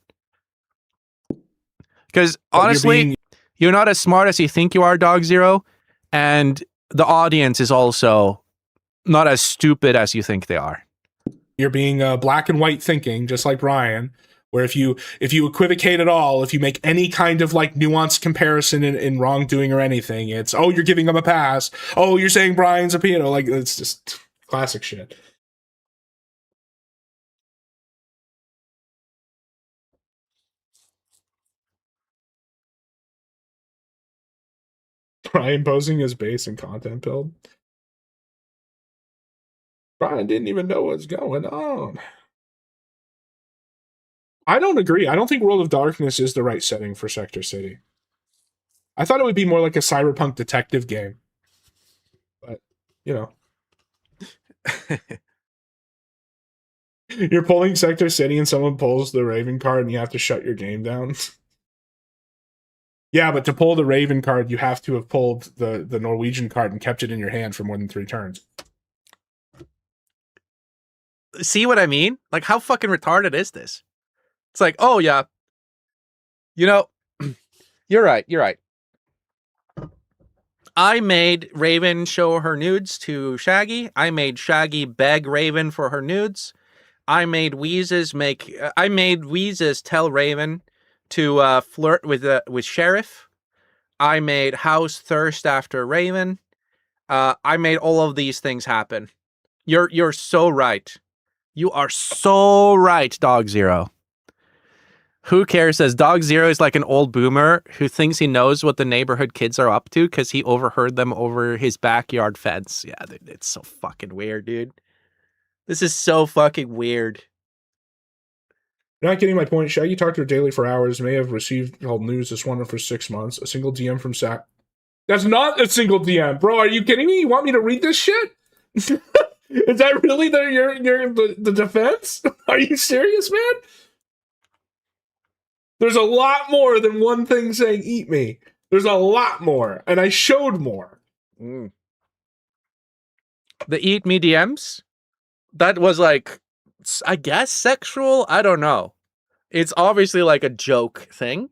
Because honestly, you're not as smart as you think you are, Dog Zero, and the audience is also not as stupid as you think they are. You're being black and white thinking, just like Brian, where if you equivocate at all, if you make any kind of like nuanced comparison in wrongdoing or anything, it's, oh, you're giving him a pass. Oh, you're saying Brian's a pedo. Like, it's just classic shit. Brian posing as base and content build. Brian didn't even know what's going on. I don't agree. I don't think World of Darkness is the right setting for Sector City. I thought it would be more like a cyberpunk detective game. But, you know. You're pulling Sector City and someone pulls the Raven card and you have to shut your game down. Yeah, but to pull the Raven card, you have to have pulled the Norwegian card and kept it in your hand for more than 3 turns. See what I mean? Like, how fucking retarded is this? It's like, oh yeah, you know, you're right. I made Raven show her nudes to Shaggy. I made Shaggy beg Raven for her nudes. I made Weezes tell Raven to flirt with Sheriff. I made House thirst after Raven. I made all of these things happen. You're so right. You are so right, Dog Zero. Who cares? Says Dog Zero is like an old boomer who thinks he knows what the neighborhood kids are up to because he overheard them over his backyard fence. Yeah, it's so fucking weird, dude. This is so fucking weird. You're not getting my point. Shaggy talked to her daily for hours, may have received all news this one for 6 months. A single DM from Sack. That's not a single DM, bro. Are you kidding me? You want me to read this shit? Is that really the defense? Are you serious, man? There's a lot more than one thing saying eat me. There's a lot more, and I showed more. The eat me DMs? That was like, I guess sexual? I don't know. It's obviously like a joke thing.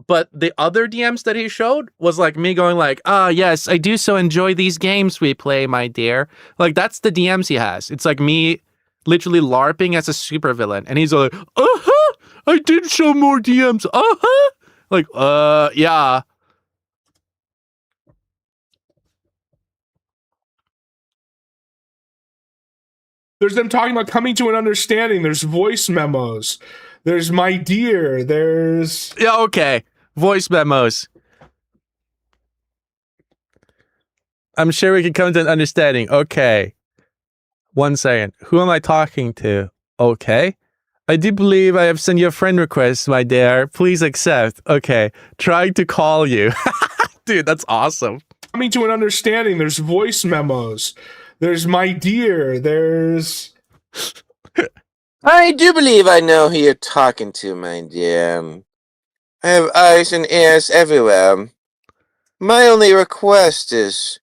But the other DMs that he showed was like me going like, yes, I do so enjoy these games we play, my dear. Like, that's the DMs he has. It's like me literally LARPing as a supervillain. And he's like, I did show more DMs. Like, yeah. There's them talking about coming to an understanding. There's voice memos. There's my dear. There's... Yeah, okay. Voice memos. I'm sure we can come to an understanding. Okay. 1 second. Who am I talking to? Okay. I do believe I have sent you a friend request, my dear. Please accept. Okay. Trying to call you. Dude, that's awesome. Coming to an understanding. There's voice memos. There's my dear. There's... I do believe I know who you're talking to, my dear. I have eyes and ears everywhere. My only request is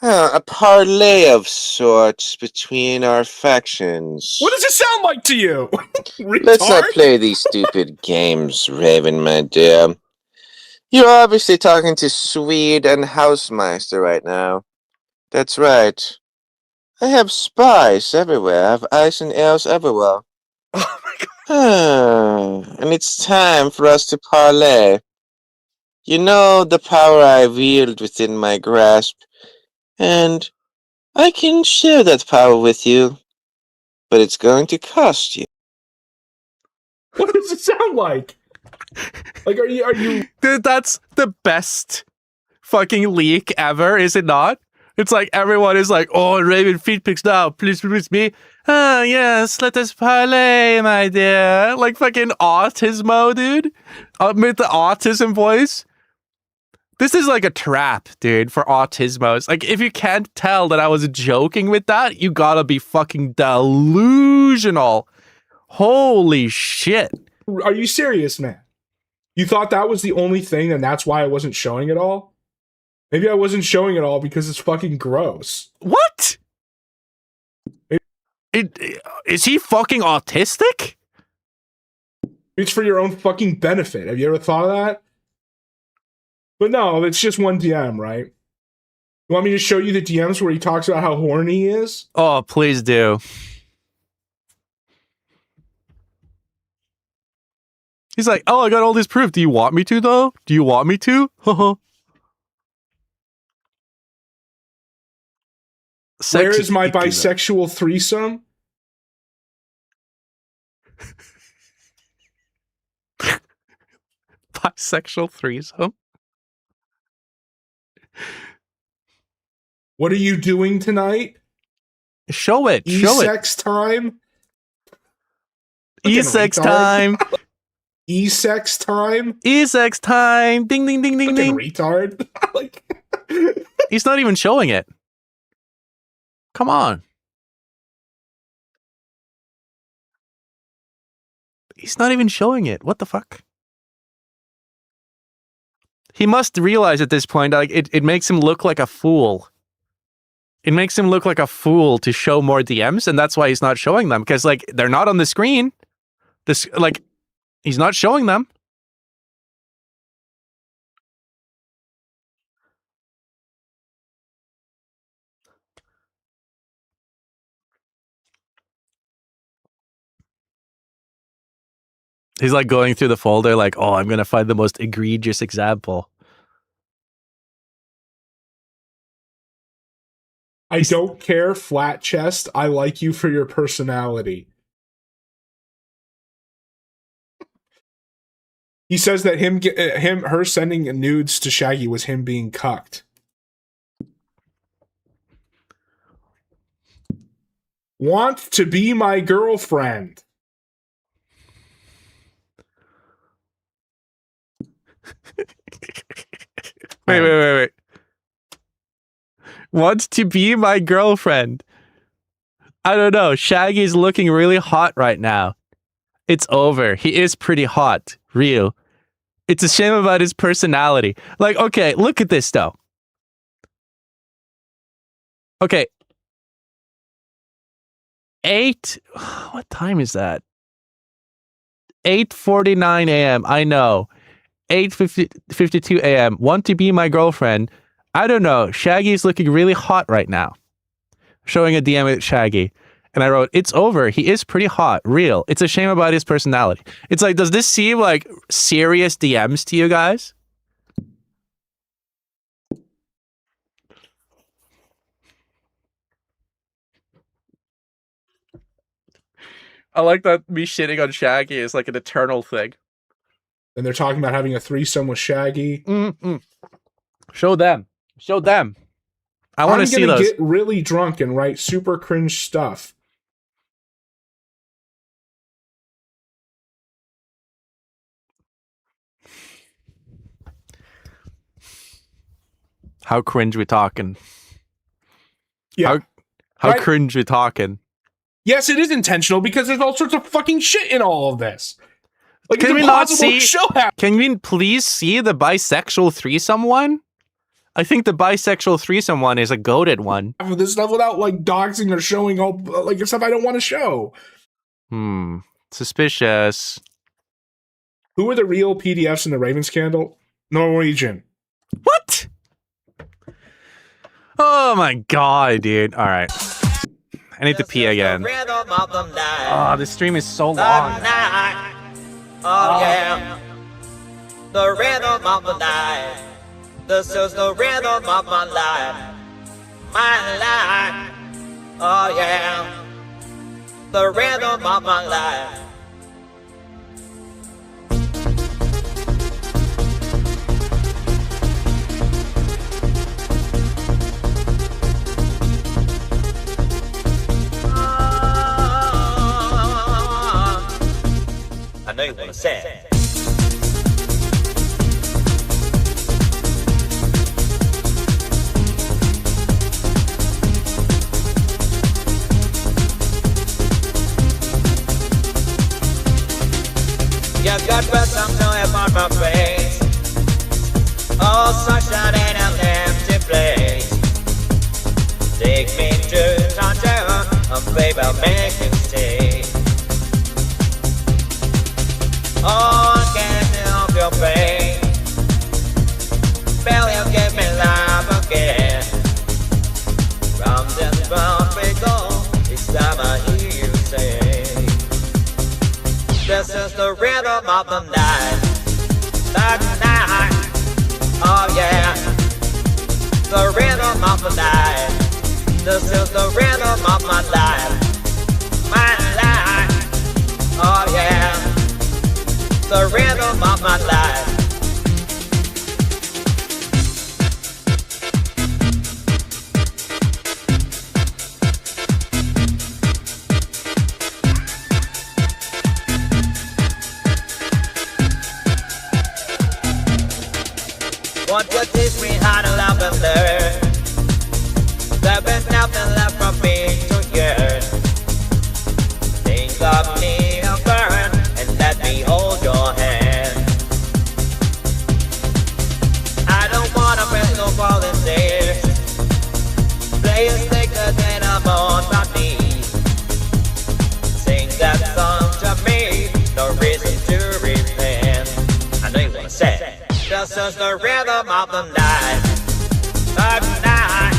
a parlay of sorts between our factions. What does it sound like to you? Let's not play these stupid games, Raven, my dear. You're obviously talking to Swede and Housemeister right now. That's right. I have spies everywhere. I have eyes and ears everywhere. Oh my god. And it's time for us to parlay. You know the power I wield within my grasp, and I can share that power with you, but it's going to cost you. What does it sound like? Like, are you... Dude, that's the best fucking leak ever, is it not? It's like everyone is like, oh, Raven feed pics now. Please release me. Ah, yes, let us parlay, my dear. Like fucking autismo, dude. With the autism voice. This is like a trap, dude, for autismos. Like, if you can't tell that I was joking with that, you gotta be fucking delusional. Holy shit. Are you serious, man? You thought that was the only thing, and that's why I wasn't showing it all? Maybe I wasn't showing it all because it's fucking gross. What? Is he fucking autistic? It's for your own fucking benefit. Have you ever thought of that? But no, it's just one DM, right? You want me to show you the DMs where he talks about how horny he is? Oh, please do. He's like, oh, I got all this proof. Do you want me to, though? Do you want me to? Where is my bisexual threesome? Bisexual threesome? What are you doing tonight? Show it. Show it. E-sex time? E-sex time. E-sex time? E-sex time. Ding, ding, ding, ding, ding. Retard. Like, he's not even showing it. Come on. He's not even showing it. What the fuck? He must realize at this point, like, it makes him look like a fool. It makes him look like a fool to show more DMs, and that's why he's not showing them. Because, like, they're not on the screen. This, like, he's not showing them. He's like going through the folder like, oh, I'm going to find the most egregious example. I don't care, flat chest. I like you for your personality. He says that her sending nudes to Shaggy was him being cucked. Want to be my girlfriend. Wait. Wants to be my girlfriend. I don't know. Shaggy's looking really hot right now. It's over. He is pretty hot. Real. It's a shame about his personality. Like, okay, look at this though. Okay. What time is that? 8:49 a.m. I know. 8:52 a.m. Want to be my girlfriend. I don't know. Shaggy's looking really hot right now. Showing a DM at Shaggy. And I wrote, it's over. He is pretty hot. Real. It's a shame about his personality. It's like, does this seem like serious DMs to you guys? I like that me shitting on Shaggy is like an eternal thing. And they're talking about having a threesome with Shaggy. Show them. Show them. I want to see those. I'm gonna get really drunk and write super cringe stuff. How cringe we talking? Yeah. How cringe we talking? Yes, it is intentional because there's all sorts of fucking shit in all of this. Like, can it's we impossible not see? to show how. Can we please see the bisexual threesome one? I think the bisexual threesome one is a goated one. This stuff without like doxing or showing all like stuff I don't want to show. Suspicious. Who are the real PDFs in the Raven scandal? Norwegian. What? Oh my god, dude. All right. I need to pee again. Oh, this stream is so long. Oh yeah, the rhythm of the night. This is the rhythm of my life. My life. Oh yeah, the rhythm of my life. I know you want to say it. You got some joy upon my face. sunshine in an empty place. Take me to Tangier, and baby, I'll make you stay. Oh, I can't help your pain. Baby, you give me life again. Round and round we go, each time I hear you say, this is the rhythm of the night. The night, oh yeah. The rhythm of the night. This is the rhythm of my life. My life, oh yeah. The rhythm of my life. Want to teach me how to love and learn. There's been nothing left for me to yearn. Think of me and burn, and let me hold your hand. I don't wanna break no volunteers. Play a sticker, then I'm on my knees. Sing that song to me, no reason to repent. I know you wanna say it. This is the rhythm of the night. The night.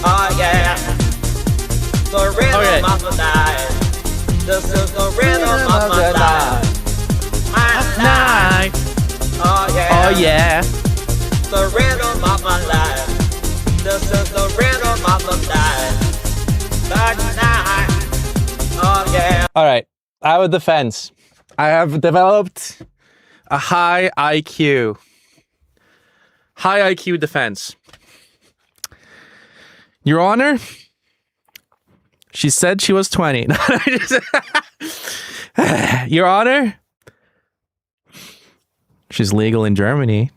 Oh yeah. The rhythm of the night. This is the rhythm of my life. My life. Oh yeah. Oh yeah. The rhythm of my life. This is the rhythm of the night. The night. Oh yeah. All right. I have a defense. I have developed a high IQ. High IQ defense. Your Honor, she said she was 20. Your Honor, she's legal in Germany.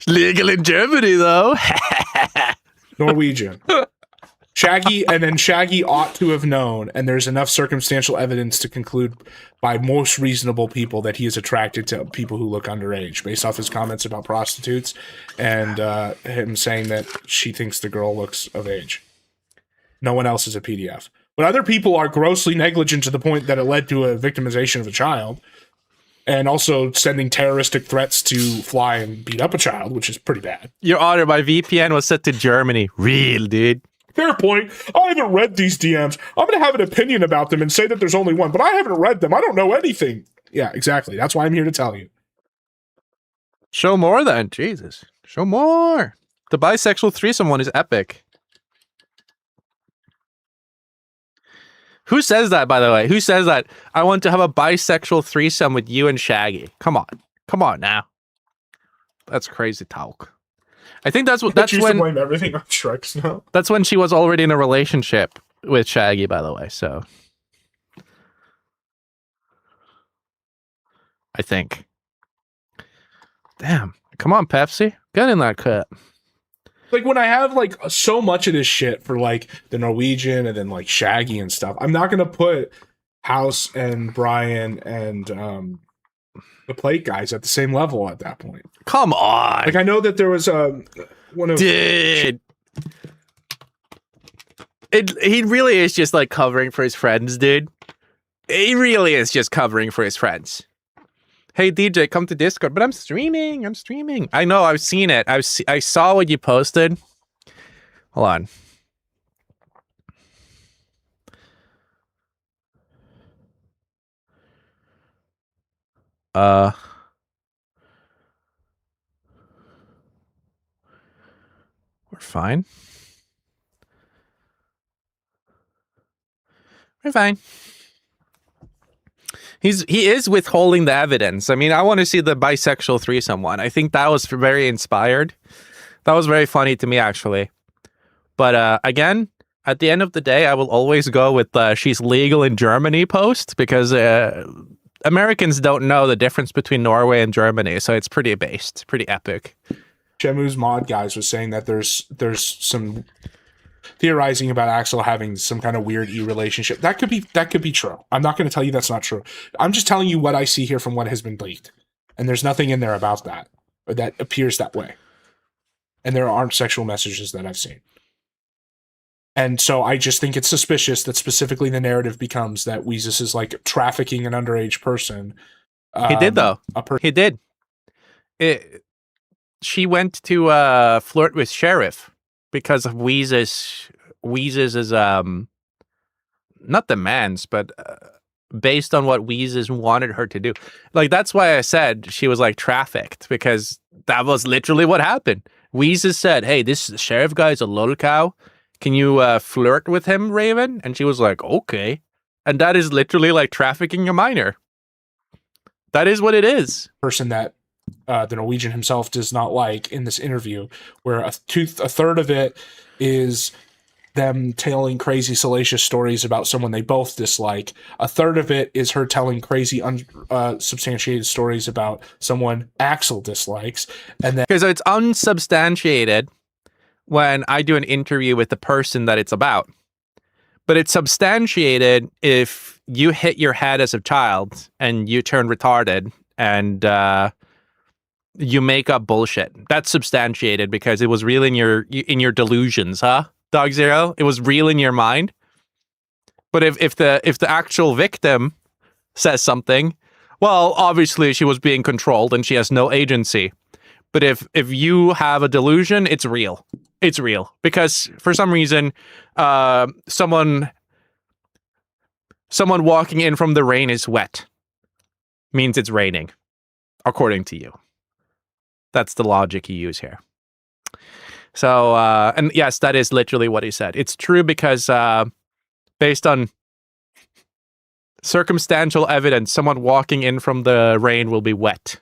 Legal in Germany, though. Norwegian. Shaggy, and then Shaggy ought to have known, and there's enough circumstantial evidence to conclude by most reasonable people that he is attracted to people who look underage, based off his comments about prostitutes and him saying that she thinks the girl looks of age. No one else is a PDF. But other people are grossly negligent to the point that it led to a victimization of a child, and also sending terroristic threats to fly and beat up a child, which is pretty bad. Your Honor, my VPN was set to Germany. Real, dude. Fair point. I haven't read these DMs. I'm going to have an opinion about them and say that there's only one, but I haven't read them. I don't know anything. Yeah, exactly. That's why I'm here to tell you. Show more then. Jesus. Show more. The bisexual threesome one is epic. Who says that, by the way? Who says that? I want to have a bisexual threesome with you and Shaggy. Come on. Come on now. That's crazy talk. I think that's when to blame everything on Shreks now. That's when she was already in a relationship with Shaggy, by the way. So I think. Damn. Come on, Pepsi. Get in that cup. Like when I have like so much of this shit for like the Norwegian and then like Shaggy and stuff, I'm not gonna put House and Brian and the Plate guys at the same level at that point. Come on. Like I know that there was one of Dude. He really is just like covering for his friends, dude. He really is just covering for his friends. Hey DJ, come to Discord, but I'm streaming. I know, I've seen it. I saw what you posted. Hold on. We're fine. We're fine. He is withholding the evidence. I mean, I want to see the bisexual threesome one. I think that was very inspired. That was very funny to me, actually. But again, at the end of the day, I will always go with she's legal in Germany post because Americans don't know the difference between Norway and Germany, so it's pretty based, pretty epic. Shemu's mod guys was saying that there's some theorizing about Axel having some kind of weird relationship. That could be true. I'm not going to tell you that's not true. I'm just telling you what I see here from what has been leaked. And there's nothing in there about that, or that appears that way. And there aren't sexual messages that I've seen. And so I just think it's suspicious that specifically the narrative becomes that Weezus is like trafficking an underage person. He did, though. He did. She went to flirt with Sheriff because of Weezus. Weezus is not demands, but based on what Weezus wanted her to do. Like, that's why I said she was like trafficked, because that was literally what happened. Weezus said, "Hey, this Sheriff guy is a lol cow. Can you flirt with him, Raven?" And she was like, "Okay." And that is literally like trafficking a minor. That is what it is. Person that the Norwegian himself does not like in this interview, where a third of it is them telling crazy salacious stories about someone they both dislike. A third of it is her telling crazy unsubstantiated stories about someone Axel dislikes. And then because it's unsubstantiated when I do an interview with the person that it's about. But it's substantiated if you hit your head as a child and you turn retarded and you make up bullshit. That's substantiated because it was real in your delusions, huh? Dog Zero, it was real in your mind. But if the actual victim says something, well, obviously she was being controlled and she has no agency. But if you have a delusion, it's real. It's real because for some reason, someone walking in from the rain is wet means it's raining, according to you. That's the logic you use here. So, and yes, that is literally what he said. It's true because based on circumstantial evidence, someone walking in from the rain will be wet.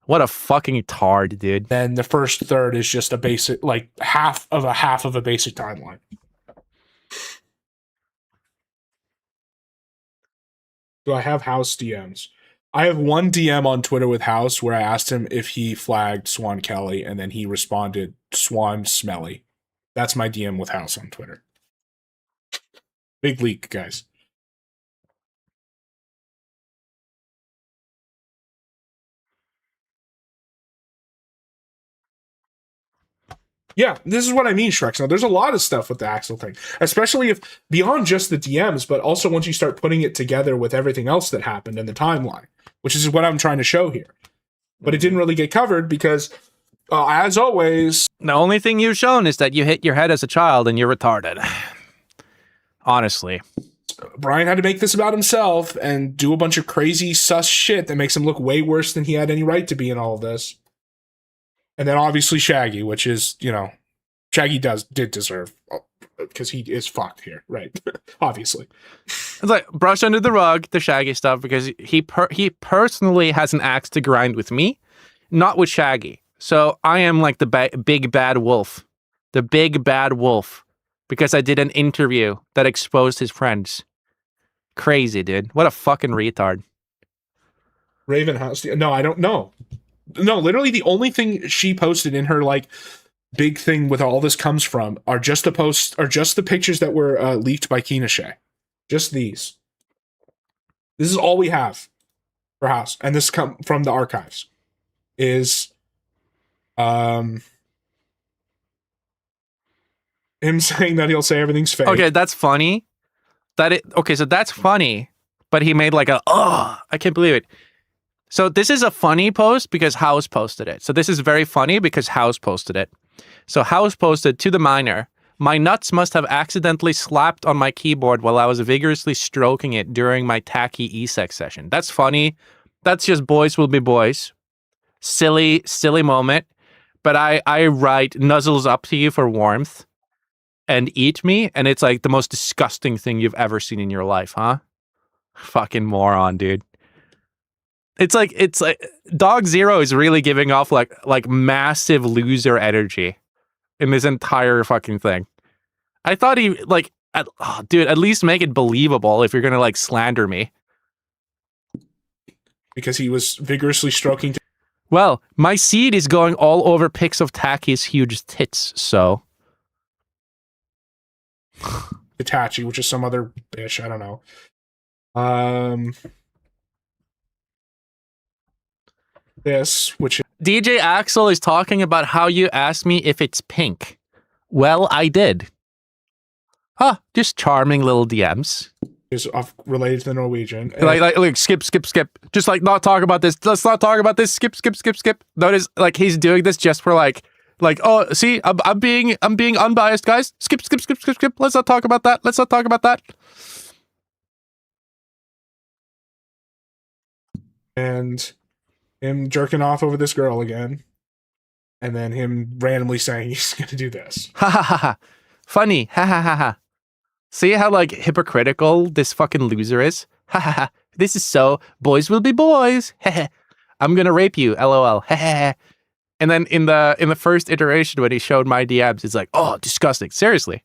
What a fucking tard, dude. Then the first third is just a basic, like half of a basic timeline. Do I have House DMs? I have one DM on Twitter with House where I asked him if he flagged Swan Kelly, and then he responded, Swan Smelly. That's my DM with House on Twitter. Big leak, guys. Yeah, this is what I mean, Shrek. Now, there's a lot of stuff with the Axel thing, especially if beyond just the DMs, but also once you start putting it together with everything else that happened in the timeline, which is what I'm trying to show here. But it didn't really get covered because, as always, the only thing you've shown is that you hit your head as a child and you're retarded. Honestly. Brian had to make this about himself and do a bunch of crazy sus shit that makes him look way worse than he had any right to be in all of this. And then obviously Shaggy, which is, Shaggy did deserve, because he is fucked here, right? Obviously. It's like brush under the rug, the Shaggy stuff, because he personally has an axe to grind with me, not with Shaggy. So I am like the big bad wolf. The big bad wolf. Because I did an interview that exposed his friends. Crazy, dude. What a fucking retard. Raven House. No, I don't know. No, literally the only thing she posted in her like big thing with all this comes from are just the pictures that were leaked by Keenashay. Just these. This is all we have for House, and this come from the archives. Is him saying that he'll say everything's fake. Okay, that's funny. So that's funny, but he made like I can't believe it. So this is a funny post because House posted it. So this is very funny because House posted it. So House posted to the minor, my nuts must have accidentally slapped on my keyboard while I was vigorously stroking it during my tacky e-sex session. That's funny. That's just boys will be boys. Silly moment. But I write nuzzles up to you for warmth and eat me. And it's like the most disgusting thing you've ever seen in your life, huh? Fucking moron, dude. It's like Dog Zero is really giving off like massive loser energy in this entire fucking thing. I thought he dude, at least make it believable if you're gonna like slander me. Because he was vigorously stroking. Well, my seed is going all over pics of Tacky's huge tits, so Itachi, which is some other bitch. I don't know. This, which DJ Axel is talking about how you asked me if it's pink. Well, I did. Huh, just charming little DMs. Is related to the Norwegian. Like, skip. Just like not talk about this. Let's not talk about this. Skip. Notice, like he's doing this just for like, oh, see, I'm being unbiased, guys. Skip. Let's not talk about that. And him jerking off over this girl again, and then him randomly saying he's gonna do this. Ha ha ha ha. Funny. Ha ha ha ha. See how like hypocritical this fucking loser is? Ha ha ha. This is so boys will be boys. I'm gonna rape you. LOL. And then in the first iteration when he showed my DMs, it's like, oh, disgusting. Seriously.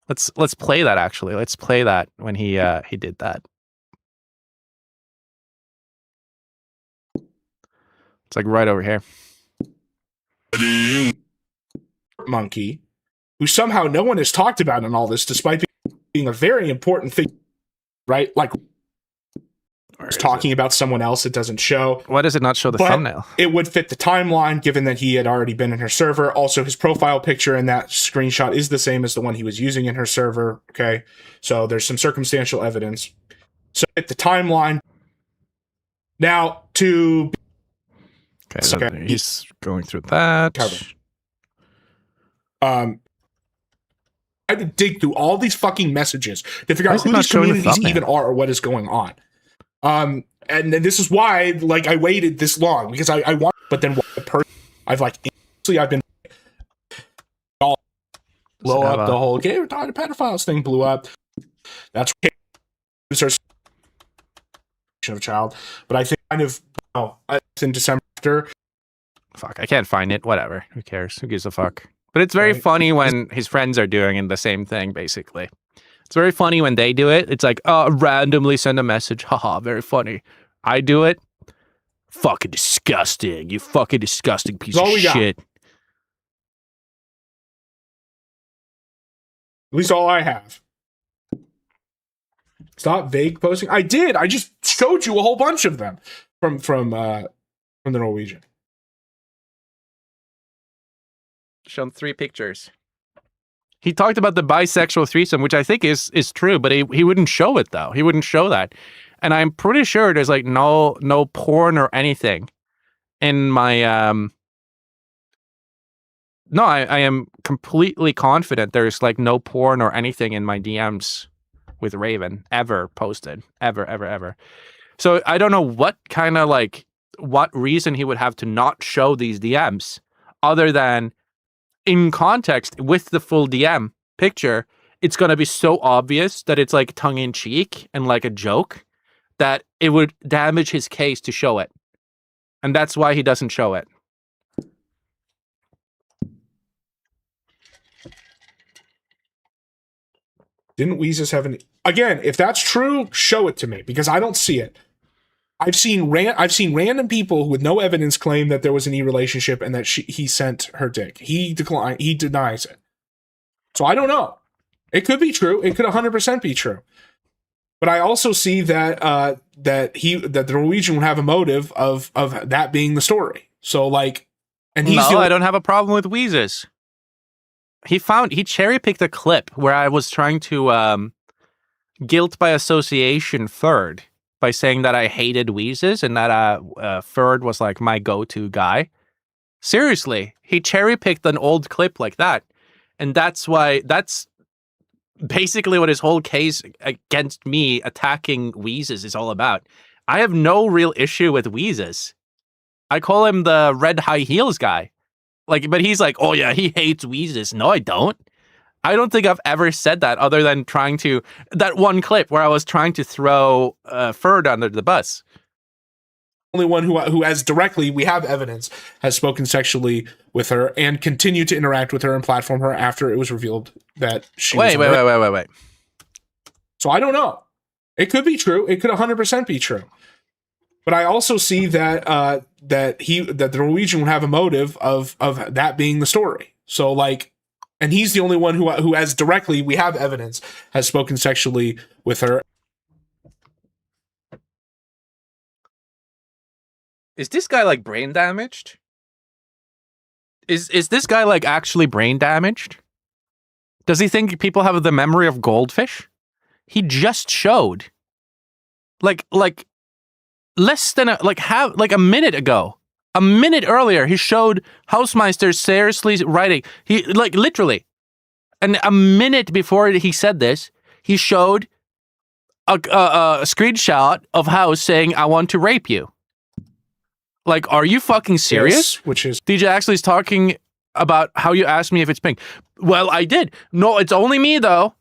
Let's play that actually. Let's play that when he did that. It's like right over here. Monkey, who somehow no one has talked about in all this, despite being a very important thing, right? Like, it's talking about someone else, it doesn't show. Why does it not show the thumbnail? It would fit the timeline, given that he had already been in her server. Also, his profile picture in that screenshot is the same as the one he was using in her server. Okay, so there's some circumstantial evidence. So fit the timeline. Now to. Okay, so he's going through that. I had to dig through all these fucking messages to figure out who these communities even are or what is going on. And this is why, like, I waited this long because I want, but then I've been all blow up the whole gay retarded pedophiles thing blew up. That's of a child, but I think in December after. Fuck, I can't find it. Whatever. Who cares? Who gives a fuck? But it's very funny when his friends are doing the same thing, basically. It's very funny when they do it. It's like, oh, randomly send a message. Haha, very funny. I do it. Fucking disgusting. You fucking disgusting piece of shit. At least all I have. Stop vague posting. I did. I just showed you a whole bunch of them from the Norwegian. Shown 3 pictures. He talked about the bisexual threesome, which I think is true, but he wouldn't show it though. He wouldn't show that, and I'm pretty sure there's like no porn or anything in my No, I am completely confident there's like no porn or anything in my DMs with Raven ever posted ever. So I don't know what reason he would have to not show these DMs other than. In context with the full DM picture, it's going to be so obvious that it's like tongue in cheek and like a joke that it would damage his case to show it. And that's why he doesn't show it. Didn't Weezus have again, if that's true, show it to me because I don't see it. I've seen random people with no evidence claim that there was any relationship and that he sent her dick. He denies it. So I don't know. It could be true. It could 100% be true. But I also see that the Norwegian would have a motive of that being the story. So like, and I don't have a problem with Weezus. He cherry picked a clip where I was trying to guilt by association Ferd. By saying that I hated Weezus and that Ferd was like my go-to guy. Seriously, he cherry-picked an old clip like that. And that's basically what his whole case against me attacking Weezus is all about. I have no real issue with Weezus. I call him the red high heels guy. Like, but he's like, oh yeah, he hates Weezus. No, I don't. I don't think I've ever said that other than that one clip where I was trying to throw Ferd under the bus. Only one who has directly, we have evidence, has spoken sexually with her and continued to interact with her and platform her after it was revealed that she was Wait. So I don't know. It could be true. It could 100% be true. But I also see that that the Norwegian would have a motive of that being the story. So like, And he's the only one who has directly, we have evidence, has spoken sexually with her. Is this guy like brain damaged? Is this guy like actually brain damaged? Does he think people have the memory of goldfish? He just showed like less than a minute ago. A minute earlier, he showed Hausmeister seriously writing. He like literally, and a minute before he said this, he showed a screenshot of House saying, "I want to rape you." Like, are you fucking serious? Yes, which is DJ Axley's talking about how you asked me if it's pink. Well, I did. No, it's only me though.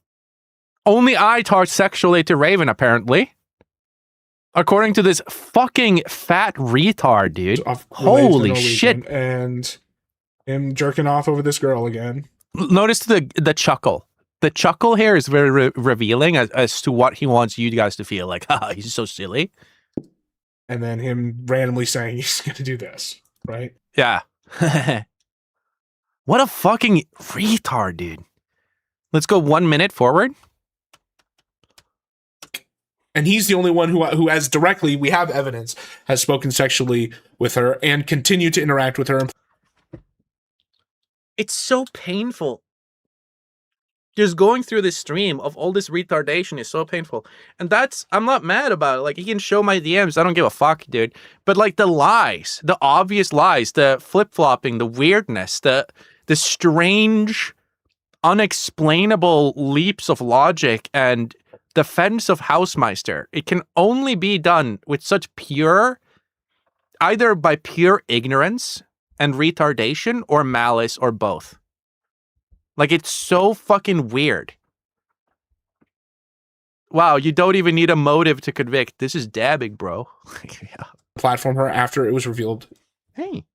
Only I talked sexually to Raven, apparently. According to this fucking fat retard, dude. Holy shit. And him jerking off over this girl again. Notice the chuckle. The chuckle here is very revealing as to what he wants you guys to feel. Like, haha, he's so silly. And then him randomly saying he's going to do this, right? Yeah. What a fucking retard, dude. Let's go 1 minute forward. And he's the only one who has directly, we have evidence, has spoken sexually with her and continued to interact with her. It's so painful. Just going through this stream of all this retardation is so painful. And I'm not mad about it. Like, he can show my DMs. I don't give a fuck, dude. But like the lies, the obvious lies, the flip-flopping, the weirdness, the strange, unexplainable leaps of logic and defense of Hausmeister. It can only be done with such either by pure ignorance and retardation or malice or both. Like, it's so fucking weird. Wow, you don't even need a motive to convict. This is dabbing, bro. Yeah. Platform her after it was revealed. Hey.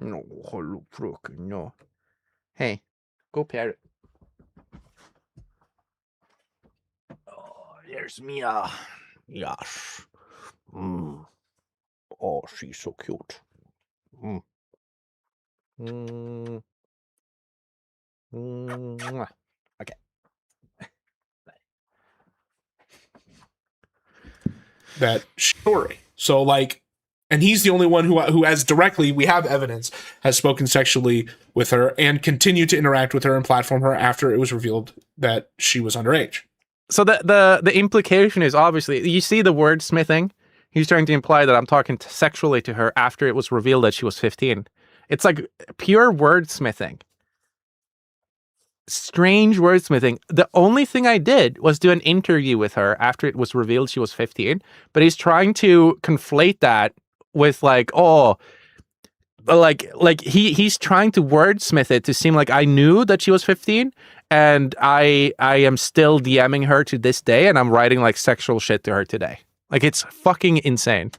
No, hello, no. Hey, go parrot. There's Mia. Yes. Oh, she's so cute. Okay. That story. So like, and he's the only one who has directly, we have evidence, has spoken sexually with her and continued to interact with her and platform her after it was revealed that she was underage. So the implication is obviously, you see the wordsmithing. He's trying to imply that I'm talking sexually to her after it was revealed that she was 15. It's like pure wordsmithing. Strange wordsmithing. The only thing I did was do an interview with her after it was revealed she was 15. But he's trying to conflate that with like, oh, like he's trying to wordsmith it to seem like I knew that she was 15. And I am still DMing her to this day, and I'm writing like sexual shit to her today. Like, it's fucking insane.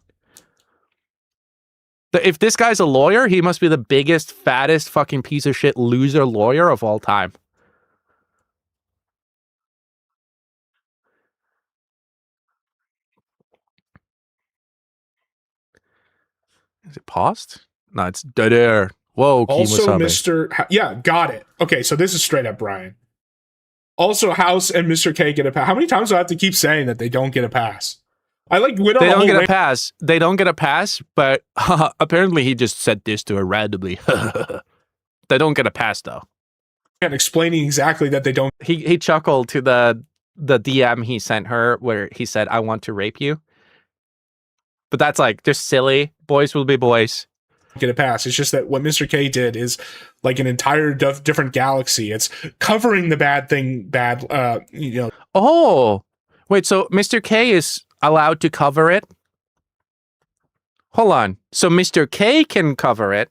If this guy's a lawyer, he must be the biggest, fattest fucking piece of shit loser lawyer of all time. Is it paused? No, it's dead air. Whoa, also, Mr. Yeah, got it. Okay, so this is straight up Brian. Also, House and Mr. K get a pass. How many times do I have to keep saying that they don't get a pass? I like went on They don't get a pass. They don't get a pass, but apparently he just said this to her randomly. They don't get a pass though. And explaining exactly that they don't. He chuckled to the DM he sent her where he said, "I want to rape you." But that's like just silly. Boys will be boys. Get a pass. It's just that what Mr. K did is like an entire different galaxy. It's covering the bad thing, Oh, wait. So Mr. K is allowed to cover it? Hold on. So Mr. K can cover it,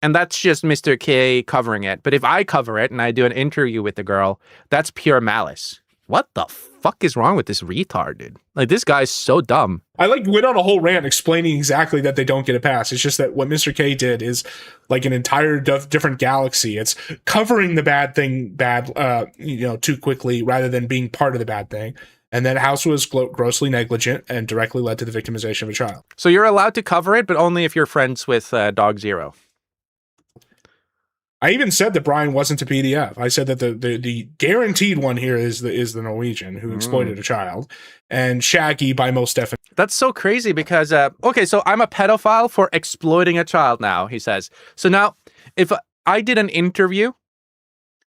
and that's just Mr. K covering it. But if I cover it and I do an interview with the girl, that's pure malice. What the fuck is wrong with this retard, dude? Like, this guy's so dumb. I like went on a whole rant explaining exactly that they don't get a pass. It's just that what Mr. K did is like an entire different galaxy. It's covering the bad thing too quickly rather than being part of the bad thing. And then House was grossly negligent and directly led to the victimization of a child. So you're allowed to cover it, but only if you're friends with Dog Zero. I even said that Brian wasn't a PDF. I said that the guaranteed one here is the Norwegian who exploited a child, and Shaggy by most definition. That's so crazy because okay, so I'm a pedophile for exploiting a child now, he says. So now if I did an interview,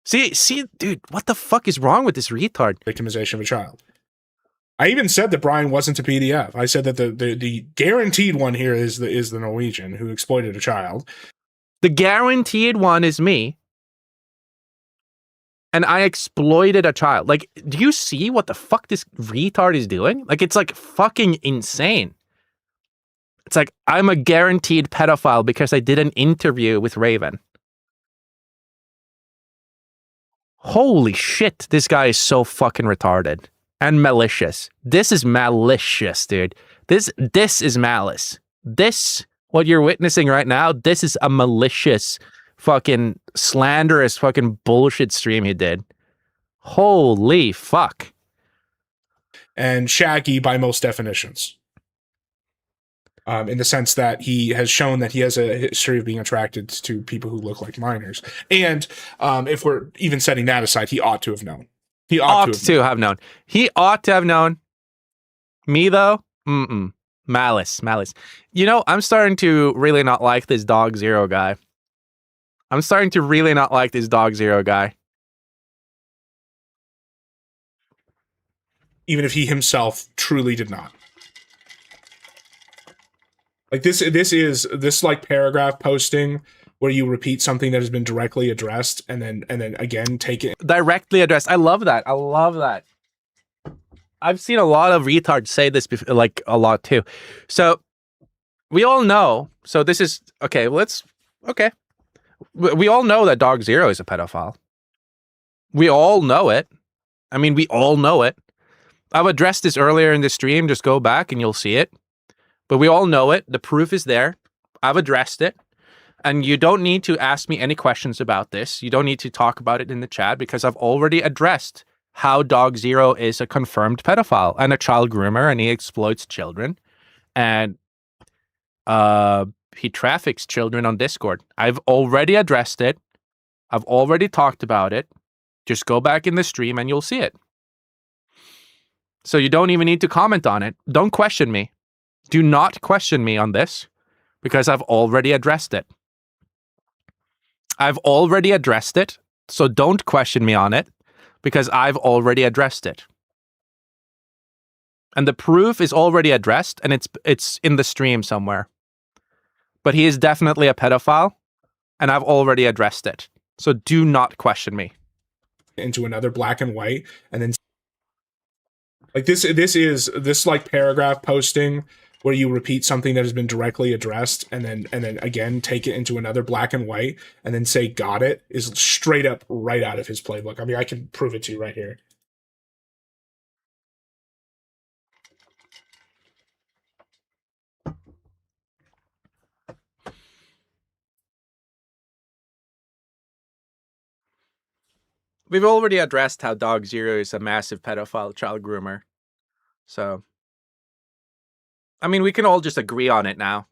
see, dude, what the fuck is wrong with this retard? Victimization of a child. I even said that Brian wasn't a PDF. I said that the guaranteed one here is the Norwegian who exploited a child. The guaranteed one is me. And I exploited a child. Like, do you see what the fuck this retard is doing? Like, it's like fucking insane. It's like, I'm a guaranteed pedophile because I did an interview with Raven. Holy shit, this guy is so fucking retarded. And malicious. This is malicious, dude. This is malice. What you're witnessing right now, this is a malicious, fucking slanderous, fucking bullshit stream he did. Holy fuck. And Shaggy by most definitions. In the sense that he has shown that he has a history of being attracted to people who look like minors. And if we're even setting that aside, he ought to have known. He ought to have known. He ought to have known. Me, though? Malice. You know, I'm starting to really not like this Dog Zero guy. Even if he himself truly did not. Like this like paragraph posting where you repeat something that has been directly addressed and then again take it. Directly addressed. I love that. I've seen a lot of retards say this like a lot too. So we all know. So this is okay. We all know that Dog Zero is a pedophile. We all know it. I mean, we all know it. I've addressed this earlier in the stream. Just go back and you'll see it. But we all know it. The proof is there. I've addressed it. And you don't need to ask me any questions about this. You don't need to talk about it in the chat because I've already addressed how Dog Zero is a confirmed pedophile and a child groomer, and he exploits children. And he traffics children on Discord. I've already addressed it. I've already talked about it. Just go back in the stream and you'll see it. So you don't even need to comment on it. Don't question me. Do not question me on this because I've already addressed it. So don't question me on it because I've already addressed it. And the proof is already addressed and it's in the stream somewhere. But he is definitely a pedophile and I've already addressed it. So do not question me. Into another black and white and then like this like paragraph posting where you repeat something that has been directly addressed and then again take it into another black and white and then say got it is straight up right out of his playbook. I mean, I can prove it to you right here. We've already addressed how Dog Zero is a massive pedophile child groomer. So, I mean, we can all just agree on it now.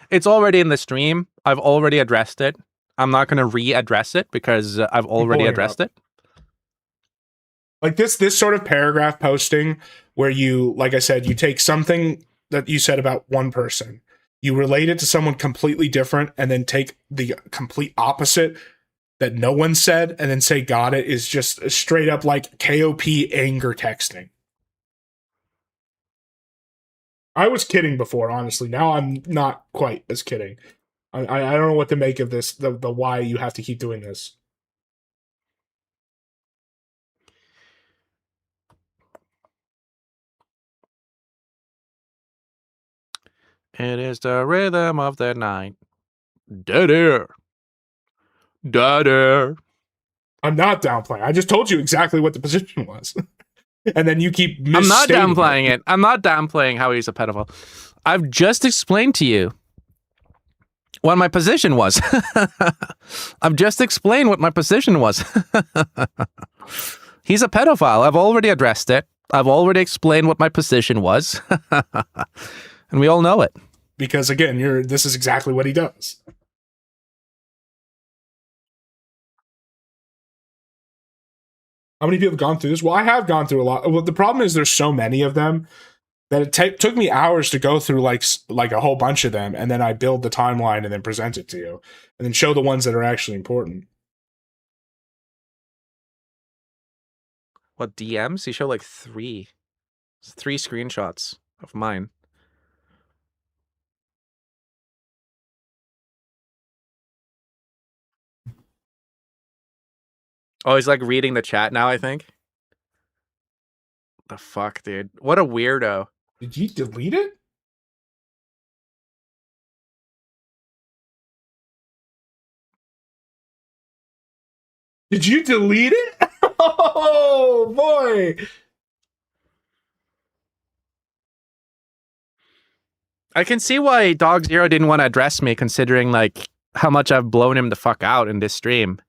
It's already in the stream. I've already addressed it. I'm not going to re-address it because I've already addressed it. Like this sort of paragraph posting where you, like I said, you take something that you said about one person, you relate it to someone completely different, and then take the complete opposite that no one said and then say got it is just straight up like KOP anger texting. I was kidding before, honestly. Now I'm not quite as kidding. I don't know what to make of this, the why you have to keep doing this. It is the rhythm of the night. Dead air. Dead air. I'm not downplaying. I just told you exactly what the position was. And then you keep misstating I'm not downplaying it. I'm not downplaying how he's a pedophile. I've just explained to you what my position was. I've just explained what my position was. He's a pedophile. I've already addressed it. I've already explained what my position was. And we all know it. Because again, this is exactly what he does. How many people have gone through this? Well, I have gone through a lot. Well, the problem is there's so many of them that it took me hours to go through like a whole bunch of them, and then I build the timeline and then present it to you, and then show the ones that are actually important. What DMs? He showed like 3 screenshots of mine. Oh, he's like reading the chat now, I think. The fuck, dude? What a weirdo. Did you delete it? Did you delete it? Oh, boy. I can see why Dog Zero didn't want to address me, considering like how much I've blown him the fuck out in this stream.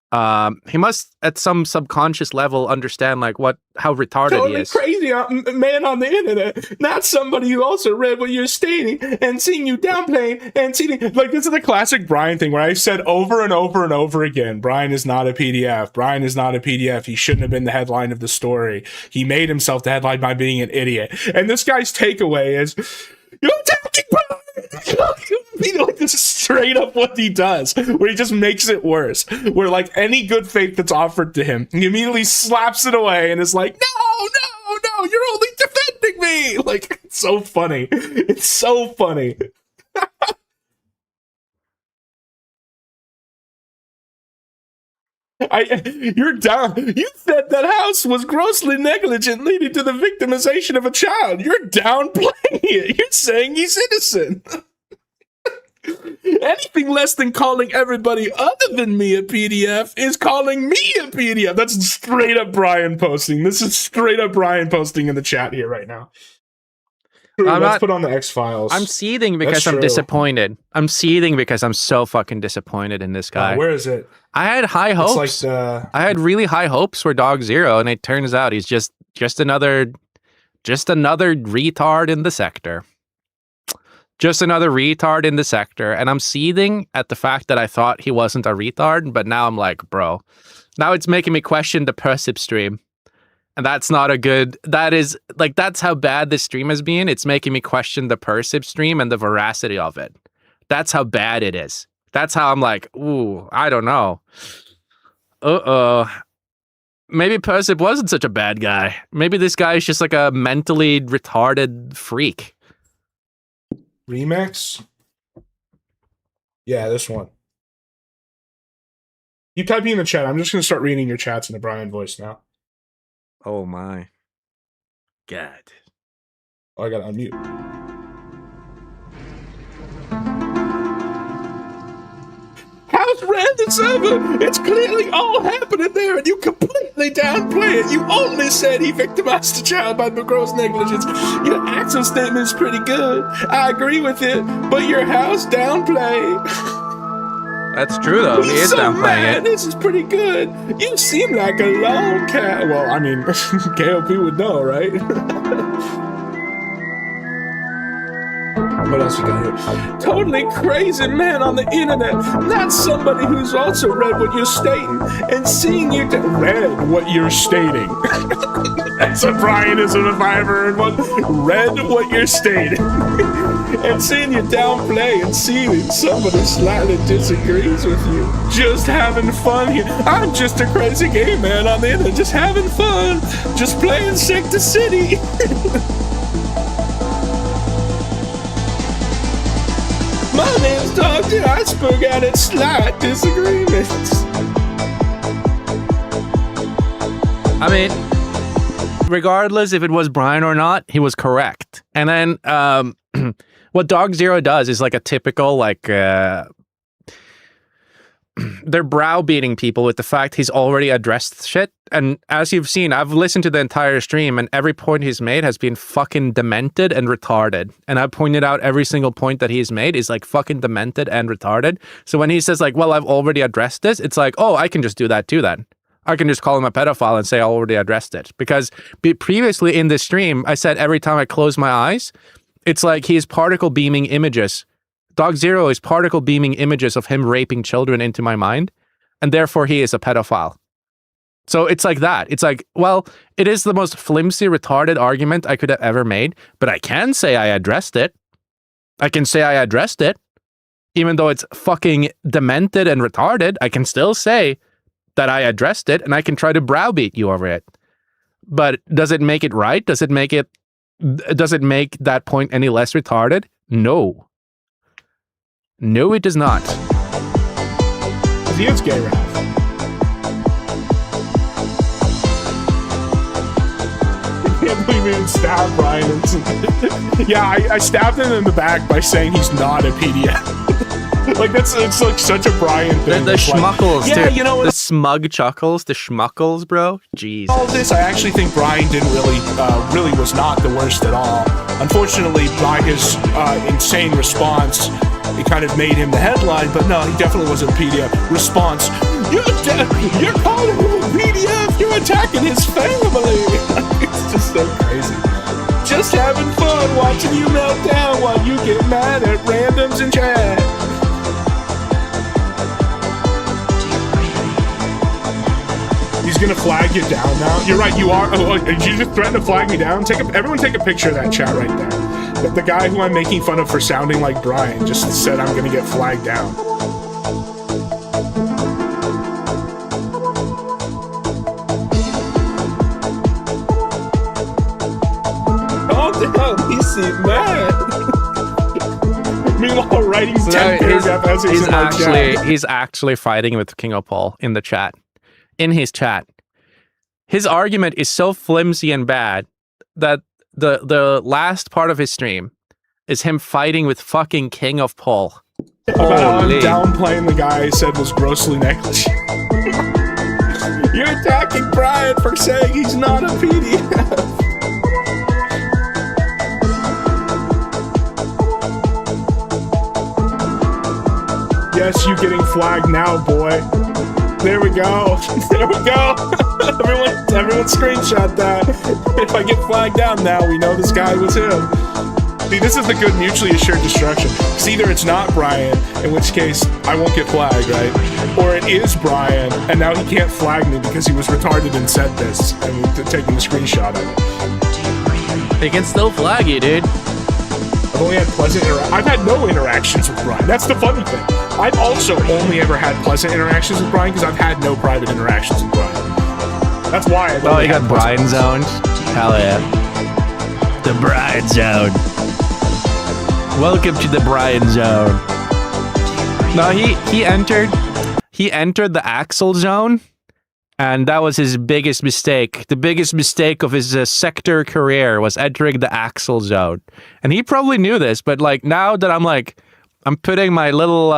He must, at some subconscious level, understand like how retarded he is. Crazy man on the internet, not somebody who also read what you're stating and seeing you downplaying and seeing like this is the classic Brian thing where I've said over and over and over again, Brian is not a PDF. Brian is not a PDF. He shouldn't have been the headline of the story. He made himself the headline by being an idiot. And this guy's takeaway is, you're attacking Brian! Like, this is straight up what he does, where he just makes it worse. Where like any good faith that's offered to him, he immediately slaps it away and is like, no, you're only defending me. Like, it's so funny. It's so funny. You're down. You said that house was grossly negligent, leading to the victimization of a child. You're downplaying it. You're saying he's innocent. Anything less than calling everybody other than me a PDF is calling me a PDF. That's straight up Brian posting. This is straight up Brian posting in the chat here right now. Let's put on the X-Files. I'm seething because I'm disappointed. I'm seething because I'm so fucking disappointed in this guy. Where is it? I had high hopes. I had really high hopes for Dog Zero, and it turns out he's just another retard in the sector. Just another retard in the sector. And I'm seething at the fact that I thought he wasn't a retard, but now I'm like, bro. Now it's making me question the Persip stream. And that's not a good... that's how bad this stream has been. It's making me question the Persip stream and the veracity of it. That's how bad it is. That's how I'm like, ooh, I don't know. Maybe Persip wasn't such a bad guy. Maybe this guy is just like a mentally retarded freak. Remix? Yeah, this one. You type me in the chat. I'm just going to start reading your chats in a Brian voice now. Oh my God. Oh, I got to unmute. How's random server? It's clearly all happening there, and you completely downplay it. You only said he victimized the child by gross negligence. Your actual statement is pretty good. I agree with it, but your house downplay. That's true, though. He is downplaying it. This is pretty good. You seem like a lone cat. Well, I mean, KOP would know, right? What else you got here? Totally crazy man on the internet. Not somebody who's also read what you're stating and seeing you read what you're stating. That's a Brianism if I ever heard one. Read what you're stating. And seeing you downplay and seeing somebody slightly disagrees with you. Just having fun here. I'm just a crazy gay man on the internet. Just having fun. Just playing Sector City. My name's Dr. Iceberg and it's slight disagreements. I mean, regardless if it was Brian or not, he was correct. And then what Dog Zero does is like a typical, like, they're browbeating people with the fact he's already addressed shit. And as you've seen, I've listened to the entire stream and every point he's made has been fucking demented and retarded. And I pointed out every single point that he's made is like fucking demented and retarded. So when he says like, well, I've already addressed this, it's like, oh, I can just do that too then. I can just call him a pedophile and say I already addressed it. Because previously in this stream, I said every time I close my eyes, it's like he is particle beaming images. Dog Zero is particle beaming images of him raping children into my mind, and therefore he is a pedophile. So it's like that. It's like, well, it is the most flimsy, retarded argument I could have ever made, but I can say I addressed it. I can say I addressed it. Even though it's fucking demented and retarded, I can still say that I addressed it, and I can try to browbeat you over it. But does it make it right? Does it make that point any less retarded? No. No, it does not. He is gay, Ralph. I can't believe we didn't stab Brian. Yeah, I stabbed him in the back by saying he's not a PDF. Like, it's like such a Brian thing. The schmuckles, like, yeah, you know, the smug chuckles, the schmuckles, bro. Jesus. All this, I actually think Brian didn't really was not the worst at all. Unfortunately, by his insane response, it kind of made him the headline. But no, he definitely wasn't a PDF. Response: You're calling him a PDF. You're attacking his family. It's just so crazy. Just having fun watching you melt down while you get mad at randoms in chat. He's gonna flag you down now. You're right, you are. Oh, did you just threaten to flag me down? Everyone take a picture of that chat right there. The guy who I'm making fun of for sounding like Brian just said I'm gonna get flagged down. Oh damn, he seemed mad. Meanwhile, writing 10 paragraph essays in my chat. He's actually fighting with King of Paul in the chat. In his chat. His argument is so flimsy and bad that the last part of his stream is him fighting with fucking King of Paul. About how I'm downplaying the guy I said was grossly negligent. You're attacking Brian for saying he's not a PDF. Yes, you getting flagged now, boy. There we go. There we go. Everyone screenshot that. If I get flagged down now, we know this guy was him. See, this is the good mutually assured destruction. It's either it's not Brian, in which case I won't get flagged, right? Or it is Brian, and now he can't flag me because he was retarded and said this, and we're taking a screenshot of it. They can still flag you, dude. I've only had I've had no interactions with Brian. That's the funny thing. I've also only ever had pleasant interactions with Brian because I've had no private interactions with Brian. That's why I you got Brian zoned? Hell yeah. The Brian zone. Welcome to the Brian zone. No, he entered the Axel zone, and that was his biggest mistake. The biggest mistake of his sector career was entering the Axel zone. And he probably knew this, but like now that I'm putting my little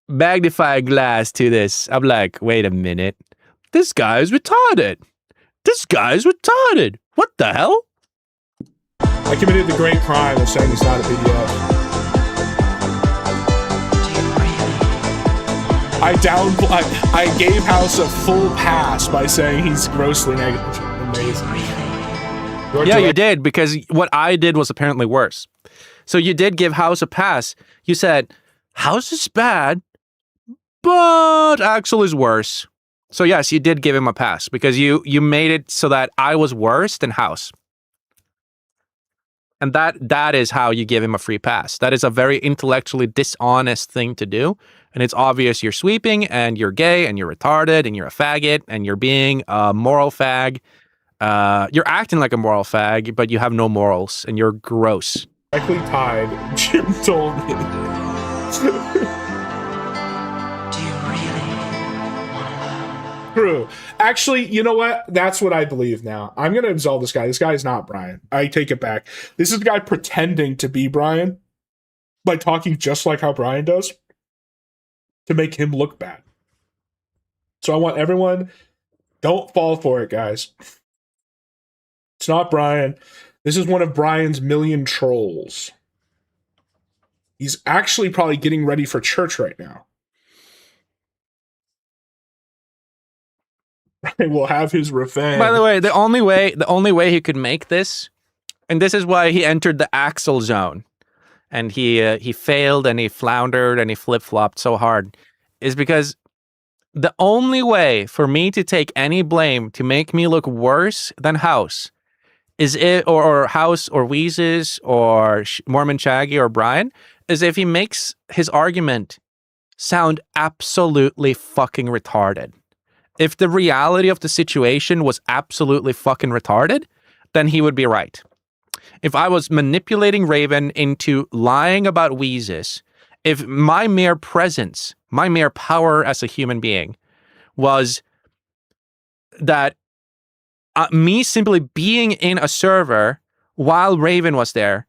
magnifying glass to this. I'm like, wait a minute. This guy's retarded. This guy's retarded. What the hell? I committed the great crime of saying he's not a PDF. I gave House a full pass by saying he's grossly negligent. Amazing. Yeah, you did, because what I did was apparently worse. So you did give House a pass. You said, House is bad, but Axel is worse. So yes, you did give him a pass, because you made it so that I was worse than House. And that is how you give him a free pass. That is a very intellectually dishonest thing to do. And it's obvious you're sweeping, and you're gay, and you're retarded, and you're a faggot, and you're being a moral fag. You're acting like a moral fag, but you have no morals, and you're gross. Likely tied. Jim told me. Do you really want to know? True. Actually, you know what? That's what I believe now. I'm going to absolve this guy. This guy is not Brian. I take it back. This is the guy pretending to be Brian by talking just like how Brian does to make him look bad. So I want everyone, don't fall for it, guys. It's not Brian. This is one of Brian's million trolls. He's actually probably getting ready for church right now. Brian will have his revenge. By the way, the only way he could make this, and this is why he entered the Axel zone, and he failed and he floundered and he flip-flopped so hard is because the only way for me to take any blame to make me look worse than House is it or House or Weezes or Mormon Shaggy or Brian is if he makes his argument sound absolutely fucking retarded. If the reality of the situation was absolutely fucking retarded, then he would be right. If I was manipulating Raven into lying about Weezes, if my mere presence, my mere power as a human being was that me simply being in a server while Raven was there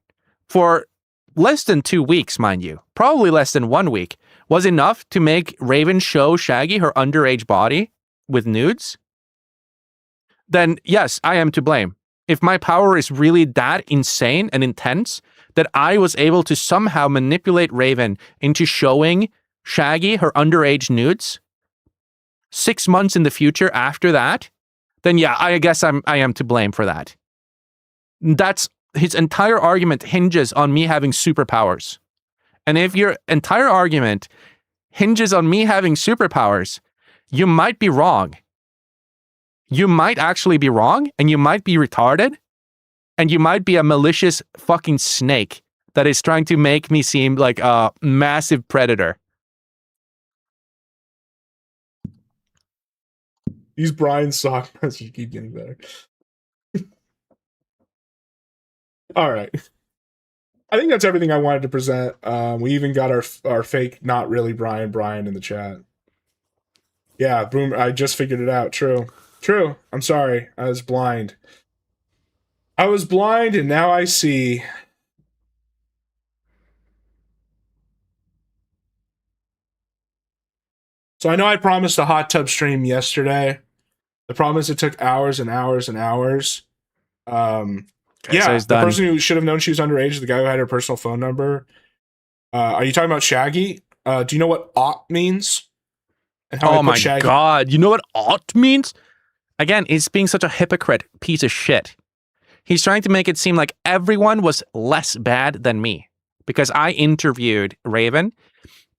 for less than 2 weeks, mind you, probably less than 1 week, was enough to make Raven show Shaggy her underage body with nudes, then yes, I am to blame. If my power is really that insane and intense that I was able to somehow manipulate Raven into showing Shaggy her underage nudes 6 months in the future after that, then yeah, I guess I am to blame for that. That's his entire argument hinges on me having superpowers. And if your entire argument hinges on me having superpowers, you might be wrong. You might actually be wrong, and you might be retarded, and you might be a malicious fucking snake that is trying to make me seem like a massive predator. These Brian sock messages keep getting better. All right. I think that's everything I wanted to present. We even got our fake, not really Brian in the chat. Yeah, boom. I just figured it out. True. I'm sorry. I was blind. And now I see. So I know I promised a hot tub stream yesterday. The problem is it took hours and hours and hours. Yeah, the person who should have known she was underage is the guy who had her personal phone number. Are you talking about Shaggy? Do you know what "ought" means? And how oh my God. You know what "ought" means? Again, he's being such a hypocrite piece of shit. He's trying to make it seem like everyone was less bad than me because I interviewed Raven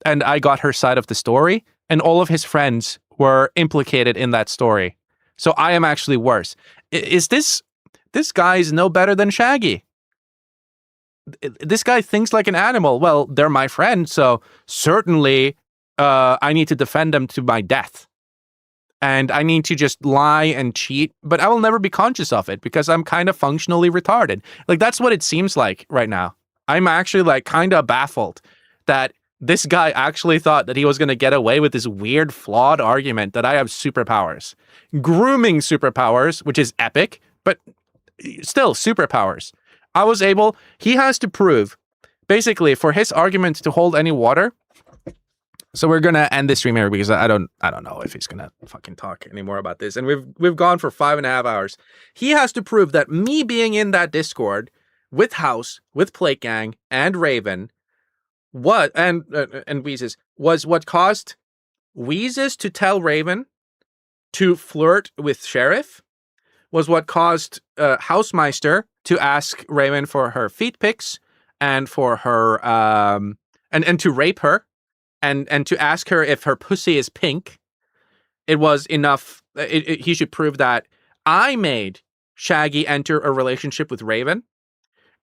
and I got her side of the story and all of his friends were implicated in that story. So I am actually worse. Is this guy is no better than Shaggy? This guy thinks like an animal. Well, they're my friend, so certainly I need to defend them to my death. And I need to just lie and cheat, but I will never be conscious of it because I'm kind of functionally retarded. Like, that's what it seems like right now. I'm actually like kind of baffled that this guy actually thought that he was going to get away with this weird, flawed argument that I have superpowers. Grooming superpowers, which is epic, but still superpowers. He has to prove, basically, for his argument to hold any water. So we're gonna end this stream here because I don't know if he's gonna fucking talk anymore about this. And we've gone for 5.5 hours. He has to prove that me being in that Discord with House, with Plate Gang, and Raven, and Weezes was what caused Weezes to tell Raven to flirt with Sheriff, was what caused Housemeister to ask Raven for her feet pics and for her and to rape her. And to ask her if her pussy is pink, it was enough. He should prove that I made Shaggy enter a relationship with Raven,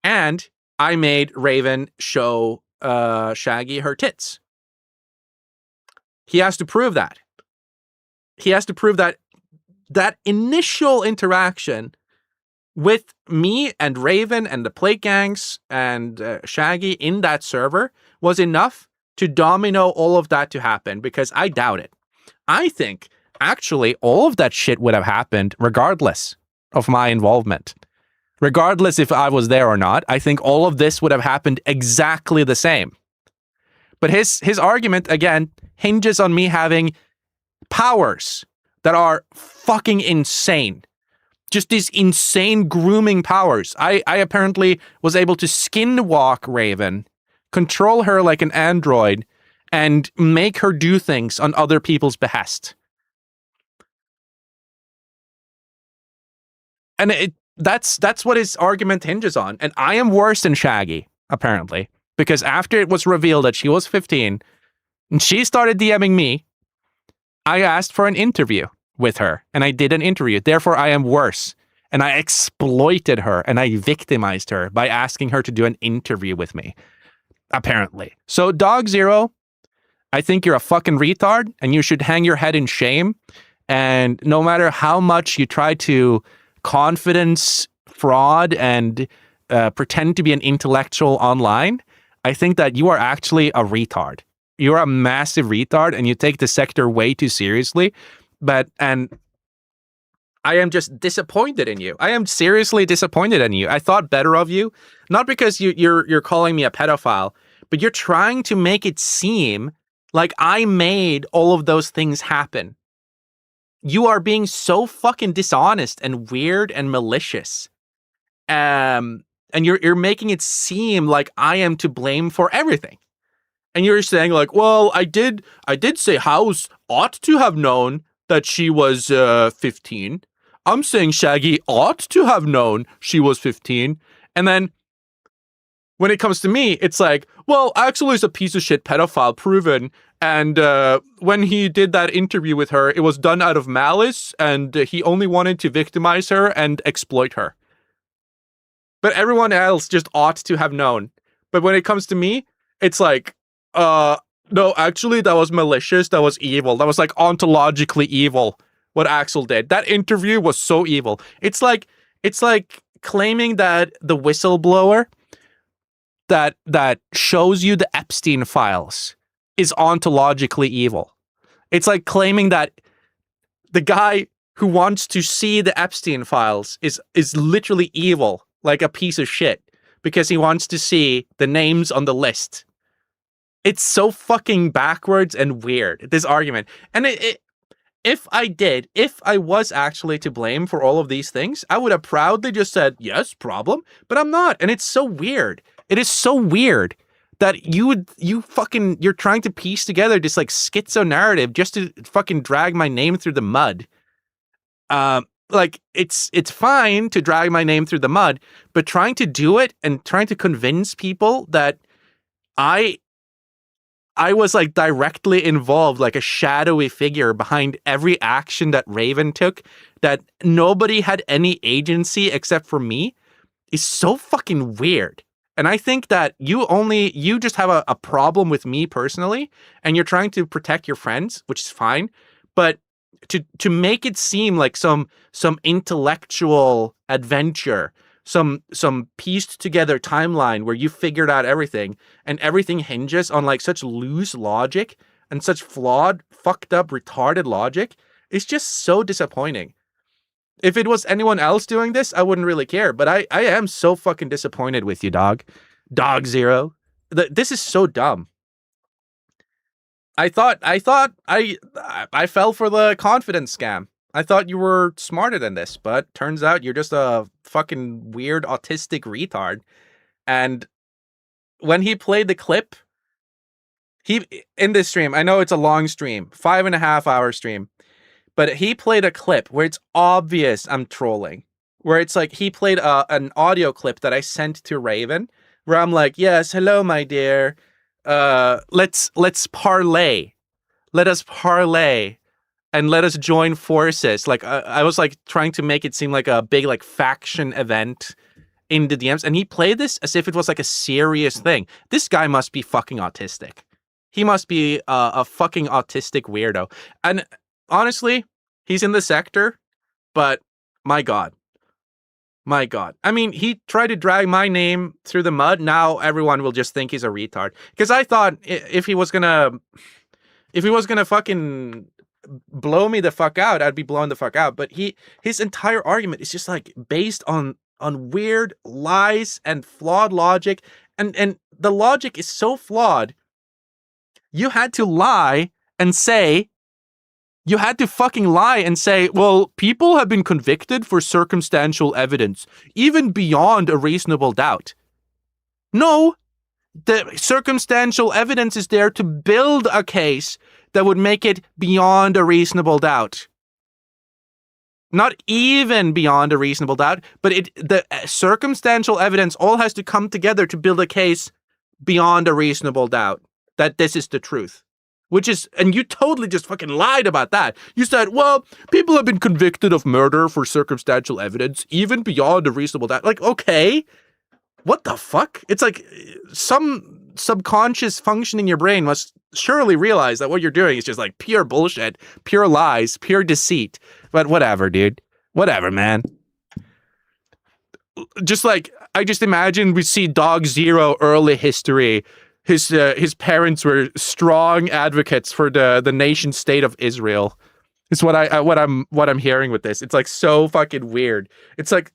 and I made Raven show Shaggy her tits. He has to prove that. He has to prove that that initial interaction with me and Raven and the Plate Gangs and Shaggy in that server was enough to domino all of that to happen, because I doubt it. I think, actually, all of that shit would have happened regardless of my involvement. Regardless if I was there or not, I think all of this would have happened exactly the same. But his argument, again, hinges on me having powers that are fucking insane. Just these insane grooming powers. I apparently was able to skinwalk Raven, control her like an android, and make her do things on other people's behest. And that's what his argument hinges on. And I am worse than Shaggy, apparently. Because after it was revealed that she was 15 and she started DMing me, I asked for an interview with her and I did an interview. Therefore, I am worse. And I exploited her and I victimized her by asking her to do an interview with me, apparently. So, Dog Zero, I think you're a fucking retard and you should hang your head in shame. And no matter how much you try to confidence fraud and pretend to be an intellectual online, I think that you are actually a retard. You're a massive retard and you take the sector way too seriously. And I am just disappointed in you. I am seriously disappointed in you. I thought better of you, not because you're calling me a pedophile, but you're trying to make it seem like I made all of those things happen. You are being so fucking dishonest and weird and malicious. And you're making it seem like I am to blame for everything. And you're saying like, well, I did say House ought to have known that she was 15. I'm saying Shaggy ought to have known she was 15. And then when it comes to me, it's like, well, Axel is a piece of shit pedophile, proven. And when he did that interview with her, it was done out of malice and he only wanted to victimize her and exploit her. But everyone else just ought to have known. But when it comes to me, it's like, no, actually, that was malicious. That was evil. That was like ontologically evil, what Axel did. That interview was so evil. It's like claiming that the whistleblower that shows you the Epstein files is ontologically evil. It's like claiming that the guy who wants to see the Epstein files is literally evil, like a piece of shit, because he wants to see the names on the list. It's so fucking backwards and weird, this argument. And if I was actually to blame for all of these things, I would have proudly just said, yes, problem, but I'm not. And it's so weird. It is so weird that you're trying to piece together this like schizo narrative just to fucking drag my name through the mud. Like it's fine to drag my name through the mud, but trying to do it and trying to convince people that I was like directly involved, like a shadowy figure behind every action that Raven took, that nobody had any agency except for me, is so fucking weird. And I think that you just have a problem with me personally, and you're trying to protect your friends, which is fine. But to make it seem like some intellectual adventure, some pieced together timeline where you figured out everything and everything hinges on like such loose logic and such flawed, fucked up, retarded logic, is just so disappointing. If it was anyone else doing this, I wouldn't really care. But I am so fucking disappointed with you, dog. Dog Zero. This is so dumb. I thought I fell for the confidence scam. I thought you were smarter than this, but turns out you're just a fucking weird autistic retard. And when he played the clip, in this stream, I know it's a long stream, 5.5 hour stream, but he played a clip where it's obvious I'm trolling, where it's like he played an audio clip that I sent to Raven, where I'm like, yes, hello, my dear. Let's parlay. Let us parlay and let us join forces. Like I was like trying to make it seem like a big like faction event in the DMs, and he played this as if it was like a serious thing. This guy must be fucking autistic. He must be a fucking autistic weirdo. And honestly, he's in the sector, but my God. My God. I mean, he tried to drag my name through the mud. Now everyone will just think he's a retard. Because I thought if he was gonna fucking blow me the fuck out, I'd be blown the fuck out. But his entire argument is just like based on weird lies and flawed logic. And the logic is so flawed. You had to lie and say, well, people have been convicted for circumstantial evidence, even beyond a reasonable doubt. No, the circumstantial evidence is there to build a case that would make it beyond a reasonable doubt. Not even beyond a reasonable doubt, but the circumstantial evidence all has to come together to build a case beyond a reasonable doubt that this is the truth. And you totally just fucking lied about that. You said, well, people have been convicted of murder for circumstantial evidence, even beyond a reasonable doubt. Like, okay, what the fuck? It's like some subconscious function in your brain must surely realize that what you're doing is just like pure bullshit, pure lies, pure deceit. But whatever, dude. Whatever, man. Just like, I just imagine we see Dog Zero early history. His parents were strong advocates for the nation state of Israel. It's what I'm hearing with this. It's like so fucking weird. It's like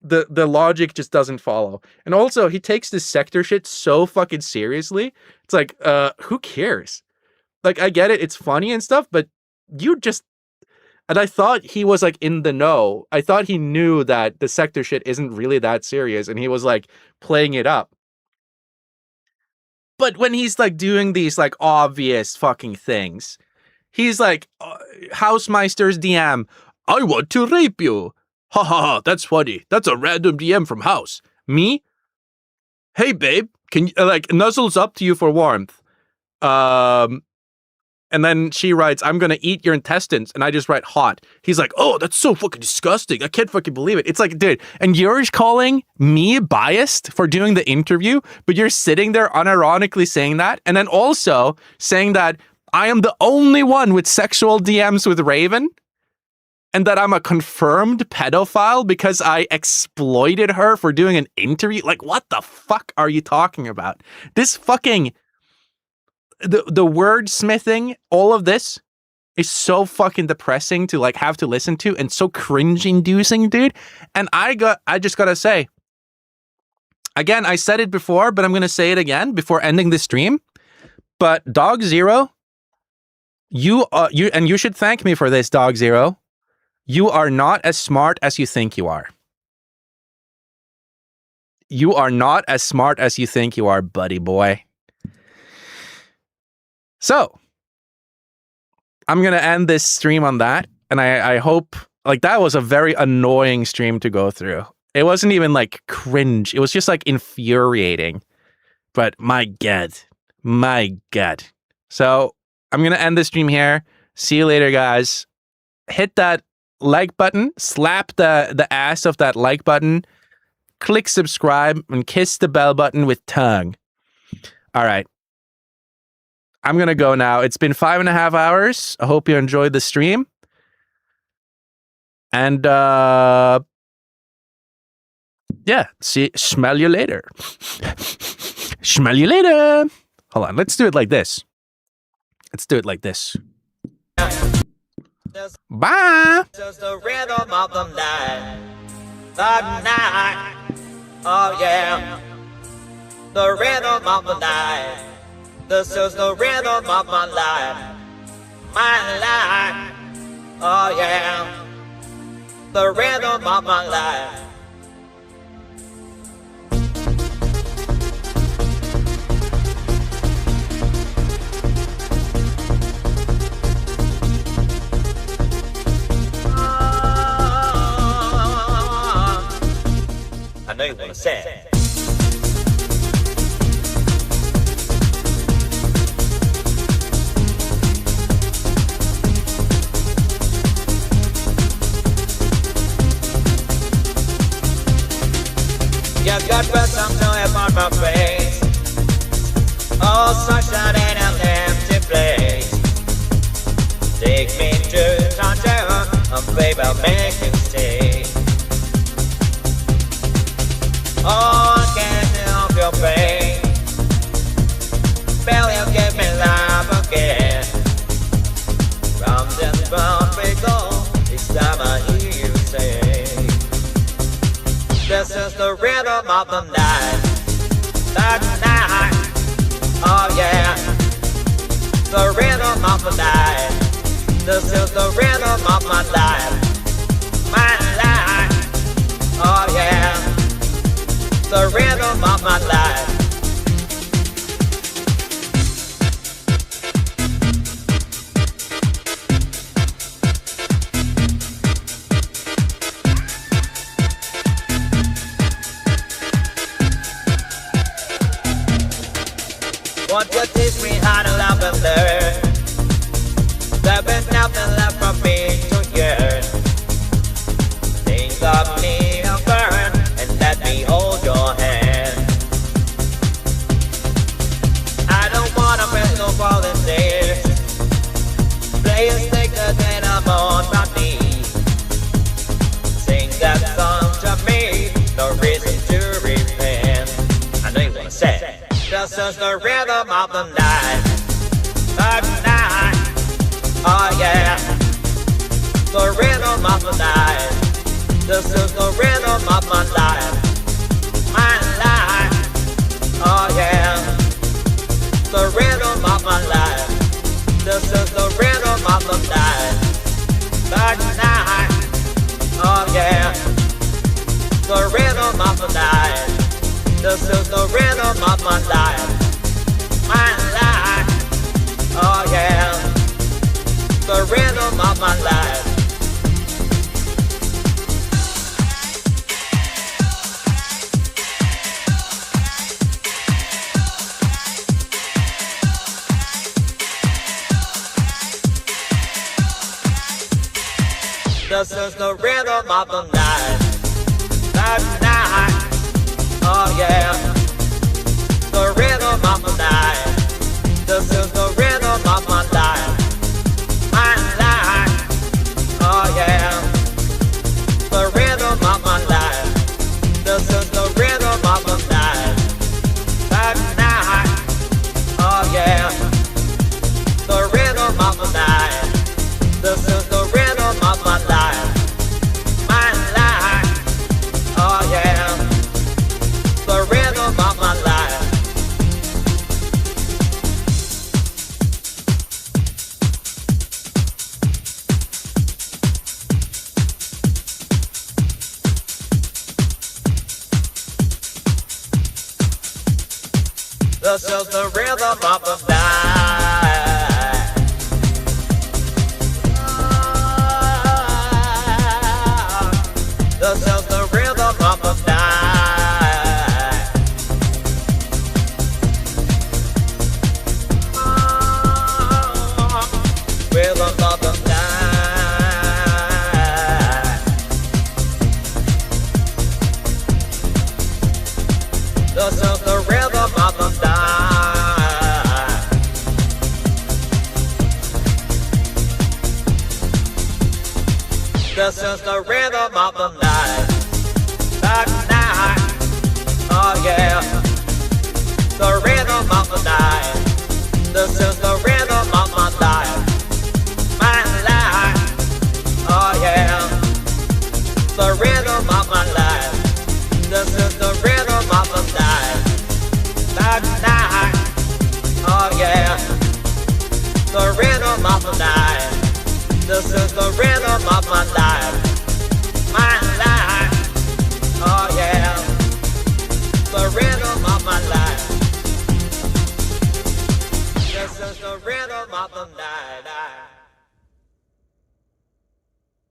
the logic just doesn't follow. And also he takes this sector shit so fucking seriously. It's like, who cares? Like, I get it, it's funny and stuff, but and I thought he was like in the know. I thought he knew that the sector shit isn't really that serious, and he was like playing it up. But when he's like doing these like obvious fucking things, he's like, Housemeister's DM, I want to rape you. Ha ha ha, that's funny. That's a random DM from House. Me? Hey babe, can you, like, nuzzles up to you for warmth. And then she writes, I'm gonna eat your intestines. And I just write hot. He's like, oh, that's so fucking disgusting. I can't fucking believe it. It's like, dude, and you're calling me biased for doing the interview, but you're sitting there unironically saying that. And then also saying that I am the only one with sexual DMs with Raven. And that I'm a confirmed pedophile because I exploited her for doing an interview. Like, what the fuck are you talking about? This fucking... The wordsmithing, all of this is so fucking depressing to like have to listen to and so cringe-inducing, dude. And I just gotta say, again, I said it before, but I'm gonna say it again before ending the stream. But Dog Zero, you should thank me for this, Dog Zero. You are not as smart as you think you are. You are not as smart as you think you are, buddy boy. So, I'm going to end this stream on that. And I hope, like, that was a very annoying stream to go through. It wasn't even, like, cringe. It was just, like, infuriating. But my God. My God. So, I'm going to end this stream here. See you later, guys. Hit that like button. Slap the ass of that like button. Click subscribe and kiss the bell button with tongue. All right. I'm going to go now. It's been 5.5 hours. I hope you enjoyed the stream. And, yeah, smell you later. Smell you later. Hold on. Let's do it like this. Let's do it like this. Bye. Just the rhythm of the night. The night. Oh, yeah. The rhythm of the night. This is the rhythm of my life. My life. Oh, yeah. The rhythm of my life. I know you want to say it. You got some joy upon my face. Oh, sunshine in an empty place. Take me to downtown, and baby, I'll make you stay. Oh, I can't help your pain. Feel you give me life again. From this point we go, each time I hear you say, this is the rhythm of the night. The night. Oh yeah. The rhythm of the night. This is the rhythm of my life. My life. Oh yeah. The rhythm of my life. This is the rhythm of the night. The night. Oh yeah. The rhythm of the night. This is the rhythm of my life. My life. Oh yeah. The rhythm of my life. This is the rhythm of the night. The night. Oh yeah. The rhythm of the night. This is the rhythm of my life. My life. Oh yeah. The rhythm of my life. This is the rhythm of the night. The night. Oh yeah. The rhythm of the night. This is the rhythm of my life. My life. Oh yeah. The rhythm of my life. This is the rhythm of the night. The night. Oh yeah. The rhythm of the night. This is the rhythm of my life. My life. Oh yeah. The rhythm of my life. This is the rhythm of the night. This is the rhythm of the night. Rhythm of the night. This is the rhythm of the night. This is the rhythm of the night. The night. Oh yeah. The rhythm of the night. This is the rhythm of my life. My life. Oh yeah. The rhythm of my life. This is the rhythm of the night. The night. Oh yeah. The rhythm of the night. This is the rhythm of my